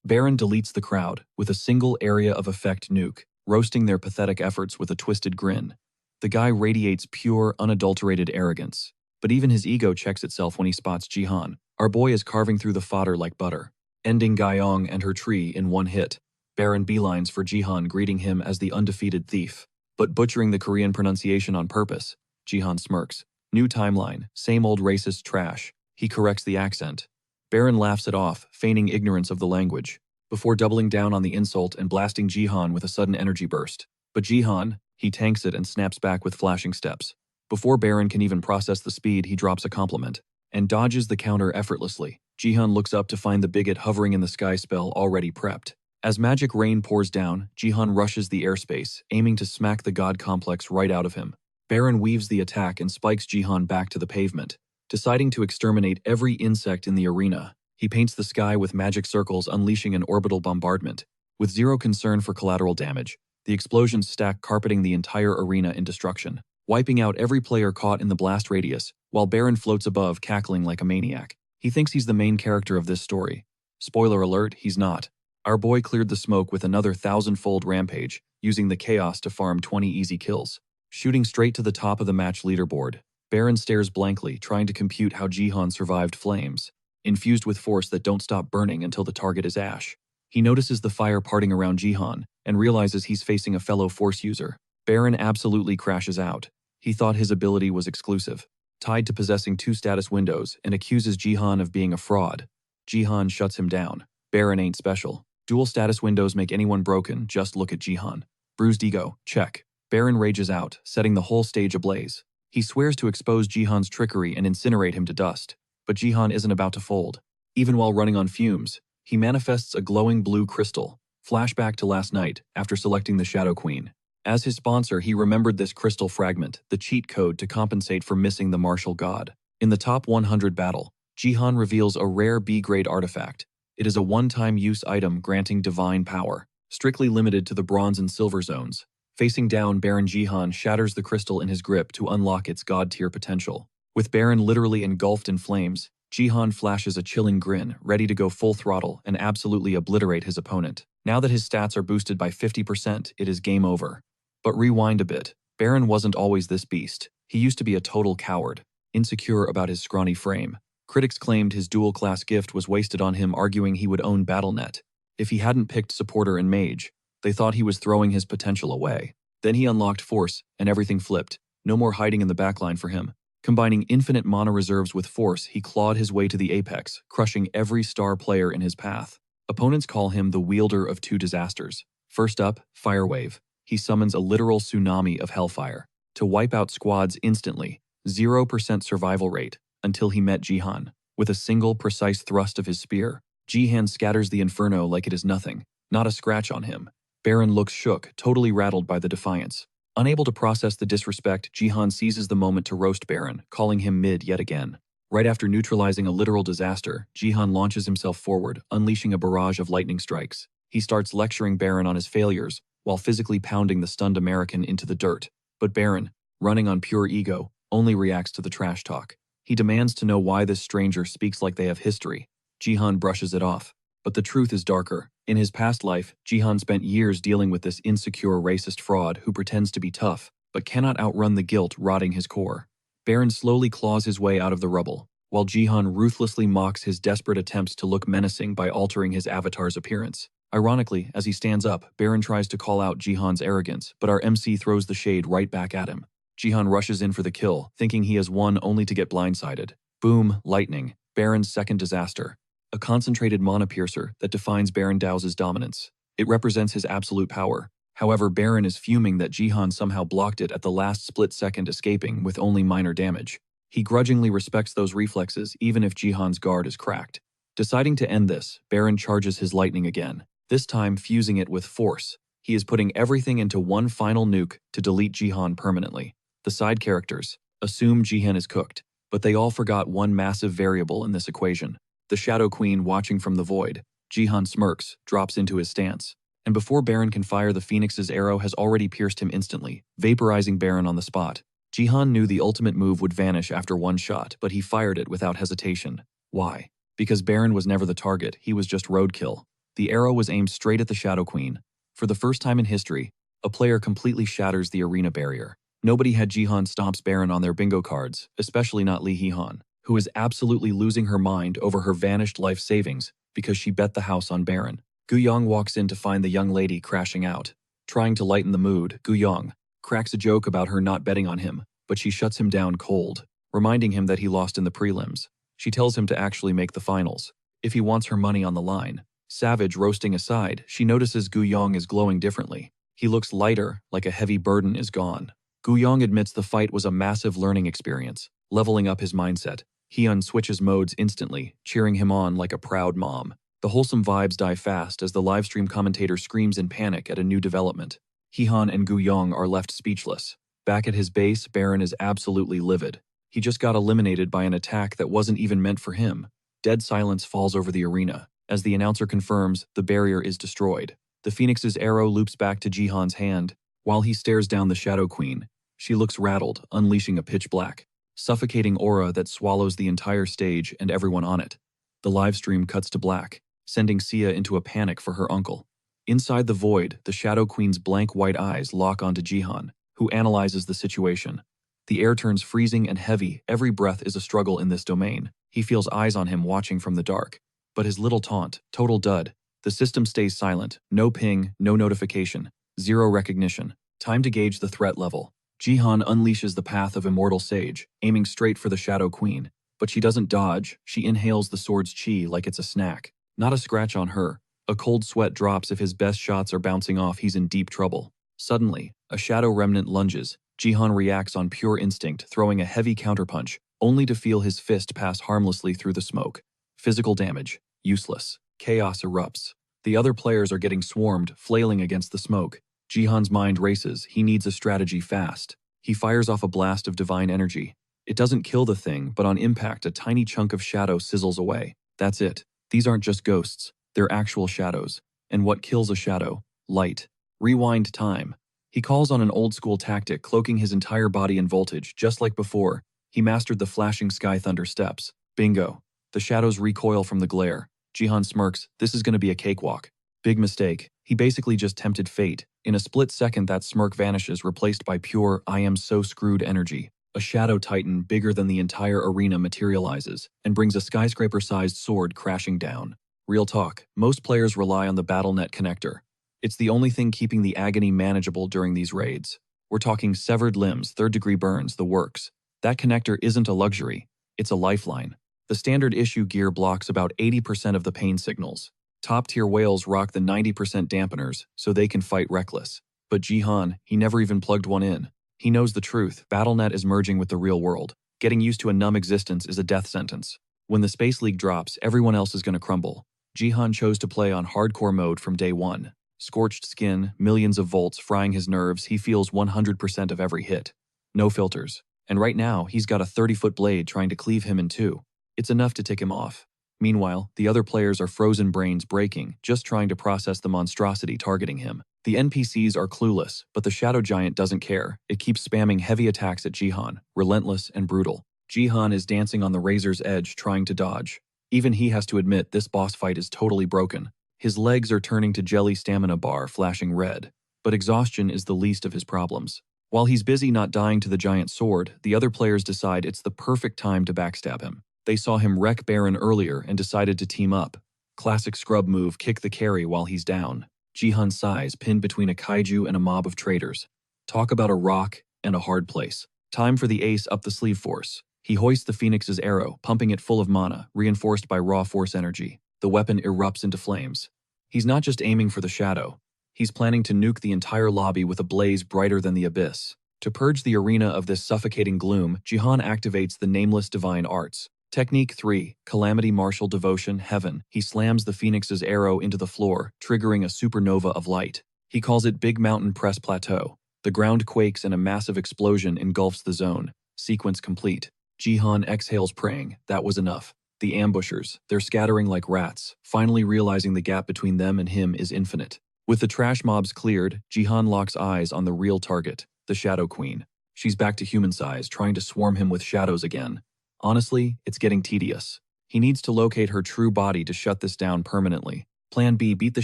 Baron deletes the crowd with a single area of effect nuke, roasting their pathetic efforts with a twisted grin. The guy radiates pure, unadulterated arrogance. But even his ego checks itself when he spots Jihan. Our boy is carving through the fodder like butter, ending Gaiyong and her tree in one hit. Baron beelines for Jihan, greeting him as the undefeated thief, but butchering the Korean pronunciation on purpose. Jihan smirks. New timeline, same old racist trash. He corrects the accent. Baron laughs it off, feigning ignorance of the language, before doubling down on the insult and blasting Jihan with a sudden energy burst. But Jihan, he tanks it and snaps back with flashing steps. Before Baron can even process the speed, he drops a compliment and dodges the counter effortlessly. Jihan looks up to find the bigot hovering in the sky, spell already prepped. As magic rain pours down, Jihan rushes the airspace, aiming to smack the god complex right out of him. Baron weaves the attack and spikes Jihan back to the pavement. Deciding to exterminate every insect in the arena, he paints the sky with magic circles, unleashing an orbital bombardment. With zero concern for collateral damage, the explosions stack, carpeting the entire arena in destruction, wiping out every player caught in the blast radius, while Baron floats above, cackling like a maniac. He thinks he's the main character of this story. Spoiler alert, he's not. Our boy cleared the smoke with another 1,000-fold rampage, using the chaos to farm 20 easy kills. Shooting straight to the top of the match leaderboard, Baron stares blankly, trying to compute how Jihan survived flames, infused with force that don't stop burning until the target is ash. He notices the fire parting around Jihan, and realizes he's facing a fellow force user. Baron absolutely crashes out. He thought his ability was exclusive, tied to possessing 2 status windows, and accuses Jihan of being a fraud. Jihan shuts him down. Baron ain't special. Dual status windows make anyone broken, just look at Jihan. Bruised ego, check. Baron rages out, setting the whole stage ablaze. He swears to expose Jihan's trickery and incinerate him to dust. But Jihan isn't about to fold. Even while running on fumes, he manifests a glowing blue crystal. Flashback to last night, after selecting the Shadow Queen. As his sponsor, he remembered this crystal fragment, the cheat code to compensate for missing the martial god. In the top 100 battle, Jihan reveals a rare B-grade artifact. It is a one-time use item granting divine power, strictly limited to the bronze and silver zones. Facing down, Baron Jihan shatters the crystal in his grip to unlock its god-tier potential. With Baron literally engulfed in flames, Jihan flashes a chilling grin, ready to go full throttle and absolutely obliterate his opponent. Now that his stats are boosted by 50%, it is game over. But rewind a bit. Baron wasn't always this beast. He used to be a total coward, insecure about his scrawny frame. Critics claimed his dual-class gift was wasted on him, arguing he would own BattleNet. If he hadn't picked supporter and mage, they thought he was throwing his potential away. Then he unlocked force, and everything flipped. No more hiding in the backline for him. Combining infinite mana reserves with force, he clawed his way to the apex, crushing every star player in his path. Opponents call him the wielder of 2 disasters. First up, Firewave. He summons a literal tsunami of hellfire to wipe out squads instantly, 0% survival rate, until he met Jihan. With a single precise thrust of his spear, Jihan scatters the inferno like it is nothing, not a scratch on him. Baron looks shook, totally rattled by the defiance. Unable to process the disrespect, Jihan seizes the moment to roast Baron, calling him mid yet again. Right after neutralizing a literal disaster, Jihan launches himself forward, unleashing a barrage of lightning strikes. He starts lecturing Baron on his failures, while physically pounding the stunned American into the dirt. But Baron, running on pure ego, only reacts to the trash talk. He demands to know why this stranger speaks like they have history. Jihan brushes it off. But the truth is darker. In his past life, Jihan spent years dealing with this insecure racist fraud who pretends to be tough, but cannot outrun the guilt rotting his core. Baron slowly claws his way out of the rubble, while Jihan ruthlessly mocks his desperate attempts to look menacing by altering his avatar's appearance. Ironically, as he stands up, Baron tries to call out Jihan's arrogance, but our MC throws the shade right back at him. Jihan rushes in for the kill, thinking he has won only to get blindsided. Boom, lightning, Baron's second disaster. A concentrated mana piercer that defines Baron Dow's dominance. It represents his absolute power. However, Baron is fuming that Jihan somehow blocked it at the last split second, escaping with only minor damage. He grudgingly respects those reflexes even if Jihan's guard is cracked. Deciding to end this, Baron charges his lightning again, this time fusing it with force. He is putting everything into one final nuke to delete Jihan permanently. The side characters assume Jihan is cooked, but they all forgot one massive variable in this equation. The Shadow Queen watching from the void. Jihan smirks, drops into his stance, and before Baron can fire, the Phoenix's arrow has already pierced him instantly, vaporizing Baron on the spot. Jihan knew the ultimate move would vanish after one shot, but he fired it without hesitation. Why? Because Baron was never the target, he was just roadkill. The arrow was aimed straight at the Shadow Queen. For the first time in history, a player completely shatters the arena barrier. Nobody had Jihan stomps Baron on their bingo cards, especially not Lee Hee-han, who is absolutely losing her mind over her vanished life savings because she bet the house on Baron. Gu-yong walks in to find the young lady crashing out. Trying to lighten the mood, Gu-yong cracks a joke about her not betting on him, but she shuts him down cold, reminding him that he lost in the prelims. She tells him to actually make the finals, if he wants her money on the line. Savage roasting aside, she notices Gu-yong is glowing differently. He looks lighter, like a heavy burden is gone. Gu-yong admits the fight was a massive learning experience, leveling up his mindset. Hee-hun switches modes instantly, cheering him on like a proud mom. The wholesome vibes die fast as the livestream commentator screams in panic at a new development. Hee-han and Gu-yong are left speechless. Back at his base, Baron is absolutely livid. He just got eliminated by an attack that wasn't even meant for him. Dead silence falls over the arena. As the announcer confirms, the barrier is destroyed. The Phoenix's arrow loops back to Jihan's hand. While he stares down the Shadow Queen, she looks rattled, unleashing a pitch-black, suffocating aura that swallows the entire stage and everyone on it. The livestream cuts to black, sending Sia into a panic for her uncle. Inside the void, the Shadow Queen's blank white eyes lock onto Jihan, who analyzes the situation. The air turns freezing and heavy. Every breath is a struggle in this domain. He feels eyes on him watching from the dark. But his little taunt, total dud. The system stays silent. No ping, no notification, zero recognition. Time to gauge the threat level. Jihan unleashes the path of Immortal Sage, aiming straight for the Shadow Queen. But she doesn't dodge. She inhales the sword's chi like it's a snack. Not a scratch on her. A cold sweat drops. If his best shots are bouncing off, he's in deep trouble. Suddenly, a shadow remnant lunges. Jihan reacts on pure instinct, throwing a heavy counterpunch, only to feel his fist pass harmlessly through the smoke. Physical damage. Useless. Chaos erupts. The other players are getting swarmed, flailing against the smoke. Jihan's mind races. He needs a strategy fast. He fires off a blast of divine energy. It doesn't kill the thing, but on impact, a tiny chunk of shadow sizzles away. That's it. These aren't just ghosts. They're actual shadows. And what kills a shadow? Light. Rewind time. He calls on an old-school tactic, cloaking his entire body in voltage, just like before. He mastered the flashing sky thunder steps. Bingo. The shadows recoil from the glare. Jihan smirks. This is going to be a cakewalk. Big mistake. He basically just tempted fate. In a split second, that smirk vanishes, replaced by pure, I am so screwed energy. A shadow titan bigger than the entire arena materializes and brings a skyscraper-sized sword crashing down. Real talk, most players rely on the BattleNet connector. It's the only thing keeping the agony manageable during these raids. We're talking severed limbs, third-degree burns, the works. That connector isn't a luxury. It's a lifeline. The standard issue gear blocks about 80% of the pain signals. Top-tier whales rock the 90% dampeners, so they can fight reckless. But Jihan, he never even plugged one in. He knows the truth. BattleNet is merging with the real world. Getting used to a numb existence is a death sentence. When the Space League drops, everyone else is going to crumble. Jihan chose to play on hardcore mode from day one. Scorched skin, millions of volts frying his nerves, he feels 100% of every hit. No filters. And right now, he's got a 30-foot blade trying to cleave him in two. It's enough to tick him off. Meanwhile, the other players are frozen brains breaking, just trying to process the monstrosity targeting him. The NPCs are clueless, but the Shadow Giant doesn't care. It keeps spamming heavy attacks at Jihan, relentless and brutal. Jihan is dancing on the razor's edge, trying to dodge. Even he has to admit this boss fight is totally broken. His legs are turning to jelly stamina bar, flashing red. But exhaustion is the least of his problems. While he's busy not dying to the giant sword, the other players decide it's the perfect time to backstab him. They saw him wreck Baron earlier and decided to team up. Classic scrub move, kick the carry while he's down. Jihan sighs, pinned between a kaiju and a mob of traitors. Talk about a rock and a hard place. Time for the ace up the sleeve force. He hoists the Phoenix's arrow, pumping it full of mana, reinforced by raw force energy. The weapon erupts into flames. He's not just aiming for the shadow. He's planning to nuke the entire lobby with a blaze brighter than the abyss. To purge the arena of this suffocating gloom, Jihan activates the nameless divine arts. Technique 3, Calamity Martial Devotion, Heaven. He slams the Phoenix's arrow into the floor, triggering a supernova of light. He calls it Big Mountain Press Plateau. The ground quakes and a massive explosion engulfs the zone. Sequence complete. Jihan exhales, praying. That was enough. The ambushers, they're scattering like rats, finally realizing the gap between them and him is infinite. With the trash mobs cleared, Jihan locks eyes on the real target, the Shadow Queen. She's back to human size, trying to swarm him with shadows again. Honestly, it's getting tedious. He needs to locate her true body to shut this down permanently. Plan B, beat the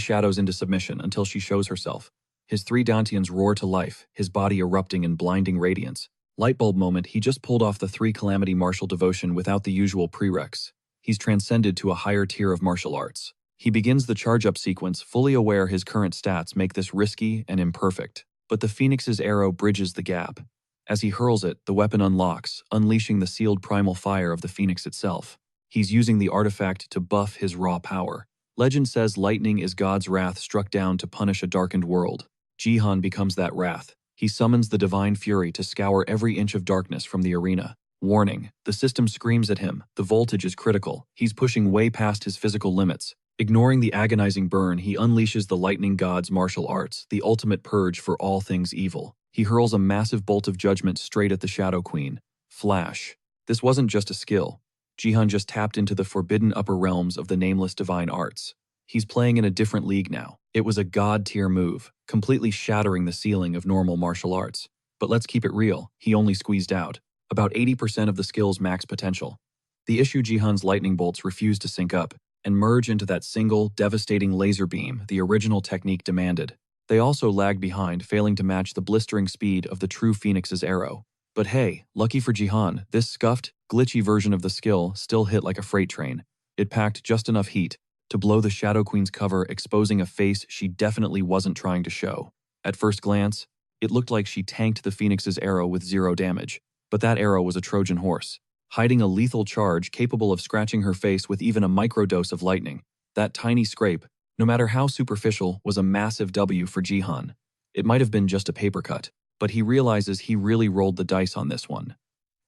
shadows into submission until she shows herself. His 3 Dantians roar to life, his body erupting in blinding radiance. Lightbulb moment, he just pulled off the 3 Calamity Martial Devotion without the usual prereqs. He's transcended to a higher tier of martial arts. He begins the charge-up sequence, fully aware his current stats make this risky and imperfect. But the Phoenix's arrow bridges the gap. As he hurls it, the weapon unlocks, unleashing the sealed primal fire of the Phoenix itself. He's using the artifact to buff his raw power. Legend says lightning is God's wrath struck down to punish a darkened world. Jihan becomes that wrath. He summons the divine fury to scour every inch of darkness from the arena. Warning, the system screams at him. The voltage is critical. He's pushing way past his physical limits. Ignoring the agonizing burn, he unleashes the lightning god's martial arts, the ultimate purge for all things evil. He hurls a massive bolt of judgment straight at the Shadow Queen. Flash. This wasn't just a skill. Jihan just tapped into the forbidden upper realms of the nameless divine arts. He's playing in a different league now. It was a god-tier move, completely shattering the ceiling of normal martial arts. But let's keep it real, he only squeezed out about 80% of the skill's max potential. The issue, Jihan's lightning bolts refuse to sync up and merge into that single, devastating laser beam the original technique demanded. They also lag behind, failing to match the blistering speed of the true Phoenix's arrow. But hey, lucky for Jihan, this scuffed, glitchy version of the skill still hit like a freight train. It packed just enough heat to blow the Shadow Queen's cover, exposing a face she definitely wasn't trying to show. At first glance, it looked like she tanked the Phoenix's arrow with 0 damage. But that arrow was a Trojan horse, hiding a lethal charge capable of scratching her face with even a microdose of lightning. That tiny scrape, no matter how superficial, was a massive W for Jihan. It might have been just a paper cut, but he realizes he really rolled the dice on this one.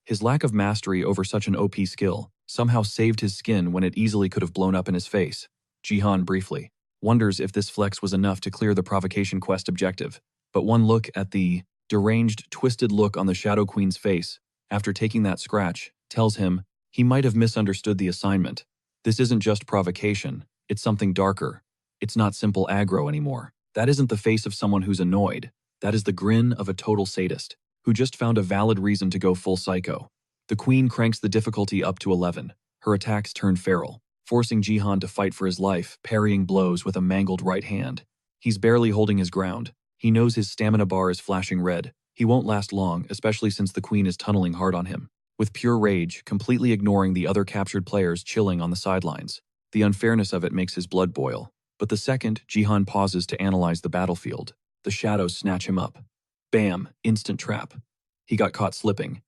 His lack of mastery over such an OP skill somehow saved his skin when it easily could have blown up in his face. Jihan briefly wonders if this flex was enough to clear the provocation quest objective, but one look at the deranged, twisted look on the Shadow Queen's face after taking that scratch tells him he might have misunderstood the assignment. This isn't just provocation, it's something darker. It's not simple aggro anymore. That isn't the face of someone who's annoyed. That is the grin of a total sadist who just found a valid reason to go full psycho. The Queen cranks the difficulty up to 11. Her attacks turn feral, forcing Jihan to fight for his life, parrying blows with a mangled right hand. He's barely holding his ground. He knows his stamina bar is flashing red. He won't last long, especially since the Queen is tunneling hard on him. With pure rage, completely ignoring the other captured players chilling on the sidelines. The unfairness of it makes his blood boil. But the second Jihan pauses to analyze the battlefield, the shadows snatch him up. Bam! Instant trap. He got caught slipping.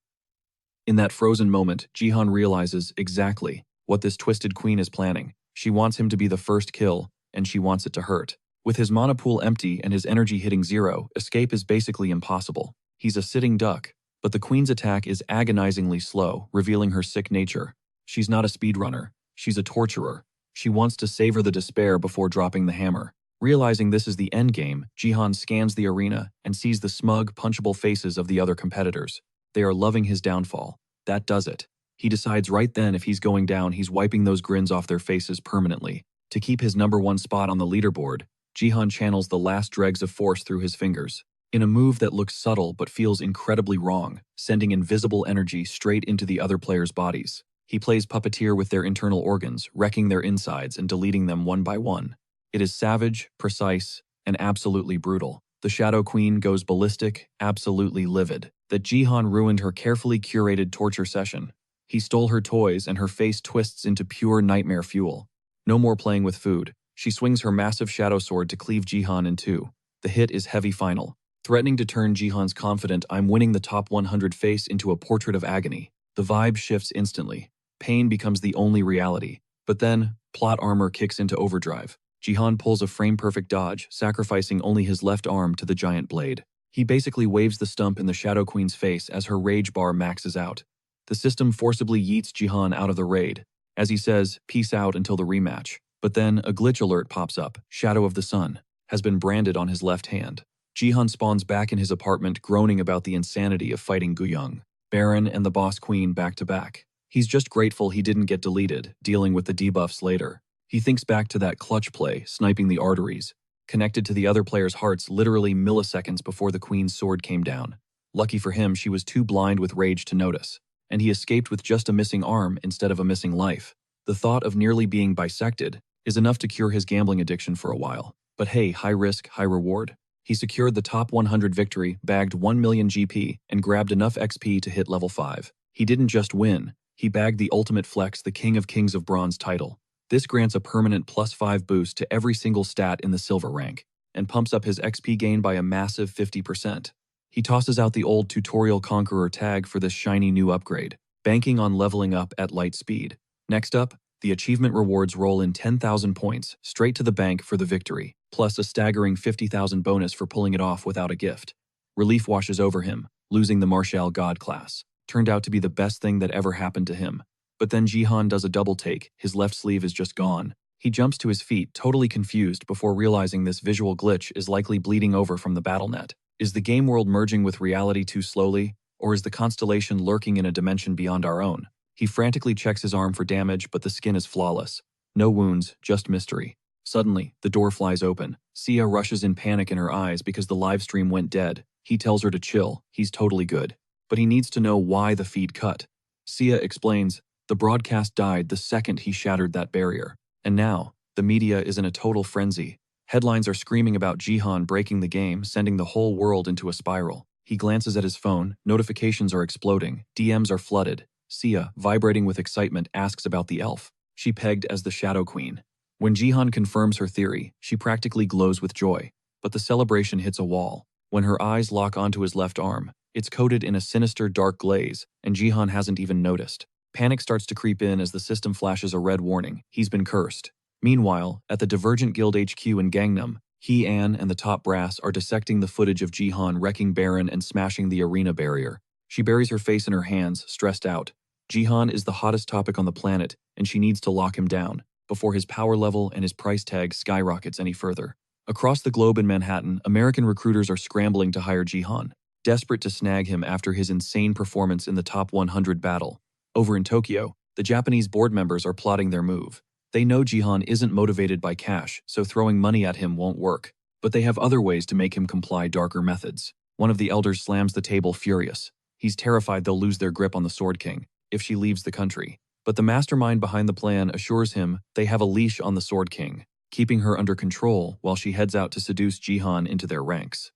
In that frozen moment, Jihan realizes exactly what this twisted Queen is planning. She wants him to be the first kill, and she wants it to hurt. With his mana pool empty and his energy hitting 0, escape is basically impossible. He's a sitting duck, but the Queen's attack is agonizingly slow, revealing her sick nature. She's not a speedrunner. She's a torturer. She wants to savor the despair before dropping the hammer. Realizing this is the endgame, Jihan scans the arena and sees the smug, punchable faces of the other competitors. They are loving his downfall. That does it. He decides right then if he's going down, he's wiping those grins off their faces permanently. To keep his #1 spot on the leaderboard, Jihan channels the last dregs of force through his fingers. In a move that looks subtle but feels incredibly wrong, sending invisible energy straight into the other players' bodies. He plays puppeteer with their internal organs, wrecking their insides and deleting them one by one. It is savage, precise, and absolutely brutal. The Shadow Queen goes ballistic, absolutely livid, that Jihan ruined her carefully curated torture session. He stole her toys and her face twists into pure nightmare fuel. No more playing with food. She swings her massive shadow sword to cleave Jihan in two. The hit is heavy final, threatening to turn Jihan's confident "I'm winning the top 100" face into a portrait of agony. The vibe shifts instantly. Pain becomes the only reality. But then, plot armor kicks into overdrive. Jihan pulls a frame-perfect dodge, sacrificing only his left arm to the giant blade. He basically waves the stump in the Shadow Queen's face as her rage bar maxes out. The system forcibly yeets Jihan out of the raid. As he says, peace out until the rematch. But then a glitch alert pops up. Shadow of the Sun has been branded on his left hand. Jihan spawns back in his apartment, groaning about the insanity of fighting Guyang, Baron, and the Boss Queen back to back. He's just grateful he didn't get deleted, dealing with the debuffs later. He thinks back to that clutch play, sniping the arteries, connected to the other players' hearts literally milliseconds before the Queen's sword came down. Lucky for him, she was too blind with rage to notice, and he escaped with just a missing arm instead of a missing life. The thought of nearly being bisected is enough to cure his gambling addiction for a while. But hey, high risk, high reward. He secured the top 100 victory, bagged 1 million GP, and grabbed enough XP to hit level 5. He didn't just win, he bagged the ultimate flex, the King of Kings of Bronze title. This grants a permanent +5 boost to every single stat in the silver rank, and pumps up his XP gain by a massive 50%. He tosses out the old Tutorial Conqueror tag for this shiny new upgrade, banking on leveling up at light speed. Next up, the achievement rewards roll in 10,000 points straight to the bank for the victory, plus a staggering 50,000 bonus for pulling it off without a gift. Relief washes over him, losing the Martial God class. Turned out to be the best thing that ever happened to him. But then Jihan does a double take, his left sleeve is just gone. He jumps to his feet, totally confused before realizing this visual glitch is likely bleeding over from the BattleNet. Is the game world merging with reality too slowly, or is the constellation lurking in a dimension beyond our own? He frantically checks his arm for damage, but the skin is flawless. No wounds, just mystery. Suddenly, the door flies open. Sia rushes in panic in her eyes because the live stream went dead. He tells her to chill, he's totally good. But he needs to know why the feed cut. Sia explains, the broadcast died the second he shattered that barrier. And now, the media is in a total frenzy. Headlines are screaming about Jihan breaking the game, sending the whole world into a spiral. He glances at his phone, notifications are exploding, DMs are flooded. Sia, vibrating with excitement, asks about the elf she pegged as the Shadow Queen. When Jihan confirms her theory, she practically glows with joy. But the celebration hits a wall. When her eyes lock onto his left arm, it's coated in a sinister dark glaze, and Jihan hasn't even noticed. Panic starts to creep in as the system flashes a red warning. He's been cursed. Meanwhile, at the Divergent Guild HQ in Gangnam, Anne and the top brass are dissecting the footage of Jihan wrecking Baron and smashing the arena barrier. She buries her face in her hands, stressed out. Jihan is the hottest topic on the planet, and she needs to lock him down before his power level and his price tag skyrockets any further. Across the globe in Manhattan, American recruiters are scrambling to hire Jihan, desperate to snag him after his insane performance in the top 100 battle. Over in Tokyo, the Japanese board members are plotting their move. They know Jihan isn't motivated by cash, so throwing money at him won't work. But they have other ways to make him comply, darker methods. One of the elders slams the table, furious. He's terrified they'll lose their grip on the Sword King if she leaves the country. But the mastermind behind the plan assures him they have a leash on the Sword King, keeping her under control while she heads out to seduce Jihan into their ranks.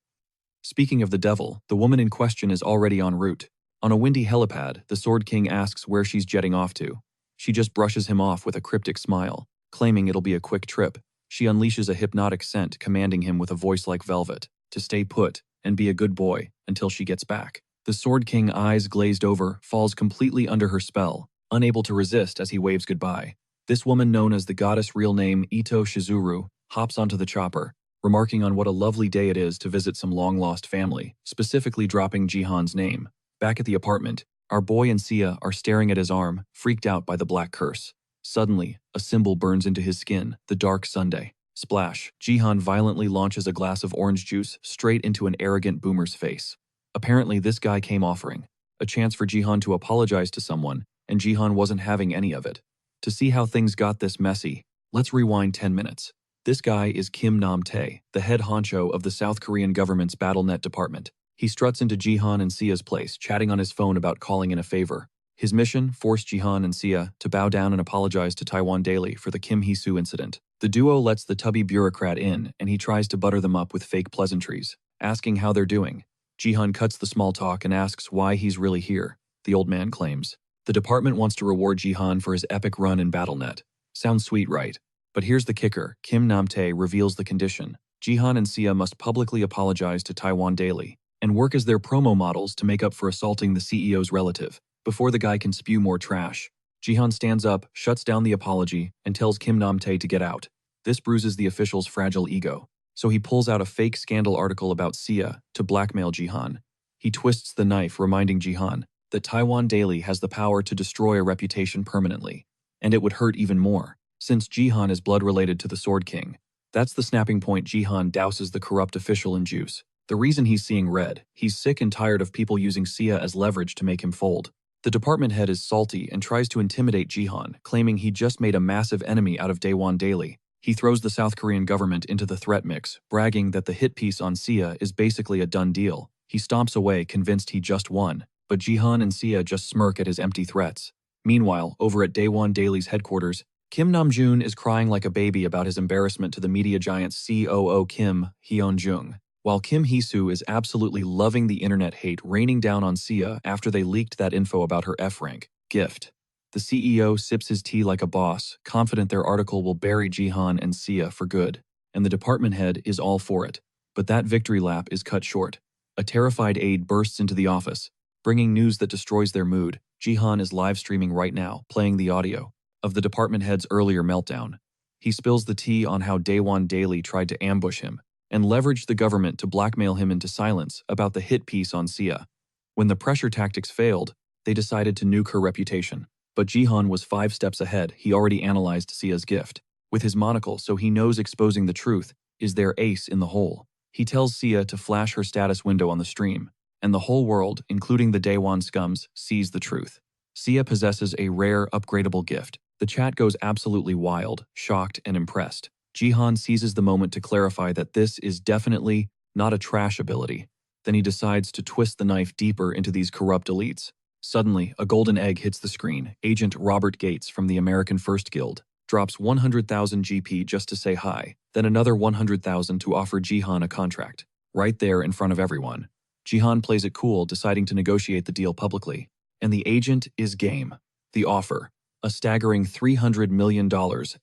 Speaking of the devil, the woman in question is already en route. On a windy helipad, the Sword King asks where she's jetting off to. She just brushes him off with a cryptic smile, claiming it'll be a quick trip. She unleashes a hypnotic scent, commanding him with a voice like velvet to stay put and be a good boy until she gets back. The Sword King, eyes glazed over, falls completely under her spell, unable to resist as he waves goodbye. This woman, known as the goddess real name Ito Shizuru, hops onto the chopper, remarking on what a lovely day it is to visit some long-lost family, specifically dropping Jihan's name. Back at the apartment, our boy and Sia are staring at his arm, freaked out by the black curse. Suddenly, a symbol burns into his skin, the Dark Sunday. Splash, Jihan violently launches a glass of orange juice straight into an arrogant boomer's face. Apparently, this guy came offering a chance for Jihan to apologize to someone, and Jihan wasn't having any of it. To see how things got this messy, let's rewind 10 minutes. This guy is Kim Nam-tae, the head honcho of the South Korean government's BattleNet department. He struts into Jihan and Sia's place, chatting on his phone about calling in a favor. His mission forced Jihan and Sia to bow down and apologize to Taiwan Daily for the Kim Hee-soo incident. The duo lets the tubby bureaucrat in, and he tries to butter them up with fake pleasantries, asking how they're doing. Jihan cuts the small talk and asks why he's really here. The old man claims the department wants to reward Jihan for his epic run in BattleNet. Sounds sweet, right? But here's the kicker. Kim Nam-tae reveals the condition. Jihan and Sia must publicly apologize to Taiwan Daily and work as their promo models to make up for assaulting the CEO's relative. Before the guy can spew more trash, Jihan stands up, shuts down the apology, and tells Kim Nam-tae to get out. This bruises the official's fragile ego, so he pulls out a fake scandal article about Sia to blackmail Jihan. He twists the knife, reminding Jihan that Taiwan Daily has the power to destroy a reputation permanently, and it would hurt even more, since Jihan is blood-related to the Sword King. That's the snapping point. Jihan douses the corrupt official in juice. The reason he's seeing red, he's sick and tired of people using Sia as leverage to make him fold. The department head is salty and tries to intimidate Jihan, claiming he just made a massive enemy out of Taiwan Daily. He throws the South Korean government into the threat mix, bragging that the hit piece on Sia is basically a done deal. He stomps away, convinced he just won, but Jihan and Sia just smirk at his empty threats. Meanwhile, over at Taiwan Daily's headquarters, Kim Namjoon is crying like a baby about his embarrassment to the media giant's COO Kim Hyun-jung, while Kim Hee-soo is absolutely loving the internet hate raining down on Sia after they leaked that info about her F-rank gift. The CEO sips his tea like a boss, confident their article will bury Jihan and Sia for good, and the department head is all for it. But that victory lap is cut short. A terrified aide bursts into the office, bringing news that destroys their mood. Jihan is live streaming right now, playing the audio of the department head's earlier meltdown. He spills the tea on how Taiwan Daily tried to ambush him and leveraged the government to blackmail him into silence about the hit piece on Sia. When the pressure tactics failed, they decided to nuke her reputation. But Jihan was 5 steps ahead. He already analyzed Sia's gift with his monocle, so he knows exposing the truth is their ace in the hole. He tells Sia to flash her status window on the stream, and the whole world, including the Taiwan scums, sees the truth. Sia possesses a rare, upgradable gift. The chat goes absolutely wild, shocked and impressed. Jihan seizes the moment to clarify that this is definitely not a trash ability. Then he decides to twist the knife deeper into these corrupt elites. Suddenly, a golden egg hits the screen. Agent Robert Gates from the American First Guild drops 100,000 GP just to say hi, then another 100,000 to offer Jihan a contract, right there in front of everyone. Jihan plays it cool, deciding to negotiate the deal publicly. And the agent is game. The offer: a staggering $300 million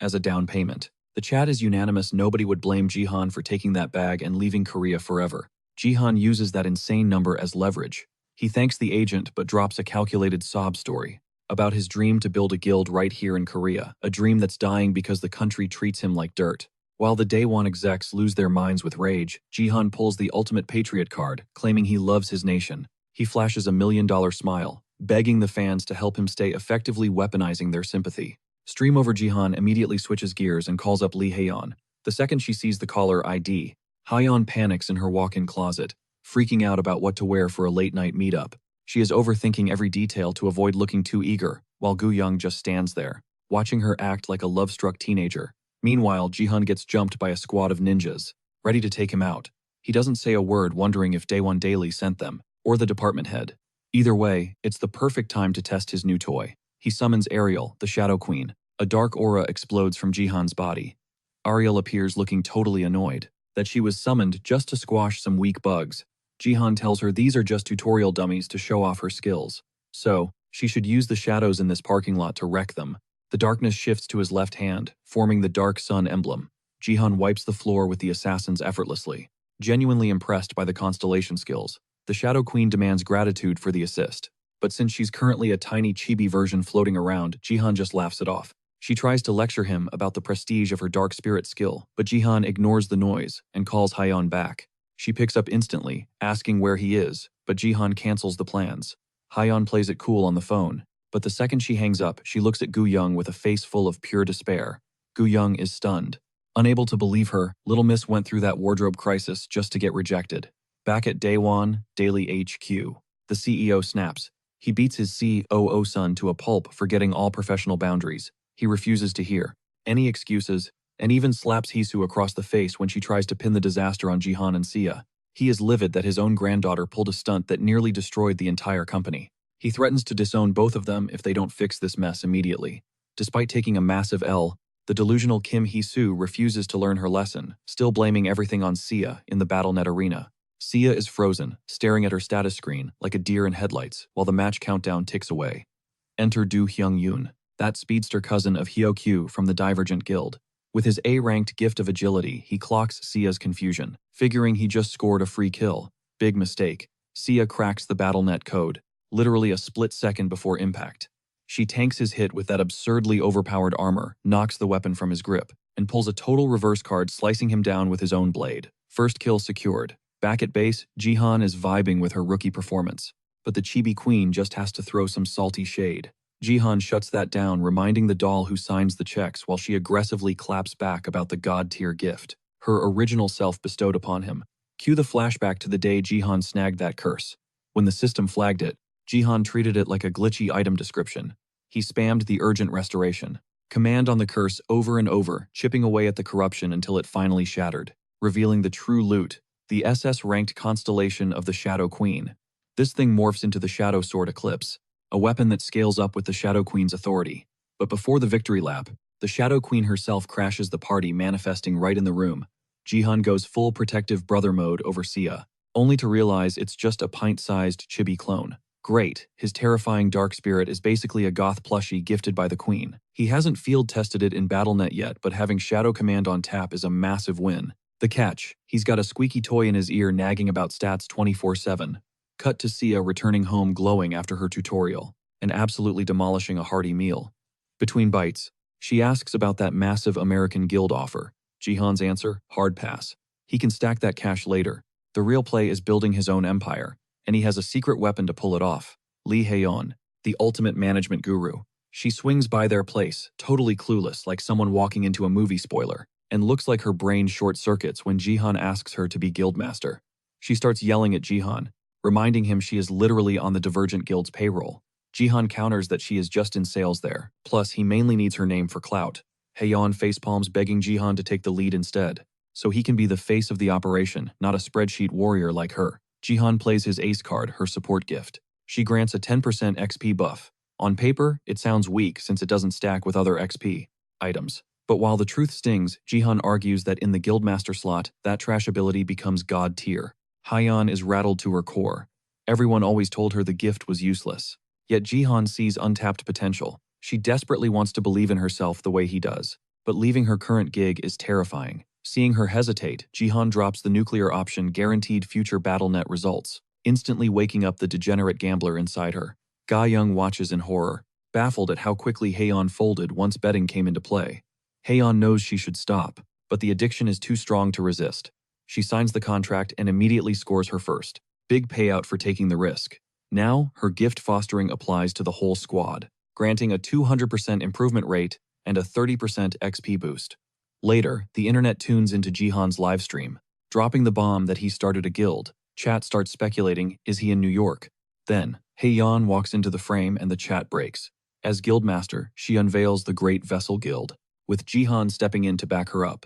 as a down payment. The chat is unanimous. Nobody would blame Jihan for taking that bag and leaving Korea forever. Jihan uses that insane number as leverage. He thanks the agent but drops a calculated sob story about his dream to build a guild right here in Korea, a dream that's dying because the country treats him like dirt. While the Daewon execs lose their minds with rage, Jihan pulls the ultimate patriot card, claiming he loves his nation. He flashes a $1 million smile, begging the fans to help him stay, effectively weaponizing their sympathy. Stream over. Jihan immediately switches gears and calls up Lee Haeyeon. The second she sees the caller ID, Haeyeon panics in her walk-in closet, freaking out about what to wear for a late-night meetup. She is overthinking every detail to avoid looking too eager, while Gu Young just stands there, watching her act like a love-struck teenager. Meanwhile, Jihan gets jumped by a squad of ninjas, ready to take him out. He doesn't say a word, wondering if Taiwan Daily sent them, or the department head. Either way, it's the perfect time to test his new toy. He summons Ariel, the Shadow Queen. A dark aura explodes from Jihan's body. Ariel appears looking totally annoyed that she was summoned just to squash some weak bugs. Jihan tells her these are just tutorial dummies to show off her skills, so she should use the shadows in this parking lot to wreck them. The darkness shifts to his left hand, forming the Dark Sun emblem. Jihan wipes the floor with the assassins effortlessly, genuinely impressed by the constellation skills. The Shadow Queen demands gratitude for the assist, but since she's currently a tiny chibi version floating around, Jihan just laughs it off. She tries to lecture him about the prestige of her dark spirit skill, but Jihan ignores the noise and calls Haeyeon back. She picks up instantly, asking where he is, but Jihan cancels the plans. Haeyeon plays it cool on the phone, but the second she hangs up, she looks at Gu Young with a face full of pure despair. Gu Young is stunned. Unable to believe her, Little Miss went through that wardrobe crisis just to get rejected. Back at Daewon Daily HQ, the CEO snaps. He beats his COO son to a pulp for getting all professional boundaries. He refuses to hear any excuses and even slaps Hee-soo across the face when she tries to pin the disaster on Jihan and Sia. He is livid that his own granddaughter pulled a stunt that nearly destroyed the entire company. He threatens to disown both of them if they don't fix this mess immediately. Despite taking a massive L, the delusional Kim Hee-soo refuses to learn her lesson, still blaming everything on Sia in the BattleNet arena. Sia is frozen, staring at her status screen like a deer in headlights while the match countdown ticks away. Enter Do Hyung-yoon, that speedster cousin of Hyo-kyu from the Divergent Guild. With his A-ranked gift of agility, he clocks Sia's confusion, figuring he just scored a free kill. Big mistake. Sia cracks the BattleNet code, literally a split second before impact. She tanks his hit with that absurdly overpowered armor, knocks the weapon from his grip, and and pulls a total reverse card, slicing him down with his own blade. First kill secured. Back at base, Jihan is vibing with her rookie performance. But the chibi queen just has to throw some salty shade. Jihan shuts that down, reminding the doll who signs the checks while she aggressively claps back about the god-tier gift her original self bestowed upon him. Cue the flashback to the day Jihan snagged that curse. When the system flagged it, Jihan treated it like a glitchy item description. He spammed the urgent restoration command on the curse over and over, chipping away at the corruption until it finally shattered, revealing the true loot, the SS-ranked constellation of the Shadow Queen. This thing morphs into the Shadow Sword Eclipse, a weapon that scales up with the Shadow Queen's authority. But before the victory lap, the Shadow Queen herself crashes the party, manifesting right in the room. Jihan goes full protective brother mode over Sia, only to realize it's just a pint-sized chibi clone. Great, his terrifying dark spirit is basically a goth plushie gifted by the queen. He hasn't field-tested it in BattleNet yet, but having Shadow Command on tap is a massive win. The catch, he's got a squeaky toy in his ear nagging about stats 24/7. Cut to Sia returning home glowing after her tutorial, and absolutely demolishing a hearty meal. Between bites, she asks about that massive American Guild offer. Jihan's answer, hard pass. He can stack that cash later. The real play is building his own empire, and he has a secret weapon to pull it off. Lee Haeyeon, the ultimate management guru. She swings by their place, totally clueless, like someone walking into a movie spoiler, and looks like her brain short-circuits when Jihan asks her to be guildmaster. She starts yelling at Jihan, reminding him she is literally on the Divergent Guild's payroll. Jihan counters that she is just in sales there, plus he mainly needs her name for clout. Haeyeon facepalms, begging Jihan to take the lead instead, so he can be the face of the operation, not a spreadsheet warrior like her. Jihan plays his ace card, her support gift. She grants a 10% XP buff. On paper, it sounds weak since it doesn't stack with other XP items. But while the truth stings, Jihan argues that in the Guildmaster slot, that trash ability becomes god tier. Haeyeon is rattled to her core. Everyone always told her the gift was useless. Yet Jihan sees untapped potential. She desperately wants to believe in herself the way he does. But leaving her current gig is terrifying. Seeing her hesitate, Jihan drops the nuclear option, guaranteed future BattleNet results, instantly waking up the degenerate gambler inside her. Ga Young watches in horror, baffled at how quickly Haeyeon folded once betting came into play. Haeyeon knows she should stop, but the addiction is too strong to resist. She signs the contract and immediately scores her first. Big payout for taking the risk. Now, her gift fostering applies to the whole squad, granting a 200% improvement rate and a 30% XP boost. Later, the internet tunes into Jihan's livestream, dropping the bomb that he started a guild. Chat starts speculating, is he in New York? Then, Haeyeon walks into the frame and the chat breaks. As guildmaster, she unveils the Great Vessel Guild, with Jihan stepping in to back her up.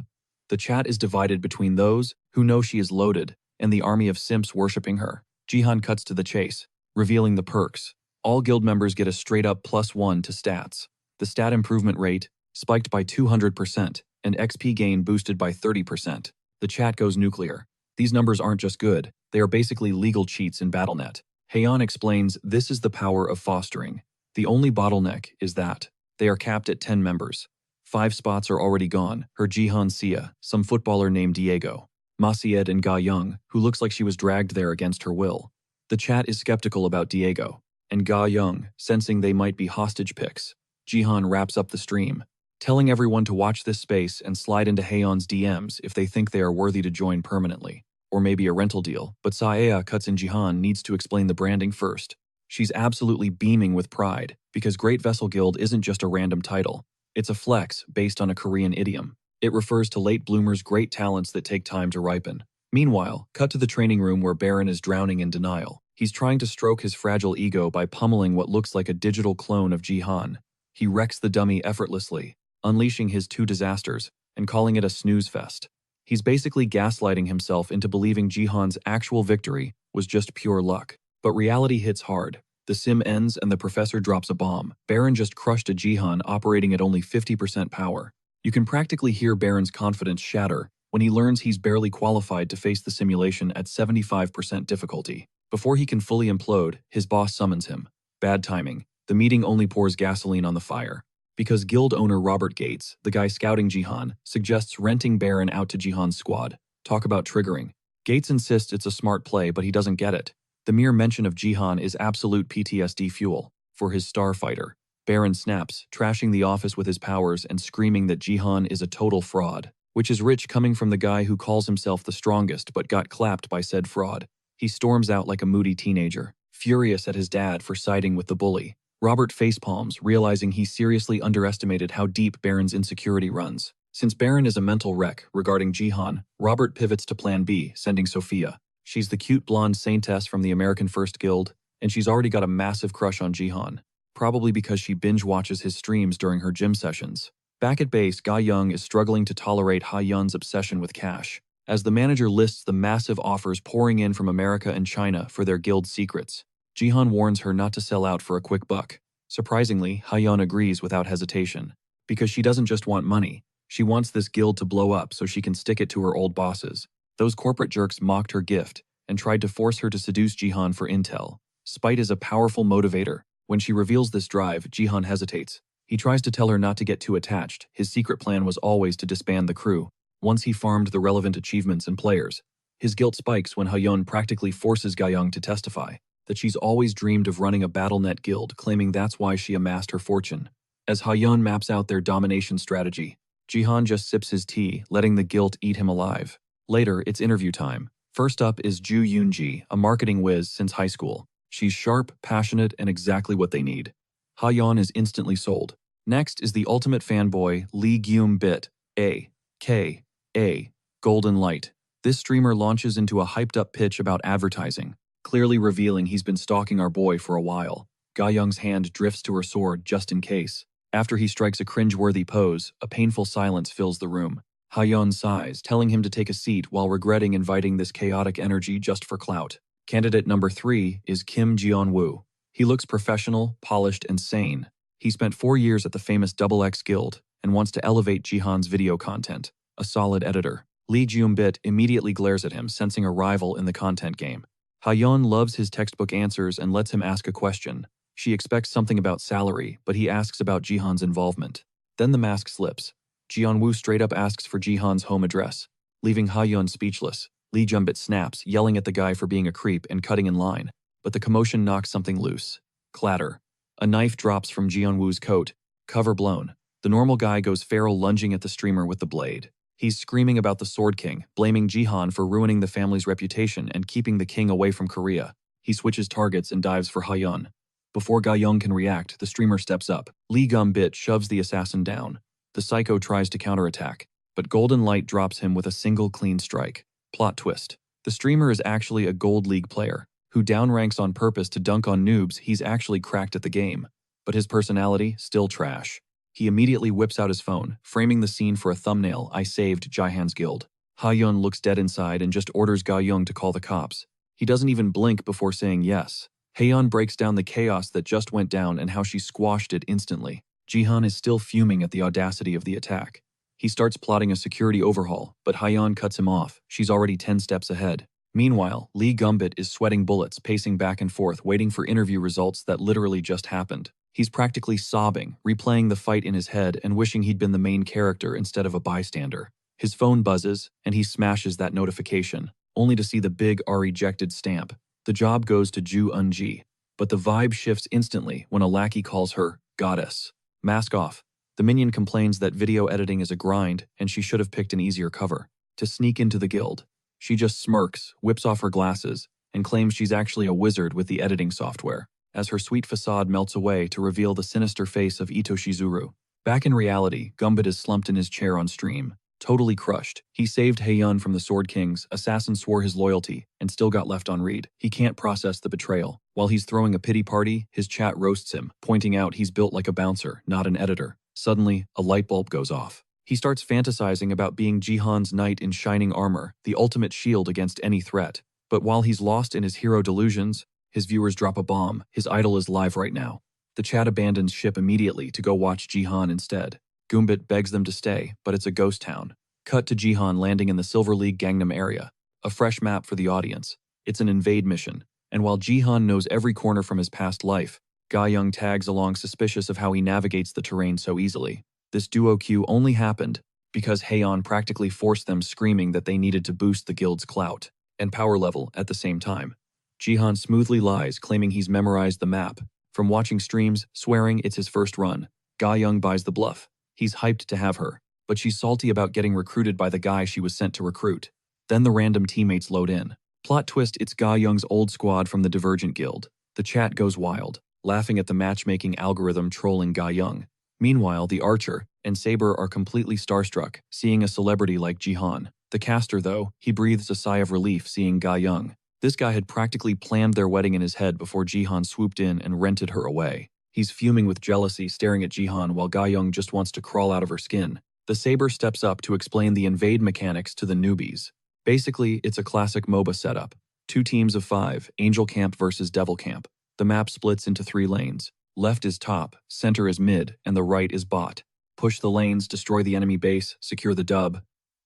The chat is divided between those who know she is loaded and the army of simps worshipping her. Jihan cuts to the chase, revealing the perks. All guild members get a straight-up +1 to stats. The stat improvement rate spiked by 200%, and XP gain boosted by 30%. The chat goes nuclear. These numbers aren't just good, they are basically legal cheats in BattleNet. Haeyeon explains this is the power of fostering. The only bottleneck is that they are capped at 10 members. 5 spots are already gone. Her Jihan Sia, some footballer named Diego, Macied, and Ga Young, who looks like she was dragged there against her will. The chat is skeptical about Diego and Ga Young, sensing they might be hostage picks. Jihan wraps up the stream, telling everyone to watch this space and slide into Haeyeon's DMs if they think they are worthy to join permanently, or maybe a rental deal. But Saea cuts in. Jihan needs to explain the branding first. She's absolutely beaming with pride, because Great Vessel Guild isn't just a random title. It's a flex based on a Korean idiom. It refers to late bloomers' great talents that take time to ripen. Meanwhile, cut to the training room where Baron is drowning in denial. He's trying to stroke his fragile ego by pummeling what looks like a digital clone of Jihan. He wrecks the dummy effortlessly, unleashing his 2 disasters and calling it a snooze fest. He's basically gaslighting himself into believing Jihan's actual victory was just pure luck. But reality hits hard. The sim ends and the professor drops a bomb. Baron just crushed a Jihan operating at only 50% power. You can practically hear Baron's confidence shatter when he learns he's barely qualified to face the simulation at 75% difficulty. Before he can fully implode, his boss summons him. Bad timing. The meeting only pours gasoline on the fire. Because guild owner Robert Gates, the guy scouting Jihan, suggests renting Baron out to Jihan's squad. Talk about triggering. Gates insists it's a smart play, but he doesn't get it. The mere mention of Jihan is absolute PTSD fuel for his starfighter. Baron snaps, trashing the office with his powers and screaming that Jihan is a total fraud, which is rich coming from the guy who calls himself the strongest but got clapped by said fraud. He storms out like a moody teenager, furious at his dad for siding with the bully. Robert facepalms, realizing he seriously underestimated how deep Baron's insecurity runs. Since Baron is a mental wreck regarding Jihan, Robert pivots to Plan B, sending Sophia. She's the cute blonde saintess from the American First Guild, and she's already got a massive crush on Jihan, probably because she binge-watches his streams during her gym sessions. Back at base, Ga Young is struggling to tolerate Ha Yun's obsession with cash. As the manager lists the massive offers pouring in from America and China for their guild secrets, Jihan warns her not to sell out for a quick buck. Surprisingly, Ha Yun agrees without hesitation, because she doesn't just want money, she wants this guild to blow up so she can stick it to her old bosses. Those corporate jerks mocked her gift and tried to force her to seduce Jihan for intel. Spite is a powerful motivator. When she reveals this drive, Jihan hesitates. He tries to tell her not to get too attached. His secret plan was always to disband the crew, once he farmed the relevant achievements and players. His guilt spikes when Ha-Yun practically forces Ga-Young to testify that she's always dreamed of running a BattleNet guild, claiming that's why she amassed her fortune. As Ha-Yun maps out their domination strategy, Jihan just sips his tea, letting the guilt eat him alive. Later, it's interview time. First up is Ju Yoonji, a marketing whiz since high school. She's sharp, passionate, and exactly what they need. Ha-Yeon is instantly sold. Next is the ultimate fanboy, Lee Gyum-bit, a.k.a. Golden Light. This streamer launches into a hyped-up pitch about advertising, clearly revealing he's been stalking our boy for a while. Ga-Young's hand drifts to her sword just in case. After he strikes a cringe-worthy pose, a painful silence fills the room. Ha-Yeon sighs, telling him to take a seat while regretting inviting this chaotic energy just for clout. Candidate number 3 is Kim Jeon-woo. He looks professional, polished, and sane. He spent 4 years at the famous XX Guild and wants to elevate Jihan's video content. A solid editor. Lee Gyum-bit immediately glares at him, sensing a rival in the content game. Ha-Yeon loves his textbook answers and lets him ask a question. She expects something about salary, but he asks about Jihan's involvement. Then the mask slips. Jeon-woo straight up asks for Jihan's home address, leaving Ha-Yeon speechless. Lee Gyum-bit snaps, yelling at the guy for being a creep and cutting in line, but the commotion knocks something loose. Clatter. A knife drops from Jeon-woo's coat, cover blown. The normal guy goes feral, lunging at the streamer with the blade. He's screaming about the Sword King, blaming Jihan for ruining the family's reputation and keeping the king away from Korea. He switches targets and dives for Ha-Yeon. Before Ga-Young can react, the streamer steps up. Lee Gyum-bit shoves the assassin down. The psycho tries to counterattack, but Golden Light drops him with a single clean strike. Plot twist. The streamer is actually a Gold League player, who downranks on purpose to dunk on noobs he's actually cracked at the game. But his personality, still trash. He immediately whips out his phone, framing the scene for a thumbnail. I saved Jihan's guild. Ha-Yeon looks dead inside and just orders Ga-Young to call the cops. He doesn't even blink before saying yes. Haeyeon breaks down the chaos that just went down and how she squashed it instantly. Jihan is still fuming at the audacity of the attack. He starts plotting a security overhaul, but Ha-Yeon cuts him off. She's already 10 steps ahead. Meanwhile, Lee Gyum-bit is sweating bullets, pacing back and forth, waiting for interview results that literally just happened. He's practically sobbing, replaying the fight in his head and wishing he'd been the main character instead of a bystander. His phone buzzes, and he smashes that notification, only to see the big R-ejected stamp. The job goes to Ju Eun-ji, but the vibe shifts instantly when a lackey calls her goddess. Mask off. The minion complains that video editing is a grind and she should have picked an easier cover to sneak into the guild. She just smirks, whips off her glasses, and claims she's actually a wizard with the editing software, as her sweet facade melts away to reveal the sinister face of Ito Shizuru. Back in reality, Gyum-bit is slumped in his chair on stream, totally crushed. He saved Haeyeon from the Sword Kings, Assassin swore his loyalty, and still got left on read. He can't process the betrayal. While he's throwing a pity party, his chat roasts him, pointing out he's built like a bouncer, not an editor. Suddenly, a light bulb goes off. He starts fantasizing about being Jihan's knight in shining armor, the ultimate shield against any threat. But while he's lost in his hero delusions, his viewers drop a bomb. His idol is live right now. The chat abandons ship immediately to go watch Jihan instead. Gyum-bit begs them to stay, but it's a ghost town. Cut to Jihan landing in the Silver League Gangnam area. A fresh map for the audience. It's an invade mission, and while Jihan knows every corner from his past life, Ga-Young tags along, suspicious of how he navigates the terrain so easily. This duo queue only happened because Haeyeon practically forced them, screaming that they needed to boost the guild's clout and power level at the same time. Jihan smoothly lies, claiming he's memorized the map, From watching streams, swearing it's his first run, Ga Young buys the bluff. He's hyped to have her, but she's salty about getting recruited by the guy she was sent to recruit. Then the random teammates load in. Plot twist, it's Ga Young's old squad from the Divergent Guild. The chat goes wild, laughing at the matchmaking algorithm trolling Ga Young. Meanwhile, the Archer and Saber are completely starstruck, seeing a celebrity like Jihan. The caster, though, he breathes a sigh of relief seeing Ga Young. This guy had practically planned their wedding in his head before Jihan swooped in and rented her away. He's fuming with jealousy, staring at Jihan while Ga Young just wants to crawl out of her skin. The Saber steps up to explain the invade mechanics to the newbies. Basically, it's a classic MOBA setup. 2 teams of 5, Angel Camp versus Devil Camp. The map splits into 3 lanes. Left is top, center is mid, and the right is bot. Push the lanes, destroy the enemy base, secure the dub.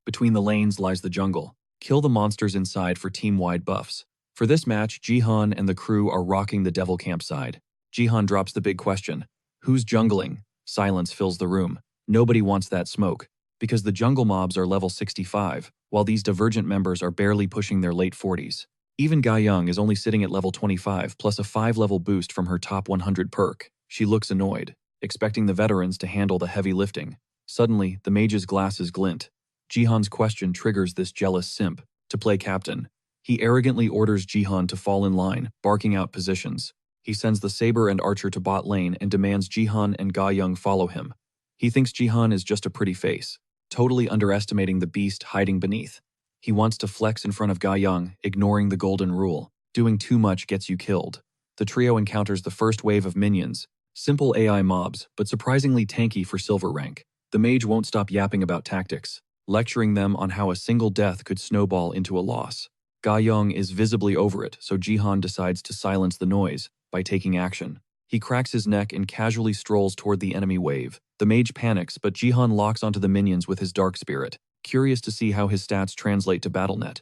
Between the lanes lies the jungle. Kill the monsters inside for team-wide buffs. For this match, Jihan and the crew are rocking the Devil Camp side. Jihan drops the big question. Who's jungling? Silence fills the room. Nobody wants that smoke, because the jungle mobs are level 65, while these Divergent members are barely pushing their late 40s. Even Ga Young is only sitting at level 25 plus a 5-level boost from her top 100 perk. She looks annoyed, expecting the veterans to handle the heavy lifting. Suddenly, the mage's glasses glint. Jihan's question triggers this jealous simp to play captain. He arrogantly orders Jihan to fall in line, barking out positions. He sends the Saber and Archer to bot lane and demands Jihan and Ga Young follow him. He thinks Jihan is just a pretty face, totally underestimating the beast hiding beneath. He wants to flex in front of Ga Young, ignoring the golden rule. Doing too much gets you killed. The trio encounters the first wave of minions, simple AI mobs, but surprisingly tanky for silver rank. The mage won't stop yapping about tactics, lecturing them on how a single death could snowball into a loss. Ga Young is visibly over it, so Jihan decides to silence the noise by taking action. He cracks his neck and casually strolls toward the enemy wave. The mage panics, but Jihan locks onto the minions with his dark spirit, curious to see how his stats translate to BattleNet.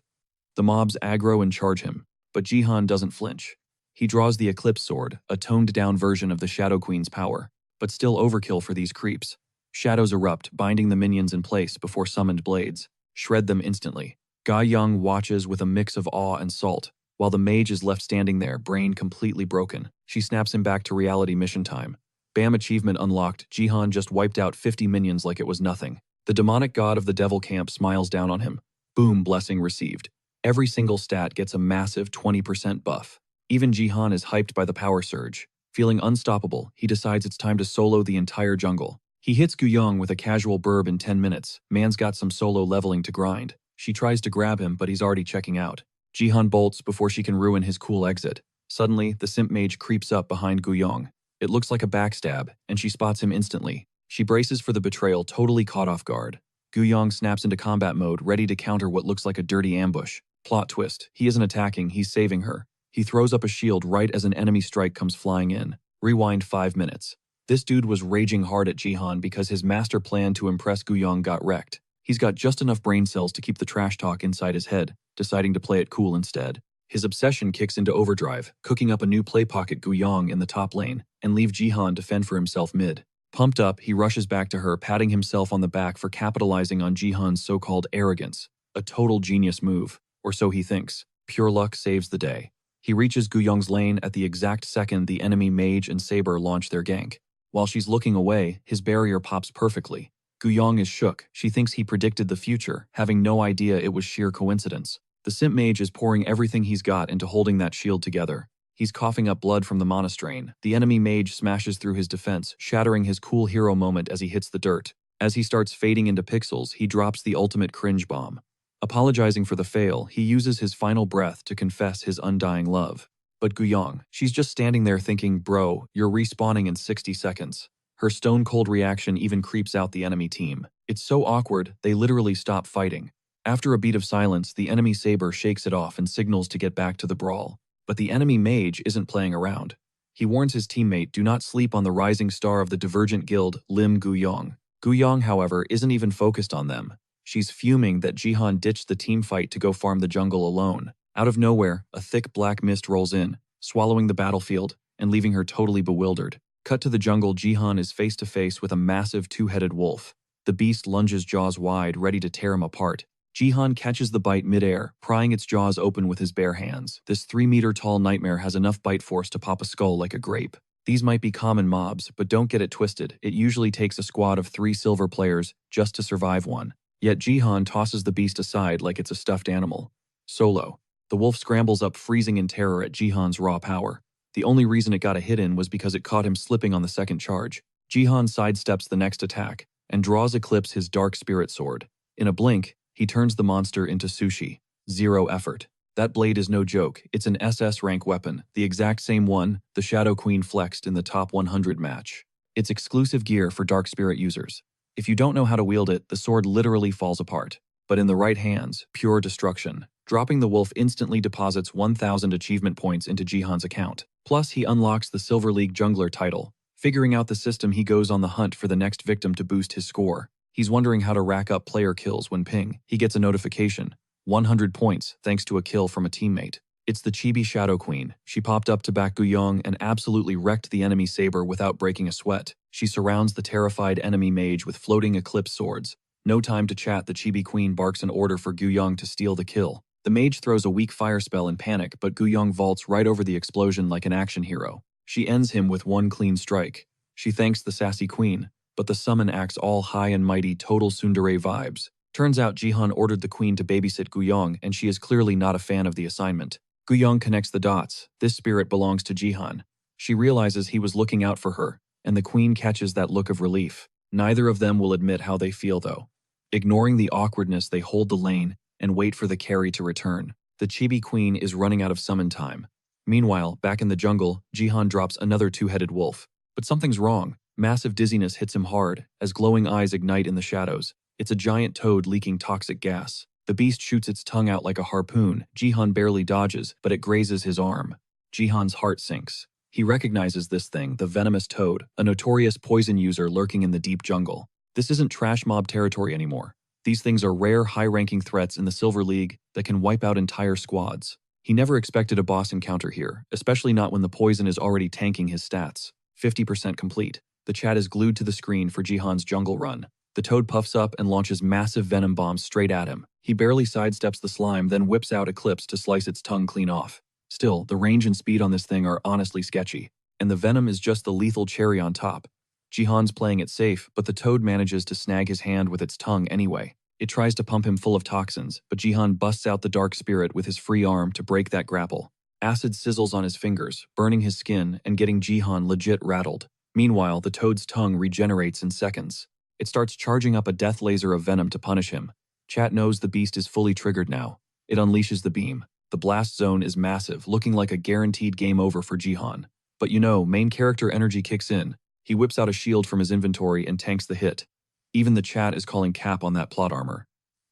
The mobs aggro and charge him, but Jihan doesn't flinch. He draws the Eclipse Sword, a toned-down version of the Shadow Queen's power, but still overkill for these creeps. Shadows erupt, binding the minions in place before summoned blades shred them instantly. Ga Young watches with a mix of awe and salt, while the mage is left standing there, brain completely broken. She snaps him back to reality mission time. Bam, achievement unlocked. Jihan just wiped out 50 minions like it was nothing. The demonic god of the Devil Camp smiles down on him. Boom, blessing received. Every single stat gets a massive 20% buff. Even Jihan is hyped by the power surge. Feeling unstoppable, he decides it's time to solo the entire jungle. He hits Gu Yong with a casual burb in 10 minutes. Man's got some solo leveling to grind. She tries to grab him, but he's already checking out. Jihan bolts before she can ruin his cool exit. Suddenly, the simp mage creeps up behind Gu Yong. It looks like a backstab, and she spots him instantly. She braces for the betrayal, totally caught off guard. Gu Yong snaps into combat mode, ready to counter what looks like a dirty ambush. Plot twist, he isn't attacking, he's saving her. He throws up a shield right as an enemy strike comes flying in. Rewind 5 minutes. This dude was raging hard at Jihan because his master plan to impress Gu Yong got wrecked. He's got just enough brain cells to keep the trash talk inside his head, deciding to play it cool instead. His obsession kicks into overdrive, cooking up a new play pocket Gu Yong in the top lane, and leave Jihan to fend for himself mid. Pumped up, he rushes back to her, patting himself on the back for capitalizing on Jihan's so-called arrogance. A total genius move, or so he thinks. Pure luck saves the day. He reaches Gu Yong's lane at the exact second the enemy mage and Saber launch their gank. While she's looking away, his barrier pops perfectly. Gu Yong is shook. She thinks he predicted the future, having no idea it was sheer coincidence. The simp mage is pouring everything he's got into holding that shield together. He's coughing up blood from the mana strain. The enemy mage smashes through his defense, shattering his cool hero moment as he hits the dirt. As he starts fading into pixels, he drops the ultimate cringe bomb. Apologizing for the fail, he uses his final breath to confess his undying love. But Gu Yong, she's just standing there thinking, bro, you're respawning in 60 seconds. Her stone-cold reaction even creeps out the enemy team. It's so awkward, they literally stop fighting. After a beat of silence, the enemy Saber shakes it off and signals to get back to the brawl. But the enemy mage isn't playing around. He warns his teammate, do not sleep on the rising star of the Divergent Guild, Lim Gu Yong. Gu Yong, however, isn't even focused on them. She's fuming that Jihan ditched the team fight to go farm the jungle alone. Out of nowhere, a thick black mist rolls in, swallowing the battlefield and leaving her totally bewildered. Cut to the jungle, Jihan is face to face with a massive two-headed wolf. The beast lunges jaws wide, ready to tear him apart. Jihan catches the bite midair, prying its jaws open with his bare hands. This 3-meter-tall nightmare has enough bite force to pop a skull like a grape. These might be common mobs, but don't get it twisted. It usually takes a squad of 3 silver players just to survive one. Yet Jihan tosses the beast aside like it's a stuffed animal. Solo. The wolf scrambles up, freezing in terror at Jihan's raw power. The only reason it got a hit in was because it caught him slipping on the second charge. Jihan sidesteps the next attack and draws Eclipse his dark spirit sword. In a blink, he turns the monster into sushi. 0 effort. That blade is no joke. It's an SS rank weapon, the exact same one the Shadow Queen flexed in the top 100 match. It's exclusive gear for dark spirit users. If you don't know how to wield it, the sword literally falls apart. But in the right hands, pure destruction. Dropping the wolf instantly deposits 1,000 achievement points into Jihan's account. Plus, he unlocks the Silver League Jungler title. Figuring out the system, he goes on the hunt for the next victim to boost his score. He's wondering how to rack up player kills when ping. He gets a notification. 100 points, thanks to a kill from a teammate. It's the chibi Shadow Queen. She popped up to back Guyong and absolutely wrecked the enemy saber without breaking a sweat. She surrounds the terrified enemy mage with floating eclipse swords. No time to chat, the chibi queen barks an order for Guyong to steal the kill. The mage throws a weak fire spell in panic, but Guyong vaults right over the explosion like an action hero. She ends him with one clean strike. She thanks the sassy queen, but the summon acts all high and mighty, total tsundere vibes. Turns out Jihan ordered the queen to babysit Guyong, and she is clearly not a fan of the assignment. Guyong connects the dots. This spirit belongs to Jihan. She realizes he was looking out for her, and the queen catches that look of relief. Neither of them will admit how they feel, though. Ignoring the awkwardness, they hold the lane and wait for the carry to return. The chibi queen is running out of summon time. Meanwhile, back in the jungle, Jihan drops another 2-headed wolf. But something's wrong. Massive dizziness hits him hard, as glowing eyes ignite in the shadows. It's a giant toad leaking toxic gas. The beast shoots its tongue out like a harpoon. Jihan barely dodges, but it grazes his arm. Jihan's heart sinks. He recognizes this thing, the venomous toad, a notorious poison user lurking in the deep jungle. This isn't trash mob territory anymore. These things are rare, high-ranking threats in the Silver League that can wipe out entire squads. He never expected a boss encounter here, especially not when the poison is already tanking his stats. 50% complete. The chat is glued to the screen for Jihan's jungle run. The toad puffs up and launches massive venom bombs straight at him. He barely sidesteps the slime, then whips out Eclipse to slice its tongue clean off. Still, the range and speed on this thing are honestly sketchy, and the venom is just the lethal cherry on top. Jihan's playing it safe, but the toad manages to snag his hand with its tongue anyway. It tries to pump him full of toxins, but Jihan busts out the dark spirit with his free arm to break that grapple. Acid sizzles on his fingers, burning his skin and getting Jihan legit rattled. Meanwhile, the toad's tongue regenerates in seconds. It starts charging up a death laser of venom to punish him. Chat knows the beast is fully triggered now. It unleashes the beam. The blast zone is massive, looking like a guaranteed game over for Jihan. But you know, main character energy kicks in. He whips out a shield from his inventory and tanks the hit. Even the chat is calling cap on that plot armor.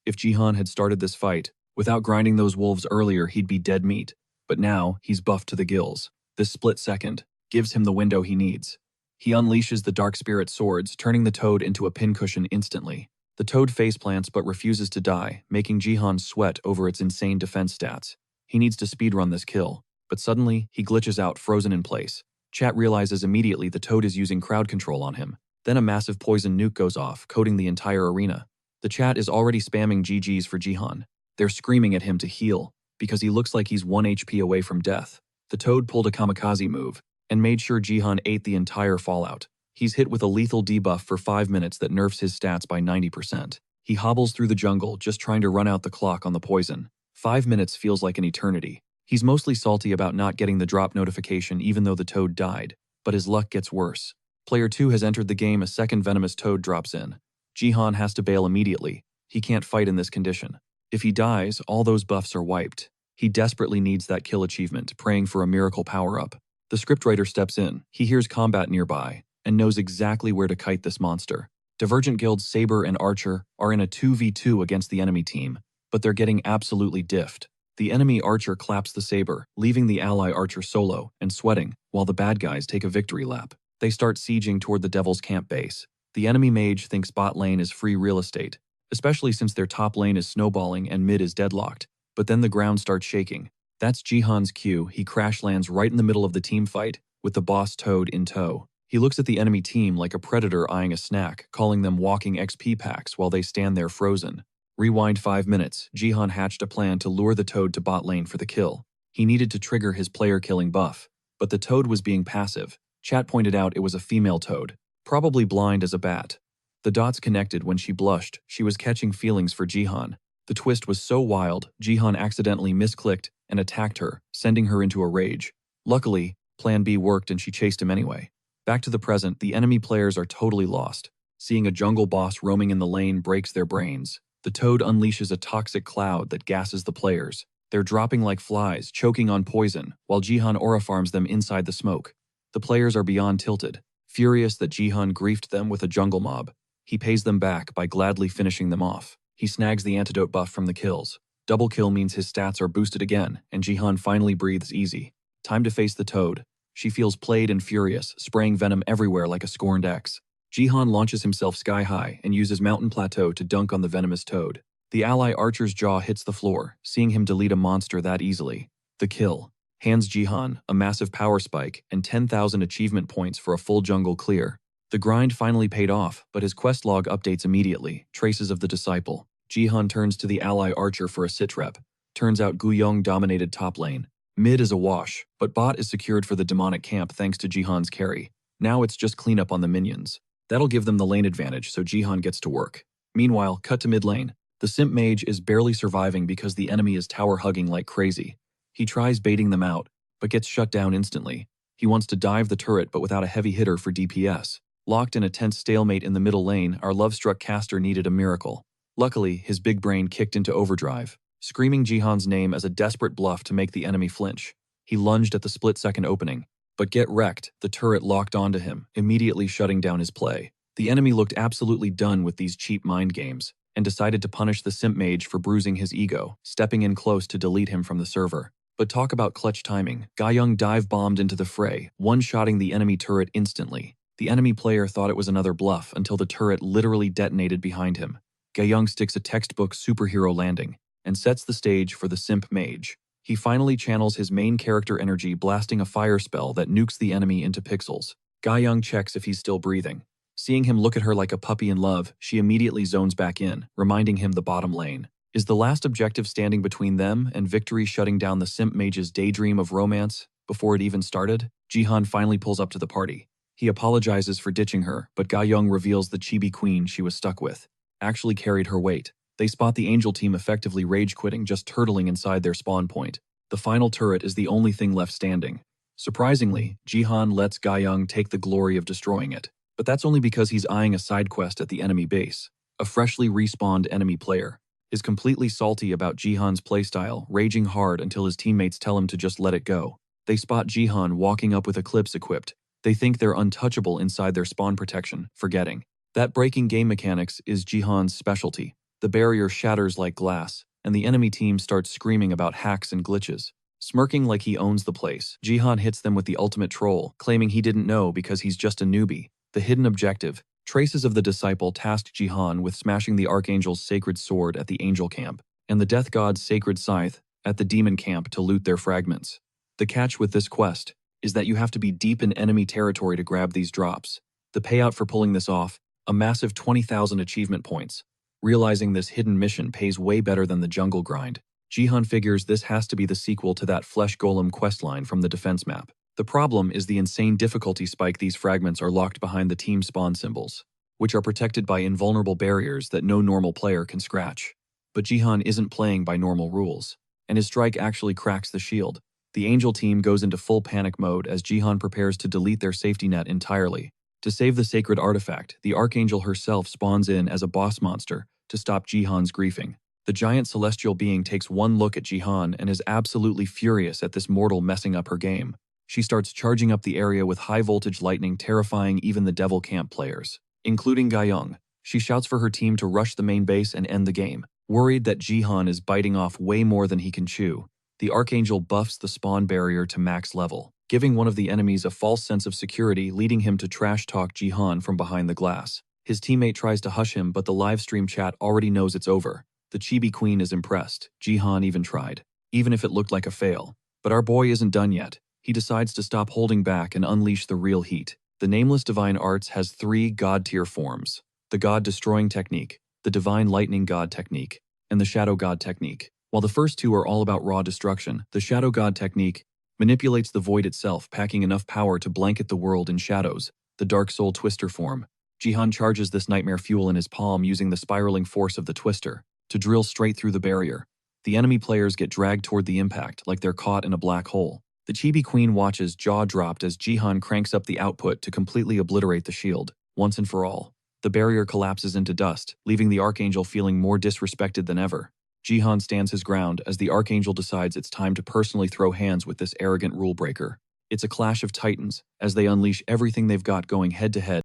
If Jihan had started this fight, without grinding those wolves earlier, he'd be dead meat. But now, he's buffed to the gills. This split second gives him the window he needs. He unleashes the Dark Spirit swords, turning the toad into a pincushion instantly. The toad faceplants but refuses to die, making Jihan sweat over its insane defense stats. He needs to speedrun this kill, but suddenly, he glitches out, frozen in place. Chat realizes immediately the toad is using crowd control on him. Then a massive poison nuke goes off, coating the entire arena. The chat is already spamming GGs for Jihan. They're screaming at him to heal, because he looks like he's 1 HP away from death. The toad pulled a kamikaze move, and made sure Jihan ate the entire fallout. He's hit with a lethal debuff for 5 minutes that nerfs his stats by 90%. He hobbles through the jungle, just trying to run out the clock on the poison. 5 minutes feels like an eternity. He's mostly salty about not getting the drop notification even though the toad died, but his luck gets worse. Player 2 has entered the game, a second venomous toad drops in. Jihan has to bail immediately. He can't fight in this condition. If he dies, all those buffs are wiped. He desperately needs that kill achievement, praying for a miracle power-up. The scriptwriter steps in. He hears combat nearby, and knows exactly where to kite this monster. Divergent Guild's Saber and Archer are in a 2v2 against the enemy team, but they're getting absolutely diffed. The enemy Archer claps the Saber, leaving the ally Archer solo and sweating, while the bad guys take a victory lap. They start sieging toward the Devil's Camp base. The enemy mage thinks bot lane is free real estate, especially since their top lane is snowballing and mid is deadlocked. But then the ground starts shaking. That's Jihan's cue. He crash lands right in the middle of the team fight, with the boss Toad in tow. He looks at the enemy team like a predator eyeing a snack, calling them walking XP packs while they stand there frozen. Rewind 5 minutes, Jihan hatched a plan to lure the Toad to bot lane for the kill. He needed to trigger his player killing buff, but the Toad was being passive. Chat pointed out it was a female toad, probably blind as a bat. The dots connected when she blushed. She was catching feelings for Jihan. The twist was so wild, Jihan accidentally misclicked and attacked her, sending her into a rage. Luckily, Plan B worked and she chased him anyway. Back to the present, the enemy players are totally lost. Seeing a jungle boss roaming in the lane breaks their brains. The toad unleashes a toxic cloud that gasses the players. They're dropping like flies, choking on poison, while Jihan aura farms them inside the smoke. The players are beyond tilted, furious that Jihan griefed them with a jungle mob. He pays them back by gladly finishing them off. He snags the antidote buff from the kills. Double kill means his stats are boosted again, and Jihan finally breathes easy. Time to face the toad. She feels played and furious, spraying venom everywhere like a scorned ex. Jihan launches himself sky high and uses Mountain Plateau to dunk on the venomous toad. The ally archer's jaw hits the floor, seeing him delete a monster that easily. The kill hands Jihan a massive power spike and 10,000 achievement points for a full jungle clear. The grind finally paid off, but his quest log updates immediately, traces of the disciple. Jihan turns to the ally archer for a sit rep. Turns out Guyong dominated top lane. Mid is a wash, but bot is secured for the demonic camp thanks to Jihan's carry. Now it's just cleanup on the minions. That'll give them the lane advantage, so Jihan gets to work. Meanwhile, cut to mid lane. The simp mage is barely surviving because the enemy is tower hugging like crazy. He tries baiting them out, but gets shut down instantly. He wants to dive the turret but without a heavy hitter for DPS. Locked in a tense stalemate in the middle lane, our love-struck caster needed a miracle. Luckily, his big brain kicked into overdrive, screaming Jihan's name as a desperate bluff to make the enemy flinch. He lunged at the split-second opening, but get wrecked, the turret locked onto him, immediately shutting down his play. The enemy looked absolutely done with these cheap mind games, and decided to punish the simp mage for bruising his ego, stepping in close to delete him from the server. But talk about clutch timing. Guyong dive-bombed into the fray, one-shotting the enemy turret instantly. The enemy player thought it was another bluff until the turret literally detonated behind him. Guyong sticks a textbook superhero landing and sets the stage for the simp mage. He finally channels his main character energy, blasting a fire spell that nukes the enemy into pixels. Guyong checks if he's still breathing. Seeing him look at her like a puppy in love, she immediately zones back in, reminding him the bottom lane. Is the last objective standing between them and victory, shutting down the simp mage's daydream of romance before it even started? Jihan finally pulls up to the party. He apologizes for ditching her, but Guyong reveals the chibi queen she was stuck with actually carried her weight. They spot the angel team effectively rage-quitting, just turtling inside their spawn point. The final turret is the only thing left standing. Surprisingly, Jihan lets Guyong take the glory of destroying it. But that's only because he's eyeing a side quest at the enemy base. A freshly respawned enemy player is completely salty about Jihan's playstyle, raging hard until his teammates tell him to just let it go. They spot Jihan walking up with Eclipse equipped. They think they're untouchable inside their spawn protection, forgetting that breaking game mechanics is Jihan's specialty. The barrier shatters like glass, and the enemy team starts screaming about hacks and glitches. Smirking like he owns the place, Jihan hits them with the ultimate troll, claiming he didn't know because he's just a newbie. The hidden objective, traces of the disciple, tasked Jihan with smashing the Archangel's sacred sword at the angel camp, and the death god's sacred scythe at the demon camp to loot their fragments. The catch with this quest is that you have to be deep in enemy territory to grab these drops. The payout for pulling this off, a massive 20,000 achievement points. Realizing this hidden mission pays way better than the jungle grind, Jihan figures this has to be the sequel to that Flesh Golem questline from the defense map. The problem is the insane difficulty spike. These fragments are locked behind the team spawn symbols, which are protected by invulnerable barriers that no normal player can scratch. But Jihan isn't playing by normal rules, and his strike actually cracks the shield. The angel team goes into full panic mode as Jihan prepares to delete their safety net entirely. To save the sacred artifact, the Archangel herself spawns in as a boss monster to stop Jihan's griefing. The giant celestial being takes one look at Jihan and is absolutely furious at this mortal messing up her game. She starts charging up the area with high-voltage lightning, terrifying even the Devil Camp players, including Guyong. She shouts for her team to rush the main base and end the game. Worried that Jihan is biting off way more than he can chew, the Archangel buffs the spawn barrier to max level, giving one of the enemies a false sense of security, leading him to trash-talk Jihan from behind the glass. His teammate tries to hush him, but the livestream chat already knows it's over. The chibi queen is impressed. Jihan even tried, even if it looked like a fail. But our boy isn't done yet. He decides to stop holding back and unleash the real heat. The Nameless Divine Arts has 3 god-tier forms: the God-Destroying Technique, the Divine Lightning God Technique, and the Shadow God Technique. While the first two are all about raw destruction, the Shadow God Technique manipulates the void itself, packing enough power to blanket the world in shadows, the Dark Soul Twister form. Jihan charges this nightmare fuel in his palm using the spiraling force of the twister to drill straight through the barrier. The enemy players get dragged toward the impact like they're caught in a black hole. The Chibi Queen watches, jaw dropped, as Jihan cranks up the output to completely obliterate the shield, once and for all. The barrier collapses into dust, leaving the Archangel feeling more disrespected than ever. Jihan stands his ground as the Archangel decides it's time to personally throw hands with this arrogant rule breaker. It's a clash of titans, as they unleash everything they've got, going head to head.